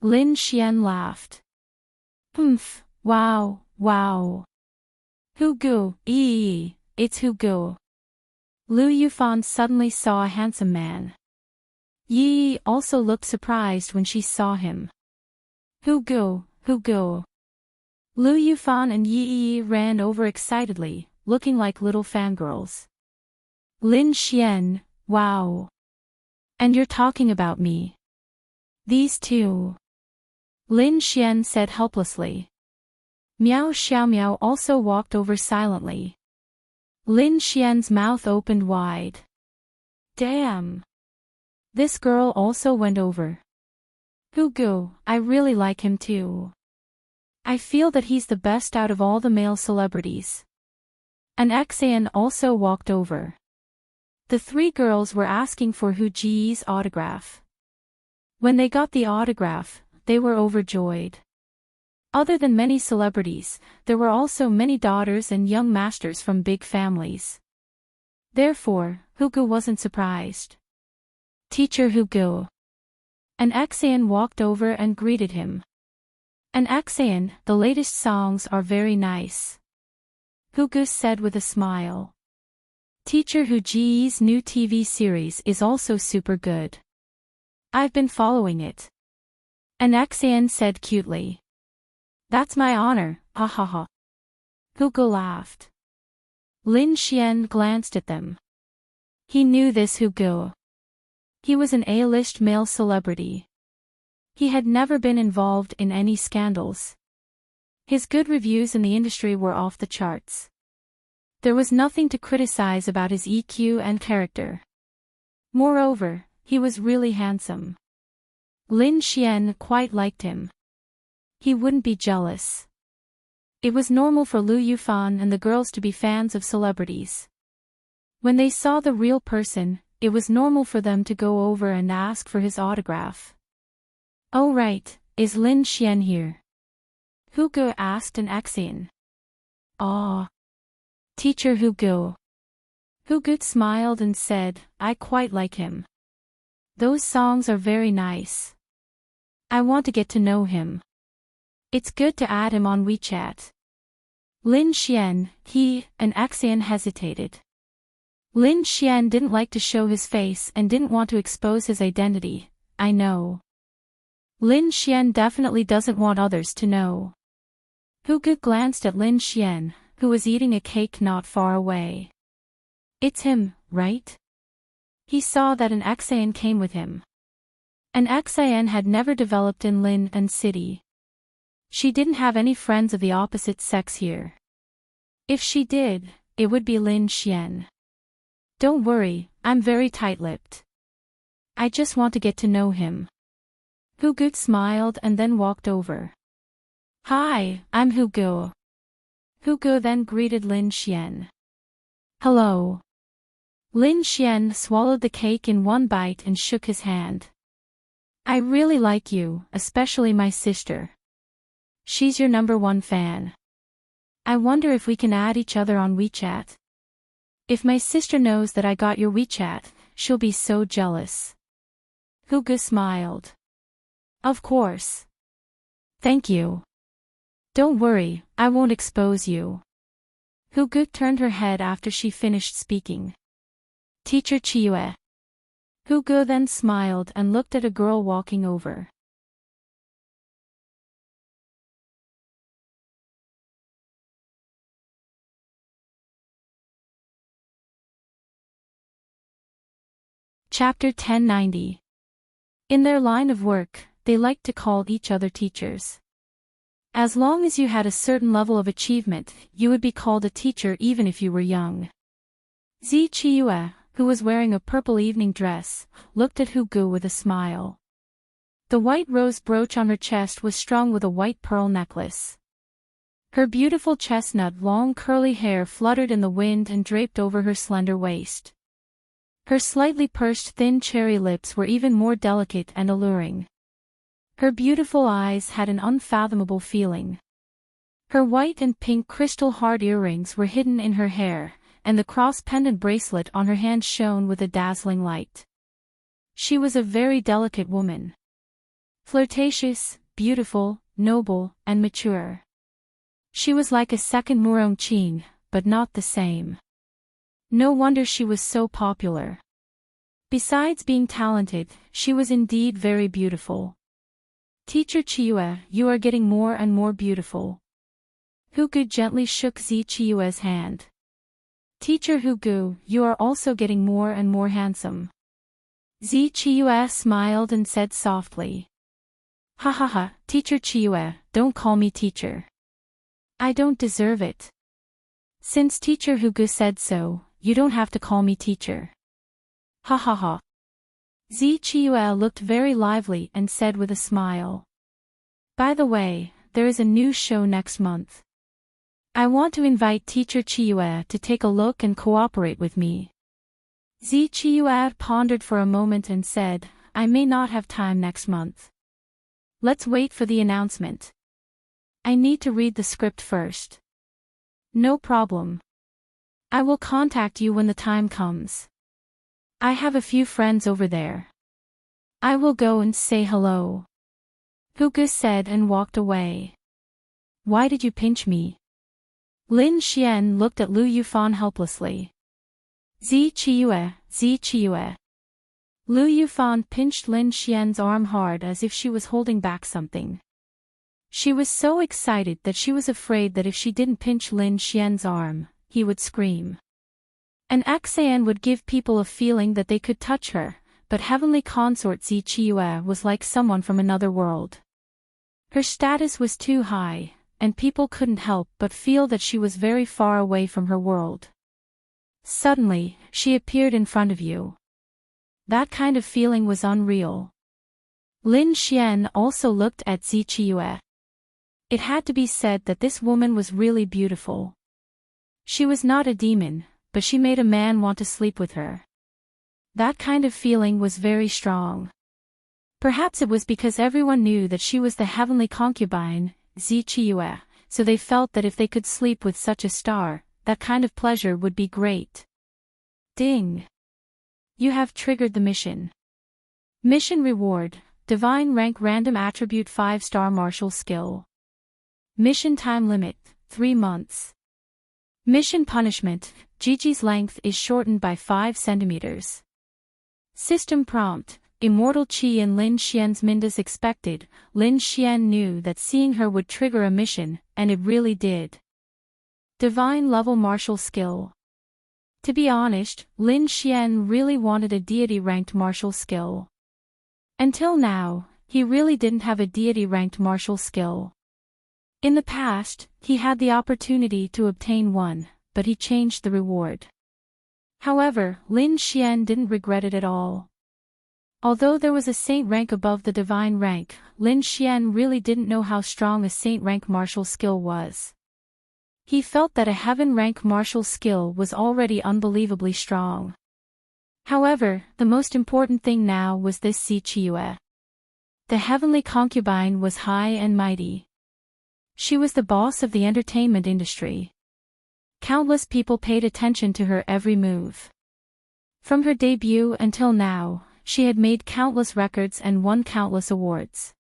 Lin Xian laughed. Humph, wow, wow. Hugo, it's Hugo. Lu Yufan suddenly saw a handsome man. Yi also looked surprised when she saw him. Hugo. Lu Yufan and Yi ran over excitedly, looking like little fangirls. Lin Xian, wow. And you're talking about me. These two. Lin Xian said helplessly. Miao Xiaomiao also walked over silently. Lin Xian's mouth opened wide. Damn. This girl also went over. Hugo, I really like him too. I feel that he's the best out of all the male celebrities. An Xan also walked over. The 3 girls were asking for Hu Ji's autograph. When they got the autograph, they were overjoyed. Other than many celebrities, there were also many daughters and young masters from big families. Therefore, Hugo wasn't surprised. Teacher Hugo. An Xan walked over and greeted him. An Xan, the latest songs are very nice. Hugo said with a smile. Teacher Hu Ji's new TV series is also super good. I've been following it. An Xan said cutely. That's my honor, ha ha ha. Hugo laughed. Lin Xian glanced at them. He knew this Hugo. He was an A-list male celebrity. He had never been involved in any scandals. His good reviews in the industry were off the charts. There was nothing to criticize about his EQ and character. Moreover, he was really handsome. Lin Xian quite liked him. He wouldn't be jealous. It was normal for Lu Yufan and the girls to be fans of celebrities. When they saw the real person, it was normal for them to go over and ask for his autograph. Oh right, is Lin Xian here? Hugo asked an Xan. Ah. Teacher Hugo. Hugo smiled and said, I quite like him. Those songs are very nice. I want to get to know him. It's good to add him on WeChat. Lin Xian, an Xan hesitated. Lin Xian didn't like to show his face and didn't want to expose his identity, I know. Lin Xian definitely doesn't want others to know. Hugo glanced at Lin Xian, who was eating a cake not far away. It's him, right? He saw that an Xan came with him. An Xan had never developed in Lin and City. She didn't have any friends of the opposite sex here. If she did, it would be Lin Xian. Don't worry, I'm very tight-lipped. I just want to get to know him. Hugo smiled and then walked over. Hi, I'm Hugo. Hugo then greeted Lin Xian. Hello. Lin Xian swallowed the cake in one bite and shook his hand. I really like you, especially my sister. She's your #1 fan. I wonder if we can add each other on WeChat. If my sister knows that I got your WeChat, she'll be so jealous. Hugo smiled. Of course. Thank you. Don't worry, I won't expose you. Hugo turned her head after she finished speaking. Teacher Chiyue. Hugo then smiled and looked at a girl walking over. Chapter 1090. In their line of work, they liked to call each other teachers. As long as you had a certain level of achievement, you would be called a teacher even if you were young. Zi Chiyue, who was wearing a purple evening dress, looked at Hugo with a smile. The white rose brooch on her chest was strung with a white pearl necklace. Her beautiful chestnut long curly hair fluttered in the wind and draped over her slender waist. Her slightly pursed thin cherry lips were even more delicate and alluring. Her beautiful eyes had an unfathomable feeling. Her white and pink crystal hard earrings were hidden in her hair, and the cross pendant bracelet on her hand shone with a dazzling light. She was a very delicate woman. Flirtatious, beautiful, noble, and mature. She was like a second Murong Qing, but not the same. No wonder she was so popular. Besides being talented, she was indeed very beautiful. Teacher Chiyue, you are getting more and more beautiful. Hugo gently shook Zi Chiyue's hand. Teacher Hugo, you are also getting more and more handsome. Zi Chiyue smiled and said softly. Ha ha ha, Teacher Chiyue, don't call me teacher. I don't deserve it. Since Teacher Hugo said so, you don't have to call me teacher. Ha ha ha. Zi Chiyue looked very lively and said with a smile. By the way, there is a new show next month. I want to invite Teacher Chiyue to take a look and cooperate with me. Zi Chiyue pondered for a moment and said, I may not have time next month. Let's wait for the announcement. I need to read the script first. No problem. I will contact you when the time comes. I have a few friends over there. I will go and say hello. Hugo said and walked away. Why did you pinch me? Lin Xian looked at Lu Yufan helplessly. Zi Chiyue, Zi Chiyue. Lu Yufan pinched Lin Xian's arm hard as if she was holding back something. She was so excited that she was afraid that if she didn't pinch Lin Xian's arm, he would scream. An Xan would give people a feeling that they could touch her, but heavenly consort Zi Chiyue was like someone from another world. Her status was too high, and people couldn't help but feel that she was very far away from her world. Suddenly, she appeared in front of you. That kind of feeling was unreal. Lin Xian also looked at Zi Chiyue. It had to be said that this woman was really beautiful. She was not a demon, but she made a man want to sleep with her. That kind of feeling was very strong. Perhaps it was because everyone knew that she was the heavenly concubine, Zi Chiyue, so they felt that if they could sleep with such a star, that kind of pleasure would be great. Ding! You have triggered the mission. Mission reward, Divine Rank Random Attribute 5-star Martial Skill. Mission time limit, 3 months. Mission punishment, Gigi's length is shortened by 5 centimeters. System prompt, Immortal Qi in Lin Xian's Mindas expected. Lin Xian knew that seeing her would trigger a mission, and it really did. Divine level martial skill. To be honest, Lin Xian really wanted a deity-ranked martial skill. Until now, he really didn't have a deity-ranked martial skill. In the past, he had the opportunity to obtain one, but he changed the reward. However, Lin Xian didn't regret it at all. Although there was a saint rank above the divine rank, Lin Xian really didn't know how strong a saint rank martial skill was. He felt that a heaven rank martial skill was already unbelievably strong. However, the most important thing now was this Ziqiue. The heavenly concubine was high and mighty. She was the boss of the entertainment industry. Countless people paid attention to her every move. From her debut until now, she had made countless records and won countless awards.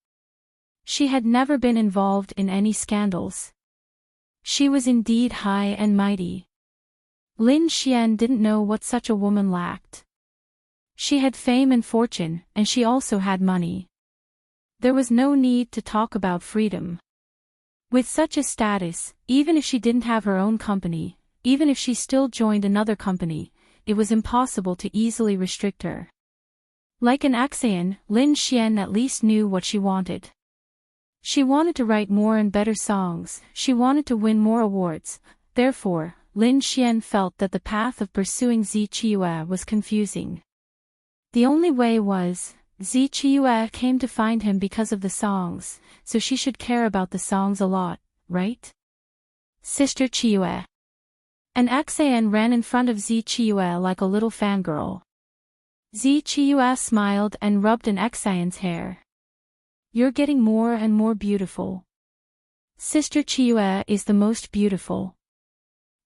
She had never been involved in any scandals. She was indeed high and mighty. Lin Xian didn't know what such a woman lacked. She had fame and fortune, and she also had money. There was no need to talk about freedom. With such a status, even if she didn't have her own company, even if she still joined another company, it was impossible to easily restrict her. Like an Axian, Lin Xian at least knew what she wanted. She wanted to write more and better songs, she wanted to win more awards, therefore, Lin Xian felt that the path of pursuing Ziqiue was confusing. The only way was, Ziqiue came to find him because of the songs, so she should care about the songs a lot, right? Sister Qiue. An Axian ran in front of Ziqiue like a little fangirl. Ziqiue smiled and rubbed an Axian's hair. You're getting more and more beautiful. Sister Qiue is the most beautiful.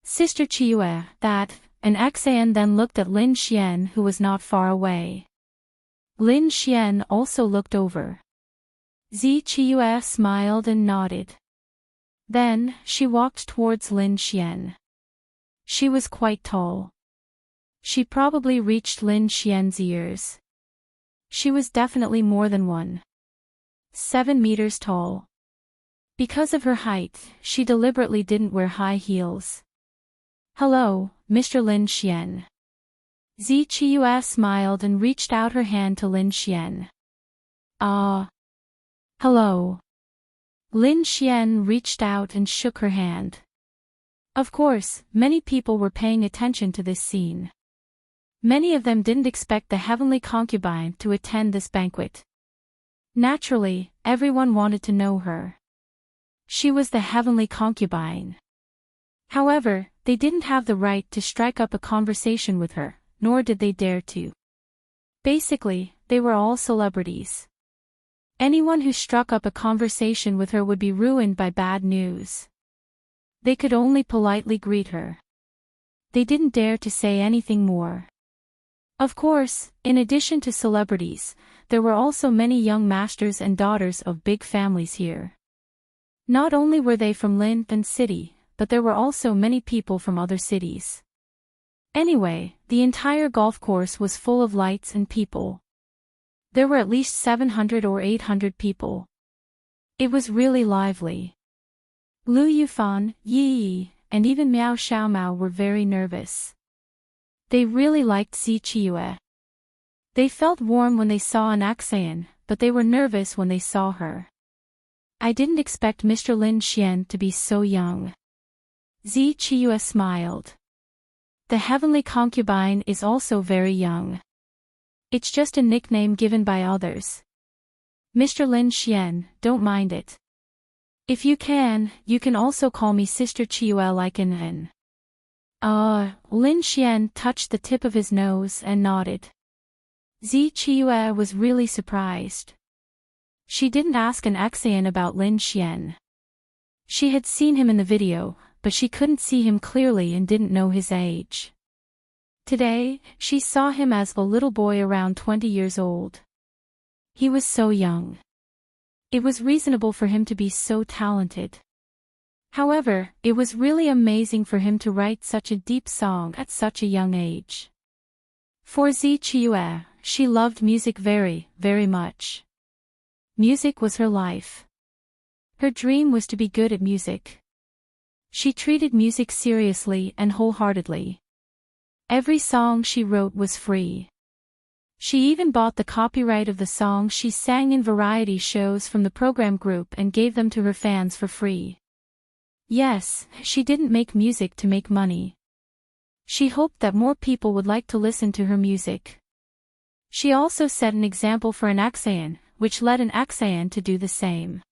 Sister Qiue, that, an Axian then looked at Lin Xian who was not far away. Lin Xian also looked over. Ziqiue smiled and nodded. Then, she walked towards Lin Xian. She was quite tall. She probably reached Lin Xian's ears. She was definitely more than 1.7 meters tall. Because of her height, she deliberately didn't wear high heels. Hello, Mr. Lin Xian. Ziqiue smiled and reached out her hand to Lin Xian. Hello. Lin Xian reached out and shook her hand. Of course, many people were paying attention to this scene. Many of them didn't expect the heavenly concubine to attend this banquet. Naturally, everyone wanted to know her. She was the heavenly concubine. However, they didn't have the right to strike up a conversation with her, nor did they dare to. Basically, they were all celebrities. Anyone who struck up a conversation with her would be ruined by bad news. They could only politely greet her. They didn't dare to say anything more. Of course, in addition to celebrities, there were also many young masters and daughters of big families here. Not only were they from Linton City, but there were also many people from other cities. Anyway, the entire golf course was full of lights and people. There were at least 700 or 800 people. It was really lively. Lu Yufan, Yi, and even Miao Xiaomao were very nervous. They really liked Ziqiue. They felt warm when they saw an Axian, but they were nervous when they saw her. I didn't expect Mr. Lin Xian to be so young. Ziqiue smiled. The heavenly concubine is also very young. It's just a nickname given by others. Mr. Lin Xian, don't mind it. If you can also call me Sister Qiue like in. Lin Xian touched the tip of his nose and nodded. Ziqiue was really surprised. She didn't ask an Axian about Lin Xian. She had seen him in the video, but she couldn't see him clearly and didn't know his age. Today, she saw him as a little boy around 20 years old. He was so young. It was reasonable for him to be so talented. However, it was really amazing for him to write such a deep song at such a young age. For Ziqiue, she loved music very, very much. Music was her life. Her dream was to be good at music. She treated music seriously and wholeheartedly. Every song she wrote was free. She even bought the copyright of the songs she sang in variety shows from the program group and gave them to her fans for free. Yes, she didn't make music to make money. She hoped that more people would like to listen to her music. She also set an example for an Axayan, which led an Axayan to do the same.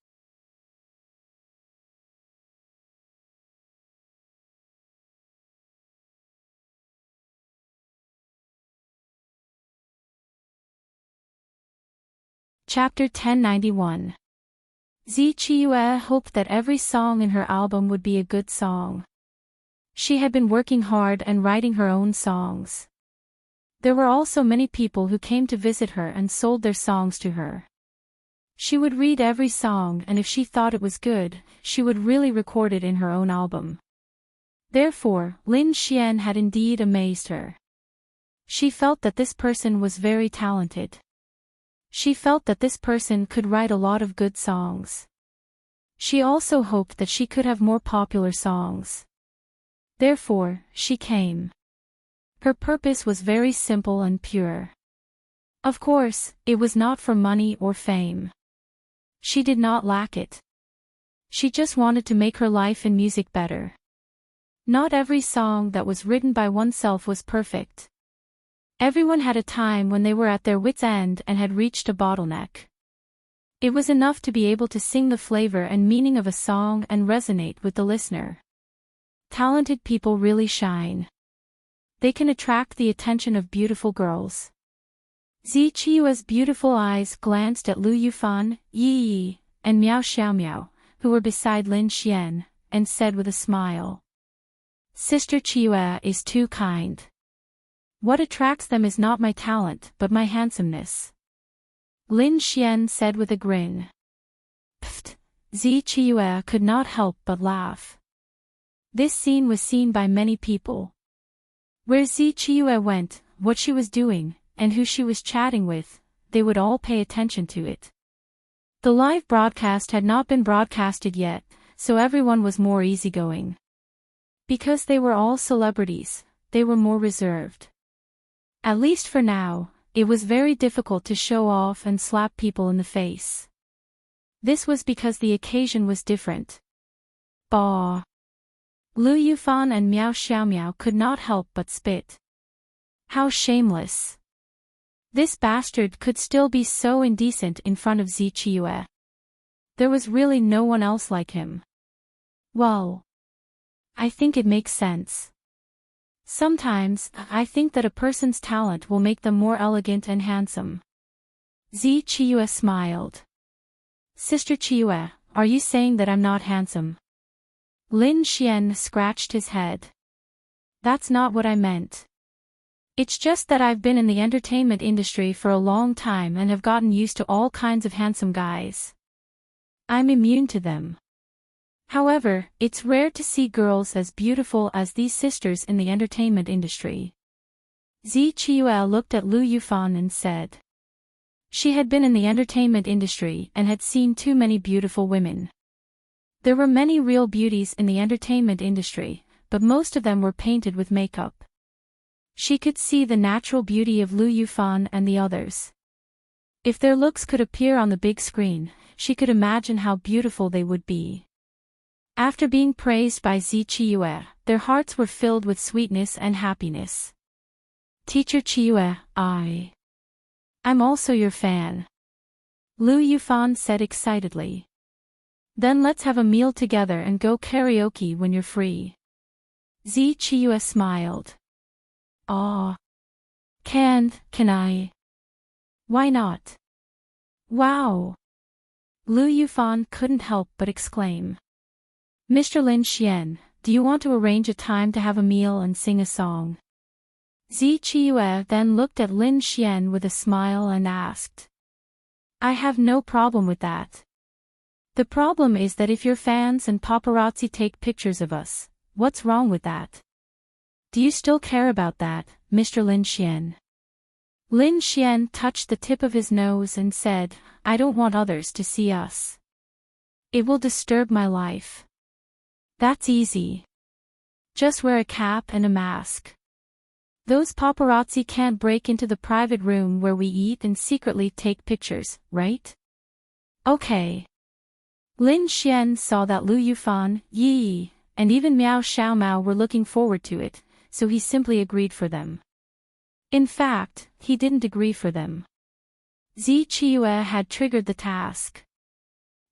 Chapter 1091. Zichiyue hoped that every song in her album would be a good song. She had been working hard and writing her own songs. There were also many people who came to visit her and sold their songs to her. She would read every song, and if she thought it was good, she would really record it in her own album. Therefore, Lin Xian had indeed amazed her. She felt that this person was very talented. She felt that this person could write a lot of good songs. She also hoped that she could have more popular songs. Therefore, she came. Her purpose was very simple and pure. Of course, it was not for money or fame. She did not lack it. She just wanted to make her life in music better. Not every song that was written by oneself was perfect. Everyone had a time when they were at their wits' end and had reached a bottleneck. It was enough to be able to sing the flavor and meaning of a song and resonate with the listener. Talented people really shine. They can attract the attention of beautiful girls. Zichiyue's beautiful eyes glanced at Lu Yufan, Yi Yi, and Miao Xiaomiao, who were beside Lin Xian, and said with a smile, "Sister Chiyue is too kind. What attracts them is not my talent but my handsomeness." Lin Xian said with a grin. Pfft, Zichiyue could not help but laugh. This scene was seen by many people. Where Zichiyue went, what she was doing, and who she was chatting with, they would all pay attention to it. The live broadcast had not been broadcasted yet, so everyone was more easygoing. Because they were all celebrities, they were more reserved. At least for now, it was very difficult to show off and slap people in the face. This was because the occasion was different. Bah! Lu Yufan and Miao Xiaomiao could not help but spit. How shameless! This bastard could still be so indecent in front of Zichiyue. There was really no one else like him. Well, I think it makes sense. Sometimes, I think that a person's talent will make them more elegant and handsome. Zichiyue smiled. Sister Chiyue, are you saying that I'm not handsome? Lin Xian scratched his head. That's not what I meant. It's just that I've been in the entertainment industry for a long time and have gotten used to all kinds of handsome guys. I'm immune to them. However, it's rare to see girls as beautiful as these sisters in the entertainment industry. Zichiyue looked at Lu Yufan and said. She had been in the entertainment industry and had seen too many beautiful women. There were many real beauties in the entertainment industry, but most of them were painted with makeup. She could see the natural beauty of Lu Yufan and the others. If their looks could appear on the big screen, she could imagine how beautiful they would be. After being praised by Zichiyue, their hearts were filled with sweetness and happiness. Teacher Chiyue, I'm also your fan. Lu Yufan said excitedly. Then let's have a meal together and go karaoke when you're free. Zichiyue smiled. Can I? Why not? Wow! Lu Yufan couldn't help but exclaim. Mr. Lin Xian, do you want to arrange a time to have a meal and sing a song? Zichiyue then looked at Lin Xian with a smile and asked. I have no problem with that. The problem is that if your fans and paparazzi take pictures of us, what's wrong with that? Do you still care about that, Mr. Lin Xian? Lin Xian touched the tip of his nose and said, I don't want others to see us. It will disturb my life. That's easy. Just wear a cap and a mask. Those paparazzi can't break into the private room where we eat and secretly take pictures, right? Okay. Lin Xian saw that Lu Yufan, Yi Yi, and even Miao Xiaomao were looking forward to it, so he simply agreed for them. In fact, he didn't agree for them. Zichue had triggered the task.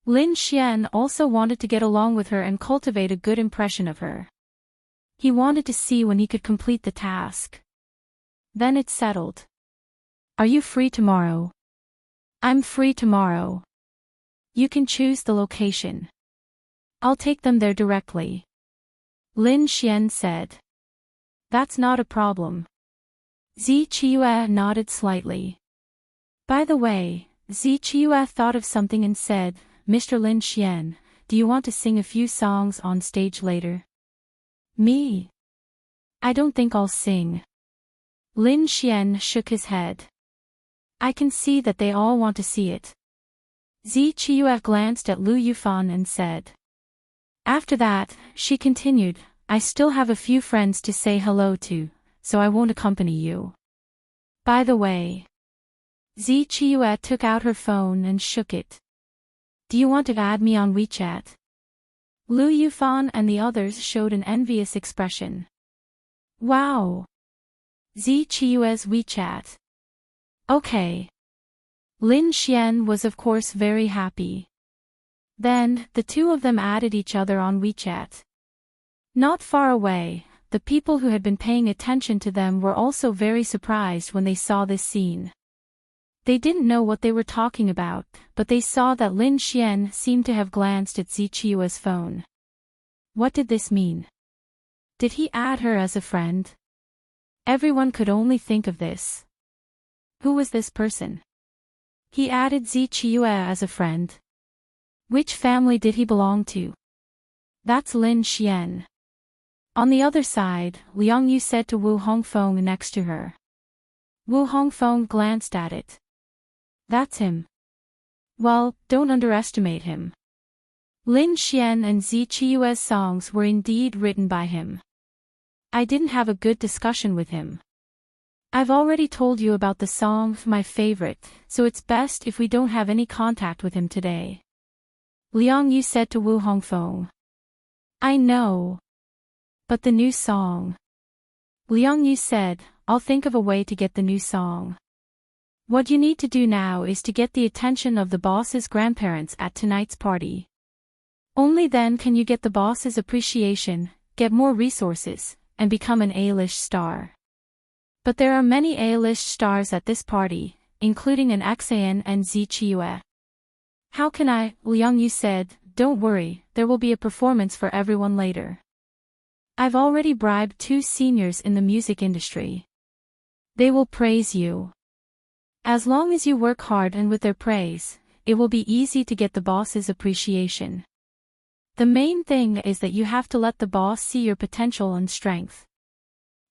Lin Xian also wanted to get along with her and cultivate a good impression of her. He wanted to see when he could complete the task. Then it settled. Are you free tomorrow? I'm free tomorrow. You can choose the location. I'll take them there directly. Lin Xian said. That's not a problem. Zichue nodded slightly. By the way, Zichue thought of something and said, Mr. Lin Xian, do you want to sing a few songs on stage later? Me? I don't think I'll sing. Lin Xian shook his head. I can see that they all want to see it. Zichue glanced at Lu Yufan and said. After that, she continued, I still have a few friends to say hello to, so I won't accompany you. By the way. Zichue took out her phone and shook it. Do you want to add me on WeChat? Lu Yufan and the others showed an envious expression. Wow! Zichue's WeChat. Okay. Lin Xian was of course very happy. Then, the two of them added each other on WeChat. Not far away, the people who had been paying attention to them were also very surprised when they saw this scene. They didn't know what they were talking about, but they saw that Lin Xian seemed to have glanced at Zichue's phone. What did this mean? Did he add her as a friend? Everyone could only think of this. Who was this person? He added Zichue as a friend. Which family did he belong to? That's Lin Xian. On the other side, Liang Yu said to Wu Hongfeng next to her. Wu Hongfeng glanced at it. That's him. Well, don't underestimate him. Lin Xian and Zichue's songs were indeed written by him. I didn't have a good discussion with him. I've already told you about the song, my favorite, so it's best if we don't have any contact with him today. Liang Yu said to Wu Hongfeng. I know. But the new song. Liang Yu said, I'll think of a way to get the new song. What you need to do now is to get the attention of the boss's grandparents at tonight's party. Only then can you get the boss's appreciation, get more resources, and become an A-list star. But there are many A-list stars at this party, including an Xan and Zichue. How can I? Liang Yu said, don't worry, there will be a performance for everyone later. I've already bribed 2 seniors in the music industry. They will praise you. As long as you work hard and with their praise, it will be easy to get the boss's appreciation. The main thing is that you have to let the boss see your potential and strength.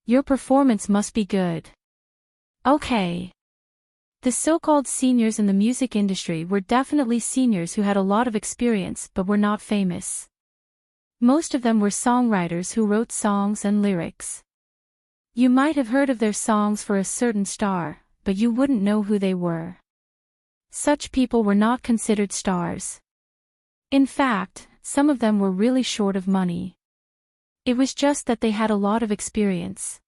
Your performance must be good. Okay. The so-called seniors in the music industry were definitely seniors who had a lot of experience but were not famous. Most of them were songwriters who wrote songs and lyrics. You might have heard of their songs for a certain star, but you wouldn't know who they were. Such people were not considered stars. In fact, some of them were really short of money. It was just that they had a lot of experience.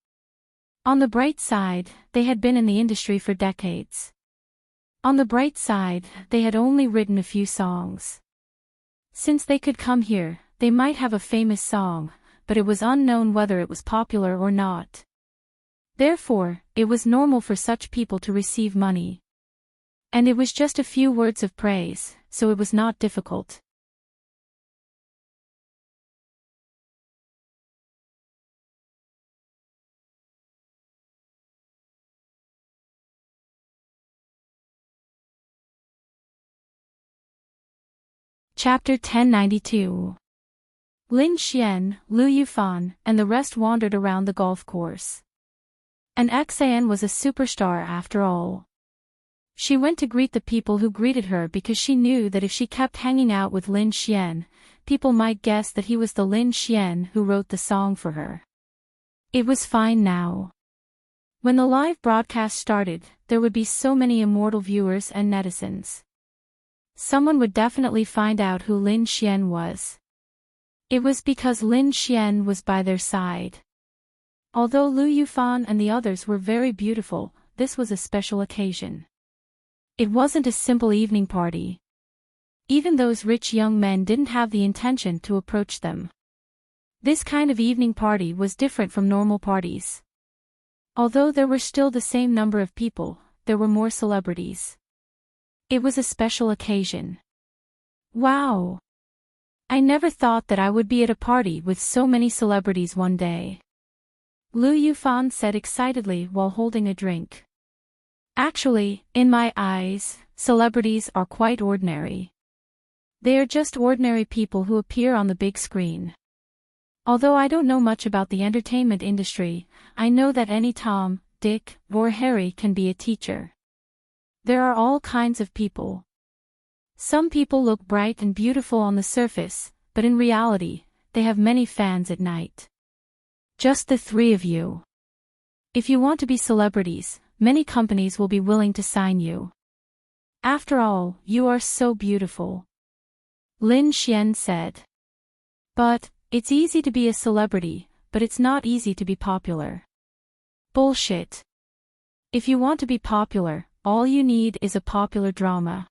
On the bright side, they had been in the industry for decades. On the bright side, they had only written a few songs. Since they could come here, they might have a famous song, but it was unknown whether it was popular or not. Therefore, it was normal for such people to receive money. And it was just a few words of praise, so it was not difficult. Chapter 1092. Lin Xian, Lu Yufan, and the rest wandered around the golf course. An Xan was a superstar after all. She went to greet the people who greeted her because she knew that if she kept hanging out with Lin Xian, people might guess that he was the Lin Xian who wrote the song for her. It was fine now. When the live broadcast started, there would be so many immortal viewers and netizens. Someone would definitely find out who Lin Xian was. It was because Lin Xian was by their side. Although Lu Yufan and the others were very beautiful, this was a special occasion. It wasn't a simple evening party. Even those rich young men didn't have the intention to approach them. This kind of evening party was different from normal parties. Although there were still the same number of people, there were more celebrities. It was a special occasion. Wow! I never thought that I would be at a party with so many celebrities one day. Lu Yufan said excitedly while holding a drink. Actually, in my eyes, celebrities are quite ordinary. They are just ordinary people who appear on the big screen. Although I don't know much about the entertainment industry, I know that any Tom, Dick, or Harry can be a teacher. There are all kinds of people. Some people look bright and beautiful on the surface, but in reality, they have many fans at night. Just the three of you. If you want to be celebrities, many companies will be willing to sign you. After all, you are so beautiful. Lin Xian said. But, it's easy to be a celebrity, but it's not easy to be popular. Bullshit. If you want to be popular, all you need is a popular drama.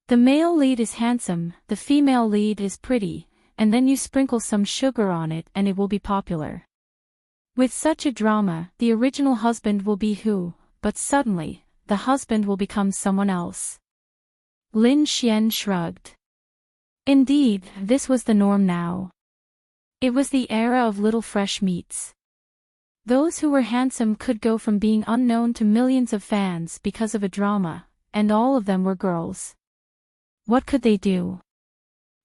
The male lead is handsome, the female lead is pretty, and then you sprinkle some sugar on it and it will be popular. With such a drama, the original husband will be who, but suddenly, the husband will become someone else. Lin Xian shrugged. Indeed, this was the norm now. It was the era of little fresh meats. Those who were handsome could go from being unknown to millions of fans because of a drama, and all of them were girls. What could they do?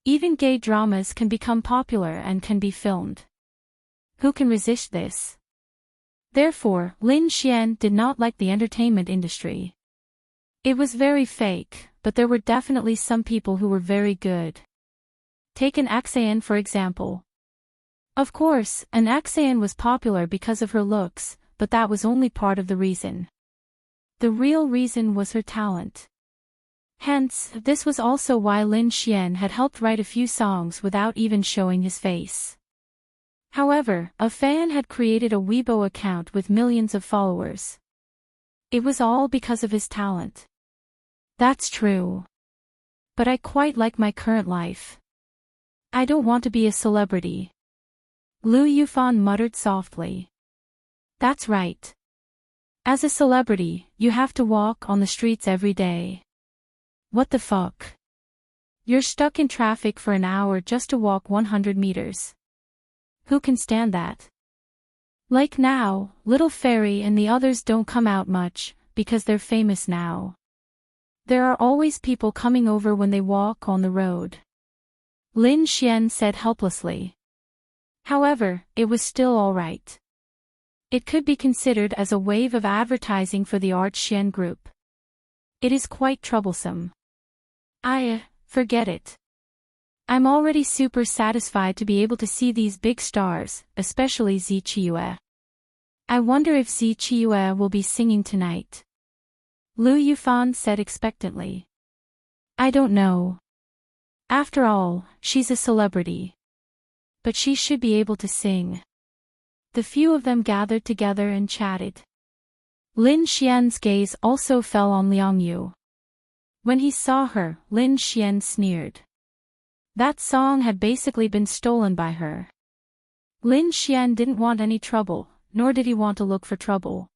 Even gay dramas can become popular and can be filmed. Who can resist this? Therefore, Lin Xian did not like the entertainment industry. It was very fake, but there were definitely some people who were very good. Take an Axean for example. Of course, an Axean was popular because of her looks, but that was only part of the reason. The real reason was her talent. Hence, this was also why Lin Xian had helped write a few songs without even showing his face. However, a fan had created a Weibo account with millions of followers. It was all because of his talent. That's true. But I quite like my current life. I don't want to be a celebrity. Lu Yufan muttered softly. That's right. As a celebrity, you have to walk on the streets every day. What the fuck? You're stuck in traffic for an hour just to walk 100 meters. Who can stand that? Like now, Little Fairy and the others don't come out much, because they're famous now. There are always people coming over when they walk on the road. Lin Xian said helplessly. However, it was still all right. It could be considered as a wave of advertising for the Art Xian group. It is quite troublesome. Forget it. I'm already super satisfied to be able to see these big stars, especially Zi Qiue. I wonder if Zi Qiue will be singing tonight. Lu Yufan said expectantly. I don't know. After all, she's a celebrity. But she should be able to sing. The few of them gathered together and chatted. Lin Xian's gaze also fell on Liang Yu. When he saw her, Lin Xian sneered. That song had basically been stolen by her. Lin Xian didn't want any trouble, nor did he want to look for trouble.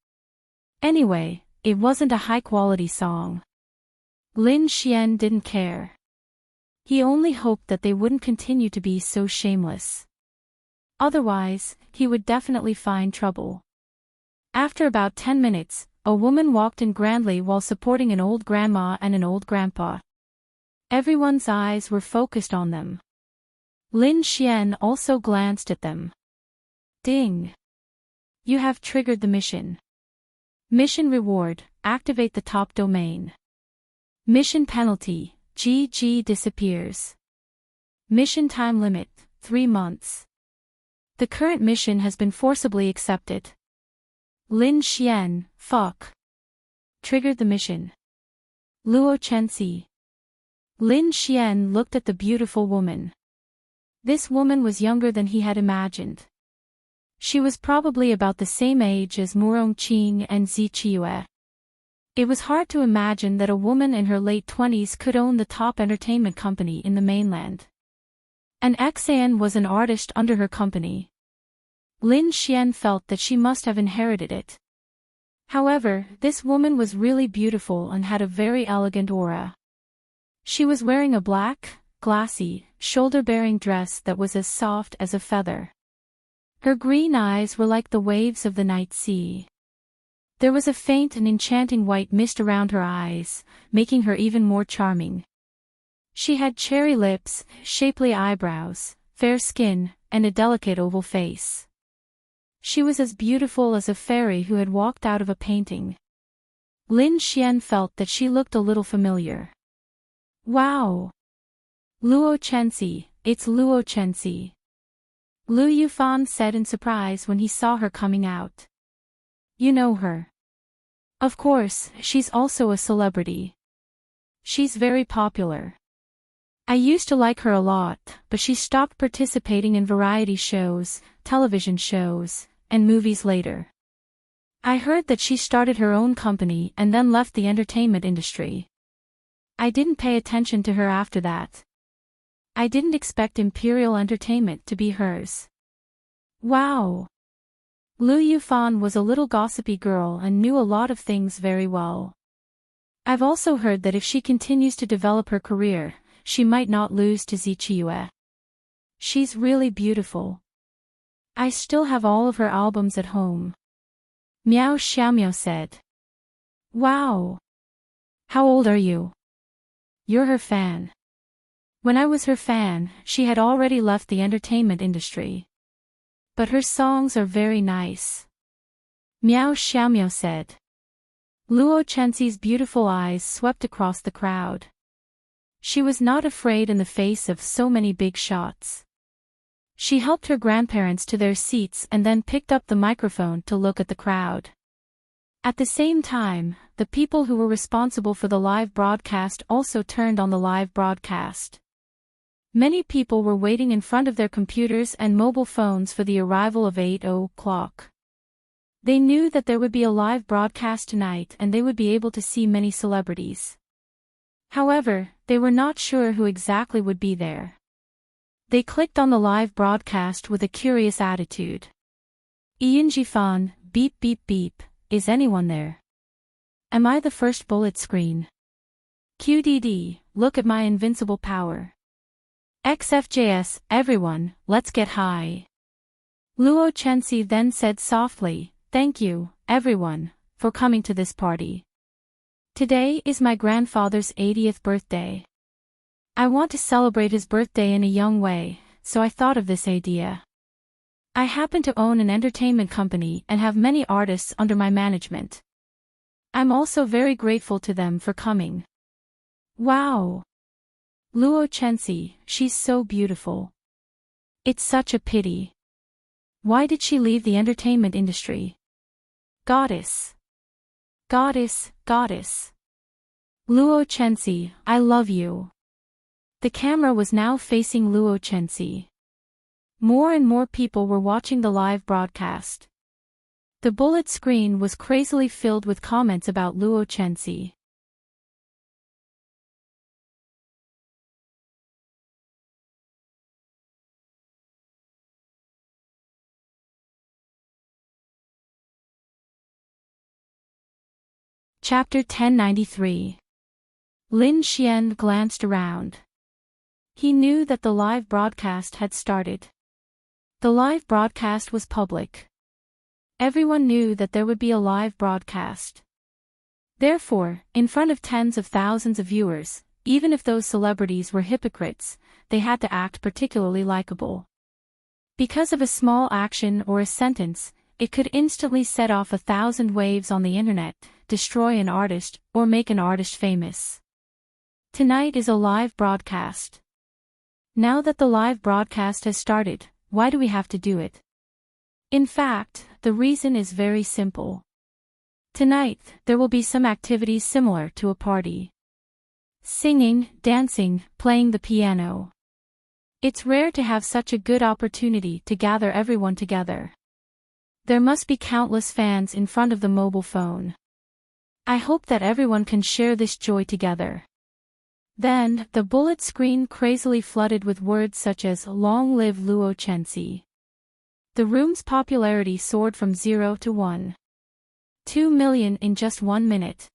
Anyway, it wasn't a high-quality song. Lin Xian didn't care. He only hoped that they wouldn't continue to be so shameless. Otherwise, he would definitely find trouble. After about 10 minutes, a woman walked in grandly while supporting an old grandma and an old grandpa. Everyone's eyes were focused on them. Lin Xian also glanced at them. Ding! You have triggered the mission. Mission reward, activate the top domain. Mission penalty, GG disappears. Mission time limit, 3 months. The current mission has been forcibly accepted. Lin Xian, fuck. Triggered the mission. Luo Chenxi. Lin Xian looked at the beautiful woman. This woman was younger than he had imagined. She was probably about the same age as Murongqing and Zichiyue. It was hard to imagine that a woman in her late 20s could own the top entertainment company in the mainland. And Xan was an artist under her company. Lin Xian felt that she must have inherited it. However, this woman was really beautiful and had a very elegant aura. She was wearing a black, glassy, shoulder-bearing dress that was as soft as a feather. Her green eyes were like the waves of the night sea. There was a faint and enchanting white mist around her eyes, making her even more charming. She had cherry lips, shapely eyebrows, fair skin, and a delicate oval face. She was as beautiful as a fairy who had walked out of a painting. Lin Xian felt that she looked a little familiar. Wow! Luo Chenxi, it's Luo Chenxi. Lu Yufan said in surprise when he saw her coming out. You know her. Of course, she's also a celebrity. She's very popular. I used to like her a lot, but she stopped participating in variety shows, television shows, and movies later. I heard that she started her own company and then left the entertainment industry. I didn't pay attention to her after that. I didn't expect Imperial Entertainment to be hers. Wow! Lu Yufan was a little gossipy girl and knew a lot of things very well. I've also heard that if she continues to develop her career, she might not lose to Zichiyue. She's really beautiful. I still have all of her albums at home. Miao Xiaomiao said. Wow! How old are you? You're her fan. When I was her fan, she had already left the entertainment industry. But her songs are very nice. Miao Xiaomiao said. Luo Chenxi's beautiful eyes swept across the crowd. She was not afraid in the face of so many big shots. She helped her grandparents to their seats and then picked up the microphone to look at the crowd. At the same time, the people who were responsible for the live broadcast also turned on the live broadcast. Many people were waiting in front of their computers and mobile phones for the arrival of 8 o'clock. They knew that there would be a live broadcast tonight and they would be able to see many celebrities. However, they were not sure who exactly would be there. They clicked on the live broadcast with a curious attitude. Ianjifan, beep beep beep, is anyone there? Am I the first bullet screen? QDD, look at my invincible power. XFJS, everyone, let's get high. Luo Chenxi then said softly, thank you, everyone, for coming to this party. Today is my grandfather's 80th birthday. I want to celebrate his birthday in a young way, so I thought of this idea. I happen to own an entertainment company and have many artists under my management. I'm also very grateful to them for coming. Wow! Luo Chenxi, she's so beautiful. It's such a pity. Why did she leave the entertainment industry? Goddess. Goddess, goddess. Luo Chenxi, I love you. The camera was now facing Luo Chenxi. More and more people were watching the live broadcast. The bullet screen was crazily filled with comments about Luo Chenxi. Chapter 1093. Lin Xian glanced around. He knew that the live broadcast had started. The live broadcast was public. Everyone knew that there would be a live broadcast. Therefore, in front of tens of thousands of viewers, even if those celebrities were hypocrites, they had to act particularly likable. Because of a small action or a sentence, it could instantly set off 1,000 waves on the internet, destroy an artist, or make an artist famous. Tonight is a live broadcast. Now that the live broadcast has started, why do we have to do it? In fact, the reason is very simple. Tonight, there will be some activities similar to a party. Singing, dancing, playing the piano. It's rare to have such a good opportunity to gather everyone together. There must be countless fans in front of the mobile phone. I hope that everyone can share this joy together. Then, the bullet screen crazily flooded with words such as "Long live Luo Chenxi." The room's popularity soared from 0 to 1.2 million in just 1 minute.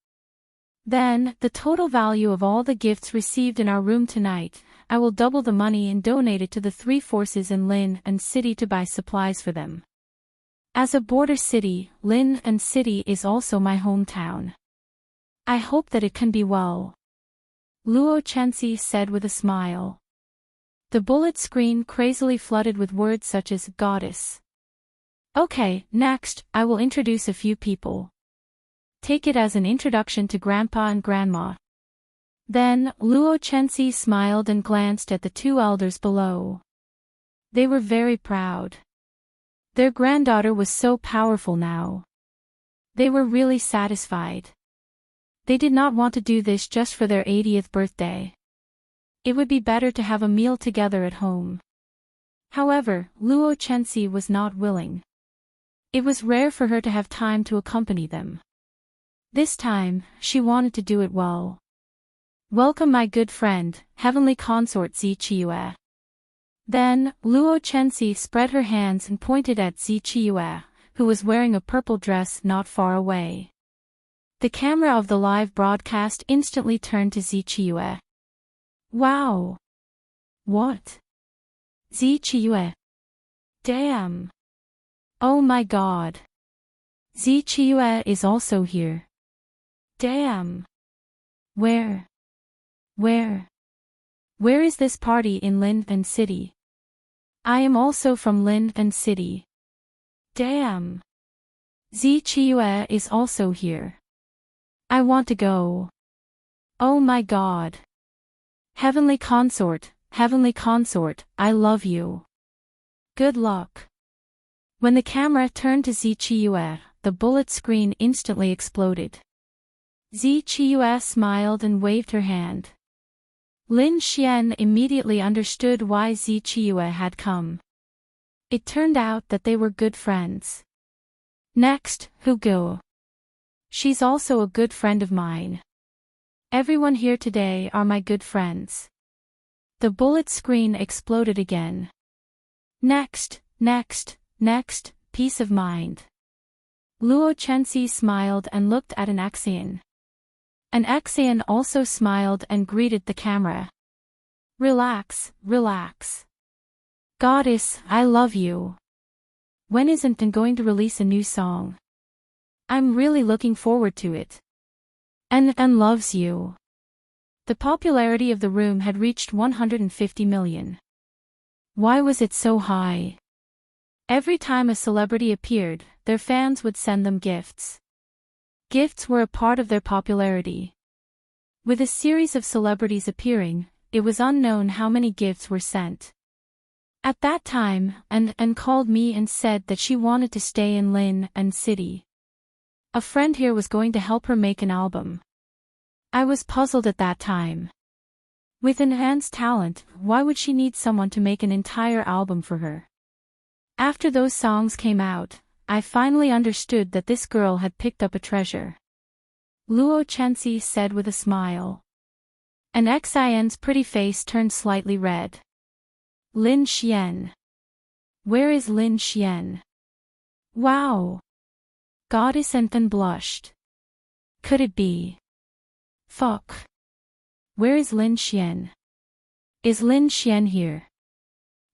Then, the total value of all the gifts received in our room tonight, I will double the money and donate it to the 3 forces in Lin and City to buy supplies for them. As a border city, Lin and City is also my hometown. I hope that it can be well. Luo Chenxi said with a smile. The bullet screen crazily flooded with words such as "goddess." Okay, next, I will introduce a few people. Take it as an introduction to Grandpa and Grandma. Then, Luo Chenxi smiled and glanced at the 2 elders below. They were very proud. Their granddaughter was so powerful now. They were really satisfied. They did not want to do this just for their 80th birthday. It would be better to have a meal together at home. However, Luo Chenxi was not willing. It was rare for her to have time to accompany them. This time, she wanted to do it well. Welcome my good friend, heavenly consort Zichiyue. Then, Luo Chenxi spread her hands and pointed at Zichiyue, who was wearing a purple dress not far away. The camera of the live broadcast instantly turned to Zichiyue. Wow! What? Zichiyue. Damn! Oh my god! Zichiyue is also here. Damn! Where is this party in Lin and City? I am also from Lin and City. Damn! Zichiyue is also here. I want to go. Oh my god! Heavenly consort, I love you. Good luck. When the camera turned to Zichiyue, the bullet screen instantly exploded. Zichiyue smiled and waved her hand. Lin Xian immediately understood why Zichiyue had come. It turned out that they were good friends. Next, Hugo. She's also a good friend of mine. Everyone here today are my good friends. The bullet screen exploded again. Next, peace of mind. Luo Chenxi smiled and looked at an Axian. An Axian also smiled and greeted the camera. Relax. Goddess, I love you. When is Enchanting going to release a new song? I'm really looking forward to it. And loves you. The popularity of the room had reached 150 million. Why was it so high? Every time a celebrity appeared, their fans would send them gifts. Gifts were a part of their popularity. With a series of celebrities appearing, it was unknown how many gifts were sent. At that time, An called me and said that she wanted to stay in Lin and City. A friend here was going to help her make an album. I was puzzled at that time. With enhanced talent, why would she need someone to make an entire album for her? After those songs came out, I finally understood that this girl had picked up a treasure. Luo Chenxi said with a smile. An Xian's pretty face turned slightly red. Lin Xian. Where is Lin Xian? Wow! Goddess Enchanting blushed. Could it be? Fuck. Where is Lin Xian? Is Lin Xian here?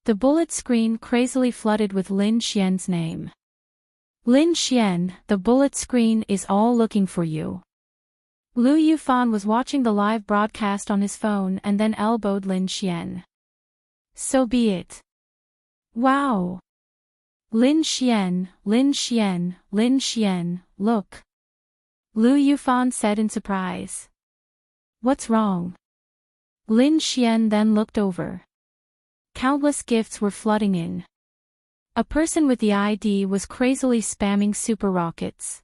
The bullet screen crazily flooded with Lin Xian's name. Lin Xian, the bullet screen is all looking for you. Lu Yufan was watching the live broadcast on his phone and then elbowed Lin Xian. So be it. Wow! Lin Xian, look. Lu Yufan said in surprise. What's wrong? Lin Xian then looked over. Countless gifts were flooding in. A person with the ID was crazily spamming super rockets.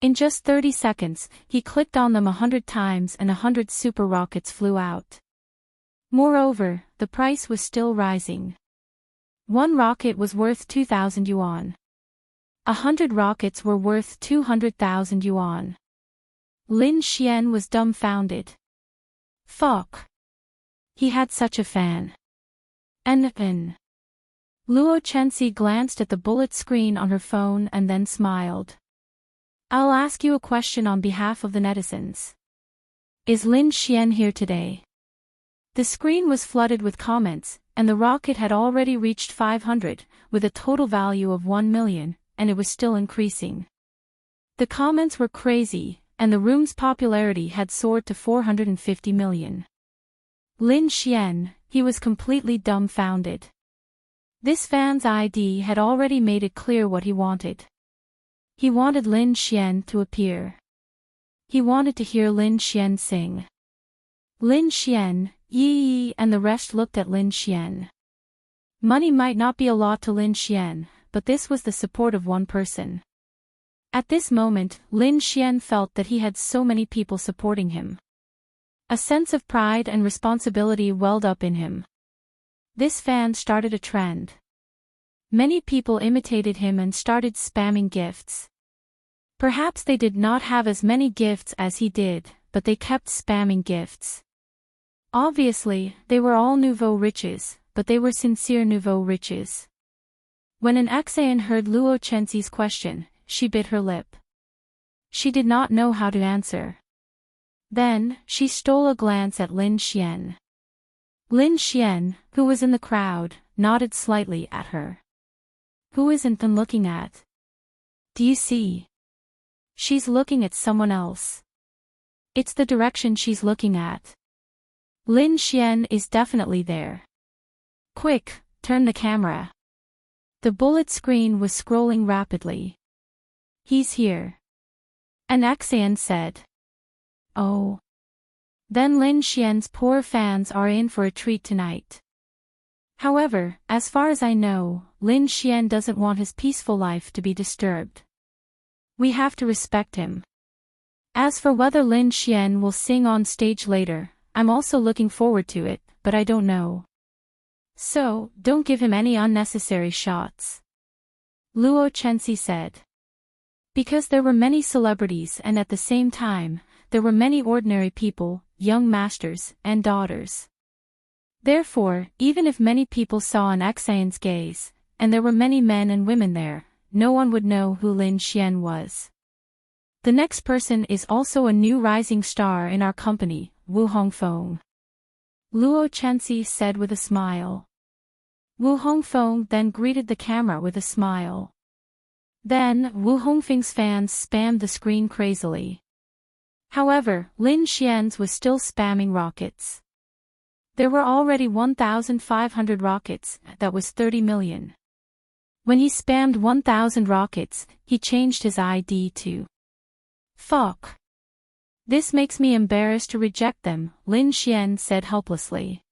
In just 30 seconds, he clicked on them 100 times and 100 super rockets flew out. Moreover, the price was still rising. One rocket was worth 2,000 yuan. 100 rockets were worth 200,000 yuan. Lin Xian was dumbfounded. Fuck. He had such a fan. N. Luo Chenxi glanced at the bullet screen on her phone and then smiled. I'll ask you a question on behalf of the netizens. Is Lin Xian here today? The screen was flooded with comments, and the rocket had already reached 500, with a total value of 1 million, and it was still increasing. The comments were crazy, and the room's popularity had soared to 450 million. Lin Xian, he was completely dumbfounded. This fan's ID had already made it clear what he wanted. He wanted Lin Xian to appear. He wanted to hear Lin Xian sing. Lin Xian, Yi, and the rest looked at Lin Xian. Money might not be a lot to Lin Xian, but this was the support of one person. At this moment, Lin Xian felt that he had so many people supporting him. A sense of pride and responsibility welled up in him. This fan started a trend. Many people imitated him and started spamming gifts. Perhaps they did not have as many gifts as he did, but they kept spamming gifts. Obviously, they were all nouveau riches, but they were sincere nouveau riches. When an Xan heard Luo Chenxi's question, she bit her lip. She did not know how to answer. Then, she stole a glance at Lin Xian. Lin Xian, who was in the crowd, nodded slightly at her. Who isn't then looking at? Do you see? She's looking at someone else. It's the direction she's looking at. Lin Xian is definitely there. Quick, turn the camera. The bullet screen was scrolling rapidly. He's here. An Xan said. Oh. Then Lin Xian's poor fans are in for a treat tonight. However, as far as I know, Lin Xian doesn't want his peaceful life to be disturbed. We have to respect him. As for whether Lin Xian will sing on stage later, I'm also looking forward to it, but I don't know. So, don't give him any unnecessary shots. Luo Chenxi said. Because there were many celebrities and at the same time, there were many ordinary people, young masters, and daughters. Therefore, even if many people saw an Xan's gaze, and there were many men and women there, no one would know who Lin Xian was. The next person is also a new rising star in our company, Wu Hongfeng. Luo Chenxi said with a smile. Wu Hongfeng then greeted the camera with a smile. Then, Wu Hongfeng's fans spammed the screen crazily. However, Lin Xian's was still spamming rockets. There were already 1,500 rockets, that was 30 million. When he spammed 1,000 rockets, he changed his ID to Fuck. This makes me embarrassed to reject them, Lin Xian said helplessly.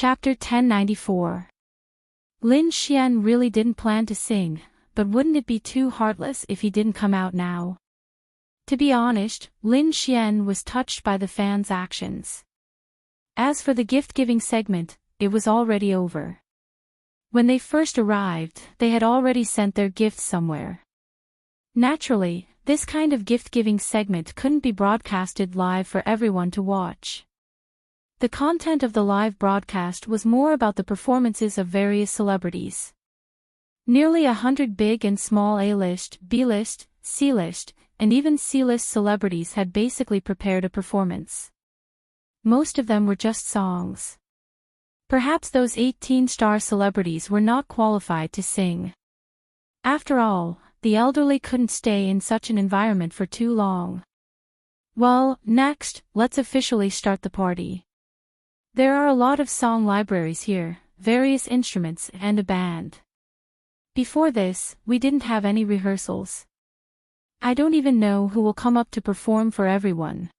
Chapter 1094. Lin Xian really didn't plan to sing, but wouldn't it be too heartless if he didn't come out now? To be honest, Lin Xian was touched by the fans' actions. As for the gift-giving segment, it was already over. When they first arrived, they had already sent their gifts somewhere. Naturally, this kind of gift-giving segment couldn't be broadcasted live for everyone to watch. The content of the live broadcast was more about the performances of various celebrities. Nearly 100 big and small A-list, B-list, C-list, and even C-list celebrities had basically prepared a performance. Most of them were just songs. Perhaps those 18-star celebrities were not qualified to sing. After all, the elderly couldn't stay in such an environment for too long. Well, next, let's officially start the party. There are a lot of song libraries here, various instruments, and a band. Before this, we didn't have any rehearsals. I don't even know who will come up to perform for everyone.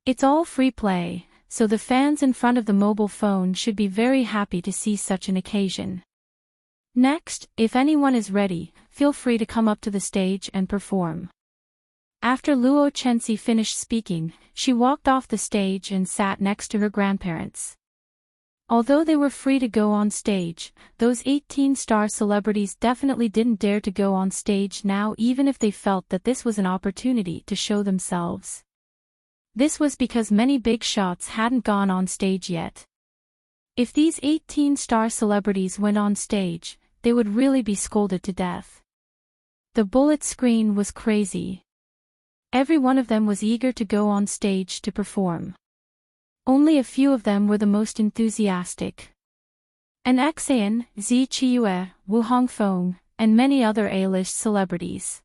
It's all free play, so the fans in front of the mobile phone should be very happy to see such an occasion. Next, if anyone is ready, feel free to come up to the stage and perform. After Luo Chenxi finished speaking, she walked off the stage and sat next to her grandparents. Although they were free to go on stage, those 18-star celebrities definitely didn't dare to go on stage now, even if they felt that this was an opportunity to show themselves. This was because many big shots hadn't gone on stage yet. If these 18-star celebrities went on stage, they would really be scolded to death. The bullet screen was crazy. Every one of them was eager to go on stage to perform. Only a few of them were the most enthusiastic. An Xian, Zi Qiue, Wu Hongfeng, and many other A-list celebrities.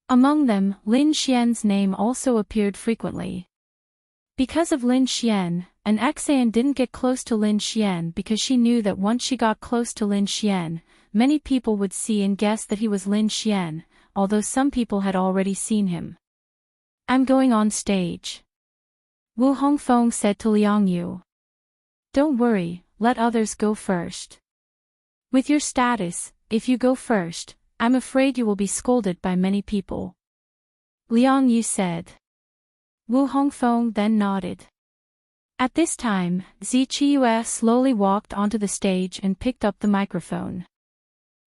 Among them, Lin Xian's name also appeared frequently. Because of Lin Xian, an Xian didn't get close to Lin Xian because she knew that once she got close to Lin Xian, many people would see and guess that he was Lin Xian, although some people had already seen him. "I'm going on stage," Wu Hongfeng said to Liang Yu. "Don't worry, let others go first. With your status, if you go first, I'm afraid you will be scolded by many people," Liang Yu said. Wu Hongfeng then nodded. At this time, Zi Qiue slowly walked onto the stage and picked up the microphone.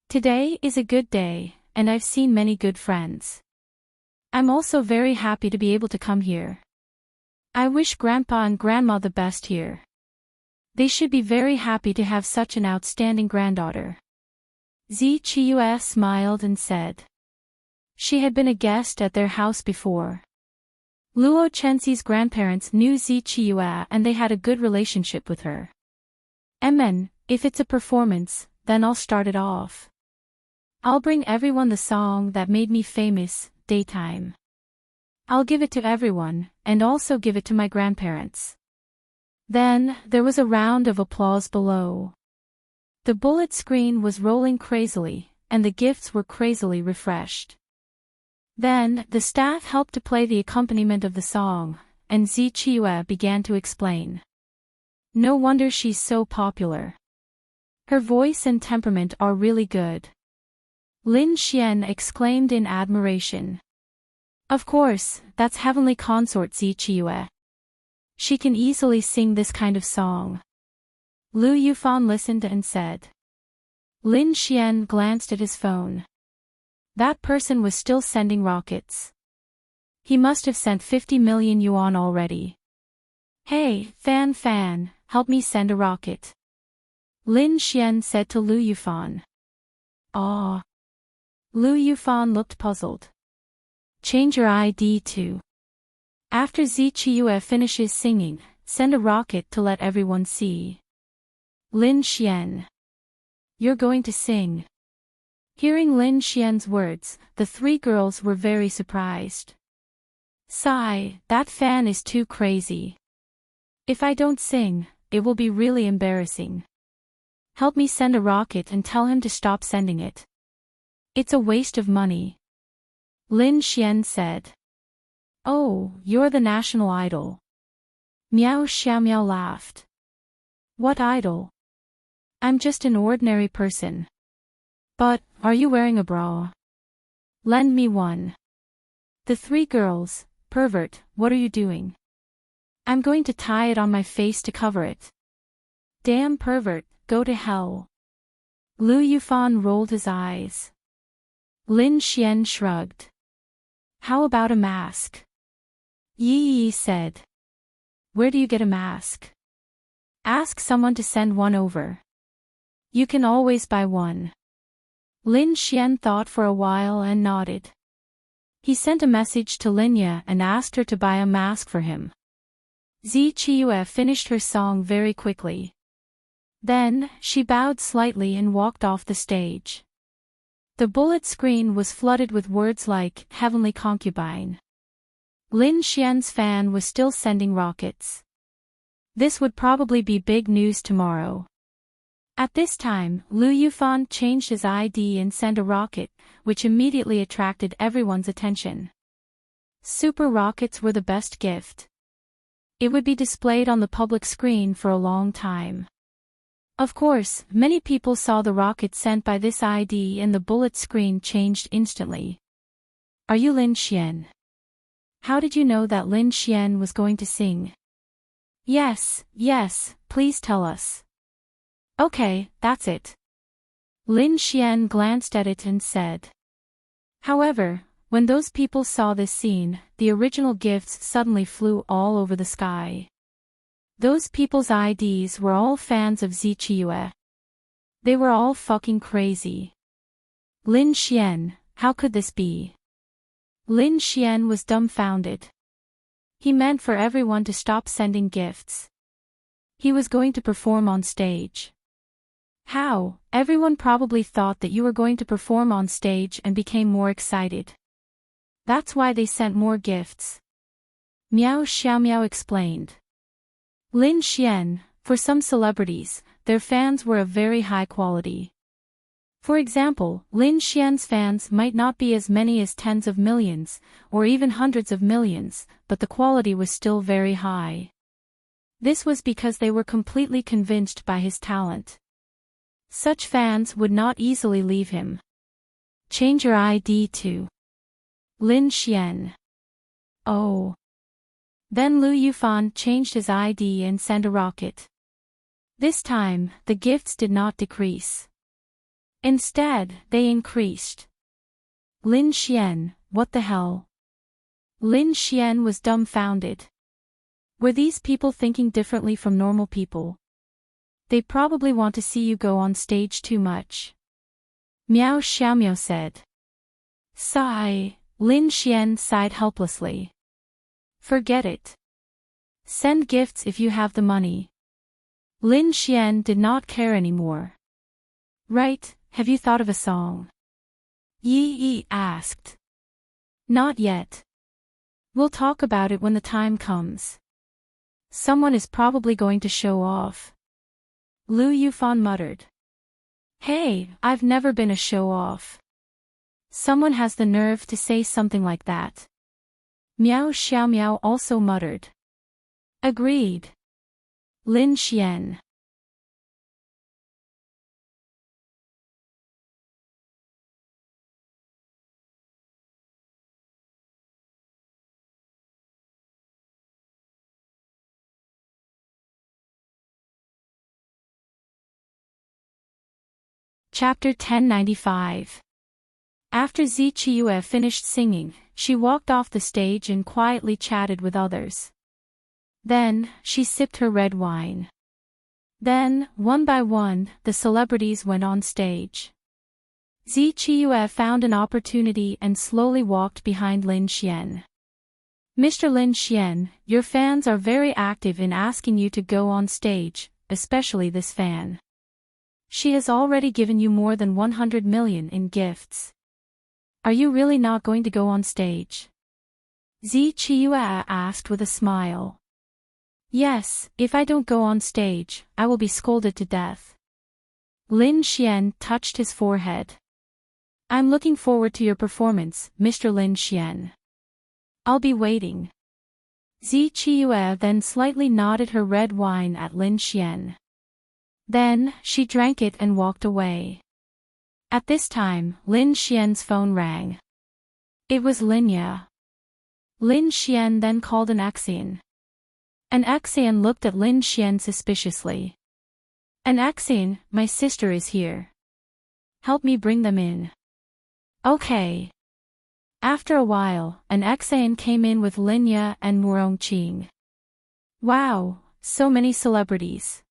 "Today is a good day, and I've seen many good friends. I'm also very happy to be able to come here. I wish Grandpa and Grandma the best here. They should be very happy to have such an outstanding granddaughter." Zi Qiue smiled and said. She had been a guest at their house before. Luo Chenxi's grandparents knew Zi Qiue and they had a good relationship with her. If it's a performance, then I'll start it off. I'll bring everyone the song that made me famous, Daytime. I'll give it to everyone, and also give it to my grandparents." Then, there was a round of applause below. The bullet screen was rolling crazily, and the gifts were crazily refreshed. Then, the staff helped to play the accompaniment of the song, and Zi Qiue began to explain. "No wonder she's so popular. Her voice and temperament are really good." Lin Xian exclaimed in admiration. "Of course, that's heavenly consort Zi Qiue. She can easily sing this kind of song." Lu Yufan listened and said. Lin Xian glanced at his phone. That person was still sending rockets. He must have sent 50 million yuan already. "Hey, Fan, help me send a rocket," Lin Xian said to Lu Yufan. "Ah." Lu Yufan looked puzzled. "Change your ID to." After Zi Qiue finishes singing, send a rocket to let everyone see. Lin Xian. "You're going to sing." Hearing Lin Xian's words, the three girls were very surprised. "Sigh, that Fan is too crazy. If I don't sing, it will be really embarrassing. Help me send a rocket and tell him to stop sending it. It's a waste of money," Lin Xian said. "Oh, you're the national idol." Miao Xiaomiao laughed. "What idol? I'm just an ordinary person." "But, are you wearing a bra? Lend me one." The three girls, "Pervert, what are you doing?" "I'm going to tie it on my face to cover it." "Damn pervert, go to hell." Lu Yufan rolled his eyes. Lin Xian shrugged. "How about a mask?" Yi said. "Where do you get a mask?" "Ask someone to send one over. You can always buy one." Lin Xian thought for a while and nodded. He sent a message to Linya and asked her to buy a mask for him. Zi Qiue finished her song very quickly. Then, she bowed slightly and walked off the stage. The bullet screen was flooded with words like, "heavenly concubine." Lin Xian's fan was still sending rockets. This would probably be big news tomorrow. At this time, Lu Yufan changed his ID and sent a rocket, which immediately attracted everyone's attention. Super rockets were the best gift. It would be displayed on the public screen for a long time. Of course, many people saw the rocket sent by this ID and the bullet screen changed instantly. Are you Lin Xian? How did you know that Lin Xian was going to sing? Yes, please tell us. Okay, that's it. Lin Xian glanced at it and said. However, when those people saw this scene, the original gifts suddenly flew all over the sky. Those people's IDs were all fans of Zichiyue. They were all fucking crazy. Lin Xian, how could this be? Lin Xian was dumbfounded. He meant for everyone to stop sending gifts. He was going to perform on stage. How? Everyone probably thought that you were going to perform on stage and became more excited. That's why they sent more gifts. Miao Xiaomiao explained. Lin Xian, for some celebrities, their fans were of very high quality. For example, Lin Xian's fans might not be as many as tens of millions, or even hundreds of millions, but the quality was still very high. This was because they were completely convinced by his talent. Such fans would not easily leave him. Change your ID to Lin Xian. Oh. Then Lu Yufan changed his ID and sent a rocket. This time, the gifts did not decrease. Instead, they increased. Lin Xian, what the hell? Lin Xian was dumbfounded. Were these people thinking differently from normal people? They probably want to see you go on stage too much. Miao Xiaomiao said. Sigh. Lin Xian sighed helplessly. Forget it. Send gifts if you have the money. Lin Xian did not care anymore. Right, have you thought of a song? Yi asked. Not yet. We'll talk about it when the time comes. Someone is probably going to show off. Lu Yufan muttered. Hey, I've never been a show-off. Someone has the nerve to say something like that. Miao Xiaomiao also muttered. Agreed. Lin Xian. Chapter 1095. After Zichiyue finished singing, she walked off the stage and quietly chatted with others. Then, she sipped her red wine. Then, one by one, the celebrities went on stage. Zichiyue found an opportunity and slowly walked behind Lin Xian. Mr. Lin Xian, your fans are very active in asking you to go on stage, especially this fan. She has already given you more than 100 million in gifts. Are you really not going to go on stage? Zichiyue asked with a smile. Yes, if I don't go on stage, I will be scolded to death. Lin Xian touched his forehead. I'm looking forward to your performance, Mr. Lin Xian. I'll be waiting. Zichiyue then slightly nodded her red wine at Lin Xian. Then, she drank it and walked away. At this time, Lin Xian's phone rang. It was Linya. Lin Xian then called an Axian. An Axian looked at Lin Xian suspiciously. An Axian, my sister is here. Help me bring them in. Okay. After a while, an Axian came in with Linya and Murongqing. Wow, so many celebrities.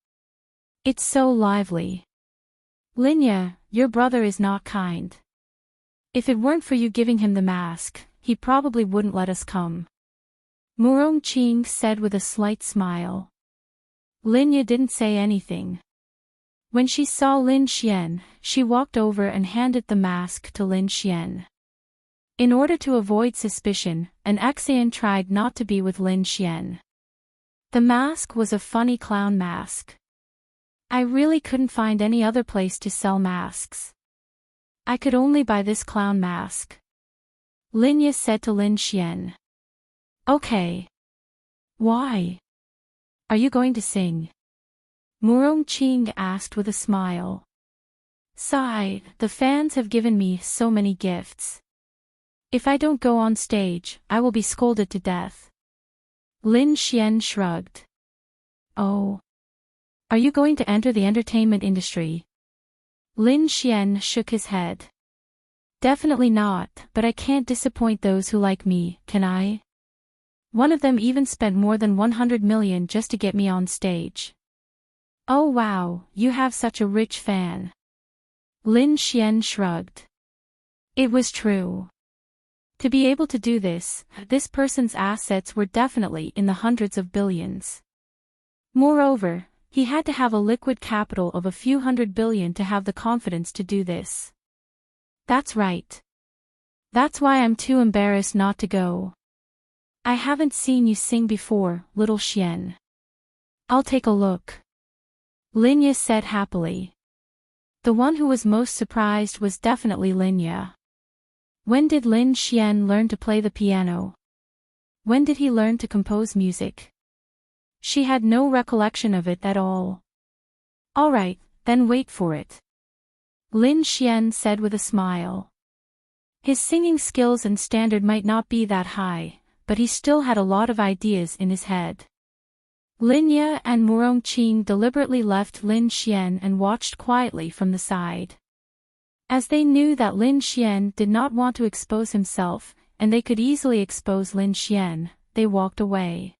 It's so lively. Linya, your brother is not kind. If it weren't for you giving him the mask, he probably wouldn't let us come. Murongqing said with a slight smile. Linya didn't say anything. When she saw Lin Xian, she walked over and handed the mask to Lin Xian. In order to avoid suspicion, an Axian tried not to be with Lin Xian. The mask was a funny clown mask. I really couldn't find any other place to sell masks. I could only buy this clown mask. Linya said to Lin Xian. Okay. Why? Are you going to sing? Murong-Ching asked with a smile. Sigh, the fans have given me so many gifts. If I don't go on stage, I will be scolded to death. Lin Xian shrugged. Oh. Are you going to enter the entertainment industry? Lin Xian shook his head. Definitely not, but I can't disappoint those who like me, can I? One of them even spent more than 100 million just to get me on stage. Oh wow, you have such a rich fan. Lin Xian shrugged. It was true. To be able to do this person's assets were definitely in the hundreds of billions. Moreover, he had to have a liquid capital of a few hundred billion to have the confidence to do this. That's right. That's why I'm too embarrassed not to go. I haven't seen you sing before, little Xian. I'll take a look. Linya said happily. The one who was most surprised was definitely Linya. When did Lin Xian learn to play the piano? When did he learn to compose music? She had no recollection of it at all. All right, then wait for it. Lin Xian said with a smile. His singing skills and standard might not be that high, but he still had a lot of ideas in his head. Linya and Murong-Ching deliberately left Lin Xian and watched quietly from the side. As they knew that Lin Xian did not want to expose himself, and they could easily expose Lin Xian, they walked away.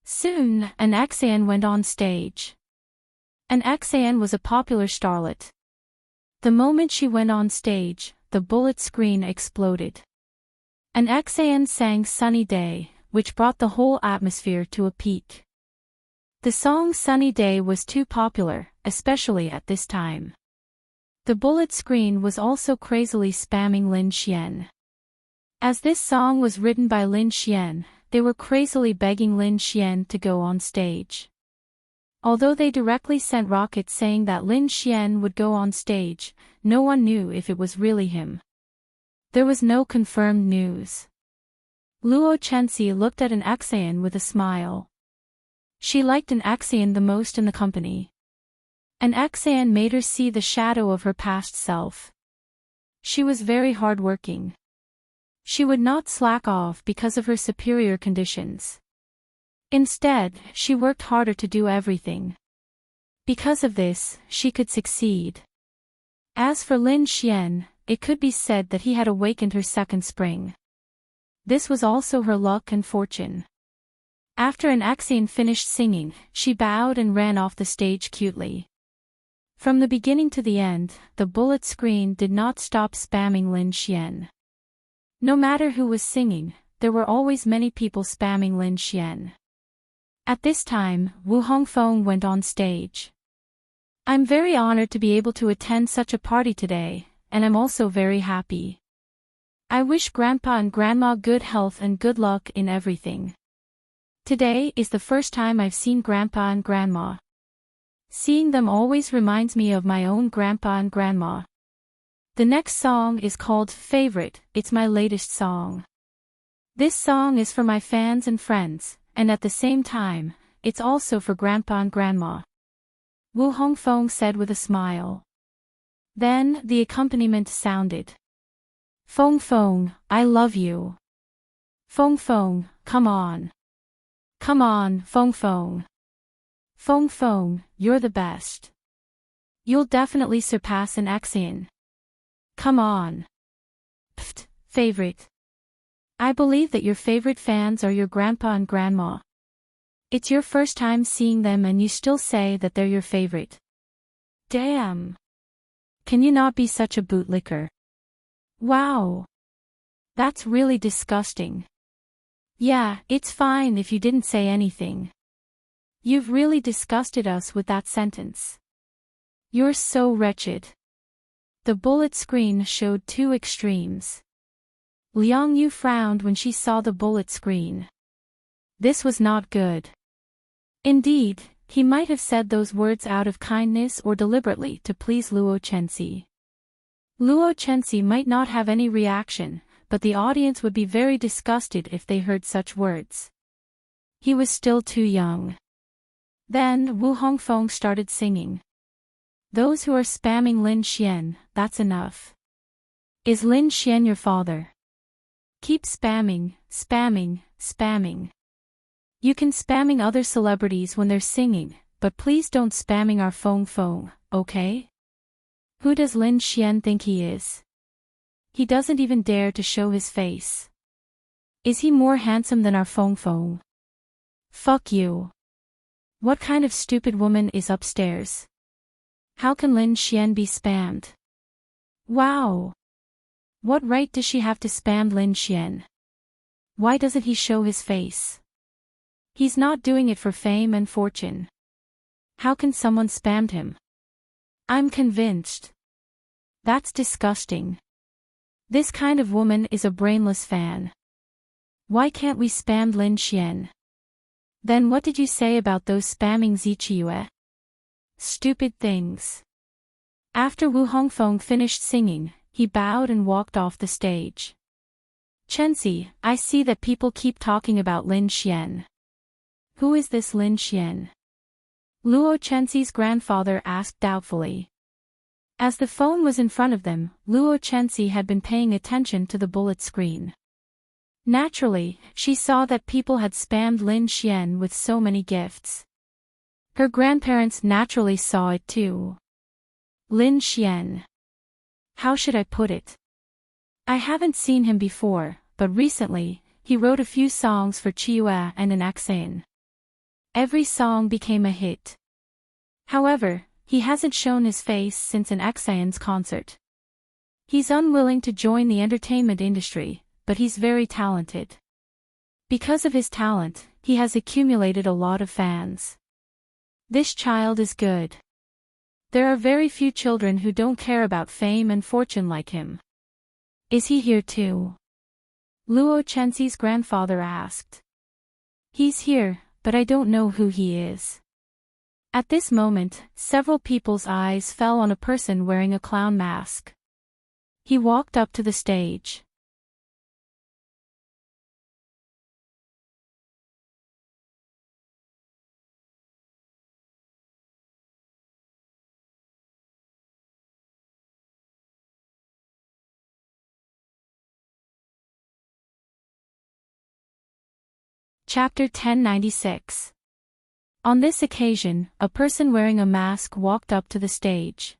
Soon, an Xan went on stage. An Xan was a popular starlet. The moment she went on stage, the bullet screen exploded. An Xan sang Sunny Day, which brought the whole atmosphere to a peak. The song Sunny Day was too popular, especially at this time. The bullet screen was also crazily spamming Lin Xian. As this song was written by Lin Xian, they were crazily begging Lin Xian to go on stage. Although they directly sent rockets saying that Lin Xian would go on stage, no one knew if it was really him. There was no confirmed news. Luo Chenxi looked at an Xan with a smile. She liked an Xan the most in the company. An Xan made her see the shadow of her past self. She was very hardworking. She would not slack off because of her superior conditions. Instead, she worked harder to do everything. Because of this, she could succeed. As for Lin Xian, it could be said that he had awakened her second spring. This was also her luck and fortune. After an Xan finished singing, she bowed and ran off the stage cutely. From the beginning to the end, the bullet screen did not stop spamming Lin Xian. No matter who was singing, there were always many people spamming Lin Xian. At this time, Wu Hongfeng went on stage. I'm very honored to be able to attend such a party today, and I'm also very happy. I wish Grandpa and Grandma good health and good luck in everything. Today is the first time I've seen Grandpa and Grandma. Seeing them always reminds me of my own Grandpa and Grandma. The next song is called Favorite, it's my latest song. This song is for my fans and friends, and at the same time, it's also for Grandpa and Grandma. Wu Hongfeng said with a smile. Then, the accompaniment sounded. Feng Feng, I love you. Feng Feng, come on. Come on, Feng Feng. Feng Feng, you're the best. You'll definitely surpass an Xan. Come on. Pfft, favorite. I believe that your favorite fans are your Grandpa and Grandma. It's your first time seeing them and you still say that they're your favorite. Damn. Can you not be such a bootlicker? Wow. That's really disgusting. Yeah, it's fine if you didn't say anything. You've really disgusted us with that sentence. You're so wretched. The bullet screen showed two extremes. Liang Yu frowned when she saw the bullet screen. This was not good. Indeed, he might have said those words out of kindness or deliberately to please Luo Chenxi. Luo Chenxi might not have any reaction, but the audience would be very disgusted if they heard such words. He was still too young. Then Wu Hongfeng started singing. Those who are spamming Lin Xian, that's enough. Is Lin Xian your father? Keep spamming, spamming, spamming. You can spamming other celebrities when they're singing, but please don't spamming our Feng Feng, okay? Who does Lin Xian think he is? He doesn't even dare to show his face. Is he more handsome than our Feng Feng? Fuck you. What kind of stupid woman is upstairs? How can Lin Xian be spammed? Wow. What right does she have to spam Lin Xian? Why doesn't he show his face? He's not doing it for fame and fortune. How can someone spam him? I'm convinced. That's disgusting. This kind of woman is a brainless fan. Why can't we spam Lin Xian? Then what did you say about those spamming Zichiyue? Stupid things. After Wu Hongfeng finished singing, he bowed and walked off the stage. Chenxi, I see that people keep talking about Lin Xian. Who is this Lin Xian? Luo Chenxi's grandfather asked doubtfully. As the phone was in front of them, Luo Chenxi had been paying attention to the bullet screen. Naturally, she saw that people had spammed Lin Xian with so many gifts. Her grandparents naturally saw it too. Lin Xian. How should I put it? I haven't seen him before, but recently, he wrote a few songs for Chiyue and an Exane. Every song became a hit. However, he hasn't shown his face since an Exane's concert. He's unwilling to join the entertainment industry, but he's very talented. Because of his talent, he has accumulated a lot of fans. This child is good. There are very few children who don't care about fame and fortune like him. Is he here too? Luo Chenxi's grandfather asked. He's here, but I don't know who he is. At this moment, several people's eyes fell on a person wearing a clown mask. He walked up to the stage. Chapter 1096. On this occasion, a person wearing a mask walked up to the stage.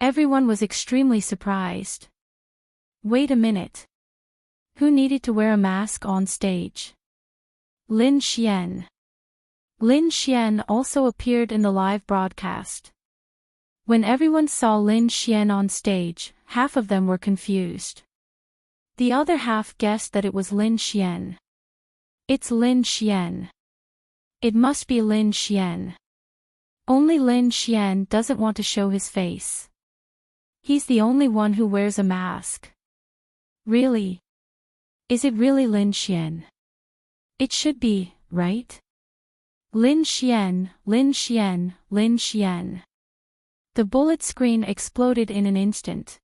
Everyone was extremely surprised. Wait a minute. Who needed to wear a mask on stage? Lin Xian. Lin Xian also appeared in the live broadcast. When everyone saw Lin Xian on stage, half of them were confused. The other half guessed that it was Lin Xian. It's Lin Xian. It must be Lin Xian. Only Lin Xian doesn't want to show his face. He's the only one who wears a mask. Really? Is it really Lin Xian? It should be, right? Lin Xian, Lin Xian, Lin Xian. The bullet screen exploded in an instant.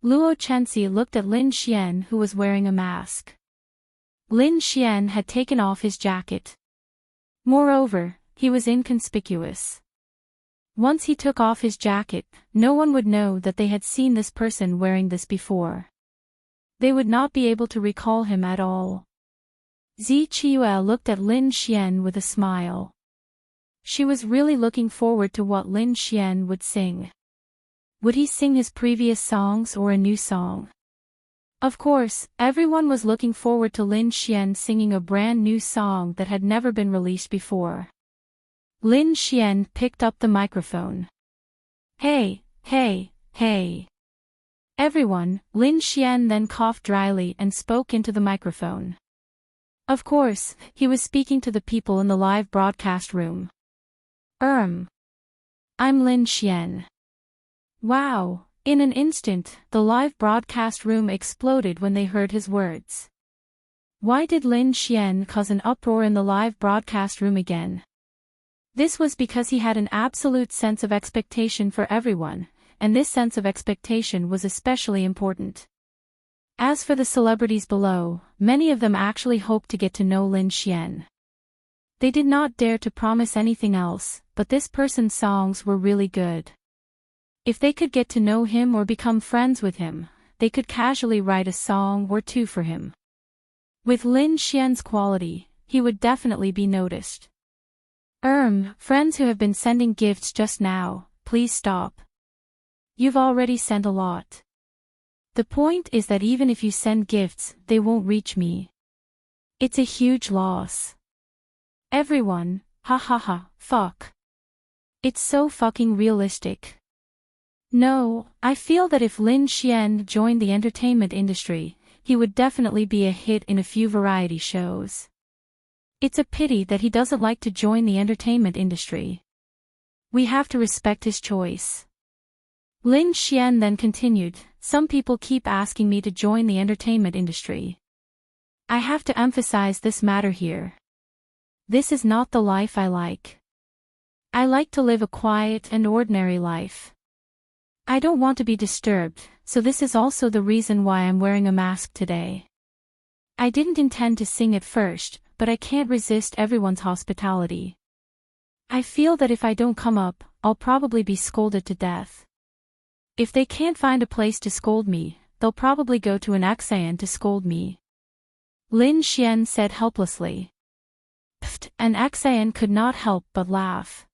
Luo Chenxi looked at Lin Xian, who was wearing a mask. Lin Xian had taken off his jacket. Moreover, he was inconspicuous. Once he took off his jacket, no one would know that they had seen this person wearing this before. They would not be able to recall him at all. Zichiyue looked at Lin Xian with a smile. She was really looking forward to what Lin Xian would sing. Would he sing his previous songs or a new song? Of course, everyone was looking forward to Lin Xian singing a brand new song that had never been released before. Lin Xian picked up the microphone. Hey, hey, hey. Everyone, Lin Xian then coughed dryly and spoke into the microphone. Of course, he was speaking to the people in the live broadcast room. I'm Lin Xian. Wow. In an instant, the live broadcast room exploded when they heard his words. Why did Lin Xian cause an uproar in the live broadcast room again? This was because he had an absolute sense of expectation for everyone, and this sense of expectation was especially important. As for the celebrities below, many of them actually hoped to get to know Lin Xian. They did not dare to promise anything else, but this person's songs were really good. If they could get to know him or become friends with him, they could casually write a song or two for him. With Lin Xian's quality, he would definitely be noticed. Friends who have been sending gifts just now, please stop. You've already sent a lot. The point is that even if you send gifts, they won't reach me. It's a huge loss. Everyone, ha ha ha, fuck. It's so fucking realistic. No, I feel that if Lin Xian joined the entertainment industry, he would definitely be a hit in a few variety shows. It's a pity that he doesn't like to join the entertainment industry. We have to respect his choice. Lin Xian then continued, some people keep asking me to join the entertainment industry. I have to emphasize this matter here. This is not the life I like. I like to live a quiet and ordinary life. I don't want to be disturbed, so this is also the reason why I'm wearing a mask today. I didn't intend to sing at first, but I can't resist everyone's hospitality. I feel that if I don't come up, I'll probably be scolded to death. If they can't find a place to scold me, they'll probably go to an Axian to scold me. Lin Xian said helplessly. Pfft, an Axian could not help but laugh.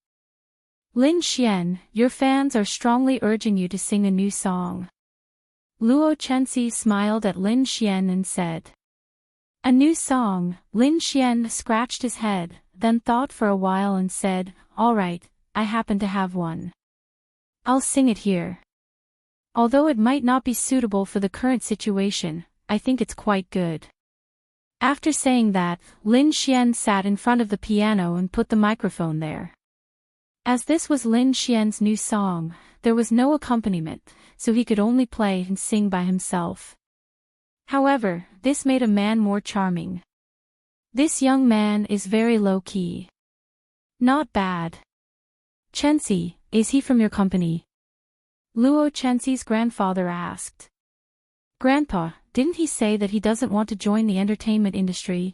Lin Xian, your fans are strongly urging you to sing a new song. Luo Chenxi smiled at Lin Xian and said. A new song. Lin Xian scratched his head, then thought for a while and said, all right, I happen to have one. I'll sing it here. Although it might not be suitable for the current situation, I think it's quite good. After saying that, Lin Xian sat in front of the piano and put the microphone there. As this was Lin Xian's new song, there was no accompaniment, so he could only play and sing by himself. However, this made a man more charming. This young man is very low-key. Not bad. Chenxi, is he from your company? Luo Chenxi's grandfather asked. Grandpa, didn't he say that he doesn't want to join the entertainment industry?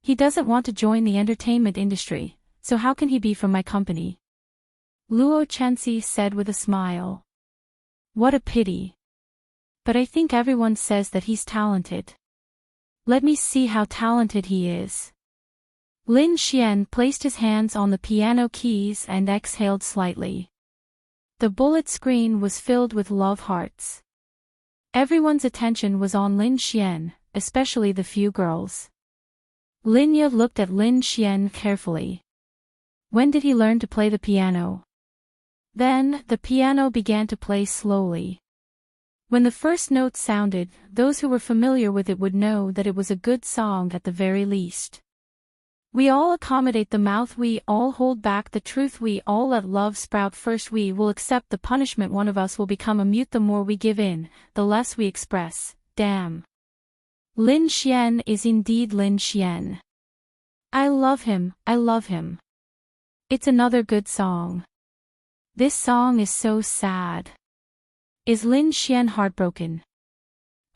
He doesn't want to join the entertainment industry, so how can he be from my company? Luo Chenxi said with a smile. What a pity. But I think everyone says that he's talented. Let me see how talented he is. Lin Xian placed his hands on the piano keys and exhaled slightly. The bullet screen was filled with love hearts. Everyone's attention was on Lin Xian, especially the few girls. Linya looked at Lin Xian carefully. When did he learn to play the piano? Then, the piano began to play slowly. When the first note sounded, those who were familiar with it would know that it was a good song at the very least. We all accommodate the mouth, we all hold back the truth, we all let love sprout first, we will accept the punishment, one of us will become a mute, the more we give in, the less we express, damn. Lin Xian is indeed Lin Xian. I love him, I love him. It's another good song. This song is so sad. Is Lin Xian heartbroken?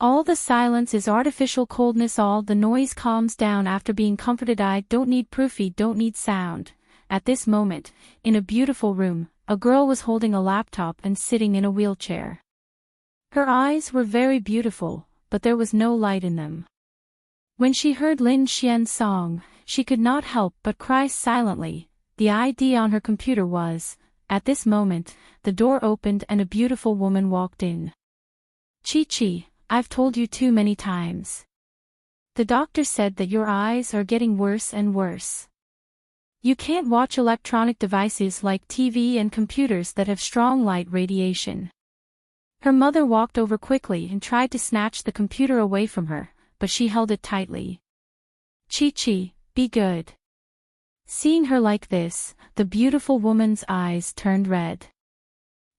All the silence is artificial coldness, all the noise calms down after being comforted. I don't need proofy, don't need sound. At this moment, in a beautiful room, a girl was holding a laptop and sitting in a wheelchair. Her eyes were very beautiful, but there was no light in them. When she heard Lin Xian's song, she could not help but cry silently. The ID on her computer was. At this moment, the door opened and a beautiful woman walked in. Chi-Chi, I've told you too many times. The doctor said that your eyes are getting worse and worse. You can't watch electronic devices like TV and computers that have strong light radiation. Her mother walked over quickly and tried to snatch the computer away from her, but she held it tightly. Chi-Chi, be good. Seeing her like this, the beautiful woman's eyes turned red.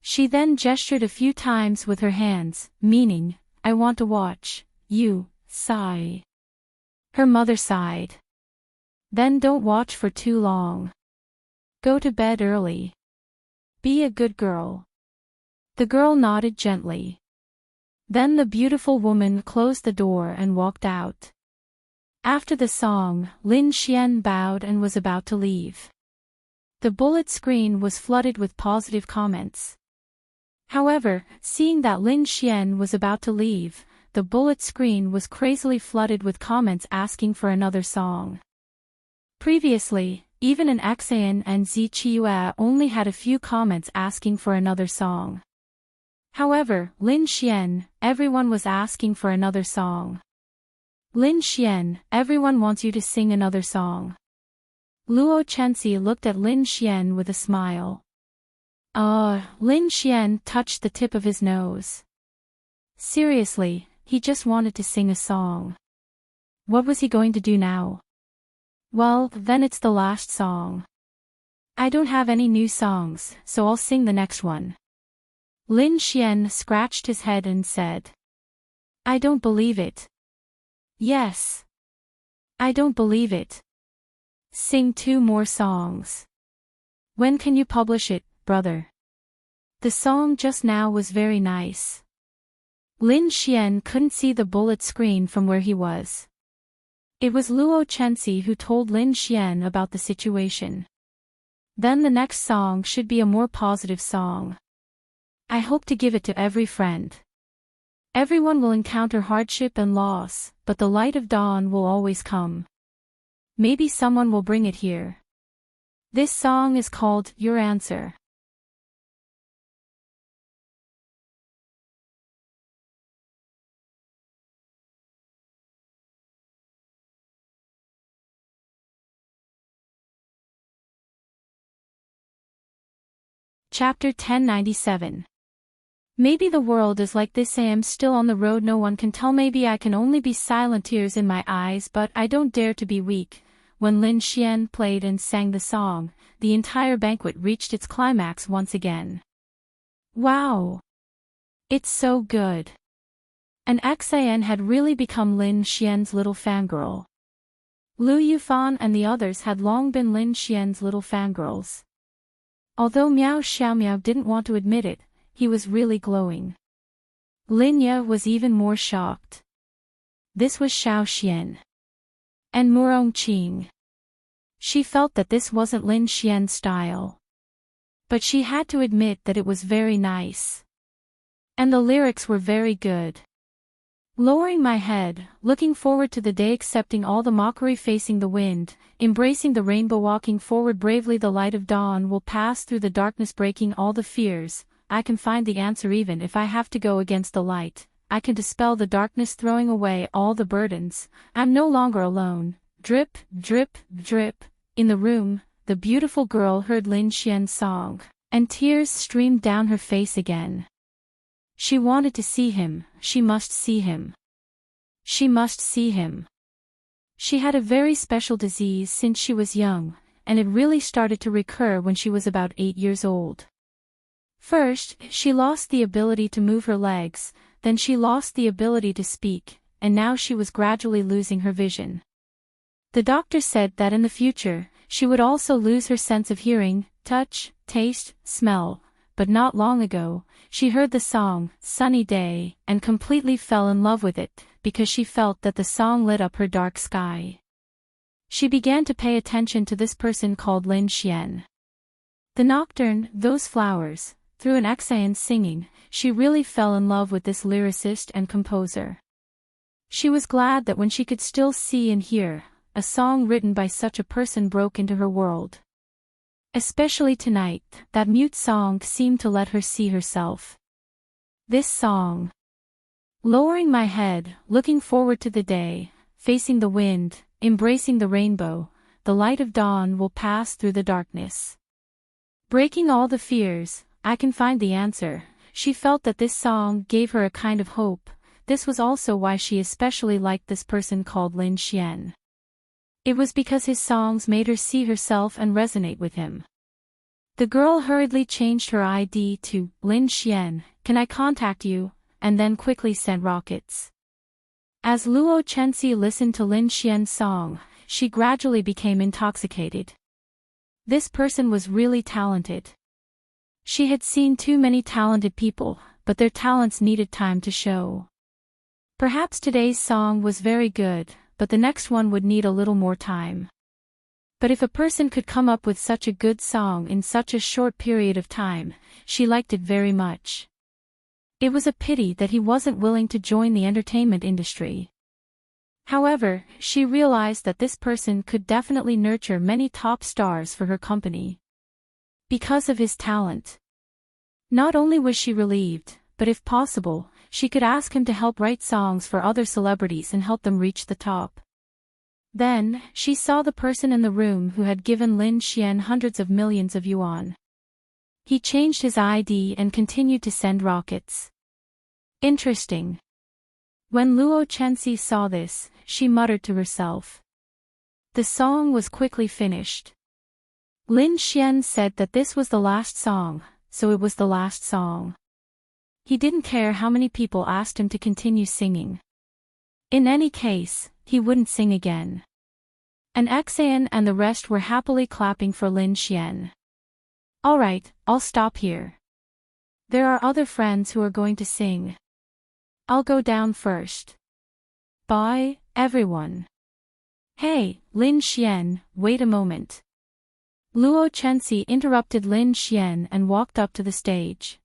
She then gestured a few times with her hands, meaning, I want to watch, you, sigh. Her mother sighed. Then don't watch for too long. Go to bed early. Be a good girl. The girl nodded gently. Then the beautiful woman closed the door and walked out. After the song, Lin Xian bowed and was about to leave. The bullet screen was flooded with positive comments. However, seeing that Lin Xian was about to leave, the bullet screen was crazily flooded with comments asking for another song. Previously, even an Xian and Zichiyue only had a few comments asking for another song. However, Lin Xian, everyone was asking for another song. Lin Xian, everyone wants you to sing another song. Luo Chenxi looked at Lin Xian with a smile. Lin Xian touched the tip of his nose. Seriously, he just wanted to sing a song. What was he going to do now? Well, then it's the last song. I don't have any new songs, so I'll sing the next one. Lin Xian scratched his head and said. I don't believe it. Yes. I don't believe it. Sing 2 more songs. When can you publish it, brother? The song just now was very nice. Lin Xian couldn't see the bullet screen from where he was. It was Luo Chenxi who told Lin Xian about the situation. Then the next song should be a more positive song. I hope to give it to every friend. Everyone will encounter hardship and loss, but the light of dawn will always come. Maybe someone will bring it here. This song is called Your Answer. Chapter 1097. Maybe the world is like this. I am still on the road, no one can tell. Maybe I can only be silent, tears in my eyes, but I don't dare to be weak. When Lin Xian played and sang the song, the entire banquet reached its climax once again. Wow! It's so good. And Xian had really become Lin Xian's little fangirl. Lu Yufan and the others had long been Lin Xian's little fangirls. Although Miao Xiaomiao didn't want to admit it, he was really glowing. Lin Ye was even more shocked. This was Xiao Xian. And Murong Qing. She felt that this wasn't Lin Xian's style. But she had to admit that it was very nice. And the lyrics were very good. Lowering my head, looking forward to the day, accepting all the mockery, facing the wind, embracing the rainbow, walking forward bravely, the light of dawn will pass through the darkness, breaking all the fears. I can find the answer even if I have to go against the light. I can dispel the darkness, throwing away all the burdens. I'm no longer alone. Drip, drip, drip. In the room, the beautiful girl heard Lin Xian's song, and tears streamed down her face again. She wanted to see him, she must see him. She must see him. She had a very special disease since she was young, and it really started to recur when she was about 8 years old. First, she lost the ability to move her legs, then she lost the ability to speak, and now she was gradually losing her vision. The doctor said that in the future, she would also lose her sense of hearing, touch, taste, smell, but not long ago, she heard the song, Sunny Day, and completely fell in love with it, because she felt that the song lit up her dark sky. She began to pay attention to this person called Lin Xian. The nocturne, those flowers, through an Xian singing, she really fell in love with this lyricist and composer. She was glad that when she could still see and hear, a song written by such a person broke into her world. Especially tonight, that mute song seemed to let her see herself. This song. Lowering my head, looking forward to the day, facing the wind, embracing the rainbow, the light of dawn will pass through the darkness. Breaking all the fears, I can find the answer. She felt that this song gave her a kind of hope. This was also why she especially liked this person called Lin Xian. It was because his songs made her see herself and resonate with him. The girl hurriedly changed her ID to Lin Xian, can I contact you, and then quickly sent rockets. As Luo Chenxi listened to Lin Xian's song, she gradually became intoxicated. This person was really talented. She had seen too many talented people, but their talents needed time to show. Perhaps today's song was very good, but the next one would need a little more time. But if a person could come up with such a good song in such a short period of time, she liked it very much. It was a pity that he wasn't willing to join the entertainment industry. However, she realized that this person could definitely nurture many top stars for her company. Because of his talent. Not only was she relieved, but if possible, she could ask him to help write songs for other celebrities and help them reach the top. Then, she saw the person in the room who had given Lin Xian hundreds of millions of yuan. He changed his ID and continued to send rockets. Interesting. When Luo Chenxi saw this, she muttered to herself. The song was quickly finished. Lin Xian said that this was the last song, so it was the last song. He didn't care how many people asked him to continue singing. In any case, he wouldn't sing again. And Xian and the rest were happily clapping for Lin Xian. Alright, I'll stop here. There are other friends who are going to sing. I'll go down first. Bye, everyone. Hey, Lin Xian, wait a moment. Luo Chenxi interrupted Lin Xian and walked up to the stage.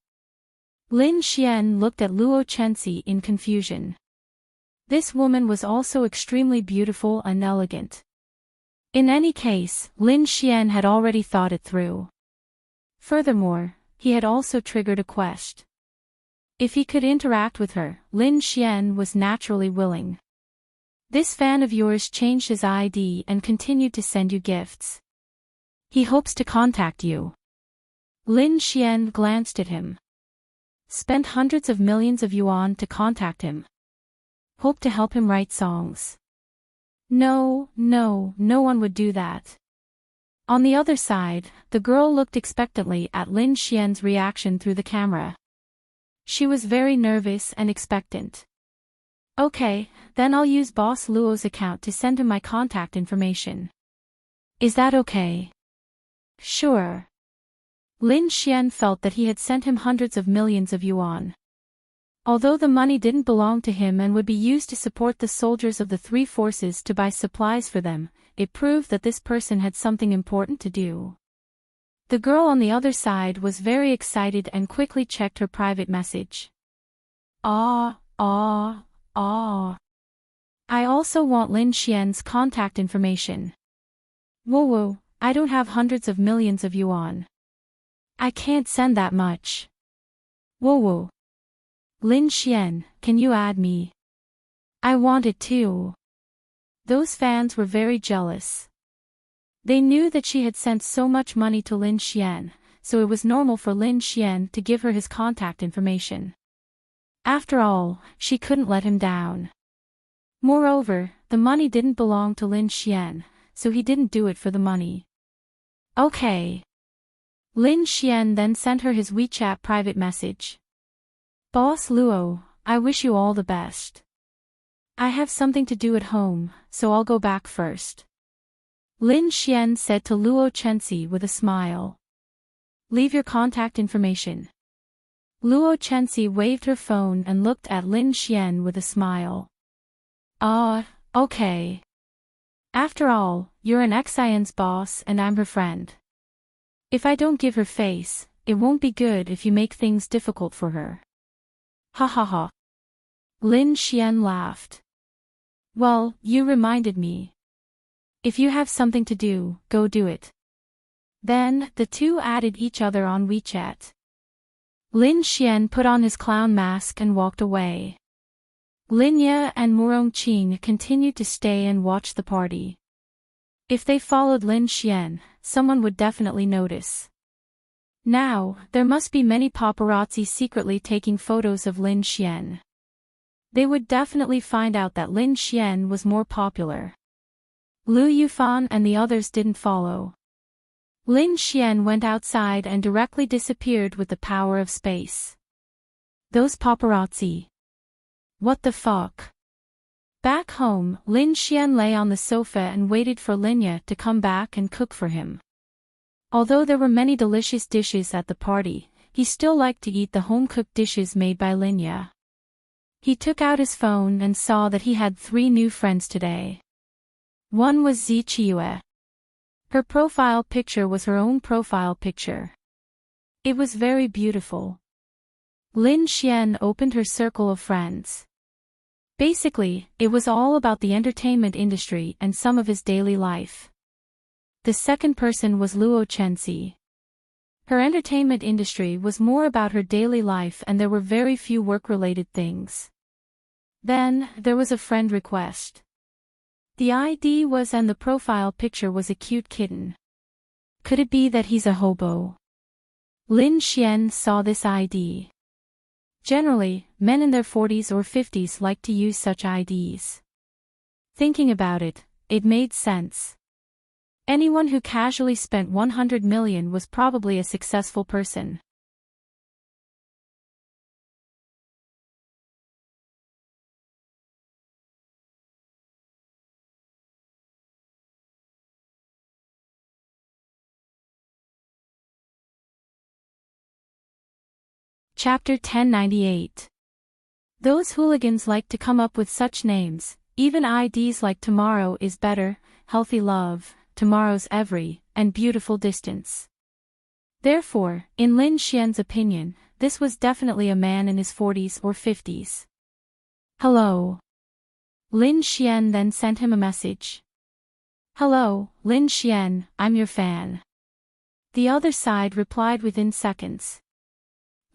Lin Xian looked at Luo Chenxi in confusion. This woman was also extremely beautiful and elegant. In any case, Lin Xian had already thought it through. Furthermore, he had also triggered a quest. If he could interact with her, Lin Xian was naturally willing. This fan of yours changed his ID and continued to send you gifts. He hopes to contact you. Lin Xian glanced at him. Spent hundreds of millions of yuan to contact him. Hope to help him write songs. No one would do that. On the other side, the girl looked expectantly at Lin Xian's reaction through the camera. She was very nervous and expectant. Okay, then I'll use Boss Luo's account to send him my contact information. Is that okay? Sure. Lin Xian felt that he had sent him hundreds of millions of yuan. Although the money didn't belong to him and would be used to support the soldiers of the three forces to buy supplies for them, it proved that this person had something important to do. The girl on the other side was very excited and quickly checked her private message. I also want Lin Xian's contact information. Whoa, I don't have hundreds of millions of yuan. I can't send that much. Whoa. Lin Xian, can you add me? I want it too. Those fans were very jealous. They knew that she had sent so much money to Lin Xian, so it was normal for Lin Xian to give her his contact information. After all, she couldn't let him down. Moreover, the money didn't belong to Lin Xian, so he didn't do it for the money. Okay. Lin Xian then sent her his WeChat private message. Boss Luo, I wish you all the best. I have something to do at home, so I'll go back first. Lin Xian said to Luo Chenxi with a smile. Leave your contact information. Luo Chenxi waved her phone and looked at Lin Xian with a smile. Okay. After all, you're an Xian's boss and I'm her friend. If I don't give her face, it won't be good if you make things difficult for her. Ha ha ha. Lin Xian laughed. Well, you reminded me. If you have something to do, go do it. Then, the two added each other on WeChat. Lin Xian put on his clown mask and walked away. Linya and Murong Qing continued to stay and watch the party. If they followed Lin Xian, someone would definitely notice. Now, there must be many paparazzi secretly taking photos of Lin Xian. They would definitely find out that Lin Xian was more popular. Lu Yufan and the others didn't follow. Lin Xian went outside and directly disappeared with the power of space. Those paparazzi. What the fuck? Back home, Lin Xian lay on the sofa and waited for Linya to come back and cook for him. Although there were many delicious dishes at the party, he still liked to eat the home-cooked dishes made by Linya. He took out his phone and saw that he had 3 new friends today. One was Zichiyue. Her profile picture was her own profile picture. It was very beautiful. Lin Xian opened her circle of friends. Basically, it was all about the entertainment industry and some of his daily life. The second person was Luo Chenxi. Her entertainment industry was more about her daily life and there were very few work-related things. Then, there was a friend request. The ID was and the profile picture was a cute kitten. Could it be that he's a hobo? Lin Xian saw this ID. Generally, men in their 40s or 50s like to use such IDs. Thinking about it, it made sense. Anyone who casually spent 100 million was probably a successful person. Chapter 1098. Those hooligans like to come up with such names, even IDs like Tomorrow is Better, Healthy Love, Tomorrow's Every, and Beautiful Distance. Therefore, in Lin Xian's opinion, this was definitely a man in his 40s or 50s. Hello. Lin Xian then sent him a message. Hello, Lin Xian, I'm your fan. The other side replied within seconds.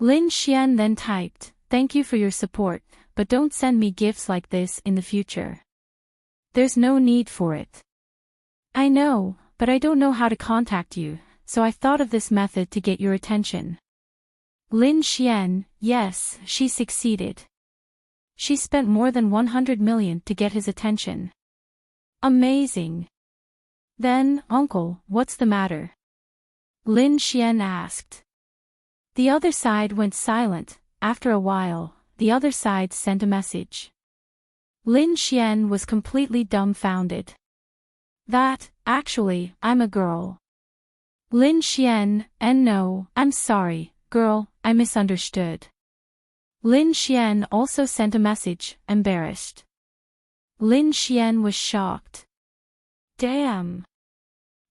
Lin Xian then typed, thank you for your support, but don't send me gifts like this in the future. There's no need for it. I know, but I don't know how to contact you, so I thought of this method to get your attention. Lin Xian, yes, she succeeded. She spent more than 100 million to get his attention. Amazing. Then, uncle, what's the matter? Lin Xian asked. The other side went silent. After a while, the other side sent a message. Lin Xian was completely dumbfounded. Actually, I'm a girl. Lin Xian, and no, I'm sorry, girl, I misunderstood. Lin Xian also sent a message, embarrassed. Lin Xian was shocked. Damn.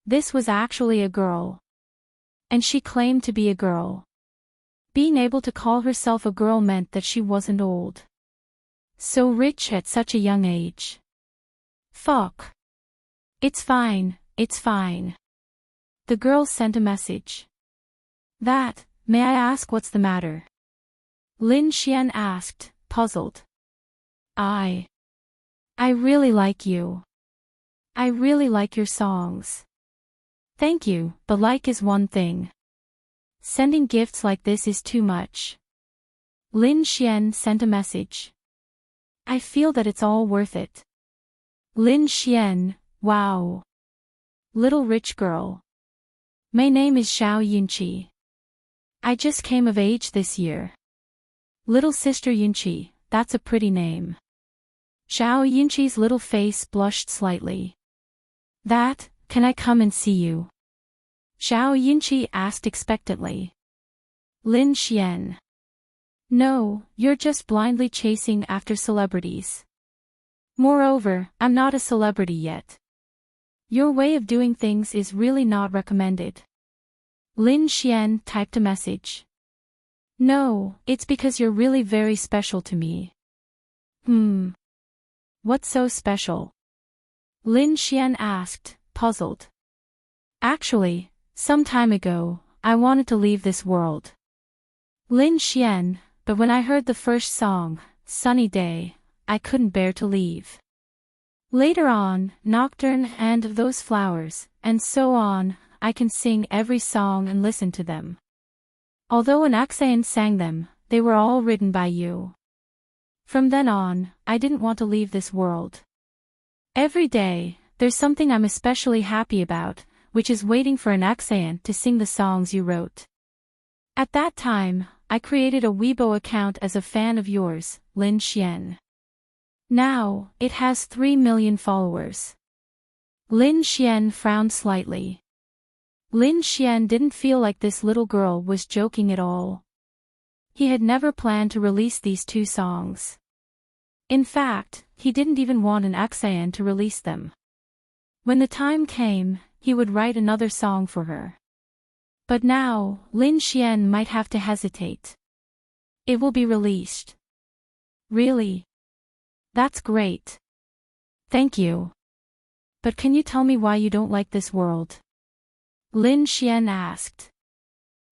This was actually a girl. And she claimed to be a girl. Being able to call herself a girl meant that she wasn't old. So rich at such a young age. Fuck. It's fine, it's fine. The girl sent a message. May I ask what's the matter? Lin Xian asked, puzzled. I really like you. I really like your songs. Thank you, but like is one thing. Sending gifts like this is too much. Lin Xian sent a message. I feel that it's all worth it. Lin Xian, wow. Little rich girl. My name is Xiao Yunqi. I just came of age this year. Little sister Yunqi, that's a pretty name. Xiao Yunqi's little face blushed slightly. Can I come and see you? Xiao Yunqi asked expectantly. Lin Xian. No, you're just blindly chasing after celebrities. Moreover, I'm not a celebrity yet. Your way of doing things is really not recommended. Lin Xian typed a message. No, it's because you're really very special to me. What's so special? Lin Xian asked, puzzled. Actually, some time ago, I wanted to leave this world. Lin Xian, but when I heard the first song, Sunny Day, I couldn't bear to leave. Later on, Nocturne and Those Flowers, and so on, I can sing every song and listen to them. Although an Axean sang them, they were all written by you. From then on, I didn't want to leave this world. Every day, there's something I'm especially happy about, which is waiting for an Axean to sing the songs you wrote. At that time, I created a Weibo account as a fan of yours, Lin Xian. Now, it has 3 million followers. Lin Xian frowned slightly. Lin Xian didn't feel like this little girl was joking at all. He had never planned to release these 2 songs. In fact, he didn't even want an Axean to release them. When the time came, he would write another song for her. But now, Lin Xian might have to hesitate. It will be released. Really? That's great. Thank you. But can you tell me why you don't like this world? Lin Xian asked.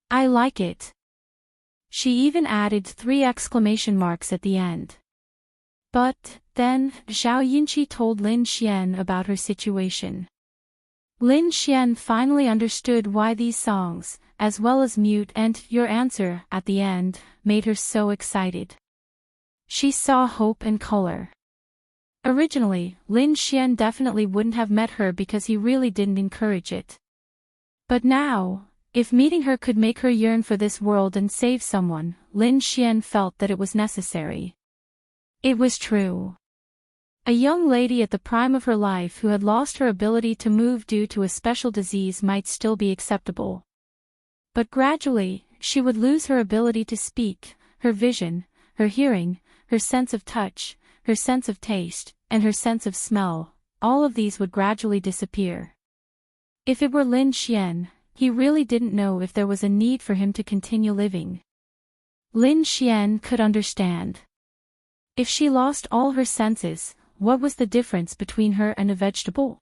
I like it. She even added 3 exclamation marks at the end. But, then, Zhao Yinqi told Lin Xian about her situation. Lin Xian finally understood why these songs, as well as Mute and Your Answer at the end, made her so excited. She saw hope and color. Originally, Lin Xian definitely wouldn't have met her because he really didn't encourage it. But now, if meeting her could make her yearn for this world and save someone, Lin Xian felt that it was necessary. It was true. A young lady at the prime of her life who had lost her ability to move due to a special disease might still be acceptable. But gradually, she would lose her ability to speak, her vision, her hearing, her sense of touch, her sense of taste, and her sense of smell. All of these would gradually disappear. If it were Lin Xian, he really didn't know if there was a need for him to continue living. Lin Xian could understand. If she lost all her senses, what was the difference between her and a vegetable?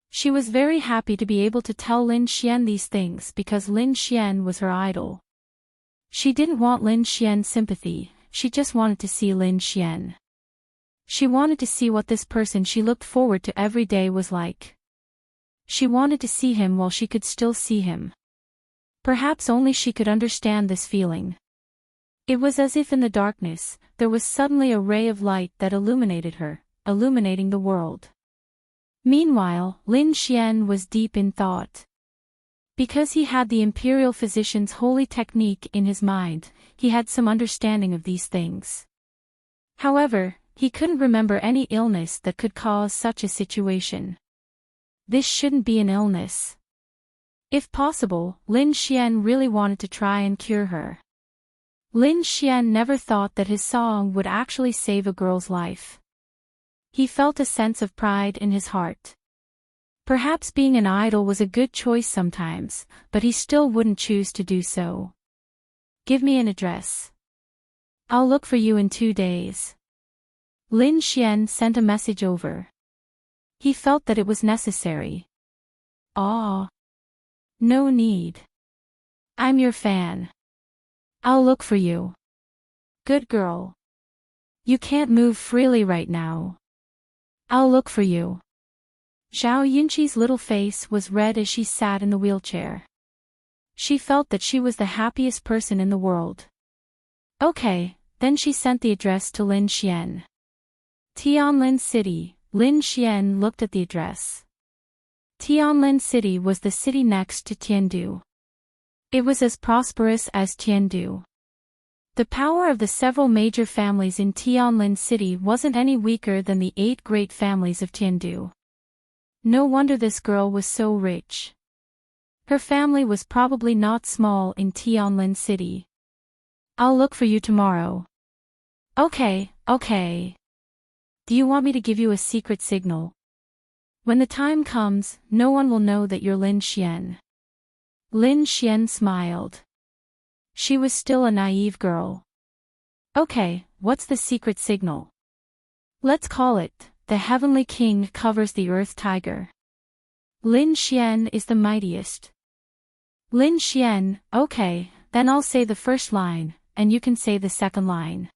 She was very happy to be able to tell Lin Xian these things because Lin Xian was her idol. She didn't want Lin Xian's sympathy, she just wanted to see Lin Xian. She wanted to see what this person she looked forward to every day was like. She wanted to see him while she could still see him. Perhaps only she could understand this feeling. It was as if in the darkness, there was suddenly a ray of light that illuminated her, illuminating the world. Meanwhile, Lin Xian was deep in thought. Because he had the imperial physician's holy technique in his mind, he had some understanding of these things. However, he couldn't remember any illness that could cause such a situation. This shouldn't be an illness. If possible, Lin Xian really wanted to try and cure her. Lin Xian never thought that his song would actually save a girl's life. He felt a sense of pride in his heart. Perhaps being an idol was a good choice sometimes, but he still wouldn't choose to do so. Give me an address. I'll look for you in 2 days. Lin Xian sent a message over. He felt that it was necessary. No need. I'm your fan. I'll look for you. Good girl. You can't move freely right now. I'll look for you. Zhao Yinqi's little face was red as she sat in the wheelchair. She felt that she was the happiest person in the world. Okay, then she sent the address to Lin Xian. Tianlin City. Lin Xian looked at the address. Tianlin City was the city next to Tiandu. It was as prosperous as Tiandu. The power of the several major families in Tianlin City wasn't any weaker than the 8 great families of Tiandu. No wonder this girl was so rich. Her family was probably not small in Tianlin City. I'll look for you tomorrow. Okay. Do you want me to give you a secret signal? When the time comes, no one will know that you're Lin Xian. Lin Xian smiled. She was still a naive girl. Okay, what's the secret signal? Let's call it, the Heavenly King covers the Earth Tiger. Lin Xian is the mightiest. Lin Xian, okay, then I'll say the first line, and you can say the second line.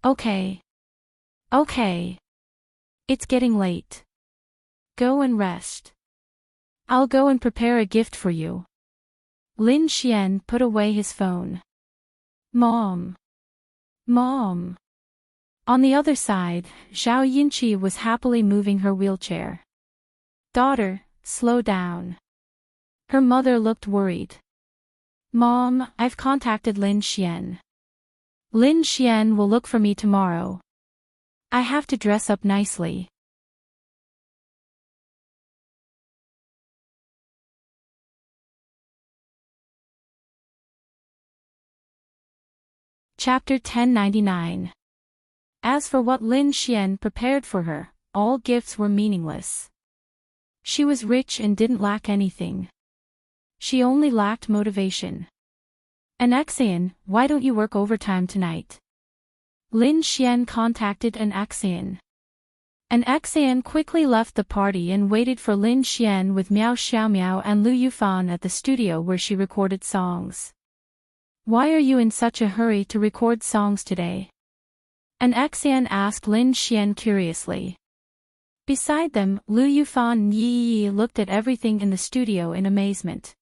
Okay. It's getting late. Go and rest. I'll go and prepare a gift for you. Lin Xian put away his phone. Mom. On the other side, Zhao Yinqi was happily moving her wheelchair. Daughter, slow down. Her mother looked worried. Mom, I've contacted Lin Xian. Lin Xian will look for me tomorrow. I have to dress up nicely. Chapter 1099. As for what Lin Xian prepared for her, all gifts were meaningless. She was rich and didn't lack anything. She only lacked motivation. An Axian, why don't you work overtime tonight? Lin Xian contacted an Axian. An Axian quickly left the party and waited for Lin Xian with Miao Xiaomiao and Lu Yufan at the studio where she recorded songs. Why are you in such a hurry to record songs today? An Axian asked Lin Xian curiously. Beside them, Lu Yufan and Yi looked at everything in the studio in amazement.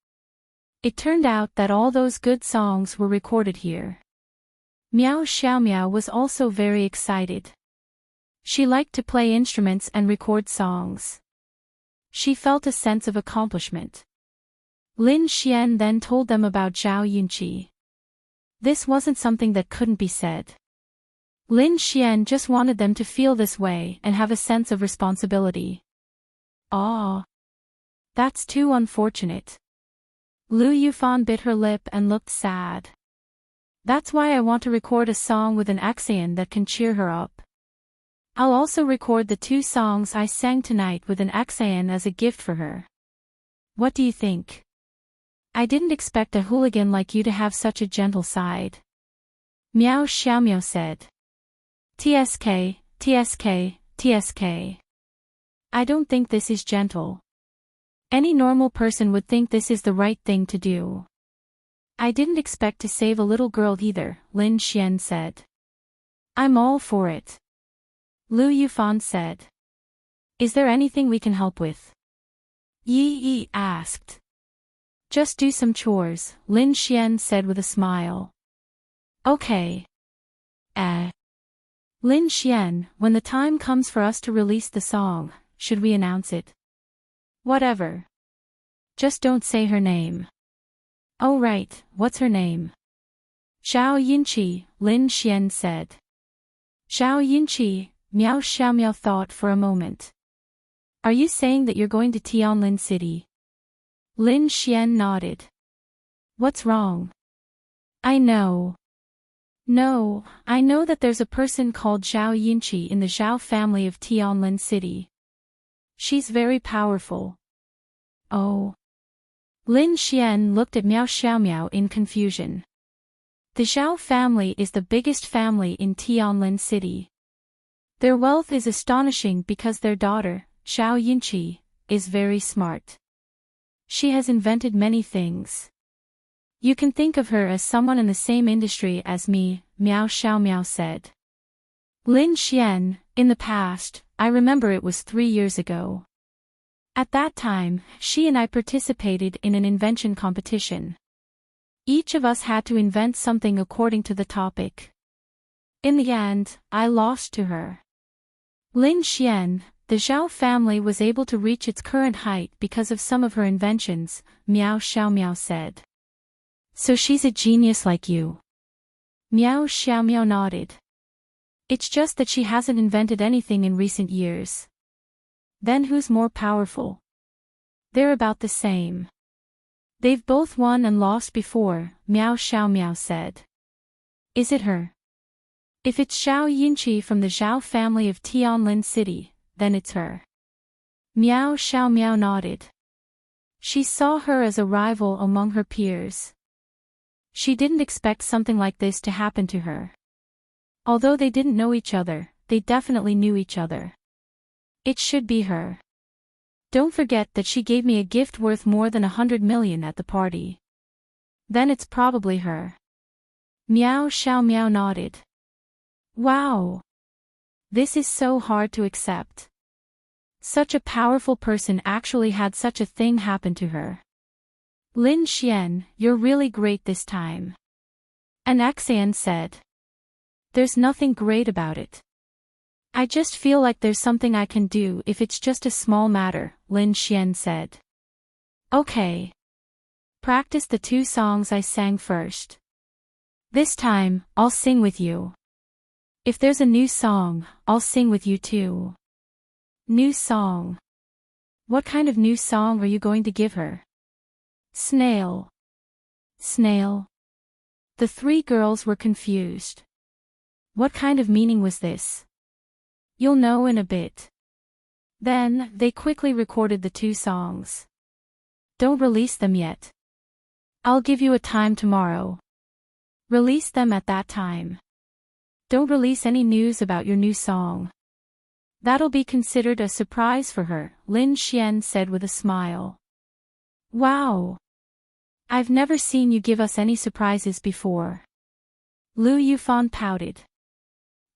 It turned out that all those good songs were recorded here. Miao Xiaomiao was also very excited. She liked to play instruments and record songs. She felt a sense of accomplishment. Lin Xian then told them about Zhao Yunqi. This wasn't something that couldn't be said. Lin Xian just wanted them to feel this way and have a sense of responsibility. Ah, that's too unfortunate. Lu Yufan bit her lip and looked sad. That's why I want to record a song with an Axian that can cheer her up. I'll also record the 2 songs I sang tonight with an Axian as a gift for her. What do you think? I didn't expect a hooligan like you to have such a gentle side. Miao Xiaomiao said. TSK, TSK, TSK. I don't think this is gentle. Any normal person would think this is the right thing to do. I didn't expect to save a little girl either, Lin Xian said. I'm all for it. Lu Yufan said. Is there anything we can help with? Yi asked. Just do some chores, Lin Xian said with a smile. Okay. Lin Xian, when the time comes for us to release the song, should we announce it? Whatever. Just don't say her name. Oh right, what's her name? Zhao Yunqi, Lin Xian said. Zhao Yunqi, Miao Xiaomiao thought for a moment. Are you saying that you're going to Tianlin City? Lin Xian nodded. What's wrong? I know. No, I know that there's a person called Zhao Yunqi in the Zhao family of Tianlin City. She's very powerful. Oh. Lin Xian looked at Miao Xiaomiao in confusion. The Zhao family is the biggest family in Tianlin City. Their wealth is astonishing because their daughter, Zhao Yunqi, is very smart. She has invented many things. You can think of her as someone in the same industry as me, Miao Xiaomiao said. Lin Xian, in the past, I remember it was 3 years ago. At that time, she and I participated in an invention competition. Each of us had to invent something according to the topic. In the end, I lost to her. Lin Xian, the Zhao family was able to reach its current height because of some of her inventions, Miao Xiaomiao said. So she's a genius like you. Miao Xiaomiao nodded. It's just that she hasn't invented anything in recent years. Then who's more powerful? They're about the same. They've both won and lost before, Miao Xiaomiao said. Is it her? If it's Zhao Yunqi from the Zhao family of Tianlin City, then it's her. Miao Xiaomiao nodded. She saw her as a rival among her peers. She didn't expect something like this to happen to her. Although they didn't know each other, they definitely knew each other. It should be her. Don't forget that she gave me a gift worth more than 100 million at the party. Then it's probably her. Miao Xiaomiao nodded. Wow! This is so hard to accept. Such a powerful person actually had such a thing happen to her. Lin Xian, you're really great this time. An Axian said. There's nothing great about it. I just feel like there's something I can do if it's just a small matter, Lin Xian said. Okay. Practice the 2 songs I sang first. This time, I'll sing with you. If there's a new song, I'll sing with you too. New song. What kind of new song are you going to give her? Snail. Snail. The 3 girls were confused. What kind of meaning was this? You'll know in a bit. Then, they quickly recorded the two songs. Don't release them yet. I'll give you a time tomorrow. Release them at that time. Don't release any news about your new song. That'll be considered a surprise for her, Lin Xian said with a smile. Wow! I've never seen you give us any surprises before. Lu Yufan pouted.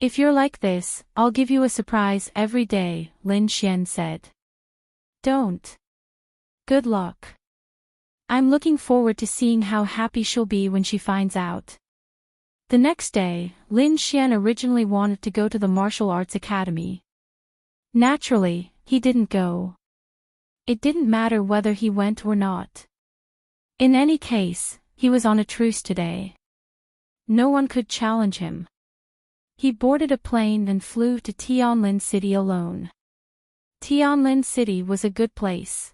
If you're like this, I'll give you a surprise every day, Lin Xian said. Don't. Good luck. I'm looking forward to seeing how happy she'll be when she finds out. The next day, Lin Xian originally wanted to go to the martial arts academy. Naturally, he didn't go. It didn't matter whether he went or not. In any case, he was on a truce today. No one could challenge him. He boarded a plane and flew to Tianlin City alone. Tianlin City was a good place.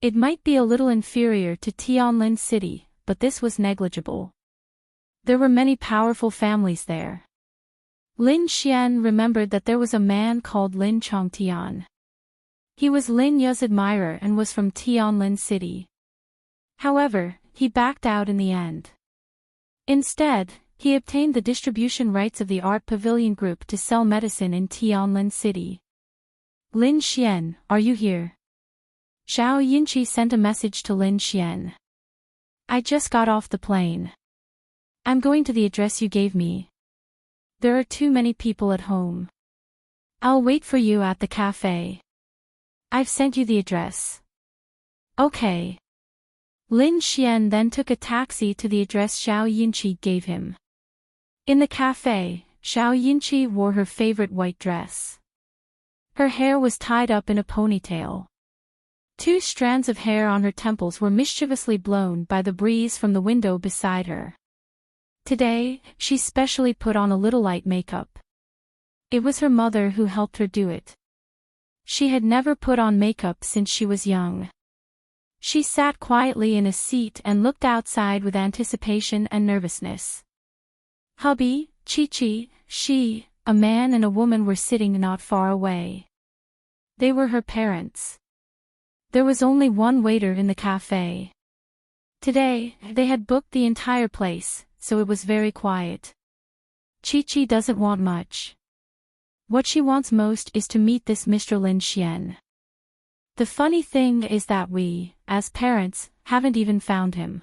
It might be a little inferior to Tianlin City, but this was negligible. There were many powerful families there. Lin Xian remembered that there was a man called Lin Chongtian. He was Lin Yu's admirer and was from Tianlin City. However, he backed out in the end. Instead, he obtained the distribution rights of the Art Pavilion Group to sell medicine in Tianlin City. Lin Xian, are you here? Zhao Yinqi sent a message to Lin Xian. I just got off the plane. I'm going to the address you gave me. There are too many people at home. I'll wait for you at the cafe. I've sent you the address. Okay. Lin Xian then took a taxi to the address Zhao Yinqi gave him. In the cafe, Zhao Yinqi wore her favorite white dress. Her hair was tied up in a ponytail. Two strands of hair on her temples were mischievously blown by the breeze from the window beside her. Today, she specially put on a little light makeup. It was her mother who helped her do it. She had never put on makeup since she was young. She sat quietly in a seat and looked outside with anticipation and nervousness. Hubby, Chi-Chi, she, a man and a woman were sitting not far away. They were her parents. There was only one waiter in the cafe. Today, they had booked the entire place, so it was very quiet. Chi-Chi doesn't want much. What she wants most is to meet this Mr. Lin Xian. The funny thing is that we, as parents, haven't even found him.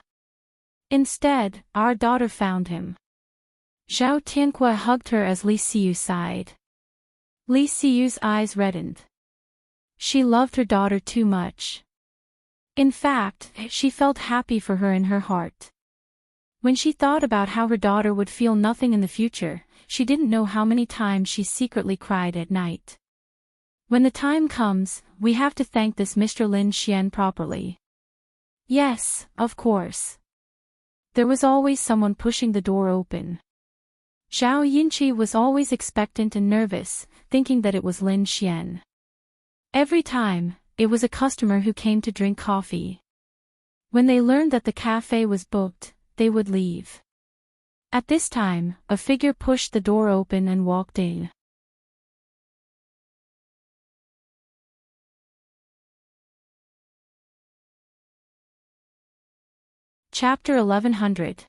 Instead, our daughter found him. Zhao Tianque hugged her as Li Xiu sighed. Li Xiu's eyes reddened. She loved her daughter too much. In fact, she felt happy for her in her heart. When she thought about how her daughter would feel nothing in the future, she didn't know how many times she secretly cried at night. When the time comes, we have to thank this Mr. Lin Xian properly. Yes, of course. There was always someone pushing the door open. Zhao Yinqi was always expectant and nervous, thinking that it was Lin Xian. Every time, it was a customer who came to drink coffee. When they learned that the cafe was booked, they would leave. At this time, a figure pushed the door open and walked in. Chapter 1100.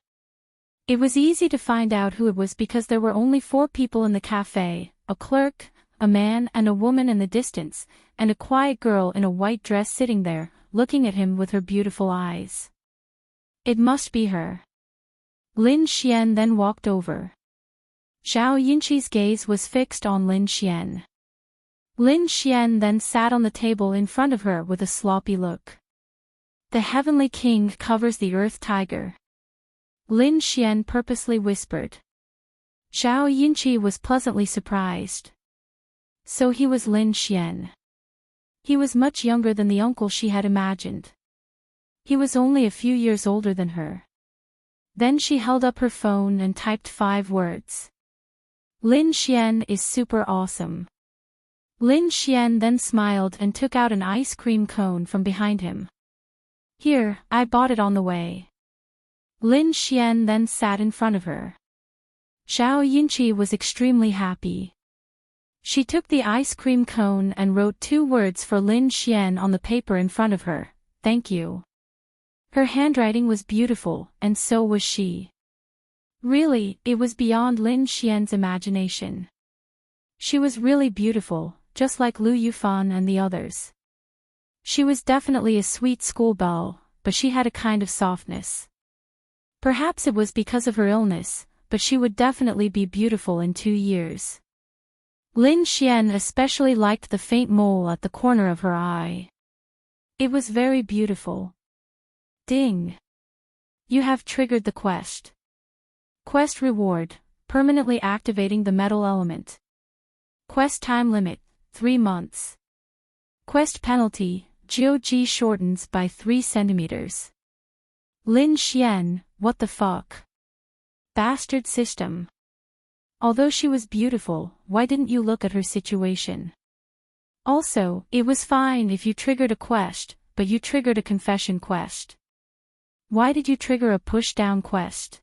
It was easy to find out who it was because there were only 4 people in the cafe, a clerk, a man and a woman in the distance, and a quiet girl in a white dress sitting there, looking at him with her beautiful eyes. It must be her. Lin Xian then walked over. Zhao Yinqi's gaze was fixed on Lin Xian. Lin Xian then sat on the table in front of her with a sloppy look. The Heavenly King covers the Earth Tiger. Lin Xian purposely whispered. Zhao Yinqi was pleasantly surprised. So he was Lin Xian. He was much younger than the uncle she had imagined. He was only a few years older than her. Then she held up her phone and typed 5 words. Lin Xian is super awesome. Lin Xian then smiled and took out an ice cream cone from behind him. Here, I bought it on the way. Lin Xian then sat in front of her. Zhao Yinqi was extremely happy. She took the ice cream cone and wrote 2 words for Lin Xian on the paper in front of her, "Thank you." Her handwriting was beautiful, and so was she. Really, it was beyond Lin Xian's imagination. She was really beautiful, just like Lu Yufan and the others. She was definitely a sweet schoolgirl, but she had a kind of softness. Perhaps it was because of her illness, but she would definitely be beautiful in 2 years. Lin Xian especially liked the faint mole at the corner of her eye. It was very beautiful. Ding! You have triggered the quest. Quest reward, permanently activating the metal element. Quest time limit, 3 months. Quest penalty, GOG shortens by 3 centimeters. Lin Xian, what the fuck? Bastard system. Although she was beautiful, why didn't you look at her situation? Also, it was fine if you triggered a quest, but you triggered a confession quest. Why did you trigger a push-down quest?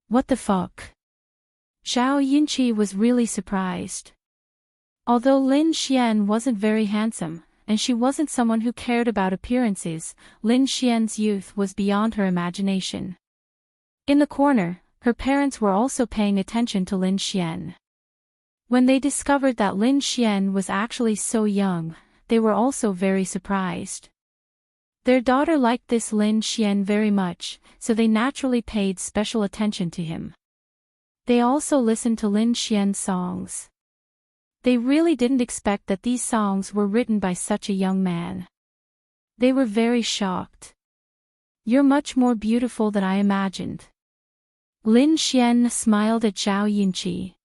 What the fuck? Zhao Yinqi was really surprised. Although Lin Xian wasn't very handsome, and she wasn't someone who cared about appearances, Lin Xian's youth was beyond her imagination. In the corner, her parents were also paying attention to Lin Xian. When they discovered that Lin Xian was actually so young, they were also very surprised. Their daughter liked this Lin Xian very much, so they naturally paid special attention to him. They also listened to Lin Xian's songs. They really didn't expect that these songs were written by such a young man. They were very shocked. "You're much more beautiful than I imagined." Lin Xian smiled at Zhao Yinqi.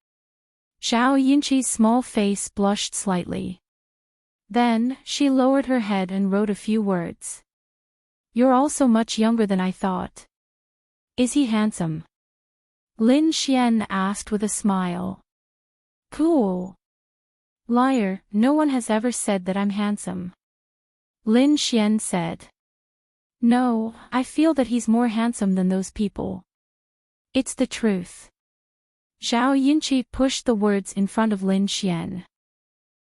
Zhao Yinqi's small face blushed slightly. Then, she lowered her head and wrote a few words. "You're also much younger than I thought." "Is he handsome?" Lin Xian asked with a smile. "Cool." "Liar, no one has ever said that I'm handsome." Lin Xian said. "No, I feel that he's more handsome than those people." "It's the truth." Zhao Yinqi pushed the words in front of Lin Xian.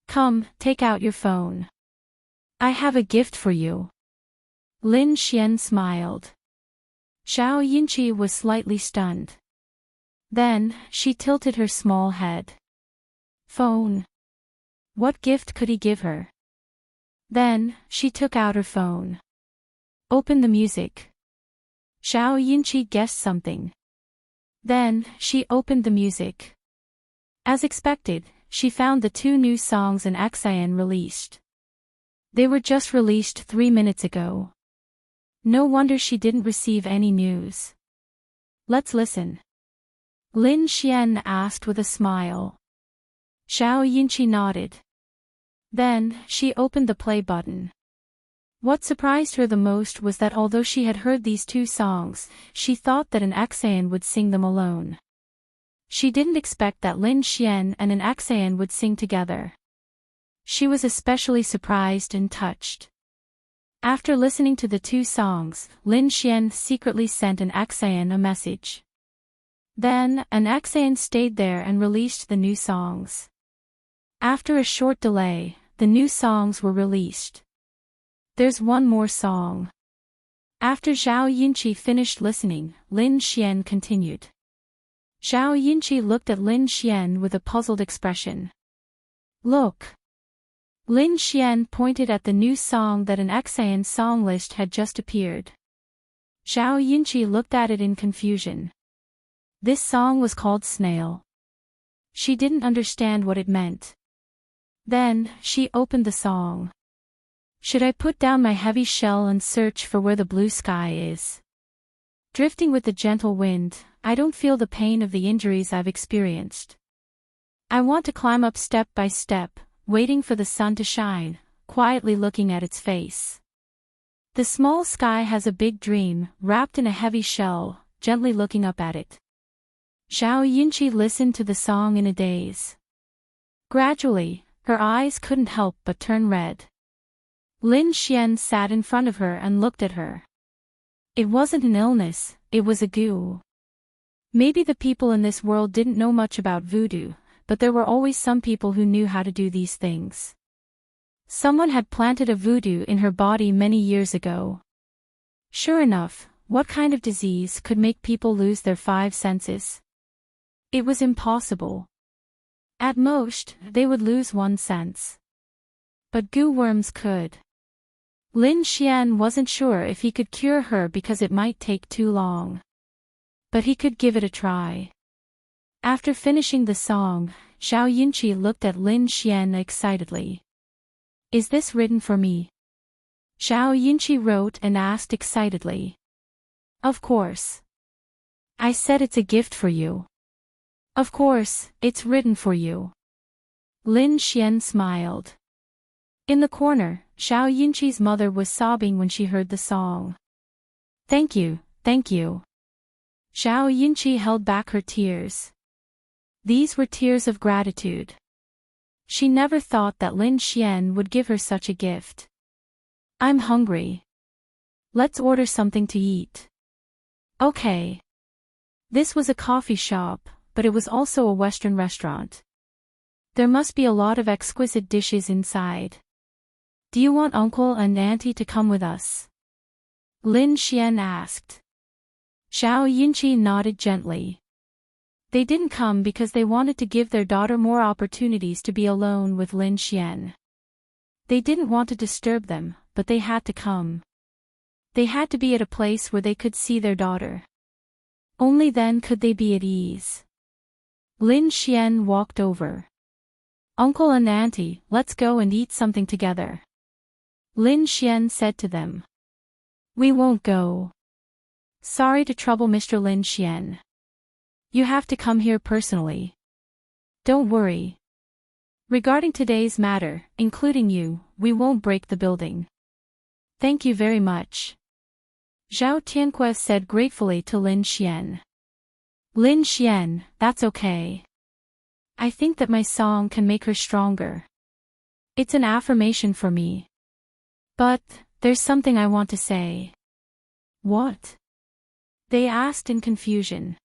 "Come, take out your phone. I have a gift for you." Lin Xian smiled. Zhao Yinqi was slightly stunned. Then, she tilted her small head. "Phone? What gift could he give her?" Then, she took out her phone. "Open the music." Zhao Yinqi guessed something. Then, she opened the music. As expected, she found the 2 new songs an Xian released. They were just released 3 minutes ago. No wonder she didn't receive any news. "Let's listen." Lin Xian asked with a smile. Zhao Yinqi nodded. Then, she opened the play button. What surprised her the most was that although she had heard these 2 songs, she thought that an Xian would sing them alone. She didn't expect that Lin Xian and an Xian would sing together. She was especially surprised and touched. After listening to the 2 songs, Lin Xian secretly sent an Xian a message. Then, an Xian stayed there and released the new songs. After a short delay, the new songs were released. There's one more song. After Zhao Yinqi finished listening, Lin Xian continued. Zhao Yinqi looked at Lin Xian with a puzzled expression. "Look." Lin Xian pointed at the new song that an Xian song list had just appeared. Zhao Yinqi looked at it in confusion. This song was called Snail. She didn't understand what it meant. Then, she opened the song. "Should I put down my heavy shell and search for where the blue sky is? Drifting with the gentle wind, I don't feel the pain of the injuries I've experienced. I want to climb up step by step, waiting for the sun to shine, quietly looking at its face. The small sky has a big dream, wrapped in a heavy shell, gently looking up at it." Zhao Yinqi listened to the song in a daze. Gradually, her eyes couldn't help but turn red. Lin Xian sat in front of her and looked at her. It wasn't an illness, it was a goo. Maybe the people in this world didn't know much about voodoo, but there were always some people who knew how to do these things. Someone had planted a voodoo in her body many years ago. Sure enough, what kind of disease could make people lose their 5 senses? It was impossible. At most, they would lose 1 sense. But goo worms could. Lin Xian wasn't sure if he could cure her because it might take too long. But he could give it a try. After finishing the song, Zhao Yunqi looked at Lin Xian excitedly. Is this written for me? Zhao Yunqi wrote and asked excitedly. Of course. I said it's a gift for you. Of course, it's written for you. Lin Xian smiled. In the corner, Zhao Yunqi's mother was sobbing when she heard the song. Thank you, thank you. Zhao Yunqi held back her tears. These were tears of gratitude. She never thought that Lin Xian would give her such a gift. I'm hungry. Let's order something to eat. Okay. This was a coffee shop, but it was also a Western restaurant. There must be a lot of exquisite dishes inside. Do you want uncle and auntie to come with us? Lin Xian asked. Zhao Yunqi nodded gently. They didn't come because they wanted to give their daughter more opportunities to be alone with Lin Xian. They didn't want to disturb them, but they had to come. They had to be at a place where they could see their daughter. Only then could they be at ease. Lin Xian walked over. Uncle and auntie, let's go and eat something together. Lin Xian said to them. We won't go. Sorry to trouble Mr. Lin Xian. You have to come here personally. Don't worry. Regarding today's matter, including you, we won't break the building. Thank you very much. Zhao Tianque said gratefully to Lin Xian. Lin Xian, that's okay. I think that my song can make her stronger. It's an affirmation for me. But, there's something I want to say. What? They asked in confusion.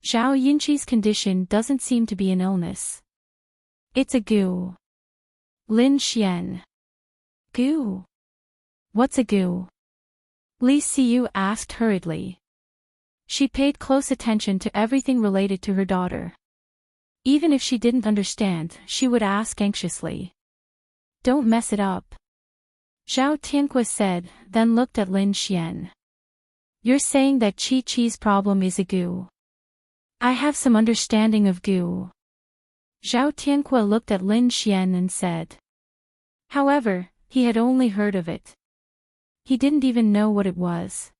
Zhao Yunqi's condition doesn't seem to be an illness. It's a goo. Lin Xian. Goo? What's a goo? Li Xiu asked hurriedly. She paid close attention to everything related to her daughter. Even if she didn't understand, she would ask anxiously. Don't mess it up. Zhao Tianque said, then looked at Lin Xian. You're saying that Chi-Chi's problem is a goo. I have some understanding of goo. Zhao Tianque looked at Lin Xian and said. However, he had only heard of it. He didn't even know what it was.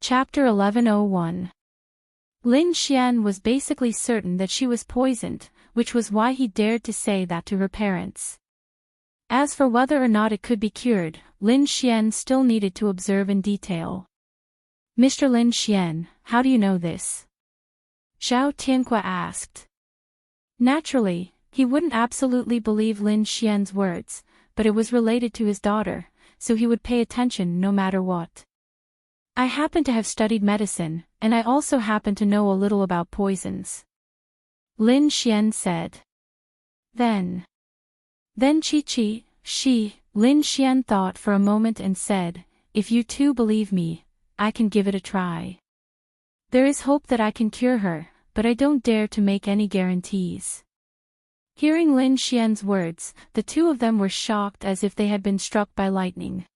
Chapter 1101. Lin Xian was basically certain that she was poisoned, which was why he dared to say that to her parents. As for whether or not it could be cured, Lin Xian still needed to observe in detail. Mr. Lin Xian, how do you know this? Zhao Tianque asked. Naturally, he wouldn't absolutely believe Lin Xian's words, but it was related to his daughter, so he would pay attention no matter what. I happen to have studied medicine, and I also happen to know a little about poisons. Lin Xian said. Then Chi-Chi, Lin Xian thought for a moment and said, if you two believe me, I can give it a try. There is hope that I can cure her, but I don't dare to make any guarantees. Hearing Lin Xian's words, the two of them were shocked as if they had been struck by lightning.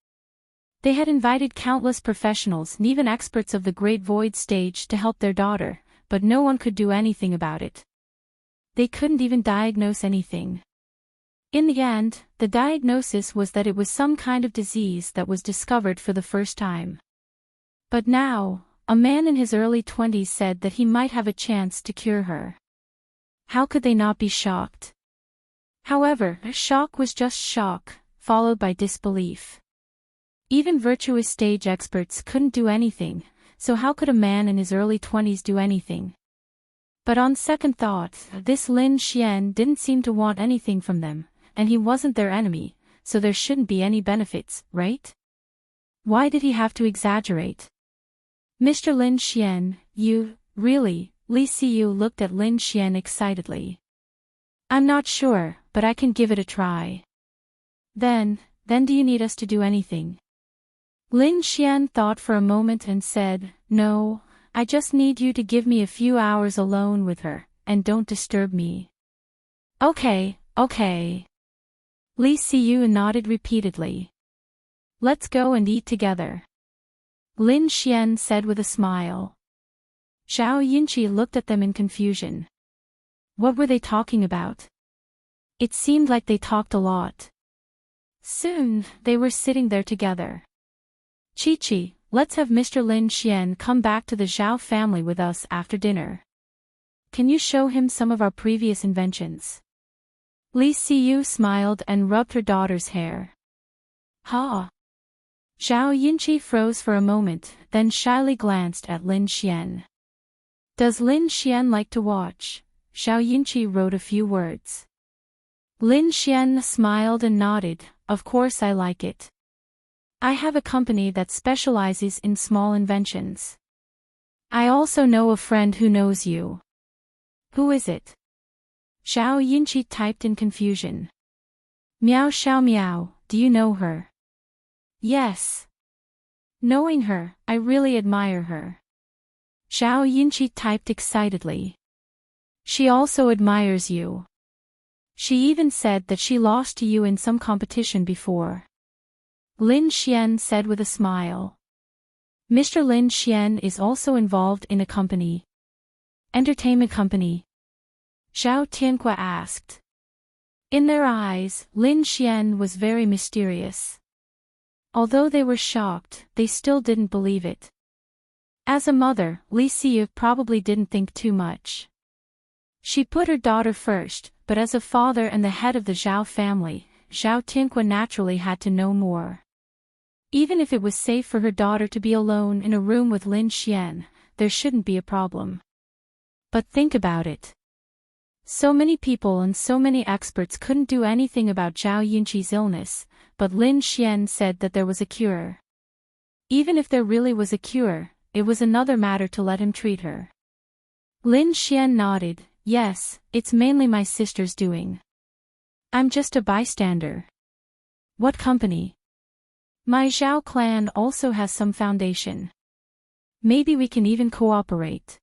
They had invited countless professionals and even experts of the Great Void stage to help their daughter, but no one could do anything about it. They couldn't even diagnose anything. In the end, the diagnosis was that it was some kind of disease that was discovered for the first time. But now, a man in his early 20s said that he might have a chance to cure her. How could they not be shocked? However, shock was just shock, followed by disbelief. Even virtuous stage experts couldn't do anything, so how could a man in his early 20s do anything? But on second thought, this Lin Xian didn't seem to want anything from them, and he wasn't their enemy, so there shouldn't be any benefits, right? Why did he have to exaggerate? Mr. Lin Xian, really? Li Siyu looked at Lin Xian excitedly. I'm not sure, but I can give it a try. Then do you need us to do anything? Lin Xian thought for a moment and said, no, I just need you to give me a few hours alone with her, and don't disturb me. Okay. Li Siyu nodded repeatedly. Let's go and eat together. Lin Xian said with a smile. Zhao Yinqi looked at them in confusion. What were they talking about? It seemed like they talked a lot. Soon, they were sitting there together. Chi-Chi, let's have Mr. Lin Xian come back to the Zhao family with us after dinner. Can you show him some of our previous inventions? Li Siyu smiled and rubbed her daughter's hair. Ha! Zhao Yinqi froze for a moment, then shyly glanced at Lin Xian. Does Lin Xian like to watch? Zhao Yinqi wrote a few words. Lin Xian smiled and nodded, of course I like it. I have a company that specializes in small inventions. I also know a friend who knows you. Who is it? Zhao Yinqi typed in confusion. Miao Xiao Miao, do you know her? Yes. Knowing her, I really admire her. Zhao Yinqi typed excitedly. She also admires you. She even said that she lost to you in some competition before. Lin Xian said with a smile. Mr. Lin Xian is also involved in a company. Entertainment company? Zhao Tianque asked. In their eyes, Lin Xian was very mysterious. Although they were shocked, they still didn't believe it. As a mother, Li Siyu probably didn't think too much. She put her daughter first, but as a father and the head of the Zhao family, Zhao Tianque naturally had to know more. Even if it was safe for her daughter to be alone in a room with Lin Xian, there shouldn't be a problem. But think about it. So many people and so many experts couldn't do anything about Zhao Yinqi's illness, but Lin Xian said that there was a cure. Even if there really was a cure, it was another matter to let him treat her. Lin Xian nodded, yes, it's mainly my sister's doing. I'm just a bystander. What company? My Zhao clan also has some foundation. Maybe we can even cooperate.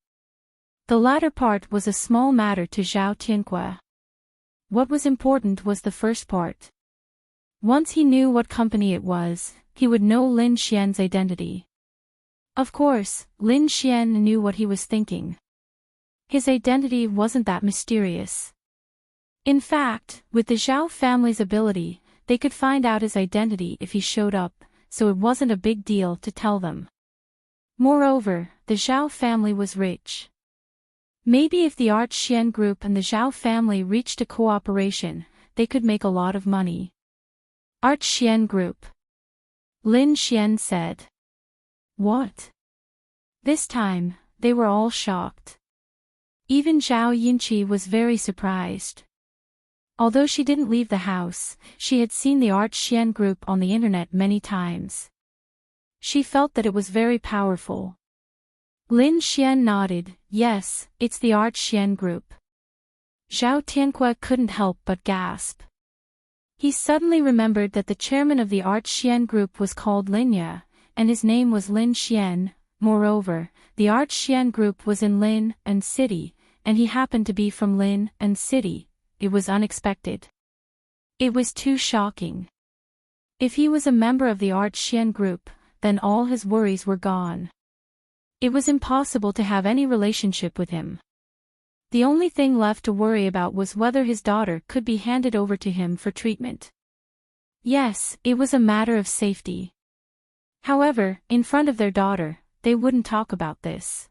The latter part was a small matter to Zhao Tianque. What was important was the first part. Once he knew what company it was, he would know Lin Xian's identity. Of course, Lin Xian knew what he was thinking. His identity wasn't that mysterious. In fact, with the Zhao family's ability, they could find out his identity if he showed up, so it wasn't a big deal to tell them. Moreover, the Zhao family was rich. Maybe if the Art Xian group and the Zhao family reached a cooperation, they could make a lot of money. Art Xian group. Lin Xian said. What? This time, they were all shocked. Even Zhao Yinqi was very surprised. Although she didn't leave the house, she had seen the Art Xian group on the internet many times. She felt that it was very powerful. Lin Xian nodded, yes, it's the Art Xian group. Zhao Tianque couldn't help but gasp. He suddenly remembered that the chairman of the Art Xian group was called Lin Ye, and his name was Lin Xian. Moreover, the Art Xian group was in Lin and City, and he happened to be from Lin and City. It was unexpected. It was too shocking. If he was a member of the Art Xian group, then all his worries were gone. It was impossible to have any relationship with him. The only thing left to worry about was whether his daughter could be handed over to him for treatment. Yes, it was a matter of safety. However, in front of their daughter, they wouldn't talk about this.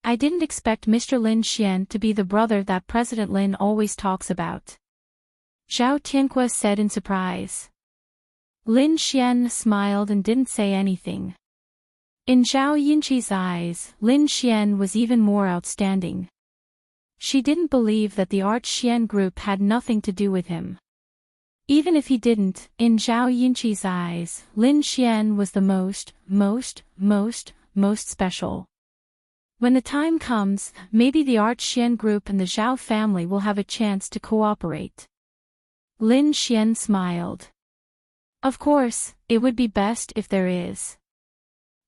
I didn't expect Mr. Lin Xian to be the brother that President Lin always talks about. Zhao Tianque said in surprise. Lin Xian smiled and didn't say anything. In Zhao Yinqi's eyes, Lin Xian was even more outstanding. She didn't believe that the Art Xian group had nothing to do with him. Even if he didn't, in Zhao Yunqi's eyes, Lin Xian was the most special. When the time comes, maybe the Art Xian group and the Zhao family will have a chance to cooperate. Lin Xian smiled. Of course, it would be best if there is.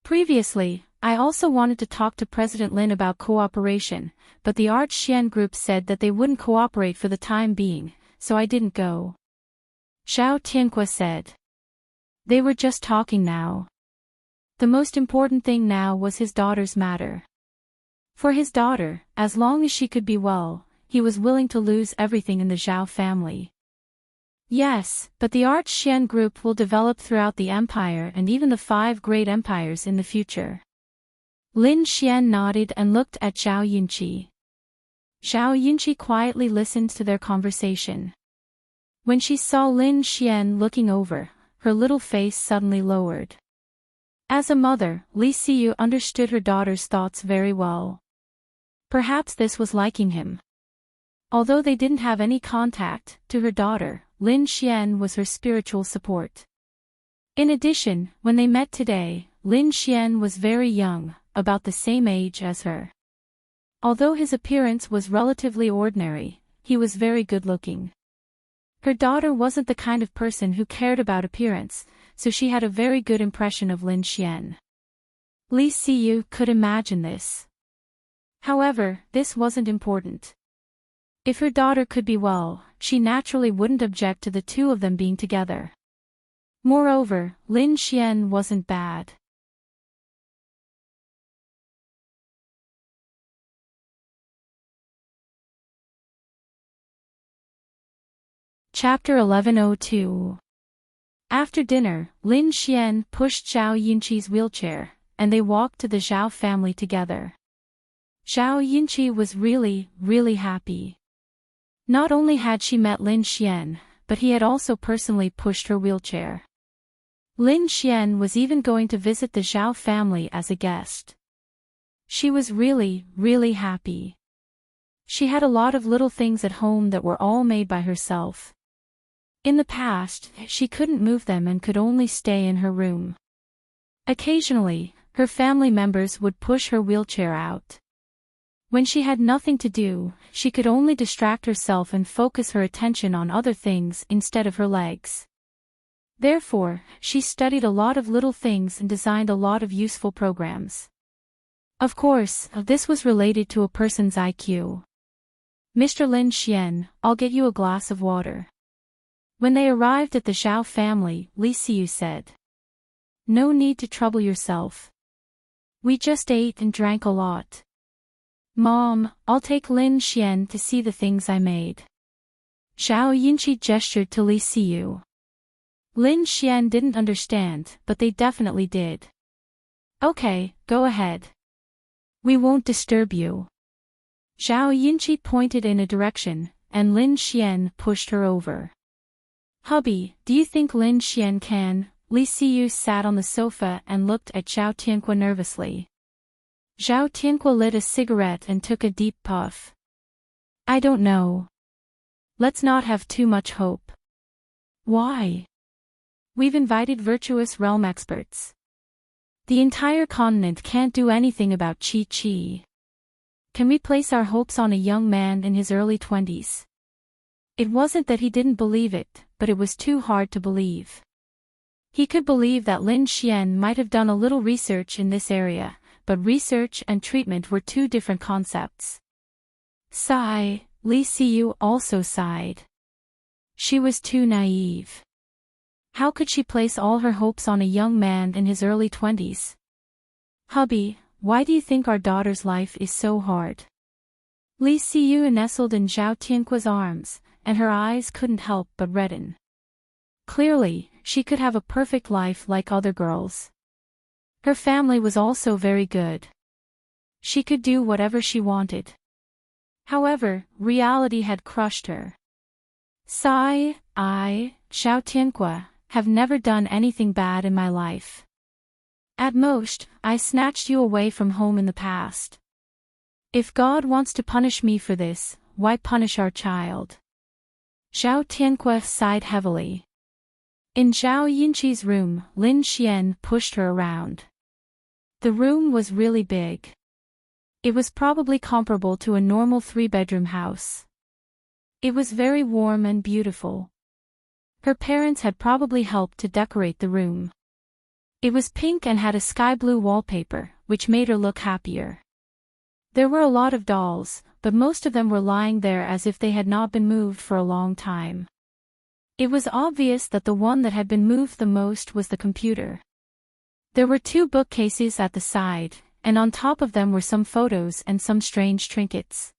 Previously, I also wanted to talk to President Lin about cooperation, but the Art Xian group said that they wouldn't cooperate for the time being, so I didn't go. Zhao Tianque said. They were just talking now. The most important thing now was his daughter's matter. For his daughter, as long as she could be well, he was willing to lose everything in the Zhao family. Yes, but the Art Xian group will develop throughout the empire and even the 5 great empires in the future. Lin Xian nodded and looked at Zhao Yunqi. Zhao Yunqi quietly listened to their conversation. When she saw Lin Xian looking over, her little face suddenly lowered. As a mother, Li Xiyu understood her daughter's thoughts very well. Perhaps this was liking him. Although they didn't have any contact, to her daughter, Lin Xian was her spiritual support. In addition, when they met today, Lin Xian was very young, about the same age as her. Although his appearance was relatively ordinary, he was very good-looking. Her daughter wasn't the kind of person who cared about appearance, so she had a very good impression of Lin Xian. Li Xiyu could imagine this. However, this wasn't important. If her daughter could be well, she naturally wouldn't object to the two of them being together. Moreover, Lin Xian wasn't bad. Chapter 1102. After dinner, Lin Xian pushed Zhao Yunqi's wheelchair, and they walked to the Zhao family together. Zhao Yunqi was really happy. Not only had she met Lin Xian, but he had also personally pushed her wheelchair. Lin Xian was even going to visit the Zhao family as a guest. She was really happy. She had a lot of little things at home that were all made by herself. In the past, she couldn't move them and could only stay in her room. Occasionally, her family members would push her wheelchair out. When she had nothing to do, she could only distract herself and focus her attention on other things instead of her legs. Therefore, she studied a lot of little things and designed a lot of useful programs. Of course, this was related to a person's IQ. Mr. Lin Xian, I'll get you a glass of water. When they arrived at the Zhao family, Li Xiyu said. No need to trouble yourself. We just ate and drank a lot. Mom, I'll take Lin Xian to see the things I made. Zhao Yunqi gestured to Li Xiyu. Lin Xian didn't understand, but they definitely did. Okay, go ahead. We won't disturb you. Zhao Yunqi pointed in a direction, and Lin Xian pushed her over. Hubby, do you think Lin Xian can? Li Xiyu sat on the sofa and looked at Zhao Tianque nervously. Zhao Tianque lit a cigarette and took a deep puff. I don't know. Let's not have too much hope. Why? We've invited virtuous realm experts. The entire continent can't do anything about Qi. Can we place our hopes on a young man in his early 20s? It wasn't that he didn't believe it, but it was too hard to believe. He could believe that Lin Xian might have done a little research in this area, but research and treatment were two different concepts. Sigh, Li Xiyu also sighed. She was too naive. How could she place all her hopes on a young man in his early 20s? Hubby, why do you think our daughter's life is so hard? Li Xiyu nestled in Zhao Tianque's arms, and her eyes couldn't help but redden. Clearly, she could have a perfect life like other girls. Her family was also very good. She could do whatever she wanted. However, reality had crushed her. Sigh, I, Zhao Tianque, have never done anything bad in my life. At most, I snatched you away from home in the past. If God wants to punish me for this, why punish our child? Zhao Tianque sighed heavily. In Zhao Yinqi's room, Lin Xian pushed her around. The room was really big. It was probably comparable to a normal 3-bedroom house. It was very warm and beautiful. Her parents had probably helped to decorate the room. It was pink and had a sky blue wallpaper, which made her look happier. There were a lot of dolls, but most of them were lying there as if they had not been moved for a long time. It was obvious that the one that had been moved the most was the computer. There were 2 bookcases at the side, and on top of them were some photos and some strange trinkets.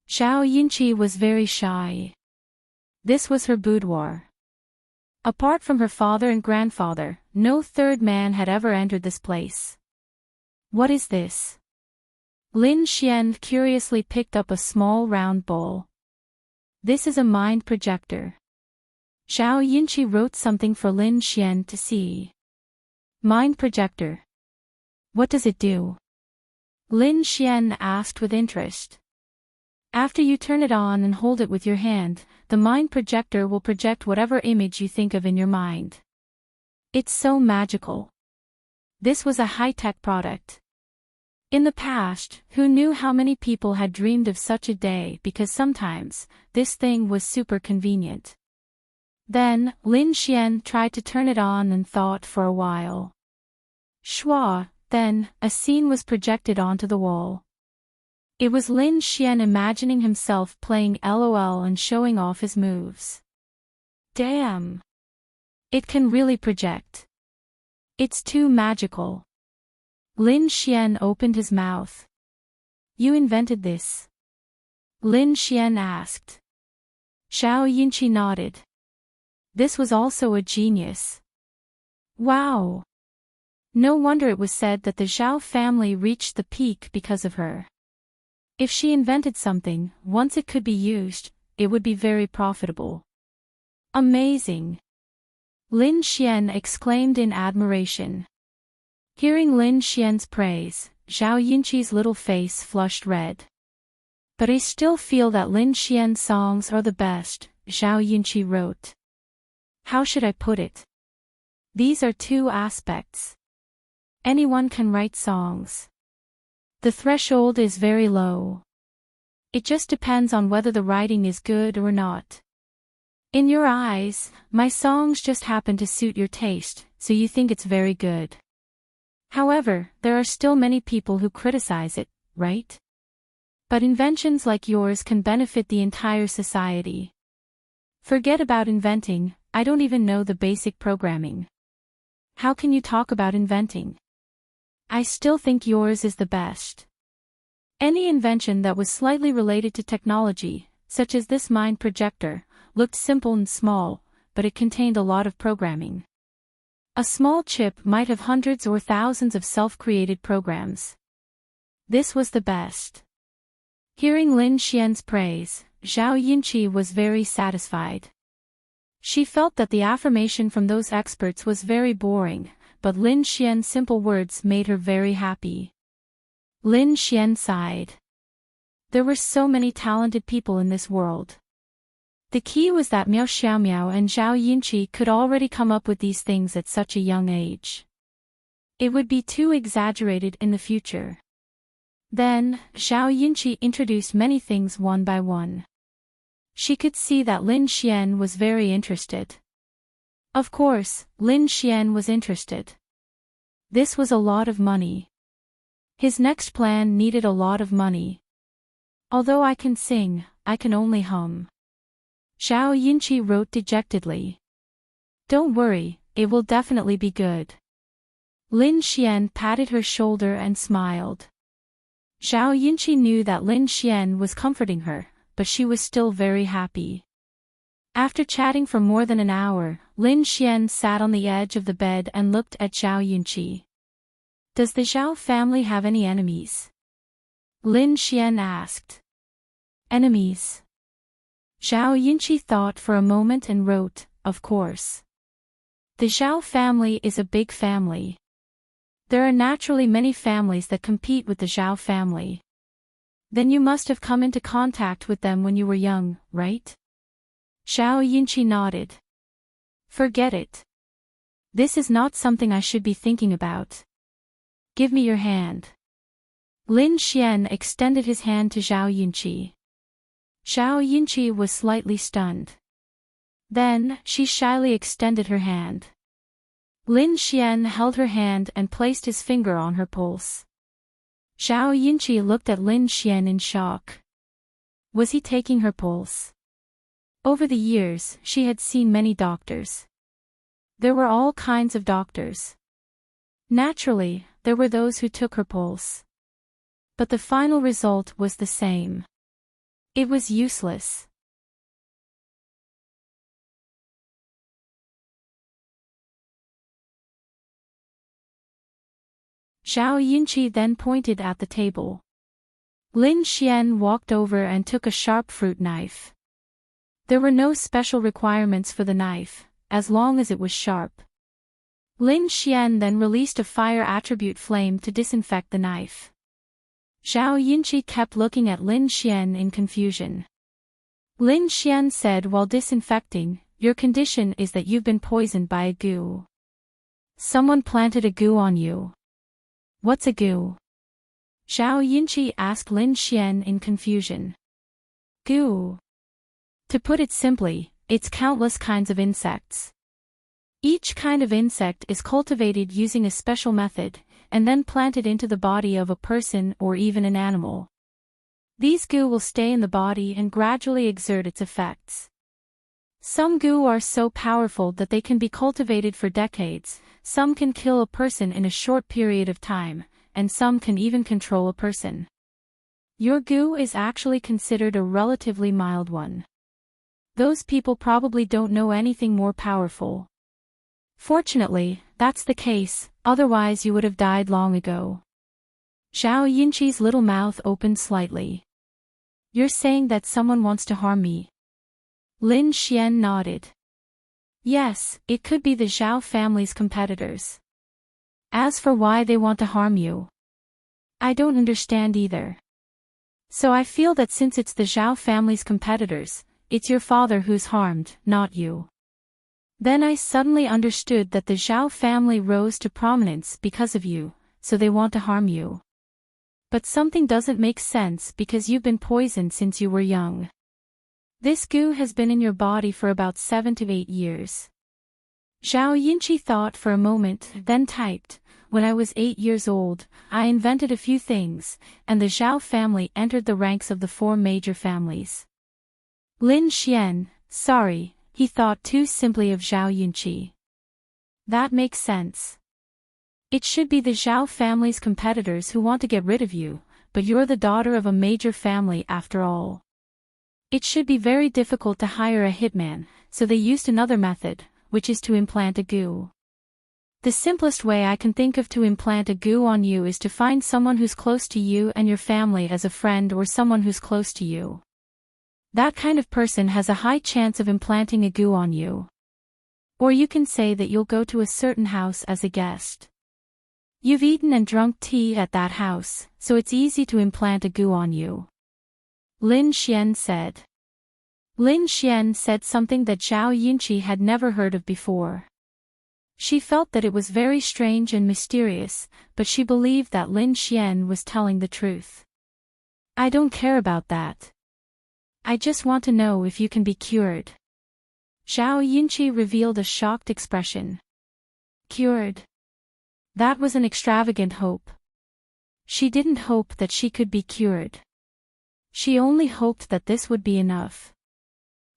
Zhao Yinqi was very shy. This was her boudoir. Apart from her father and grandfather, no third man had ever entered this place. What is this? Lin Xian curiously picked up a small round bowl. This is a mind projector. Zhao Yinqi wrote something for Lin Xian to see. Mind projector. What does it do? Lin Xian asked with interest. After you turn it on and hold it with your hand, the mind projector will project whatever image you think of in your mind. It's so magical. This was a high-tech product. In the past, who knew how many people had dreamed of such a day because sometimes, this thing was super convenient. Then, Lin Xian tried to turn it on and thought for a while. Shwa, then, a scene was projected onto the wall. It was Lin Xian imagining himself playing LOL and showing off his moves. Damn! It can really project. It's too magical. Lin Xian opened his mouth. You invented this? Lin Xian asked. Zhao Yinqi nodded. This was also a genius. Wow! No wonder it was said that the Zhao family reached the peak because of her. If she invented something, once it could be used, it would be very profitable. Amazing! Lin Xian exclaimed in admiration. Hearing Lin Xian's praise, Zhao Yinqi's little face flushed red. But I still feel that Lin Xian's songs are the best, Zhao Yinqi wrote. How should I put it? These are 2 aspects. Anyone can write songs. The threshold is very low. It just depends on whether the writing is good or not. In your eyes, my songs just happen to suit your taste, so you think it's very good. However, there are still many people who criticize it, right? But inventions like yours can benefit the entire society. Forget about inventing, I don't even know the basic programming. How can you talk about inventing? I still think yours is the best. Any invention that was slightly related to technology, such as this mind projector, looked simple and small, but it contained a lot of programming. A small chip might have hundreds or thousands of self-created programs. This was the best. Hearing Lin Xian's praise, Zhao Yinqi was very satisfied. She felt that the affirmation from those experts was very boring, but Lin Xian's simple words made her very happy. Lin Xian sighed. There were so many talented people in this world. The key was that Miao Xiaomiao and Zhao Yinqi could already come up with these things at such a young age. It would be too exaggerated in the future. Then, Zhao Yinqi introduced many things one by one. She could see that Lin Xian was very interested. Of course, Lin Xian was interested. This was a lot of money. His next plan needed a lot of money. Although I can sing, I can only hum. Zhao Yinqi wrote dejectedly. Don't worry, it will definitely be good. Lin Xian patted her shoulder and smiled. Zhao Yinqi knew that Lin Xian was comforting her, but she was still very happy. After chatting for more than an hour, Lin Xian sat on the edge of the bed and looked at Zhao Yinqi. Does the Zhao family have any enemies? Lin Xian asked. Enemies? Zhao Yinqi thought for a moment and wrote, of course. The Zhao family is a big family. There are naturally many families that compete with the Zhao family. Then you must have come into contact with them when you were young, right? Zhao Yunqi nodded. Forget it. This is not something I should be thinking about. Give me your hand. Lin Xian extended his hand to Zhao Yunqi. Zhao Yunqi was slightly stunned. Then, she shyly extended her hand. Lin Xian held her hand and placed his finger on her pulse. Zhao Yunqi looked at Lin Xian in shock. Was he taking her pulse? Over the years, she had seen many doctors. There were all kinds of doctors. Naturally, there were those who took her pulse. But the final result was the same. It was useless. Zhao Yunqi then pointed at the table. Lin Xian walked over and took a sharp fruit knife. There were no special requirements for the knife, as long as it was sharp. Lin Xian then released a fire attribute flame to disinfect the knife. Zhao Yunqi kept looking at Lin Xian in confusion. Lin Xian said while disinfecting, "Your condition is that you've been poisoned by a goo. Someone planted a goo on you." What's a goo? Zhao Yunqi asked Lin Xian in confusion. Goo. To put it simply, it's countless kinds of insects. Each kind of insect is cultivated using a special method, and then planted into the body of a person or even an animal. These goo will stay in the body and gradually exert its effects. Some goo are so powerful that they can be cultivated for decades, some can kill a person in a short period of time, and some can even control a person. Your goo is actually considered a relatively mild one. Those people probably don't know anything more powerful. Fortunately, that's the case, otherwise you would have died long ago. Zhao Yunqi's little mouth opened slightly. You're saying that someone wants to harm me? Lin Xian nodded. Yes, it could be the Zhao family's competitors. As for why they want to harm you, I don't understand either. So I feel that since it's the Zhao family's competitors, it's your father who's harmed, not you. Then I suddenly understood that the Zhao family rose to prominence because of you, so they want to harm you. But something doesn't make sense because you've been poisoned since you were young. This goo has been in your body for about 7 to 8 years. Zhao Yunqi thought for a moment, then typed, when I was 8 years old, I invented a few things, and the Zhao family entered the ranks of the 4 major families. Lin Xian, sorry, he thought too simply of Zhao Yunqi. That makes sense. It should be the Zhao family's competitors who want to get rid of you, but you're the daughter of a major family after all. It should be very difficult to hire a hitman, so they used another method, which is to implant a goo. The simplest way I can think of to implant a goo on you is to find someone who's close to you and your family as a friend or someone who's close to you. That kind of person has a high chance of implanting a goo on you. Or you can say that you'll go to a certain house as a guest. You've eaten and drunk tea at that house, so it's easy to implant a goo on you. Lin Xian said. Lin Xian said something that Zhao Yunqi had never heard of before. She felt that it was very strange and mysterious, but she believed that Lin Xian was telling the truth. I don't care about that. I just want to know if you can be cured. Zhao Yunqi revealed a shocked expression. Cured? That was an extravagant hope. She didn't hope that she could be cured. She only hoped that this would be enough.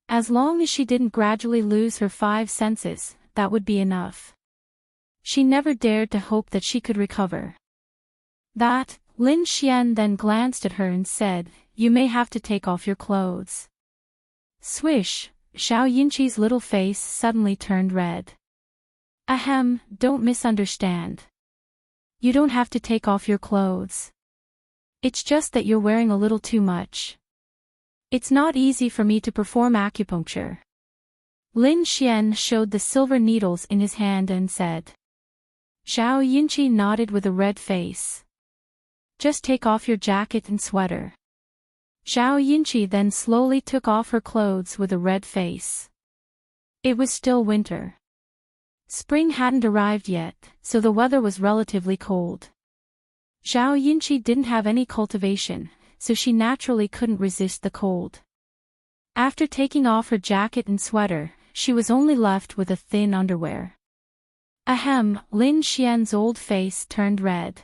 As long as she didn't gradually lose her 5 senses, that would be enough. She never dared to hope that she could recover. That, Lin Xian then glanced at her and said, you may have to take off your clothes. Swish, Zhao Yunqi's little face suddenly turned red. Ahem, don't misunderstand. You don't have to take off your clothes. It's just that you're wearing a little too much. It's not easy for me to perform acupuncture. Lin Xian showed the silver needles in his hand and said. Zhao Yunqi nodded with a red face. Just take off your jacket and sweater. Zhao Yinchi then slowly took off her clothes with a red face. It was still winter. Spring hadn't arrived yet, so the weather was relatively cold. Zhao Yinchi didn't have any cultivation, so she naturally couldn't resist the cold. After taking off her jacket and sweater, she was only left with a thin underwear. Ahem, Lin Xian's old face turned red.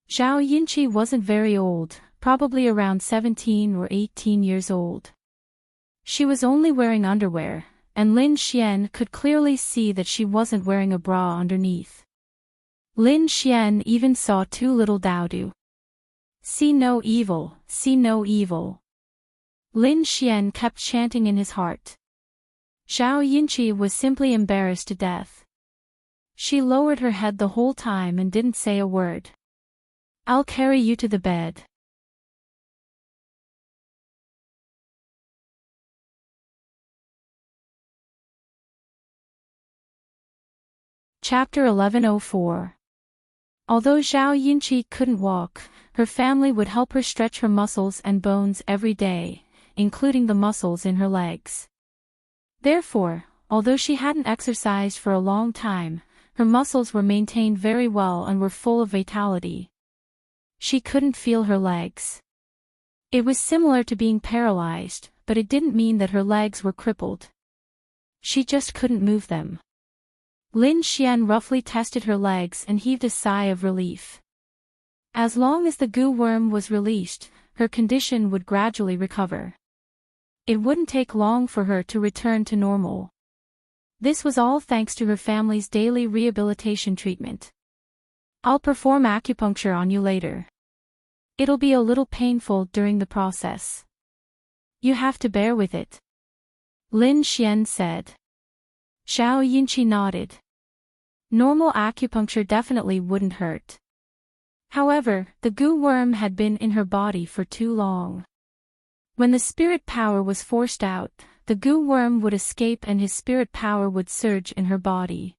Zhao Yinchi wasn't very old, probably around 17 or 18 years old. She was only wearing underwear, and Lin Xian could clearly see that she wasn't wearing a bra underneath. Lin Xian even saw two little Daodu. See no evil, see no evil. Lin Xian kept chanting in his heart. Zhao Yinchi was simply embarrassed to death. She lowered her head the whole time and didn't say a word. I'll carry you to the bed. Chapter 1104. Although Zhao Yinchi couldn't walk, her family would help her stretch her muscles and bones every day, including the muscles in her legs. Therefore, although she hadn't exercised for a long time, her muscles were maintained very well and were full of vitality. She couldn't feel her legs. It was similar to being paralyzed, but it didn't mean that her legs were crippled. She just couldn't move them. Lin Xian roughly tested her legs and heaved a sigh of relief. As long as the goo worm was released, her condition would gradually recover. It wouldn't take long for her to return to normal. This was all thanks to her family's daily rehabilitation treatment. I'll perform acupuncture on you later. It'll be a little painful during the process. You have to bear with it. Lin Xian said. Zhao Yinchi nodded. Normal acupuncture definitely wouldn't hurt. However, the goo worm had been in her body for too long. When the spirit power was forced out, the goo worm would escape and his spirit power would surge in her body.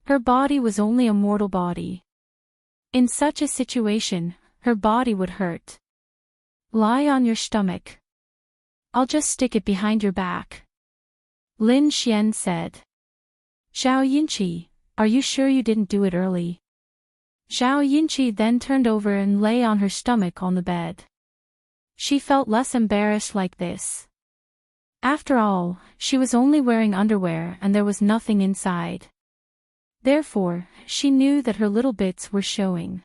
Her body was only a mortal body. In such a situation, her body would hurt. Lie on your stomach. I'll just stick it behind your back. Lin Xian said. Zhao Yinchi, are you sure you didn't do it early? Zhao Yinchi then turned over and lay on her stomach on the bed. She felt less embarrassed like this. After all, she was only wearing underwear and there was nothing inside. Therefore, she knew that her little bits were showing.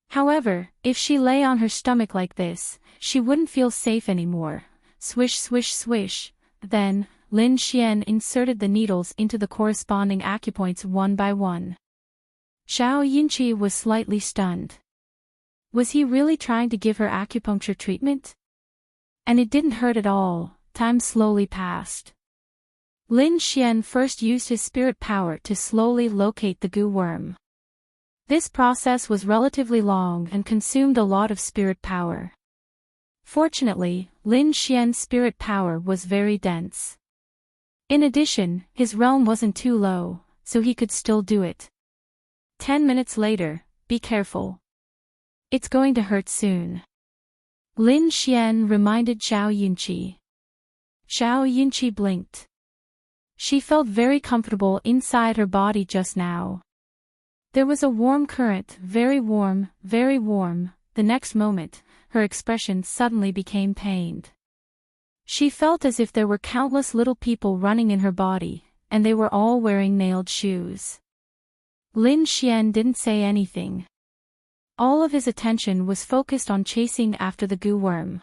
However, if she lay on her stomach like this, she wouldn't feel safe anymore. Swish swish swish. Then, Lin Xian inserted the needles into the corresponding acupoints one by one. Zhao Yinchi was slightly stunned. Was he really trying to give her acupuncture treatment? And it didn't hurt at all. Time slowly passed. Lin Xian first used his spirit power to slowly locate the goo worm. This process was relatively long and consumed a lot of spirit power. Fortunately, Lin Xian's spirit power was very dense. In addition, his realm wasn't too low, so he could still do it. 10 minutes later, be careful. It's going to hurt soon. Lin Xian reminded Zhao Yinchi. Zhao Yinchi blinked. She felt very comfortable inside her body just now. There was a warm current, very warm, very warm. The next moment, her expression suddenly became pained. She felt as if there were countless little people running in her body, and they were all wearing nailed shoes. Lin Xian didn't say anything. All of his attention was focused on chasing after the goo worm.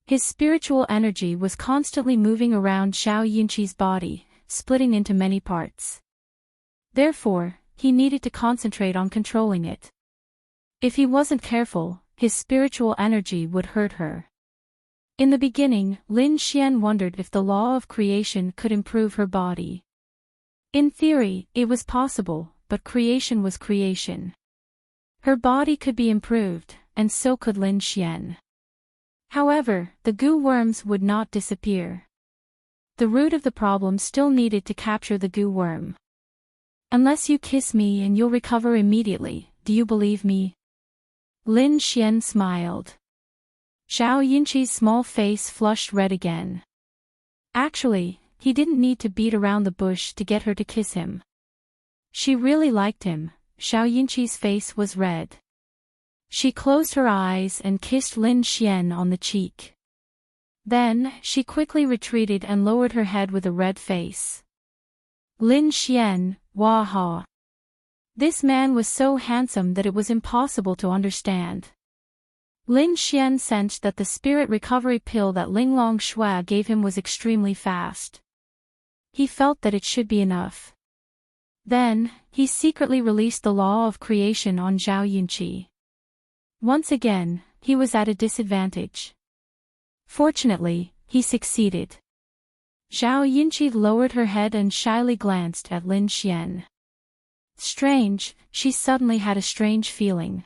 His spiritual energy was constantly moving around Zhao Yinchi's body, splitting into many parts. Therefore, he needed to concentrate on controlling it. If he wasn't careful, his spiritual energy would hurt her. In the beginning, Lin Xian wondered if the law of creation could improve her body. In theory, it was possible, but creation was creation. Her body could be improved, and so could Lin Xian. However, the goo worms would not disappear. The root of the problem still needed to capture the goo worm. Unless you kiss me and you'll recover immediately, do you believe me? Lin Xian smiled. Zhao Yinqi's small face flushed red again. Actually, he didn't need to beat around the bush to get her to kiss him. She really liked him. Zhao Yinqi's face was red. She closed her eyes and kissed Lin Xian on the cheek. Then, she quickly retreated and lowered her head with a red face. Lin Xian, waha. This man was so handsome that it was impossible to understand. Lin Xian sensed that the spirit recovery pill that Linglong Shui gave him was extremely fast. He felt that it should be enough. Then, he secretly released the law of creation on Zhao Yinqi. Once again, he was at a disadvantage. Fortunately, he succeeded. Zhao Yinqi lowered her head and shyly glanced at Lin Xian. Strange, she suddenly had a strange feeling.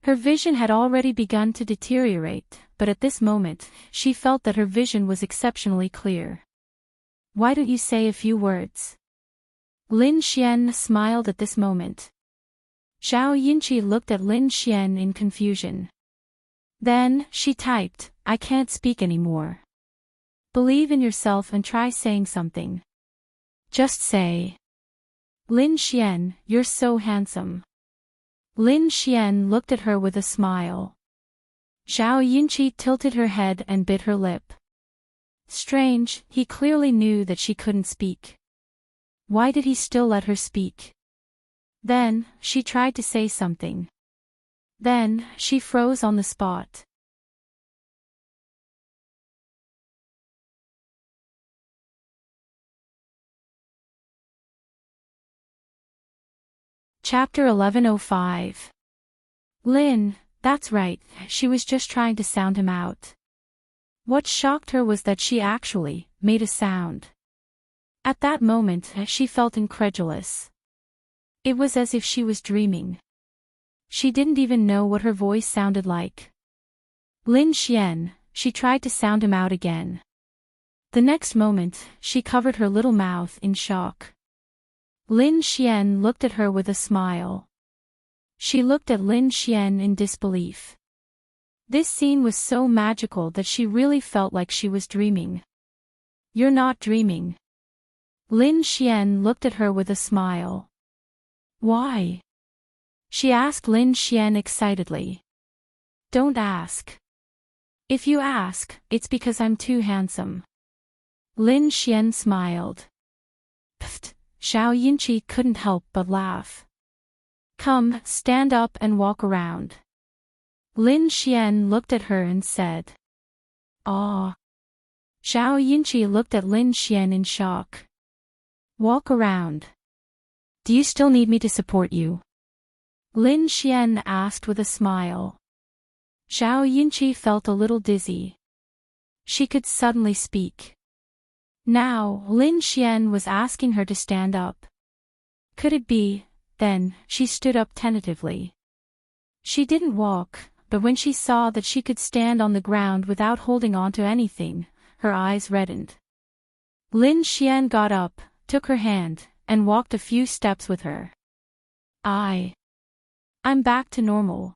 Her vision had already begun to deteriorate, but at this moment, she felt that her vision was exceptionally clear. Why don't you say a few words? Lin Xian smiled at this moment. Zhao Yinqi looked at Lin Xian in confusion. Then, she typed, I can't speak anymore. Believe in yourself and try saying something. Just say. Lin Xian, you're so handsome. Lin Xian looked at her with a smile. Zhao Yinqi tilted her head and bit her lip. Strange, he clearly knew that she couldn't speak. Why did he still let her speak? Then, she tried to say something. Then, she froze on the spot. Chapter 1105. Lin, that's right, she was just trying to sound him out. What shocked her was that she actually made a sound. At that moment, she felt incredulous. It was as if she was dreaming. She didn't even know what her voice sounded like. Lin Xian, she tried to sound him out again. The next moment, she covered her little mouth in shock. Lin Xian looked at her with a smile. She looked at Lin Xian in disbelief. This scene was so magical that she really felt like she was dreaming. You're not dreaming. Lin Xian looked at her with a smile. Why? She asked Lin Xian excitedly. Don't ask. If you ask, it's because I'm too handsome. Lin Xian smiled. Pfft. Zhao Yinqi couldn't help but laugh. Come, stand up and walk around. Lin Xian looked at her and said. Ah. Zhao Yinqi looked at Lin Xian in shock. Walk around. Do you still need me to support you? Lin Xian asked with a smile. Zhao Yinqi felt a little dizzy. She could suddenly speak. Now, Lin Xian was asking her to stand up. Could it be? Then, she stood up tentatively. She didn't walk, but when she saw that she could stand on the ground without holding on to anything, her eyes reddened. Lin Xian got up, took her hand, and walked a few steps with her. I'm back to normal.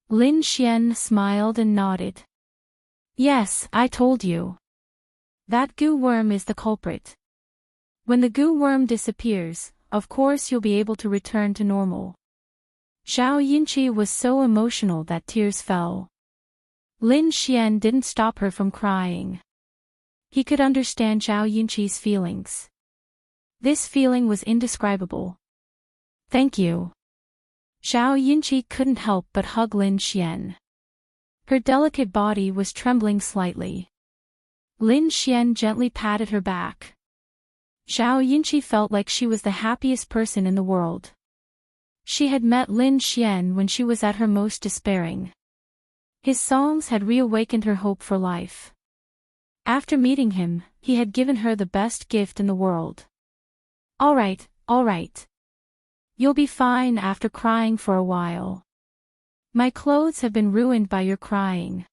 Lin Xian smiled and nodded. Yes, I told you. That goo worm is the culprit. When the goo worm disappears, of course you'll be able to return to normal. Zhao Yinqi was so emotional that tears fell. Lin Xian didn't stop her from crying. He could understand Zhao Yinqi's feelings. This feeling was indescribable. Thank you. Zhao Yinqi couldn't help but hug Lin Xian. Her delicate body was trembling slightly. Lin Xian gently patted her back. Zhao Yinqi felt like she was the happiest person in the world. She had met Lin Xian when she was at her most despairing. His songs had reawakened her hope for life. After meeting him, he had given her the best gift in the world. All right. You'll be fine after crying for a while. My clothes have been ruined by your crying.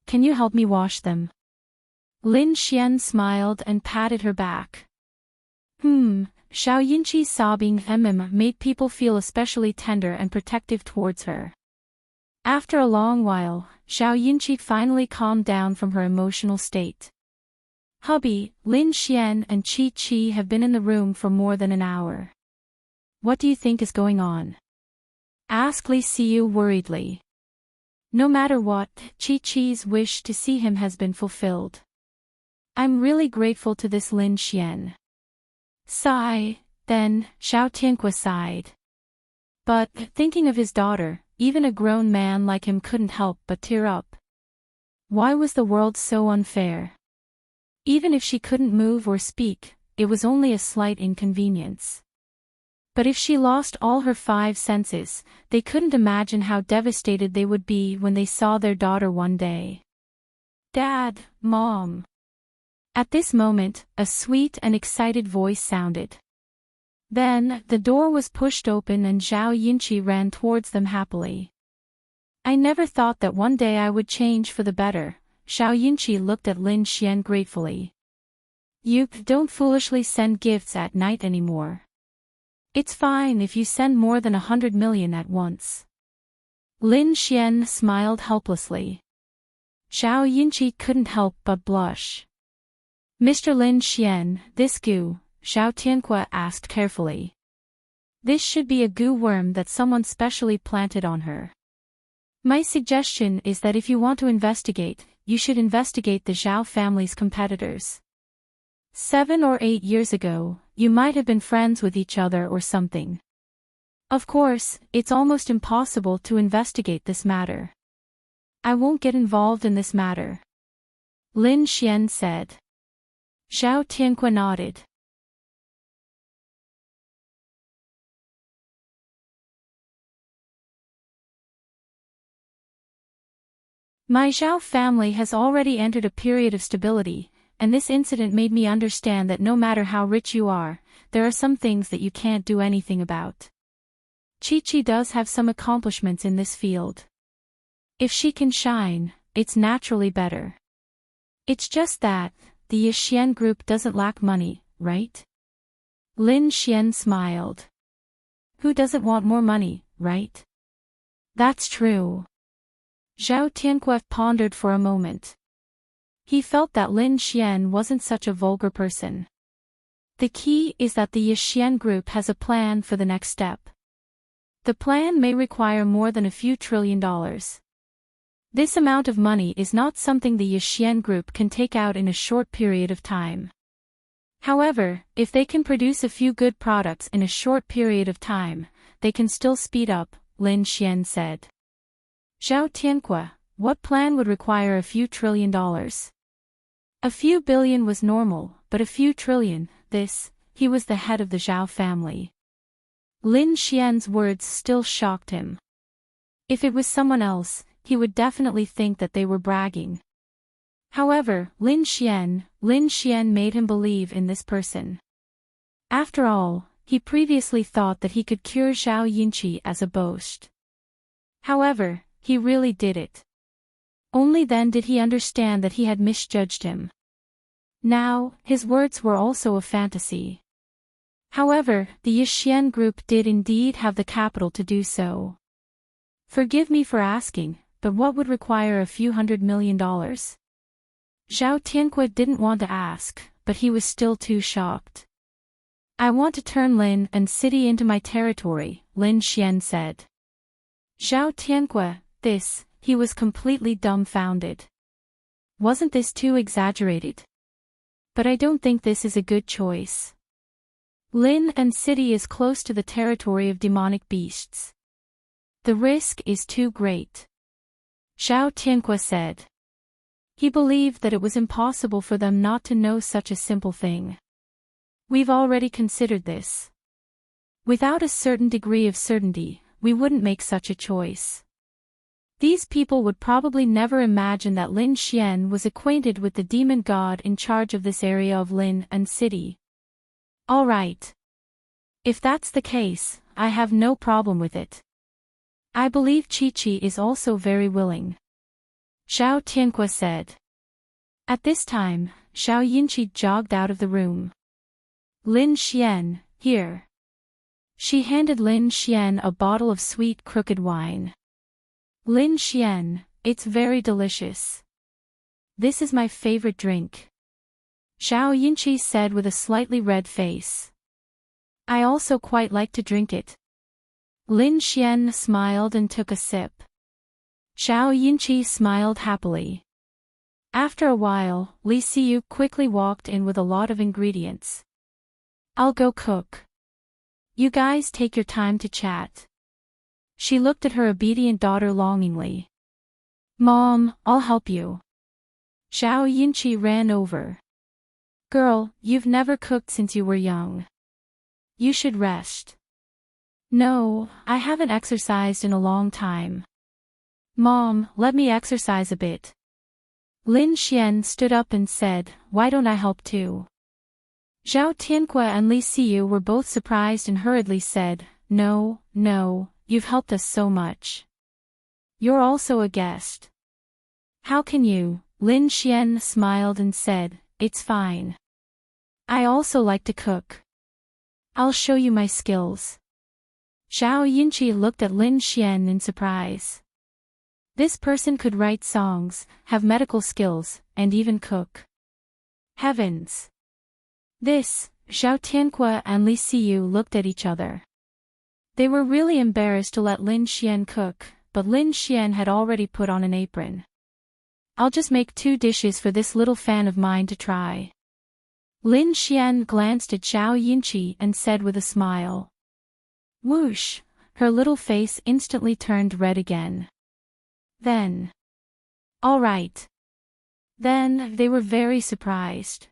Can you help me wash them? Lin Xian smiled and patted her back. Zhao Yinqi's sobbing made people feel especially tender and protective towards her. After a long while, Xiao Yinqi finally calmed down from her emotional state. Hubby, Lin Xian and Qi Qi have been in the room for more than an hour. What do you think is going on? Asked Li Xiu worriedly. No matter what, Qi Qi's wish to see him has been fulfilled. I'm really grateful to this Lin Xian. Sigh, then, Xiao Tianque sighed. But, thinking of his daughter, even a grown man like him couldn't help but tear up. Why was the world so unfair? Even if she couldn't move or speak, it was only a slight inconvenience. But if she lost all her 5 senses, they couldn't imagine how devastated they would be when they saw their daughter one day. Dad, Mom. At this moment, a sweet and excited voice sounded. Then, the door was pushed open and Xiao Yinqi ran towards them happily. I never thought that one day I would change for the better. Xiao Yinqi looked at Lin Xian gratefully. You don't foolishly send gifts at night anymore. It's fine if you send more than 100 million at once. Lin Xian smiled helplessly. Xiao Yinqi couldn't help but blush. Mr. Lin Xian, this goo, Xiao Tianque asked carefully. This should be a goo worm that someone specially planted on her. My suggestion is that if you want to investigate, you should investigate the Zhao family's competitors. 7 or 8 years ago, you might have been friends with each other or something. Of course, it's almost impossible to investigate this matter. I won't get involved in this matter. Lin Xian said. Xiao Tianque nodded. My Zhao family has already entered a period of stability, and this incident made me understand that no matter how rich you are, there are some things that you can't do anything about. Chi-Chi does have some accomplishments in this field. If she can shine, it's naturally better. It's just that, the Yixian group doesn't lack money, right? Lin Xian smiled. Who doesn't want more money, right? That's true. Zhao Tianque pondered for a moment. He felt that Lin Xian wasn't such a vulgar person. The key is that the Yixian group has a plan for the next step. The plan may require more than a few $1 trillion. This amount of money is not something the Yixian group can take out in a short period of time. However, if they can produce a few good products in a short period of time, they can still speed up, Lin Xian said. Zhao Tianque, what plan would require a few $1 trillion? A few billion was normal, but a few trillion, he was the head of the Zhao family. Lin Xian's words still shocked him. If it was someone else, he would definitely think that they were bragging. However, Lin Xian made him believe in this person. After all, he previously thought that he could cure Xiao Yinqi as a boast. However, he really did it. Only then did he understand that he had misjudged him. Now, his words were also a fantasy. However, the Yixian group did indeed have the capital to do so. Forgive me for asking, but what would require a few $100 million? Zhao Tianque didn't want to ask, but he was still too shocked. I want to turn Lin and city into my territory, Lin Xian said. Zhao Tianque, he was completely dumbfounded. Wasn't this too exaggerated? But I don't think this is a good choice. Lin and city is close to the territory of demonic beasts. The risk is too great. Xiao Tianque said. He believed that it was impossible for them not to know such a simple thing. We've already considered this. Without a certain degree of certainty, we wouldn't make such a choice. These people would probably never imagine that Lin Xian was acquainted with the demon god in charge of this area of Lin and city. All right. If that's the case, I have no problem with it. I believe Chi-Chi is also very willing. Xiao Tianque said. At this time, Xiao Yinqi jogged out of the room. Lin Xian, here. She handed Lin Xian a bottle of sweet crooked wine. Lin Xian, it's very delicious. This is my favorite drink. Zhao Yinqi said with a slightly red face. I also quite like to drink it. Lin Xian smiled and took a sip. Zhao Yinqi smiled happily. After a while, Li Xiyu quickly walked in with a lot of ingredients. I'll go cook. You guys take your time to chat. She looked at her obedient daughter longingly. Mom, I'll help you. Zhao Yinqi ran over. Girl, you've never cooked since you were young. You should rest. No, I haven't exercised in a long time. Mom, let me exercise a bit. Lin Xian stood up and said, why don't I help too? Zhao Tianque and Li Xiyu were both surprised and hurriedly said, no, you've helped us so much. You're also a guest. How can you? Lin Xian smiled and said, it's fine. I also like to cook. I'll show you my skills. Zhao Yinqi looked at Lin Xian in surprise. This person could write songs, have medical skills, and even cook. Heavens! Zhao Tianque and Li Xiyu looked at each other. They were really embarrassed to let Lin Xian cook, but Lin Xian had already put on an apron. I'll just make 2 dishes for this little fan of mine to try. Lin Xian glanced at Zhao Yinqi and said with a smile. Whoosh! Her little face instantly turned red again. Then. All right. Then, they were very surprised.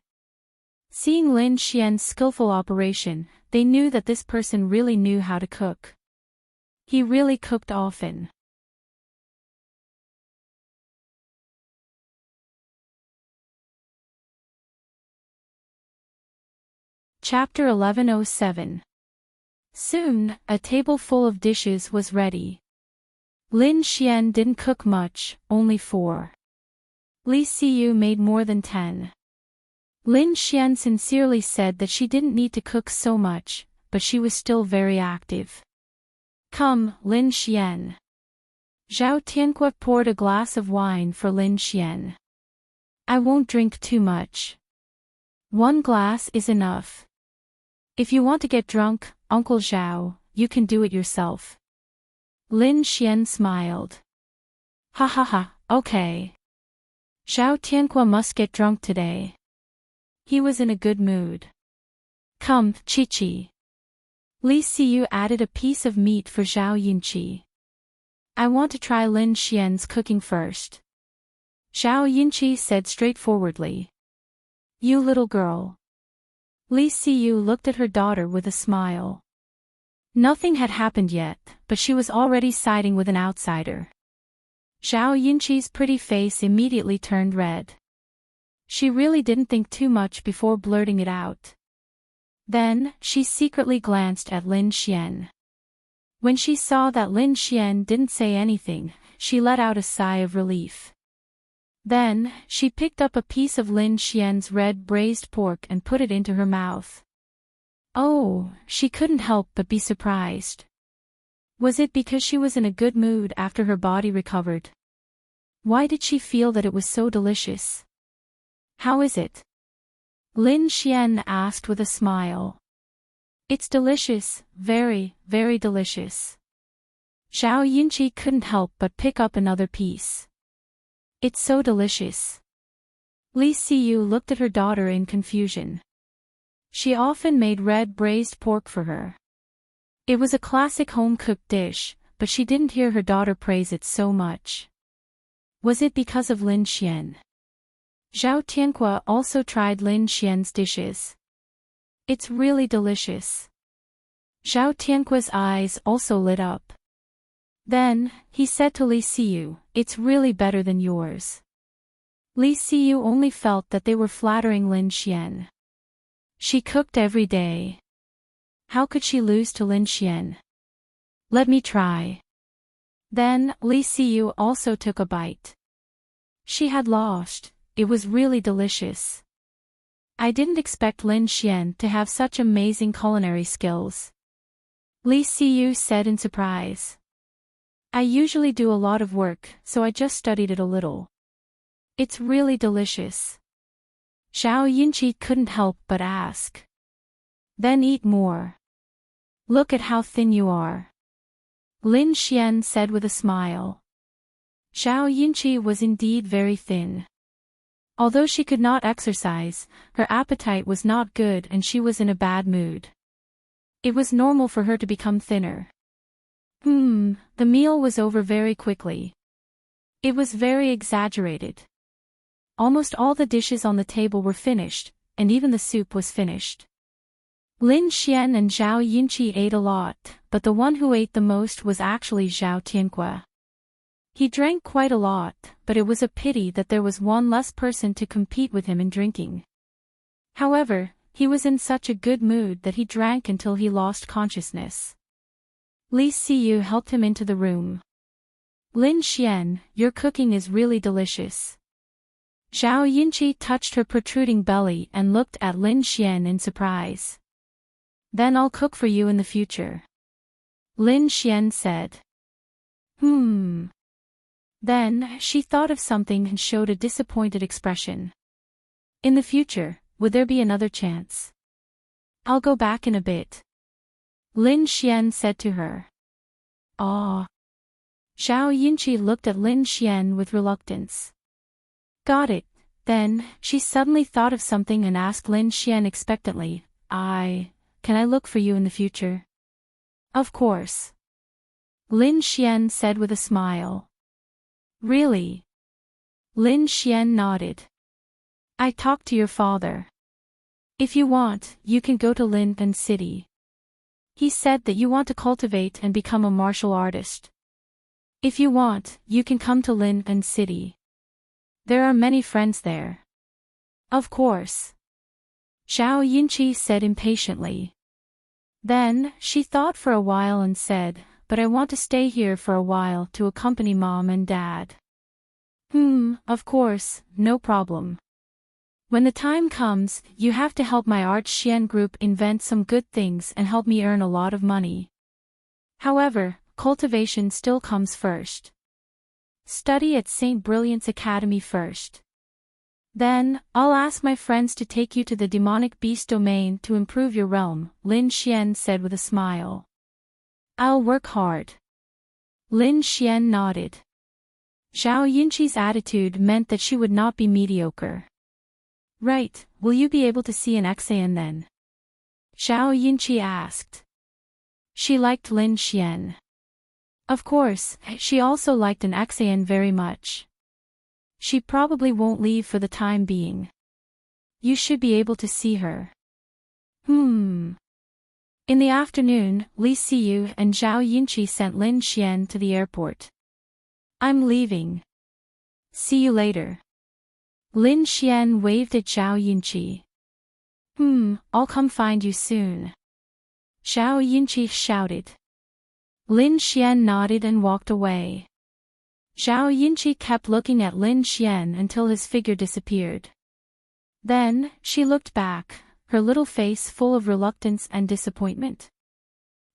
Seeing Lin Xian's skillful operation, they knew that this person really knew how to cook. He really cooked often. Chapter 1107. Soon, a table full of dishes was ready. Lin Xian didn't cook much, only 4. Li Xiyu made more than 10. Lin Xian sincerely said that she didn't need to cook so much, but she was still very active. Come, Lin Xian. Zhao Tianque poured a glass of wine for Lin Xian. I won't drink too much. 1 glass is enough. If you want to get drunk, Uncle Zhao, you can do it yourself. Lin Xian smiled. Ha ha ha, okay. Zhao Tianque must get drunk today. He was in a good mood. Come, Chi-Chi. Li Xiyu added a piece of meat for Zhao Yinqi. I want to try Lin Xian's cooking first. Zhao Yinqi said straightforwardly. You little girl. Li Xiyu looked at her daughter with a smile. Nothing had happened yet, but she was already siding with an outsider. Zhao Yinqi's pretty face immediately turned red. She really didn't think too much before blurting it out. Then, she secretly glanced at Lin Xian. When she saw that Lin Xian didn't say anything, she let out a sigh of relief. Then, she picked up a piece of Lin Xian's red braised pork and put it into her mouth. Oh, she couldn't help but be surprised. Was it because she was in a good mood after her body recovered? Why did she feel that it was so delicious? How is it? Lin Xian asked with a smile. It's delicious, very, very delicious. Zhao Yinqi couldn't help but pick up another piece. It's so delicious. Li Xiyu looked at her daughter in confusion. She often made red braised pork for her. It was a classic home-cooked dish, but she didn't hear her daughter praise it so much. Was it because of Lin Xian? Zhao Tianque also tried Lin Xian's dishes. It's really delicious. Zhao Tianque's eyes also lit up. Then, he said to Li Xiyu, it's really better than yours. Li Xiyu only felt that they were flattering Lin Xian. She cooked every day. How could she lose to Lin Xian? Let me try. Then, Li Xiyu also took a bite. She had lost. It was really delicious. I didn't expect Lin Xian to have such amazing culinary skills. Li Xiyu said in surprise. I usually do a lot of work, so I just studied it a little. It's really delicious. Zhao Yinqi couldn't help but ask. Then eat more. Look at how thin you are. Lin Xian said with a smile. Zhao Yinqi was indeed very thin. Although she could not exercise, her appetite was not good and she was in a bad mood. It was normal for her to become thinner. The meal was over very quickly. It was very exaggerated. Almost all the dishes on the table were finished, and even the soup was finished. Lin Xian and Zhao Yinqi ate a lot, but the one who ate the most was actually Zhao Tianque. He drank quite a lot, but it was a pity that there was one less person to compete with him in drinking. However, he was in such a good mood that he drank until he lost consciousness. Li Siyu helped him into the room. Lin Xian, your cooking is really delicious. Zhao Yinqi touched her protruding belly and looked at Lin Xian in surprise. Then I'll cook for you in the future. Lin Xian said. Then, she thought of something and showed a disappointed expression. In the future, would there be another chance? I'll go back in a bit. Lin Xian said to her. Ah. Zhao Yinqi looked at Lin Xian with reluctance. Got it. Then, she suddenly thought of something and asked Lin Xian expectantly, Can I look for you in the future? Of course. Lin Xian said with a smile. Really? Lin Xian nodded. I talked to your father. If you want, you can go to Linpan City. He said that you want to cultivate and become a martial artist. If you want, you can come to Linpan City. There are many friends there. Of course. Zhao Yinqi said impatiently. Then, she thought for a while and said, But I want to stay here for a while to accompany Mom and Dad. Of course, no problem. When the time comes, you have to help my Art Xian group invent some good things and help me earn a lot of money. However, cultivation still comes first. Study at St. Brilliant's Academy first. Then, I'll ask my friends to take you to the demonic beast domain to improve your realm, Lin Xian said with a smile. I'll work hard. Lin Xian nodded. Zhao Yinqi's attitude meant that she would not be mediocre. Right, will you be able to see an Xian then? Zhao Yinqi asked. She liked Lin Xian. Of course, she also liked an Xian very much. She probably won't leave for the time being. You should be able to see her. In the afternoon, Li Siyu and Zhao Yinqi sent Lin Xian to the airport. I'm leaving. See you later. Lin Xian waved at Zhao Yinqi. I'll come find you soon. Zhao Yinqi shouted. Lin Xian nodded and walked away. Zhao Yinqi kept looking at Lin Xian until his figure disappeared. Then, she looked back, her little face full of reluctance and disappointment.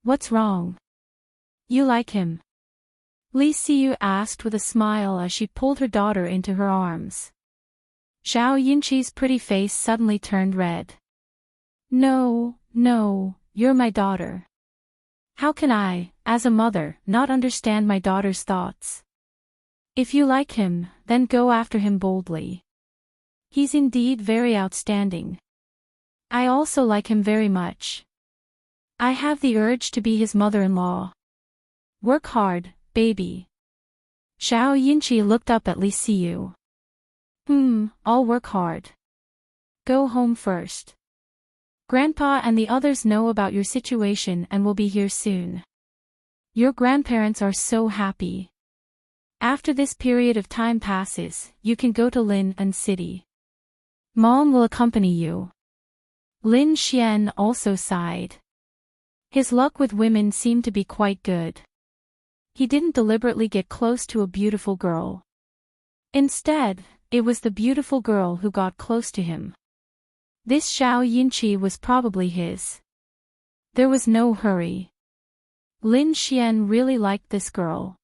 What's wrong? You like him? Li Siyu asked with a smile as she pulled her daughter into her arms. Zhao Yinqi's pretty face suddenly turned red. No, you're my daughter. How can I, as a mother, not understand my daughter's thoughts? If you like him, then go after him boldly. He's indeed very outstanding. I also like him very much. I have the urge to be his mother-in-law. Work hard, baby. Zhao Yinqi looked up at Li Siyu. I'll work hard. Go home first. Grandpa and the others know about your situation and will be here soon. Your grandparents are so happy. After this period of time passes, you can go to Linpan City. Mom will accompany you. Lin Xian also sighed. His luck with women seemed to be quite good. He didn't deliberately get close to a beautiful girl. Instead, it was the beautiful girl who got close to him. This Zhao Yinqi was probably his. There was no hurry. Lin Xian really liked this girl.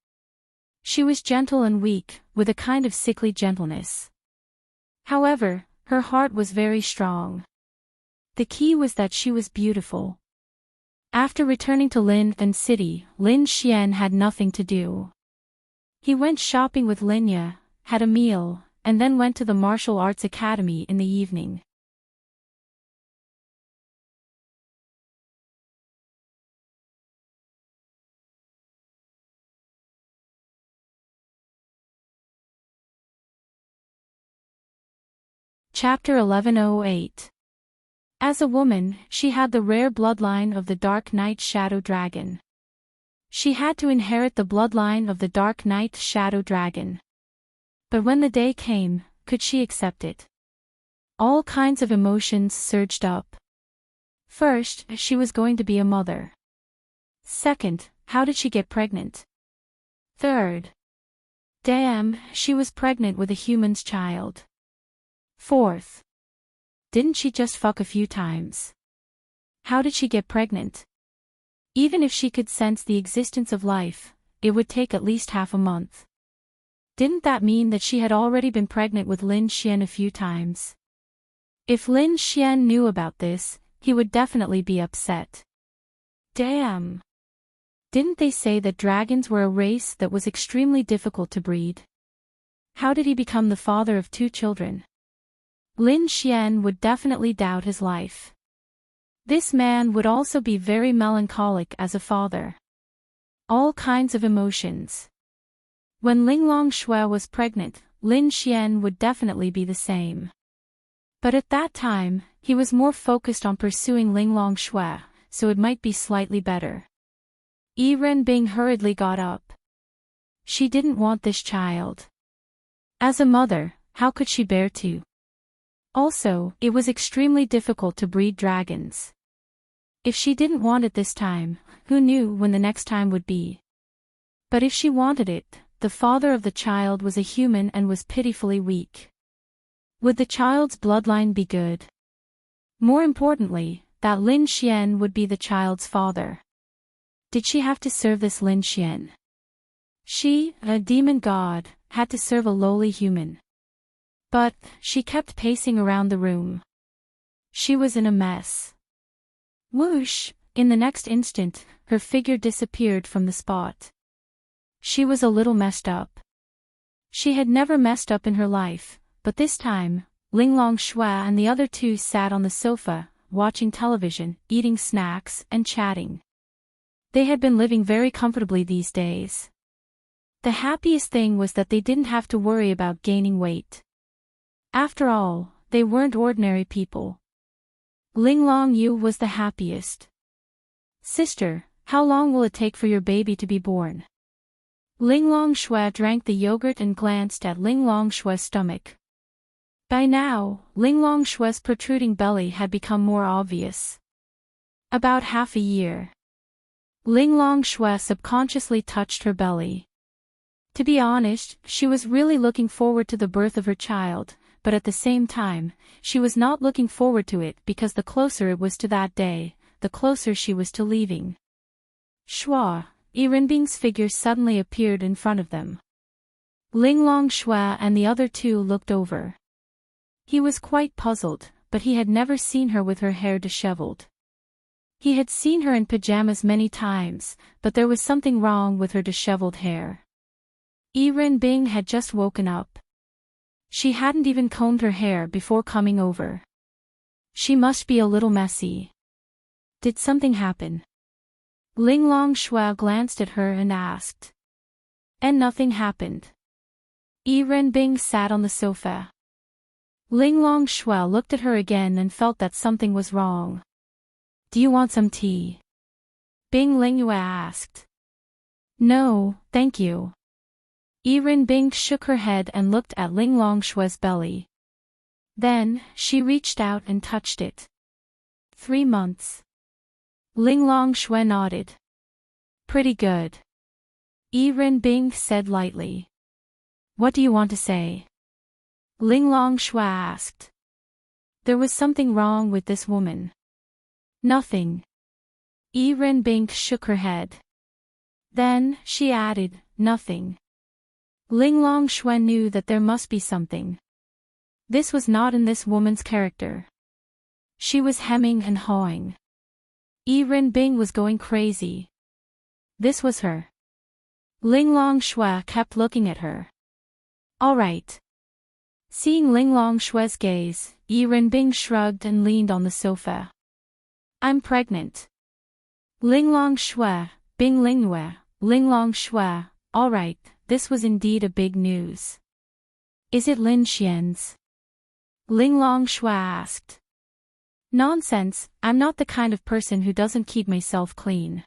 She was gentle and weak, with a kind of sickly gentleness. However, her heart was very strong. The key was that she was beautiful. After returning to Linfen City, Lin Xian had nothing to do. He went shopping with Linya, had a meal, and then went to the martial arts academy in the evening. Chapter 1108. As a woman, she had the rare bloodline of the Dark Knight Shadow Dragon. She had to inherit the bloodline of the Dark Knight Shadow Dragon. But when the day came, could she accept it? All kinds of emotions surged up. First, she was going to be a mother. Second, how did she get pregnant? Third, damn, she was pregnant with a human's child. Fourth, didn't she just fuck a few times? How did she get pregnant? Even if she could sense the existence of life, it would take at least half a month. Didn't that mean that she had already been pregnant with Lin Xian a few times? If Lin Xian knew about this, he would definitely be upset. Damn. Didn't they say that dragons were a race that was extremely difficult to breed? How did he become the father of 2 children? Lin Xian would definitely doubt his life. This man would also be very melancholic as a father. All kinds of emotions. When Linglong Shui was pregnant, Lin Xian would definitely be the same. But at that time, he was more focused on pursuing Linglong Shui, so it might be slightly better. Yi Renbing hurriedly got up. She didn't want this child. As a mother, how could she bear to? Also, it was extremely difficult to breed dragons. If she didn't want it this time, who knew when the next time would be? But if she wanted it, the father of the child was a human and was pitifully weak. Would the child's bloodline be good? More importantly, that Lin Xian would be the child's father. Did she have to serve this Lin Xian? She, a demon god, had to serve a lowly human. But, she kept pacing around the room. She was in a mess. Whoosh, in the next instant, her figure disappeared from the spot. She was a little messed up. She had never messed up in her life, but this time, Linglong Shui and the other 2 sat on the sofa, watching television, eating snacks, and chatting. They had been living very comfortably these days. The happiest thing was that they didn't have to worry about gaining weight. After all, they weren't ordinary people. Linglong Yu was the happiest. Sister, how long will it take for your baby to be born? Linglong Shui drank the yogurt and glanced at Linglong Shui's stomach. By now, Linglong Shui's protruding belly had become more obvious. About half a year. Linglong Shui subconsciously touched her belly. To be honest, she was really looking forward to the birth of her child, but at the same time, she was not looking forward to it because the closer it was to that day, the closer she was to leaving. Shua, Yi Renbing's figure suddenly appeared in front of them. Linglong Shui and the other 2 looked over. He was quite puzzled, but he had never seen her with her hair disheveled. He had seen her in pajamas many times, but there was something wrong with her disheveled hair. Yi Renbing had just woken up. She hadn't even combed her hair before coming over. She must be a little messy. Did something happen? Linglong Shui glanced at her and asked. And nothing happened. Yi Renbing sat on the sofa. Linglong Shui looked at her again and felt that something was wrong. Do you want some tea? Bing Lingyue asked. No, thank you. Yi Renbing shook her head and looked at Linglong Shui's belly. Then, she reached out and touched it. 3 months. Linglong Shui nodded. Pretty good. Yi Renbing said lightly. What do you want to say? Linglong Shui asked. There was something wrong with this woman. Nothing. Yi Renbing shook her head. Then, she added, nothing. Ling Longshui knew that there must be something. This was not in this woman's character. She was hemming and hawing. Yi Rinbing was going crazy. This was her. Ling Longshui kept looking at her. All right. Seeing Ling Longshui's gaze, Yi Rinbing shrugged and leaned on the sofa. I'm pregnant. Ling Longshui, Bing Lingyue, Ling Longshui, all right, this was indeed a big news. Is it Lin Xian's? Ling Longshui asked. Nonsense, I'm not the kind of person who doesn't keep myself clean.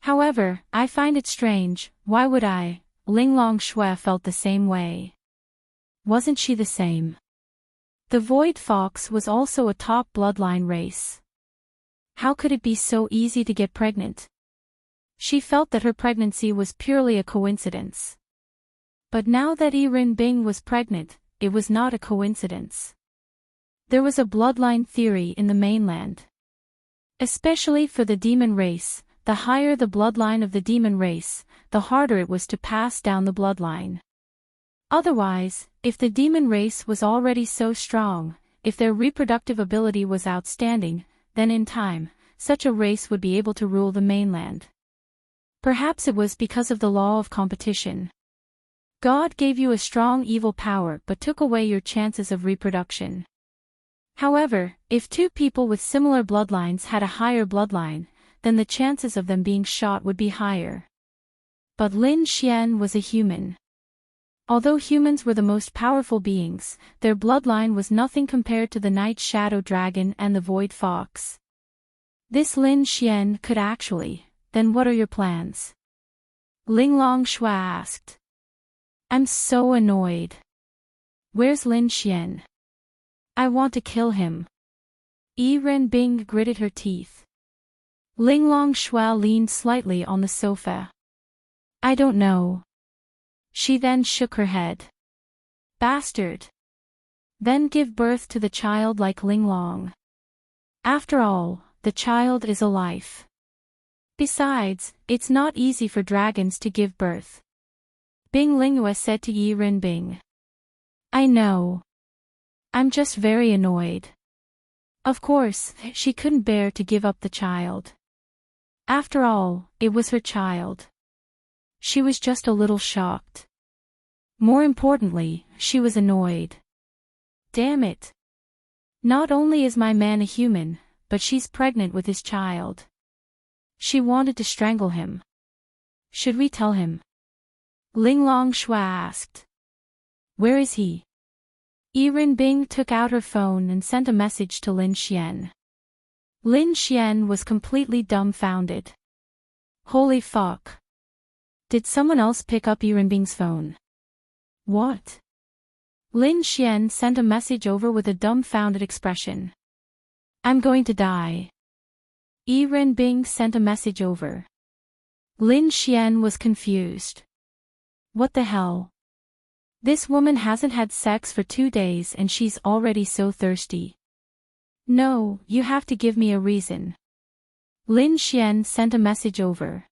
However, I find it strange, why would I? Ling Longshui felt the same way. Wasn't she the same? The Void Fox was also a top bloodline race. How could it be so easy to get pregnant? She felt that her pregnancy was purely a coincidence. But now that Yi Rinbing was pregnant, it was not a coincidence. There was a bloodline theory in the mainland. Especially for the demon race, the higher the bloodline of the demon race, the harder it was to pass down the bloodline. Otherwise, if the demon race was already so strong, if their reproductive ability was outstanding, then in time, such a race would be able to rule the mainland. Perhaps it was because of the law of competition. God gave you a strong evil power but took away your chances of reproduction. However, if two people with similar bloodlines had a higher bloodline, then the chances of them being shot would be higher. But Lin Xian was a human. Although humans were the most powerful beings, their bloodline was nothing compared to the Night Shadow Dragon and the Void Fox. This Lin Xian could actually, then what are your plans? Ling Longshui asked. I'm so annoyed. Where's Lin Xian? I want to kill him. Yi Rinbing gritted her teeth. Ling Longshui leaned slightly on the sofa. I don't know. She then shook her head. Bastard. Then give birth to the child like Ling Long. After all, the child is a life. Besides, it's not easy for dragons to give birth. Bing Lingyue said to Yi Rinbing. I know. I'm just very annoyed. Of course, she couldn't bear to give up the child. After all, it was her child. She was just a little shocked. More importantly, she was annoyed. Damn it. Not only is my man a human, but she's pregnant with his child. She wanted to strangle him. Should we tell him? Ling Longshui asked. Where is he? Yi Rinbing took out her phone and sent a message to Lin Xian. Lin Xian was completely dumbfounded. Holy fuck. Did someone else pick up Yi Rinbing's phone? What? Lin Xian sent a message over with a dumbfounded expression. I'm going to die. Yi Rinbing sent a message over. Lin Xian was confused. What the hell? This woman hasn't had sex for 2 days and she's already so thirsty. No, you have to give me a reason. Lin Xian sent a message over.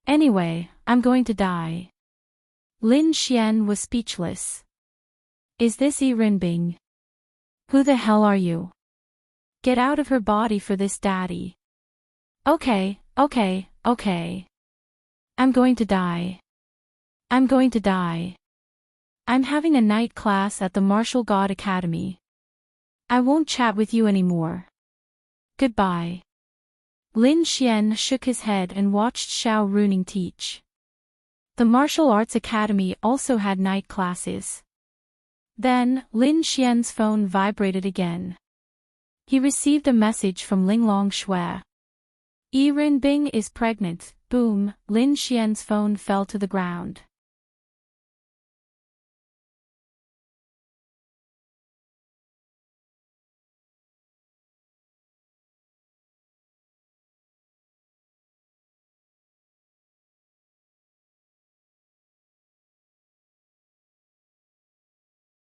Anyway, I'm going to die. Lin Xian was speechless. Is this Yi Rinbing? Who the hell are you? Get out of her body for this, daddy. Okay. I'm going to die. I'm going to die. I'm having a night class at the Martial God Academy. I won't chat with you anymore. Goodbye. Lin Xian shook his head and watched Xiao Runing teach. The Martial Arts Academy also had night classes. Then, Lin Xian's phone vibrated again. He received a message from Ling Longshui. Yi Rinbing is pregnant. Boom, Lin Xian's phone fell to the ground.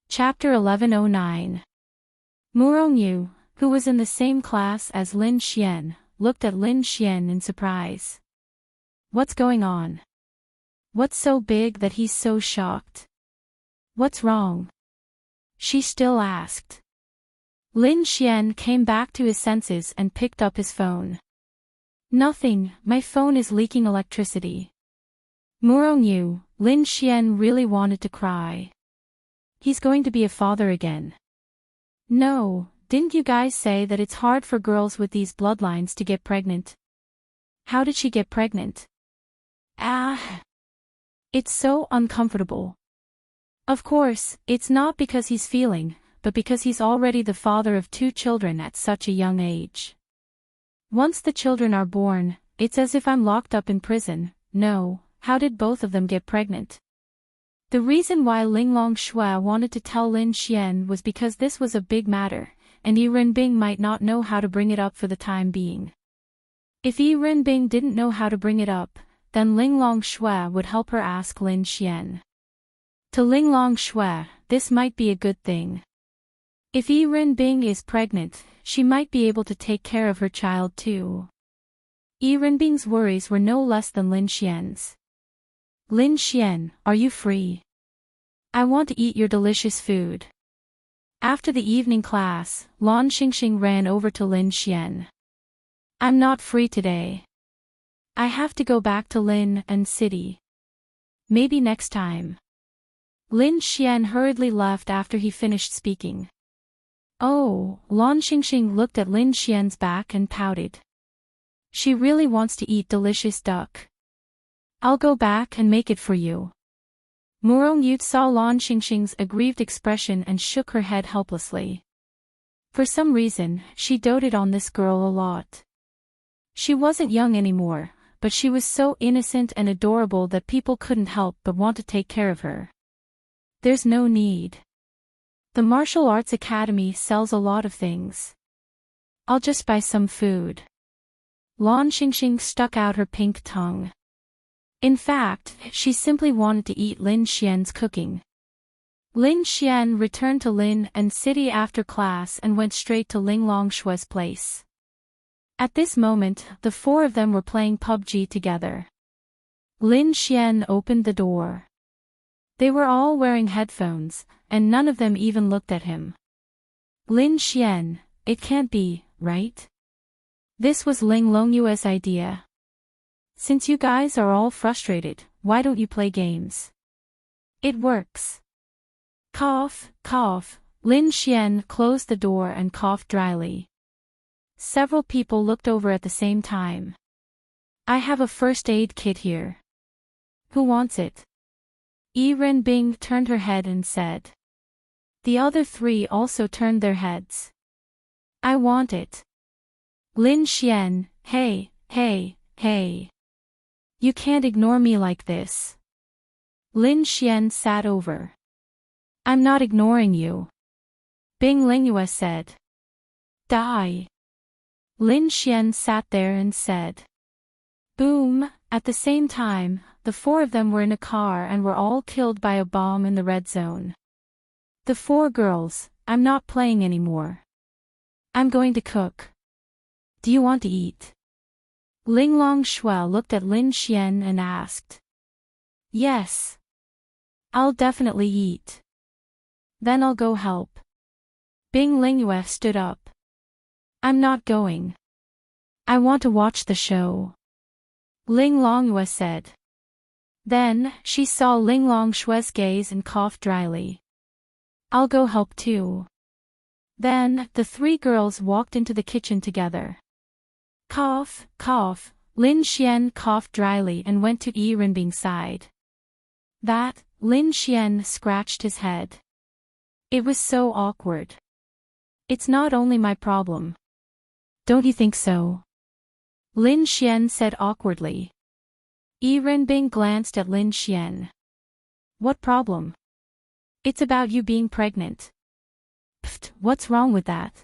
Chapter 1109. Murongyu, who was in the same class as Lin Xian, looked at Lin Xian in surprise. What's going on? What's so big that he's so shocked? What's wrong? She still asked. Lin Xian came back to his senses and picked up his phone. Nothing, my phone is leaking electricity. Muro knew, Lin Xian really wanted to cry. He's going to be a father again. No, didn't you guys say that it's hard for girls with these bloodlines to get pregnant? How did she get pregnant? It's so uncomfortable. Of course, it's not because he's feeling, but because he's already the father of 2 children at such a young age. Once the children are born, it's as if I'm locked up in prison. No, how did both of them get pregnant? The reason why Linglong Shui wanted to tell Lin Xian was because this was a big matter, and Yi Renbing might not know how to bring it up for the time being. If Yi Renbing didn't know how to bring it up, then Linglong Shui would help her ask Lin Xian. To Linglong Shui, this might be a good thing. If Yi Renbing is pregnant, she might be able to take care of her child too. Yi Renbing's worries were no less than Lin Xian's. Lin Xian, are you free? I want to eat your delicious food. After the evening class, Lan Xingxing ran over to Lin Xian. I'm not free today. I have to go back to Lin and City. Maybe next time. Lin Xian hurriedly left after he finished speaking. Oh, Lan Xingxing looked at Lin Xian's back and pouted. She really wants to eat delicious duck. I'll go back and make it for you. Murong Yut saw Lan Xingxing's aggrieved expression and shook her head helplessly. For some reason, she doted on this girl a lot. She wasn't young anymore, but she was so innocent and adorable that people couldn't help but want to take care of her. There's no need. The Martial Arts Academy sells a lot of things. I'll just buy some food. Lan Xingxing stuck out her pink tongue. In fact, she simply wanted to eat Lin Xian's cooking. Lin Xian returned to Lin and City after class and went straight to Linglong Shui's place. At this moment, the 4 of them were playing PUBG together. Lin Xian opened the door. They were all wearing headphones, and none of them even looked at him. Lin Xian, it can't be, right? This was Ling Longyue's idea. Since you guys are all frustrated, why don't you play games? It works. Cough, cough, Lin Xian closed the door and coughed dryly. Several people looked over at the same time. I have a first aid kit here. Who wants it? Yi Renbing turned her head and said. The other 3 also turned their heads. I want it. Lin Xian, hey, hey, hey. You can't ignore me like this. Lin Xian sat over. I'm not ignoring you. Bing Lingyue said. Die. Lin Xian sat there and said. Boom, at the same time, the 4 of them were in a car and were all killed by a bomb in the red zone. The 4 girls, I'm not playing anymore. I'm going to cook. Do you want to eat? Linglong Shui looked at Lin Xian and asked. Yes. I'll definitely eat. Then I'll go help. Bing Lingyue stood up. I'm not going. I want to watch the show. Ling Longyue said. Then, she saw Linglong Shui's gaze and coughed dryly. I'll go help too. Then, the 3 girls walked into the kitchen together. Cough, cough, Lin Xian coughed dryly and went to Yi Renbing's side. That, Lin Xian scratched his head. It was so awkward. It's not only my problem. Don't you think so? Lin Xian said awkwardly. Yi Renbing glanced at Lin Xian. What problem? It's about you being pregnant. Pfft, what's wrong with that?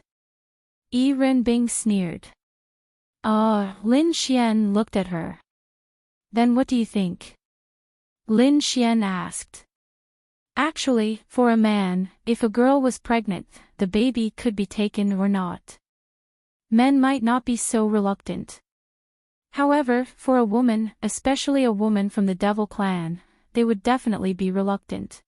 Yi Renbing sneered. Lin Xian looked at her. Then what do you think? Lin Xian asked. Actually, for a man, if a girl was pregnant, the baby could be taken or not. Men might not be so reluctant. However, for a woman, especially a woman from the Devil clan, they would definitely be reluctant.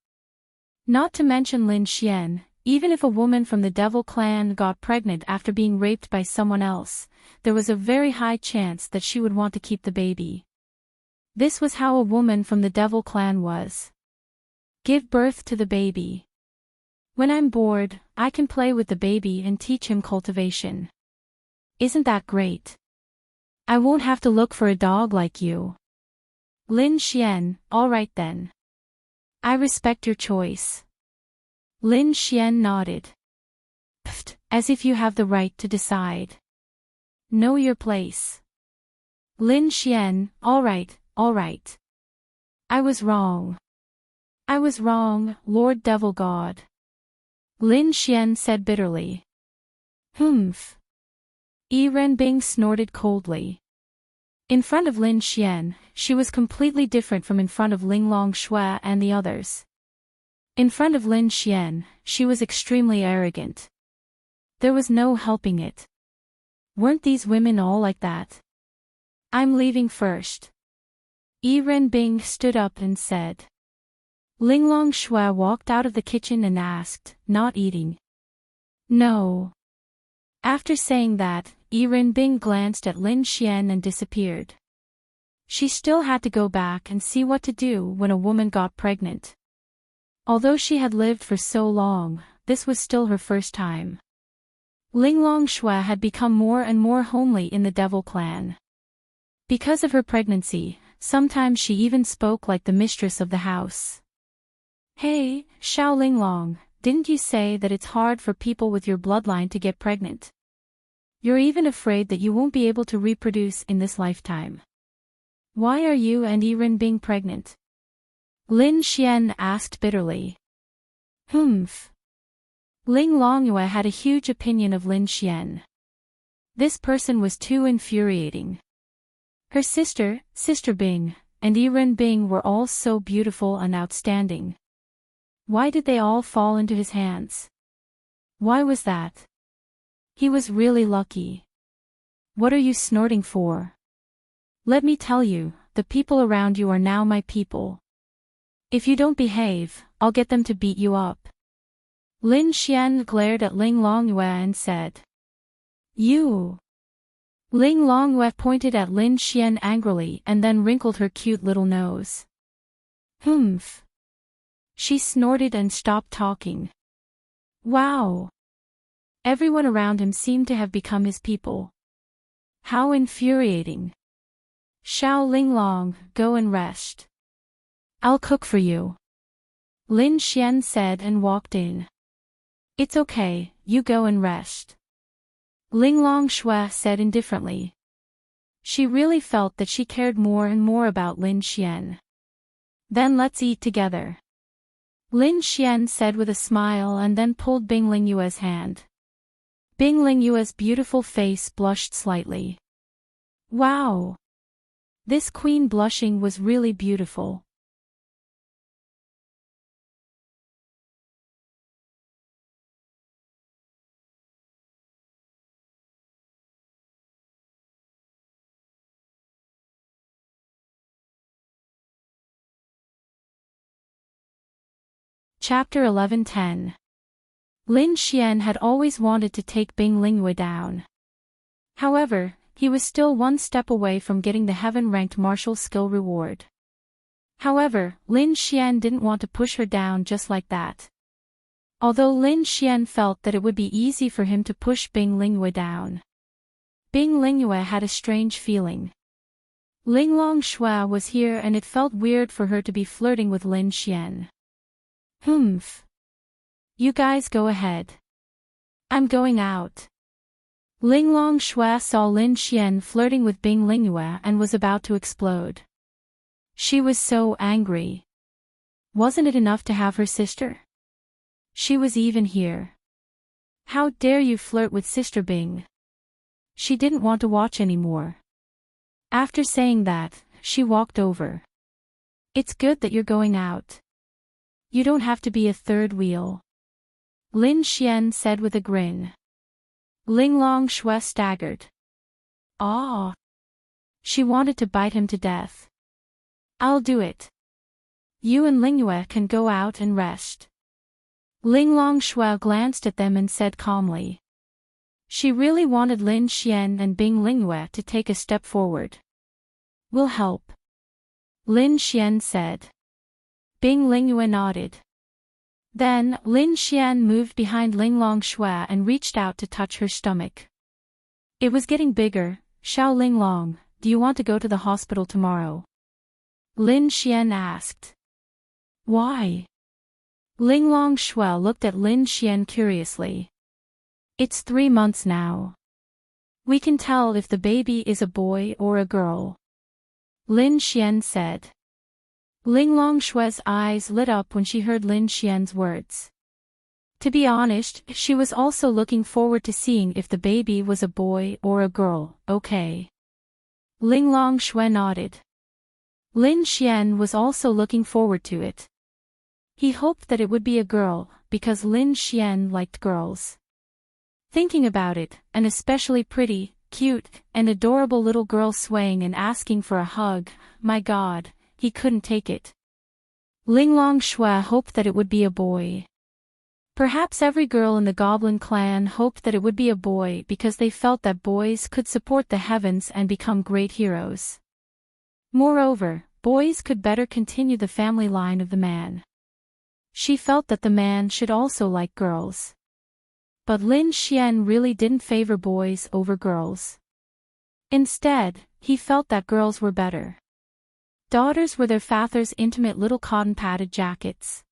Not to mention Lin Xian, even if a woman from the Devil clan got pregnant after being raped by someone else, there was a very high chance that she would want to keep the baby. This was how a woman from the Devil clan was. Give birth to the baby. When I'm bored, I can play with the baby and teach him cultivation. Isn't that great? I won't have to look for a dog like you. Lin Xian, alright then. I respect your choice. Lin Xian nodded. Pfft, as if you have the right to decide. Know your place. Lin Xian, alright. I was wrong. I was wrong, Lord Devil God. Lin Xian said bitterly. Humph. Yi Renbing snorted coldly. In front of Lin Xian, she was completely different from in front of Linglong Shui and the others. In front of Lin Xian, she was extremely arrogant. There was no helping it. Weren't these women all like that? I'm leaving first. Yi Renbing stood up and said. Linglong Shui walked out of the kitchen and asked, not eating. No. After saying that, Yi Renbing glanced at Lin Xian and disappeared. She still had to go back and see what to do when a woman got pregnant. Although she had lived for so long, this was still her first time. Linglong Shui had become more and more homely in the Devil clan. Because of her pregnancy, sometimes she even spoke like the mistress of the house. Hey, Xiao Linglong, didn't you say that it's hard for people with your bloodline to get pregnant? You're even afraid that you won't be able to reproduce in this lifetime. Why are you and Yi Renbing pregnant? Lin Xian asked bitterly. Humph. Ling Longyue had a huge opinion of Lin Xian. This person was too infuriating. Her sister, Sister Bing, and Yi Renbing were all so beautiful and outstanding. Why did they all fall into his hands? Why was that? He was really lucky. What are you snorting for? Let me tell you, the people around you are now my people. If you don't behave, I'll get them to beat you up. Lin Xian glared at Ling Longyue and said. You. Ling Longyue pointed at Lin Xian angrily and then wrinkled her cute little nose. Humph. She snorted and stopped talking. Wow. Everyone around him seemed to have become his people. How infuriating. Xiao Linglong, go and rest. I'll cook for you. Lin Xian said and walked in. It's okay, you go and rest. Linglong Shui said indifferently. She really felt that she cared more and more about Lin Xian. Then let's eat together. Lin Xian said with a smile and then pulled Bing Lingyue's hand. Bing Lingyue's beautiful face blushed slightly. Wow! This queen blushing was really beautiful. Chapter 11:10. Lin Xian had always wanted to take Bing Lingyue down. However, he was still one step away from getting the heaven-ranked martial skill reward. However, Lin Xian didn't want to push her down just like that. Although Lin Xian felt that it would be easy for him to push Bing Lingyue down, Bing Lingyue had a strange feeling. Linglong Shui was here and it felt weird for her to be flirting with Lin Xian. Humph. You guys go ahead. I'm going out. Linglong Shui saw Lin Xian flirting with Bing Lingyue and was about to explode. She was so angry. Wasn't it enough to have her sister? She was even here. How dare you flirt with Sister Bing? She didn't want to watch anymore. After saying that, she walked over. It's good that you're going out. You don't have to be a third wheel. Lin Xian said with a grin. Linglong Shui staggered. Ah! She wanted to bite him to death. I'll do it. You and Lingyue can go out and rest. Ling Longshui glanced at them and said calmly. She really wanted Lin Xian and Bing Lingyue to take a step forward. We'll help. Lin Xian said. Bing Lingyue nodded. Then, Lin Xian moved behind Ling Longshui and reached out to touch her stomach. It was getting bigger. Xiao Linglong, do you want to go to the hospital tomorrow? Lin Xian asked. Why? Ling Longshui looked at Lin Xian curiously. It's 3 months now. We can tell if the baby is a boy or a girl. Lin Xian said. Ling Longshui's eyes lit up when she heard Lin Xian's words. To be honest, she was also looking forward to seeing if the baby was a boy or a girl. Okay. Ling Longshui nodded. Lin Xian was also looking forward to it. He hoped that it would be a girl, because Lin Xian liked girls. Thinking about it, an especially pretty, cute, and adorable little girl swaying and asking for a hug, my God, he couldn't take it. Ling Longshui hoped that it would be a boy. Perhaps every girl in the Goblin clan hoped that it would be a boy because they felt that boys could support the heavens and become great heroes. Moreover, boys could better continue the family line of the man. She felt that the man should also like girls. But Lin Xian really didn't favor boys over girls. Instead, he felt that girls were better. Daughters were their father's intimate little cotton-padded jackets.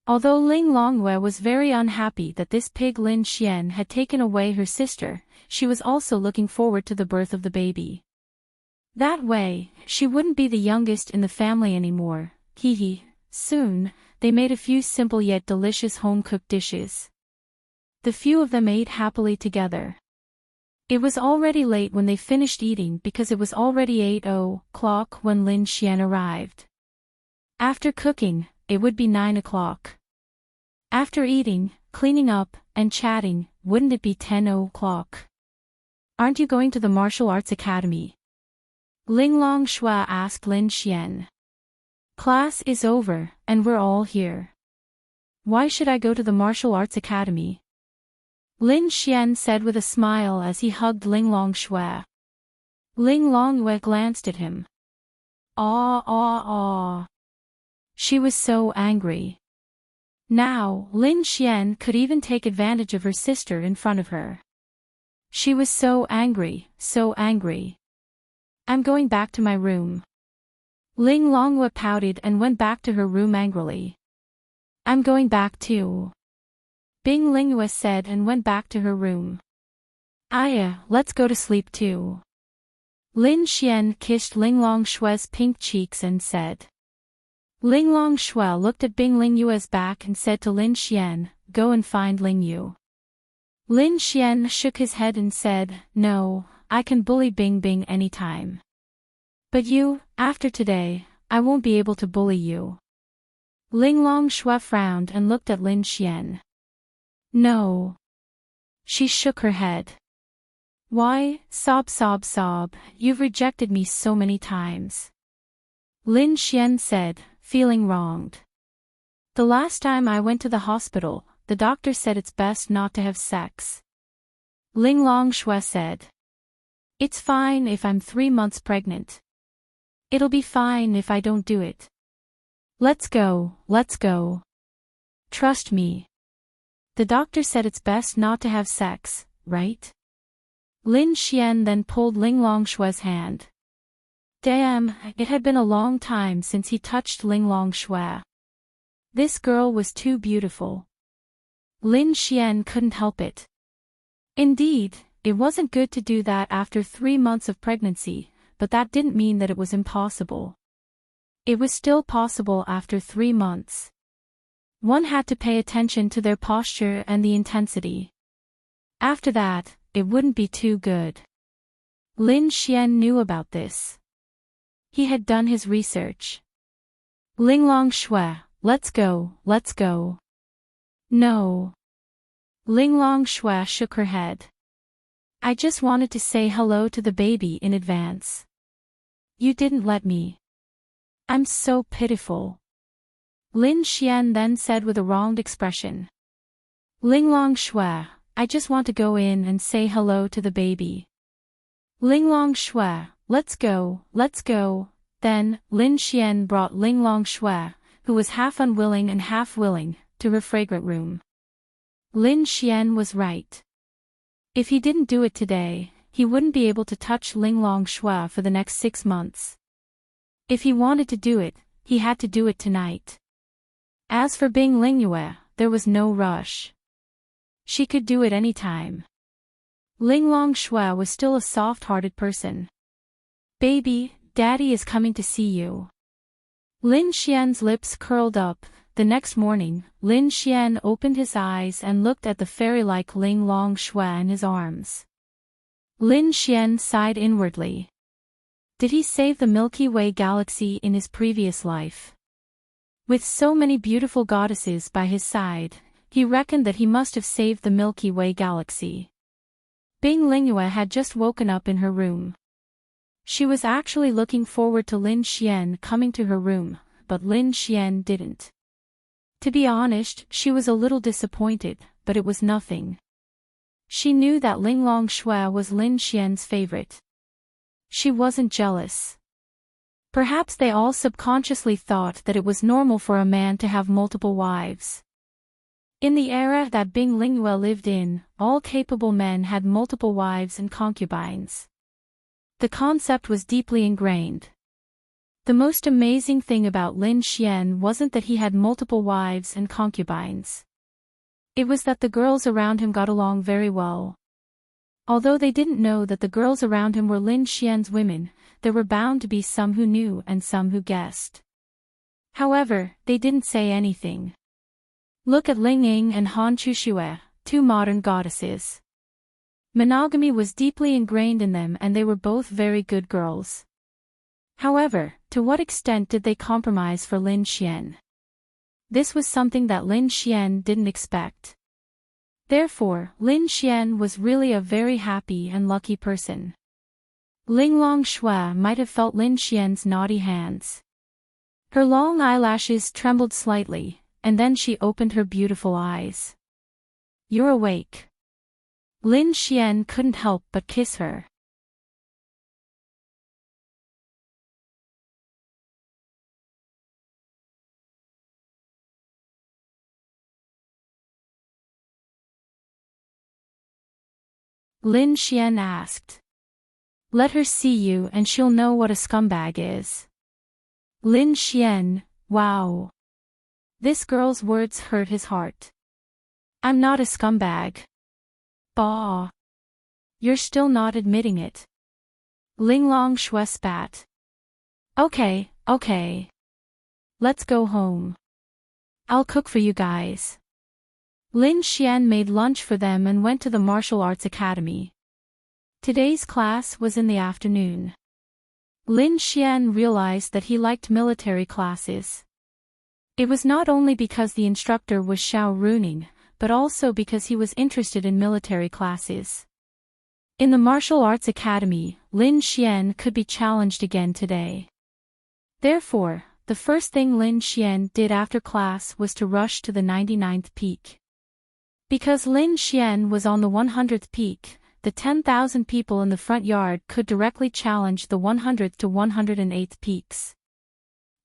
Although Ling Longwei was very unhappy that this pig Lin Xian had taken away her sister, she was also looking forward to the birth of the baby. That way, she wouldn't be the youngest in the family anymore. Soon, they made a few simple yet delicious home-cooked dishes. The few of them ate happily together. It was already late when they finished eating because it was already 8:00 when Lin Xian arrived. After cooking, it would be 9 o'clock. After eating, cleaning up, and chatting, wouldn't it be 10 o'clock? Aren't you going to the martial arts academy? Ling Longshui asked Lin Xian. Class is over, and we're all here. Why should I go to the martial arts academy? Lin Xian said with a smile as he hugged Ling Longshui. Ling Longwei glanced at him. She was so angry. Now, Lin Xian could even take advantage of her sister in front of her. She was so angry, so angry. I'm going back to my room. Ling Longwei pouted and went back to her room angrily. I'm going back too. Bing Lingyue said and went back to her room. Aya, let's go to sleep too. Lin Xian kissed Ling Longshui's pink cheeks and said. Ling Longshui looked at Bing Lingyue's back and said to Lin Xian, go and find Lingyu. Lin Xian shook his head and said, no, I can bully Bing Bing anytime. But you, after today, I won't be able to bully you. Ling Longshui frowned and looked at Lin Xian. No. She shook her head. Why, sob, you've rejected me so many times. Lin Xian said, feeling wronged. The last time I went to the hospital, the doctor said it's best not to have sex. Ling Longshui said. It's fine if I'm 3 months pregnant. It'll be fine if I don't do it. Let's go. Trust me. The doctor said it's best not to have sex, right? Lin Xian then pulled Ling Longshui's hand. Damn, it had been a long time since he touched Ling Longshui. This girl was too beautiful. Lin Xian couldn't help it. Indeed, it wasn't good to do that after 3 months of pregnancy, but that didn't mean that it was impossible. It was still possible after 3 months. One had to pay attention to their posture and the intensity. After that, it wouldn't be too good. Lin Xian knew about this. He had done his research. Ling Longshui, let's go. No. Ling Longshui shook her head. I just wanted to say hello to the baby in advance. You didn't let me. I'm so pitiful. Lin Xian then said with a wronged expression. Linglong Shui, I just want to go in and say hello to the baby. Linglong Shui, let's go, let's go. Then, Lin Xian brought Linglong Shui, who was half unwilling and half willing, to her fragrant room. Lin Xian was right. If he didn't do it today, he wouldn't be able to touch Linglong Shui for the next 6 months. If he wanted to do it, he had to do it tonight. As for Bing Lingyue, there was no rush. She could do it any time. Linglong Shui was still a soft-hearted person. Baby, Daddy is coming to see you. Lin Xian's lips curled up. The next morning, Lin Xian opened his eyes and looked at the fairy-like Linglong Shui in his arms. Lin Xian sighed inwardly. Did he save the Milky Way galaxy in his previous life? With so many beautiful goddesses by his side, he reckoned that he must have saved the Milky Way galaxy. Bing Lingyue had just woken up in her room. She was actually looking forward to Lin Xian coming to her room, but Lin Xian didn't. To be honest, she was a little disappointed, but it was nothing. She knew that Linglong Shui was Lin Xian's favorite. She wasn't jealous. Perhaps they all subconsciously thought that it was normal for a man to have multiple wives. In the era that Bing Lingyue lived in, all capable men had multiple wives and concubines. The concept was deeply ingrained. The most amazing thing about Lin Xian wasn't that he had multiple wives and concubines. It was that the girls around him got along very well. Although they didn't know that the girls around him were Lin Xian's women, there were bound to be some who knew and some who guessed. However, they didn't say anything. Look at Ling Ying and Han Chuxue, 2 modern goddesses. Monogamy was deeply ingrained in them and they were both very good girls. However, to what extent did they compromise for Lin Xian? This was something that Lin Xian didn't expect. Therefore, Lin Xian was really a very happy and lucky person. Linglong Shui might have felt Lin Xian's naughty hands. Her long eyelashes trembled slightly, and then she opened her beautiful eyes. You're awake. Lin Xian couldn't help but kiss her. Lin Xian asked. Let her see you and she'll know what a scumbag is. Lin Xian, wow. This girl's words hurt his heart. I'm not a scumbag. Bah. You're still not admitting it. Linglong Shui spat. Okay. Let's go home. I'll cook for you guys. Lin Xian made lunch for them and went to the martial arts academy. Today's class was in the afternoon. Lin Xian realized that he liked military classes. It was not only because the instructor was Xiao Runing, but also because he was interested in military classes. In the martial arts academy, Lin Xian could be challenged again today. Therefore, the first thing Lin Xian did after class was to rush to the 99th peak. Because Lin Xian was on the 100th peak, the 10,000 people in the front yard could directly challenge the 100th to 108th peaks.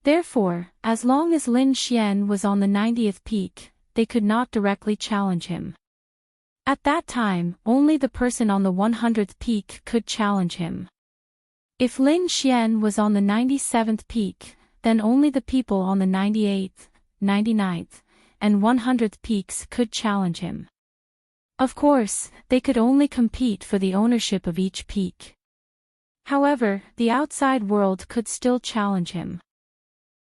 Therefore, as long as Lin Xian was on the 90th peak, they could not directly challenge him. At that time, only the person on the 100th peak could challenge him. If Lin Xian was on the 97th peak, then only the people on the 98th, 99th, and 100th peaks could challenge him. Of course, they could only compete for the ownership of each peak. However, the outside world could still challenge him.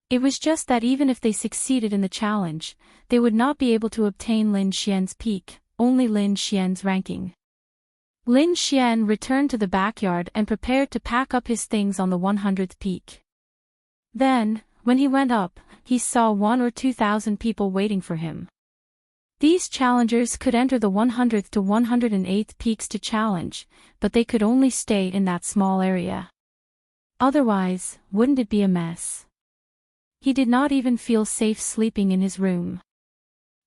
It was just that even if they succeeded in the challenge, they would not be able to obtain Lin Xian's peak, only Lin Xian's ranking. Lin Xian returned to the backyard and prepared to pack up his things on the 100th peak. Then, when he went up, he saw 1,000 or 2,000 people waiting for him. These challengers could enter the 100th to 108th peaks to challenge, but they could only stay in that small area. Otherwise, wouldn't it be a mess? He did not even feel safe sleeping in his room.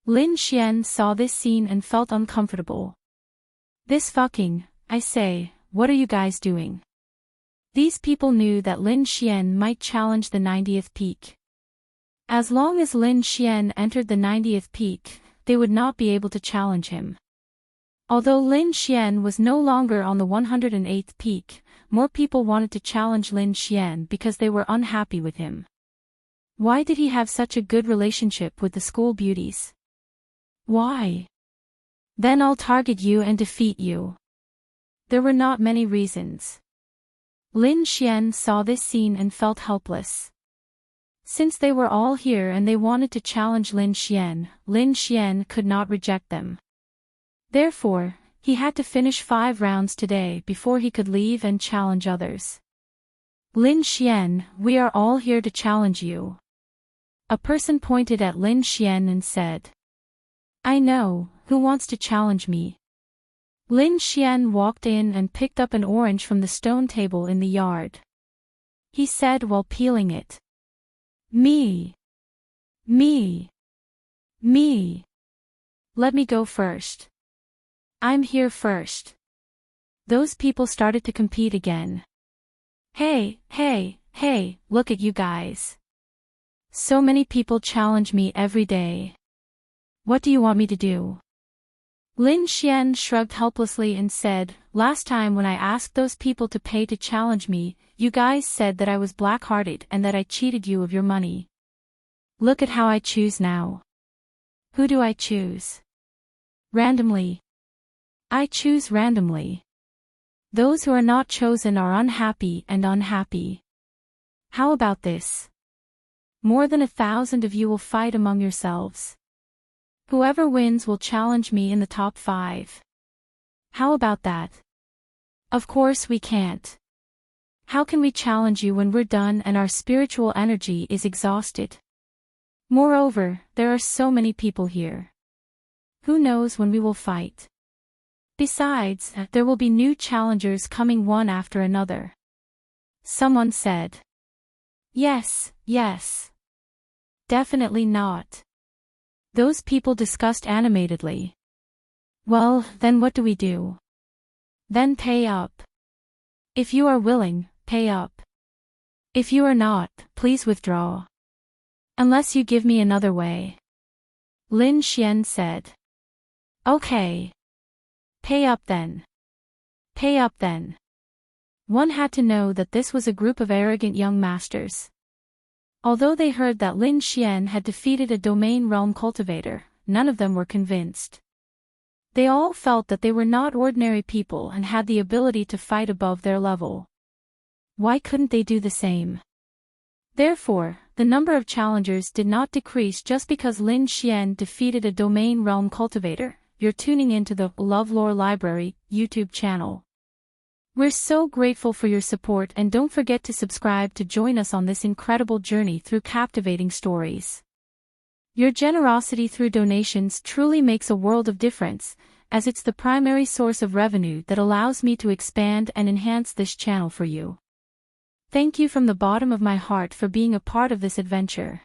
Lin Xian saw this scene and felt uncomfortable. This fucking, I say, what are you guys doing? These people knew that Lin Xian might challenge the 90th peak. As long as Lin Xian entered the 90th peak, they would not be able to challenge him. Although Lin Xian was no longer on the 108th peak, more people wanted to challenge Lin Xian because they were unhappy with him. Why did he have such a good relationship with the school beauties? Why? Then I'll target you and defeat you. There were not many reasons. Lin Xian saw this scene and felt helpless. Since they were all here and they wanted to challenge Lin Xian could not reject them. Therefore, he had to finish 5 rounds today before he could leave and challenge others. Lin Xian, we are all here to challenge you. A person pointed at Lin Xian and said. I know, who wants to challenge me? Lin Xian walked in and picked up an orange from the stone table in the yard. He said while peeling it. Me. Me. Me. Let me go first. I'm here first. Those people started to compete again. Hey, look at you guys. So many people challenge me every day. What do you want me to do? Lin Xian shrugged helplessly and said, last time when I asked those people to pay to challenge me, you guys said that I was black-hearted and that I cheated you of your money. Look at how I choose now. Who do I choose? Randomly. I choose randomly. Those who are not chosen are unhappy and unhappy. How about this? More than 1,000 of you will fight among yourselves. Whoever wins will challenge me in the top 5. How about that? Of course we can't. How can we challenge you when we're done and our spiritual energy is exhausted? Moreover, there are so many people here. Who knows when we will fight? Besides, there will be new challengers coming one after another. Someone said. Yes. Definitely not. Those people discussed animatedly. Well, then what do we do? Then pay up. If you are willing, pay up. If you are not, please withdraw. Unless you give me another way. Lin Xian said. Okay. Pay up then. Pay up then. One had to know that this was a group of arrogant young masters. Although they heard that Lin Xian had defeated a domain realm cultivator, none of them were convinced. They all felt that they were not ordinary people and had the ability to fight above their level. Why couldn't they do the same? Therefore, the number of challengers did not decrease just because Lin Xian defeated a domain realm cultivator. You're tuning into the LoveLore Library YouTube channel. We're so grateful for your support and don't forget to subscribe to join us on this incredible journey through captivating stories. Your generosity through donations truly makes a world of difference, as it's the primary source of revenue that allows me to expand and enhance this channel for you. Thank you from the bottom of my heart for being a part of this adventure.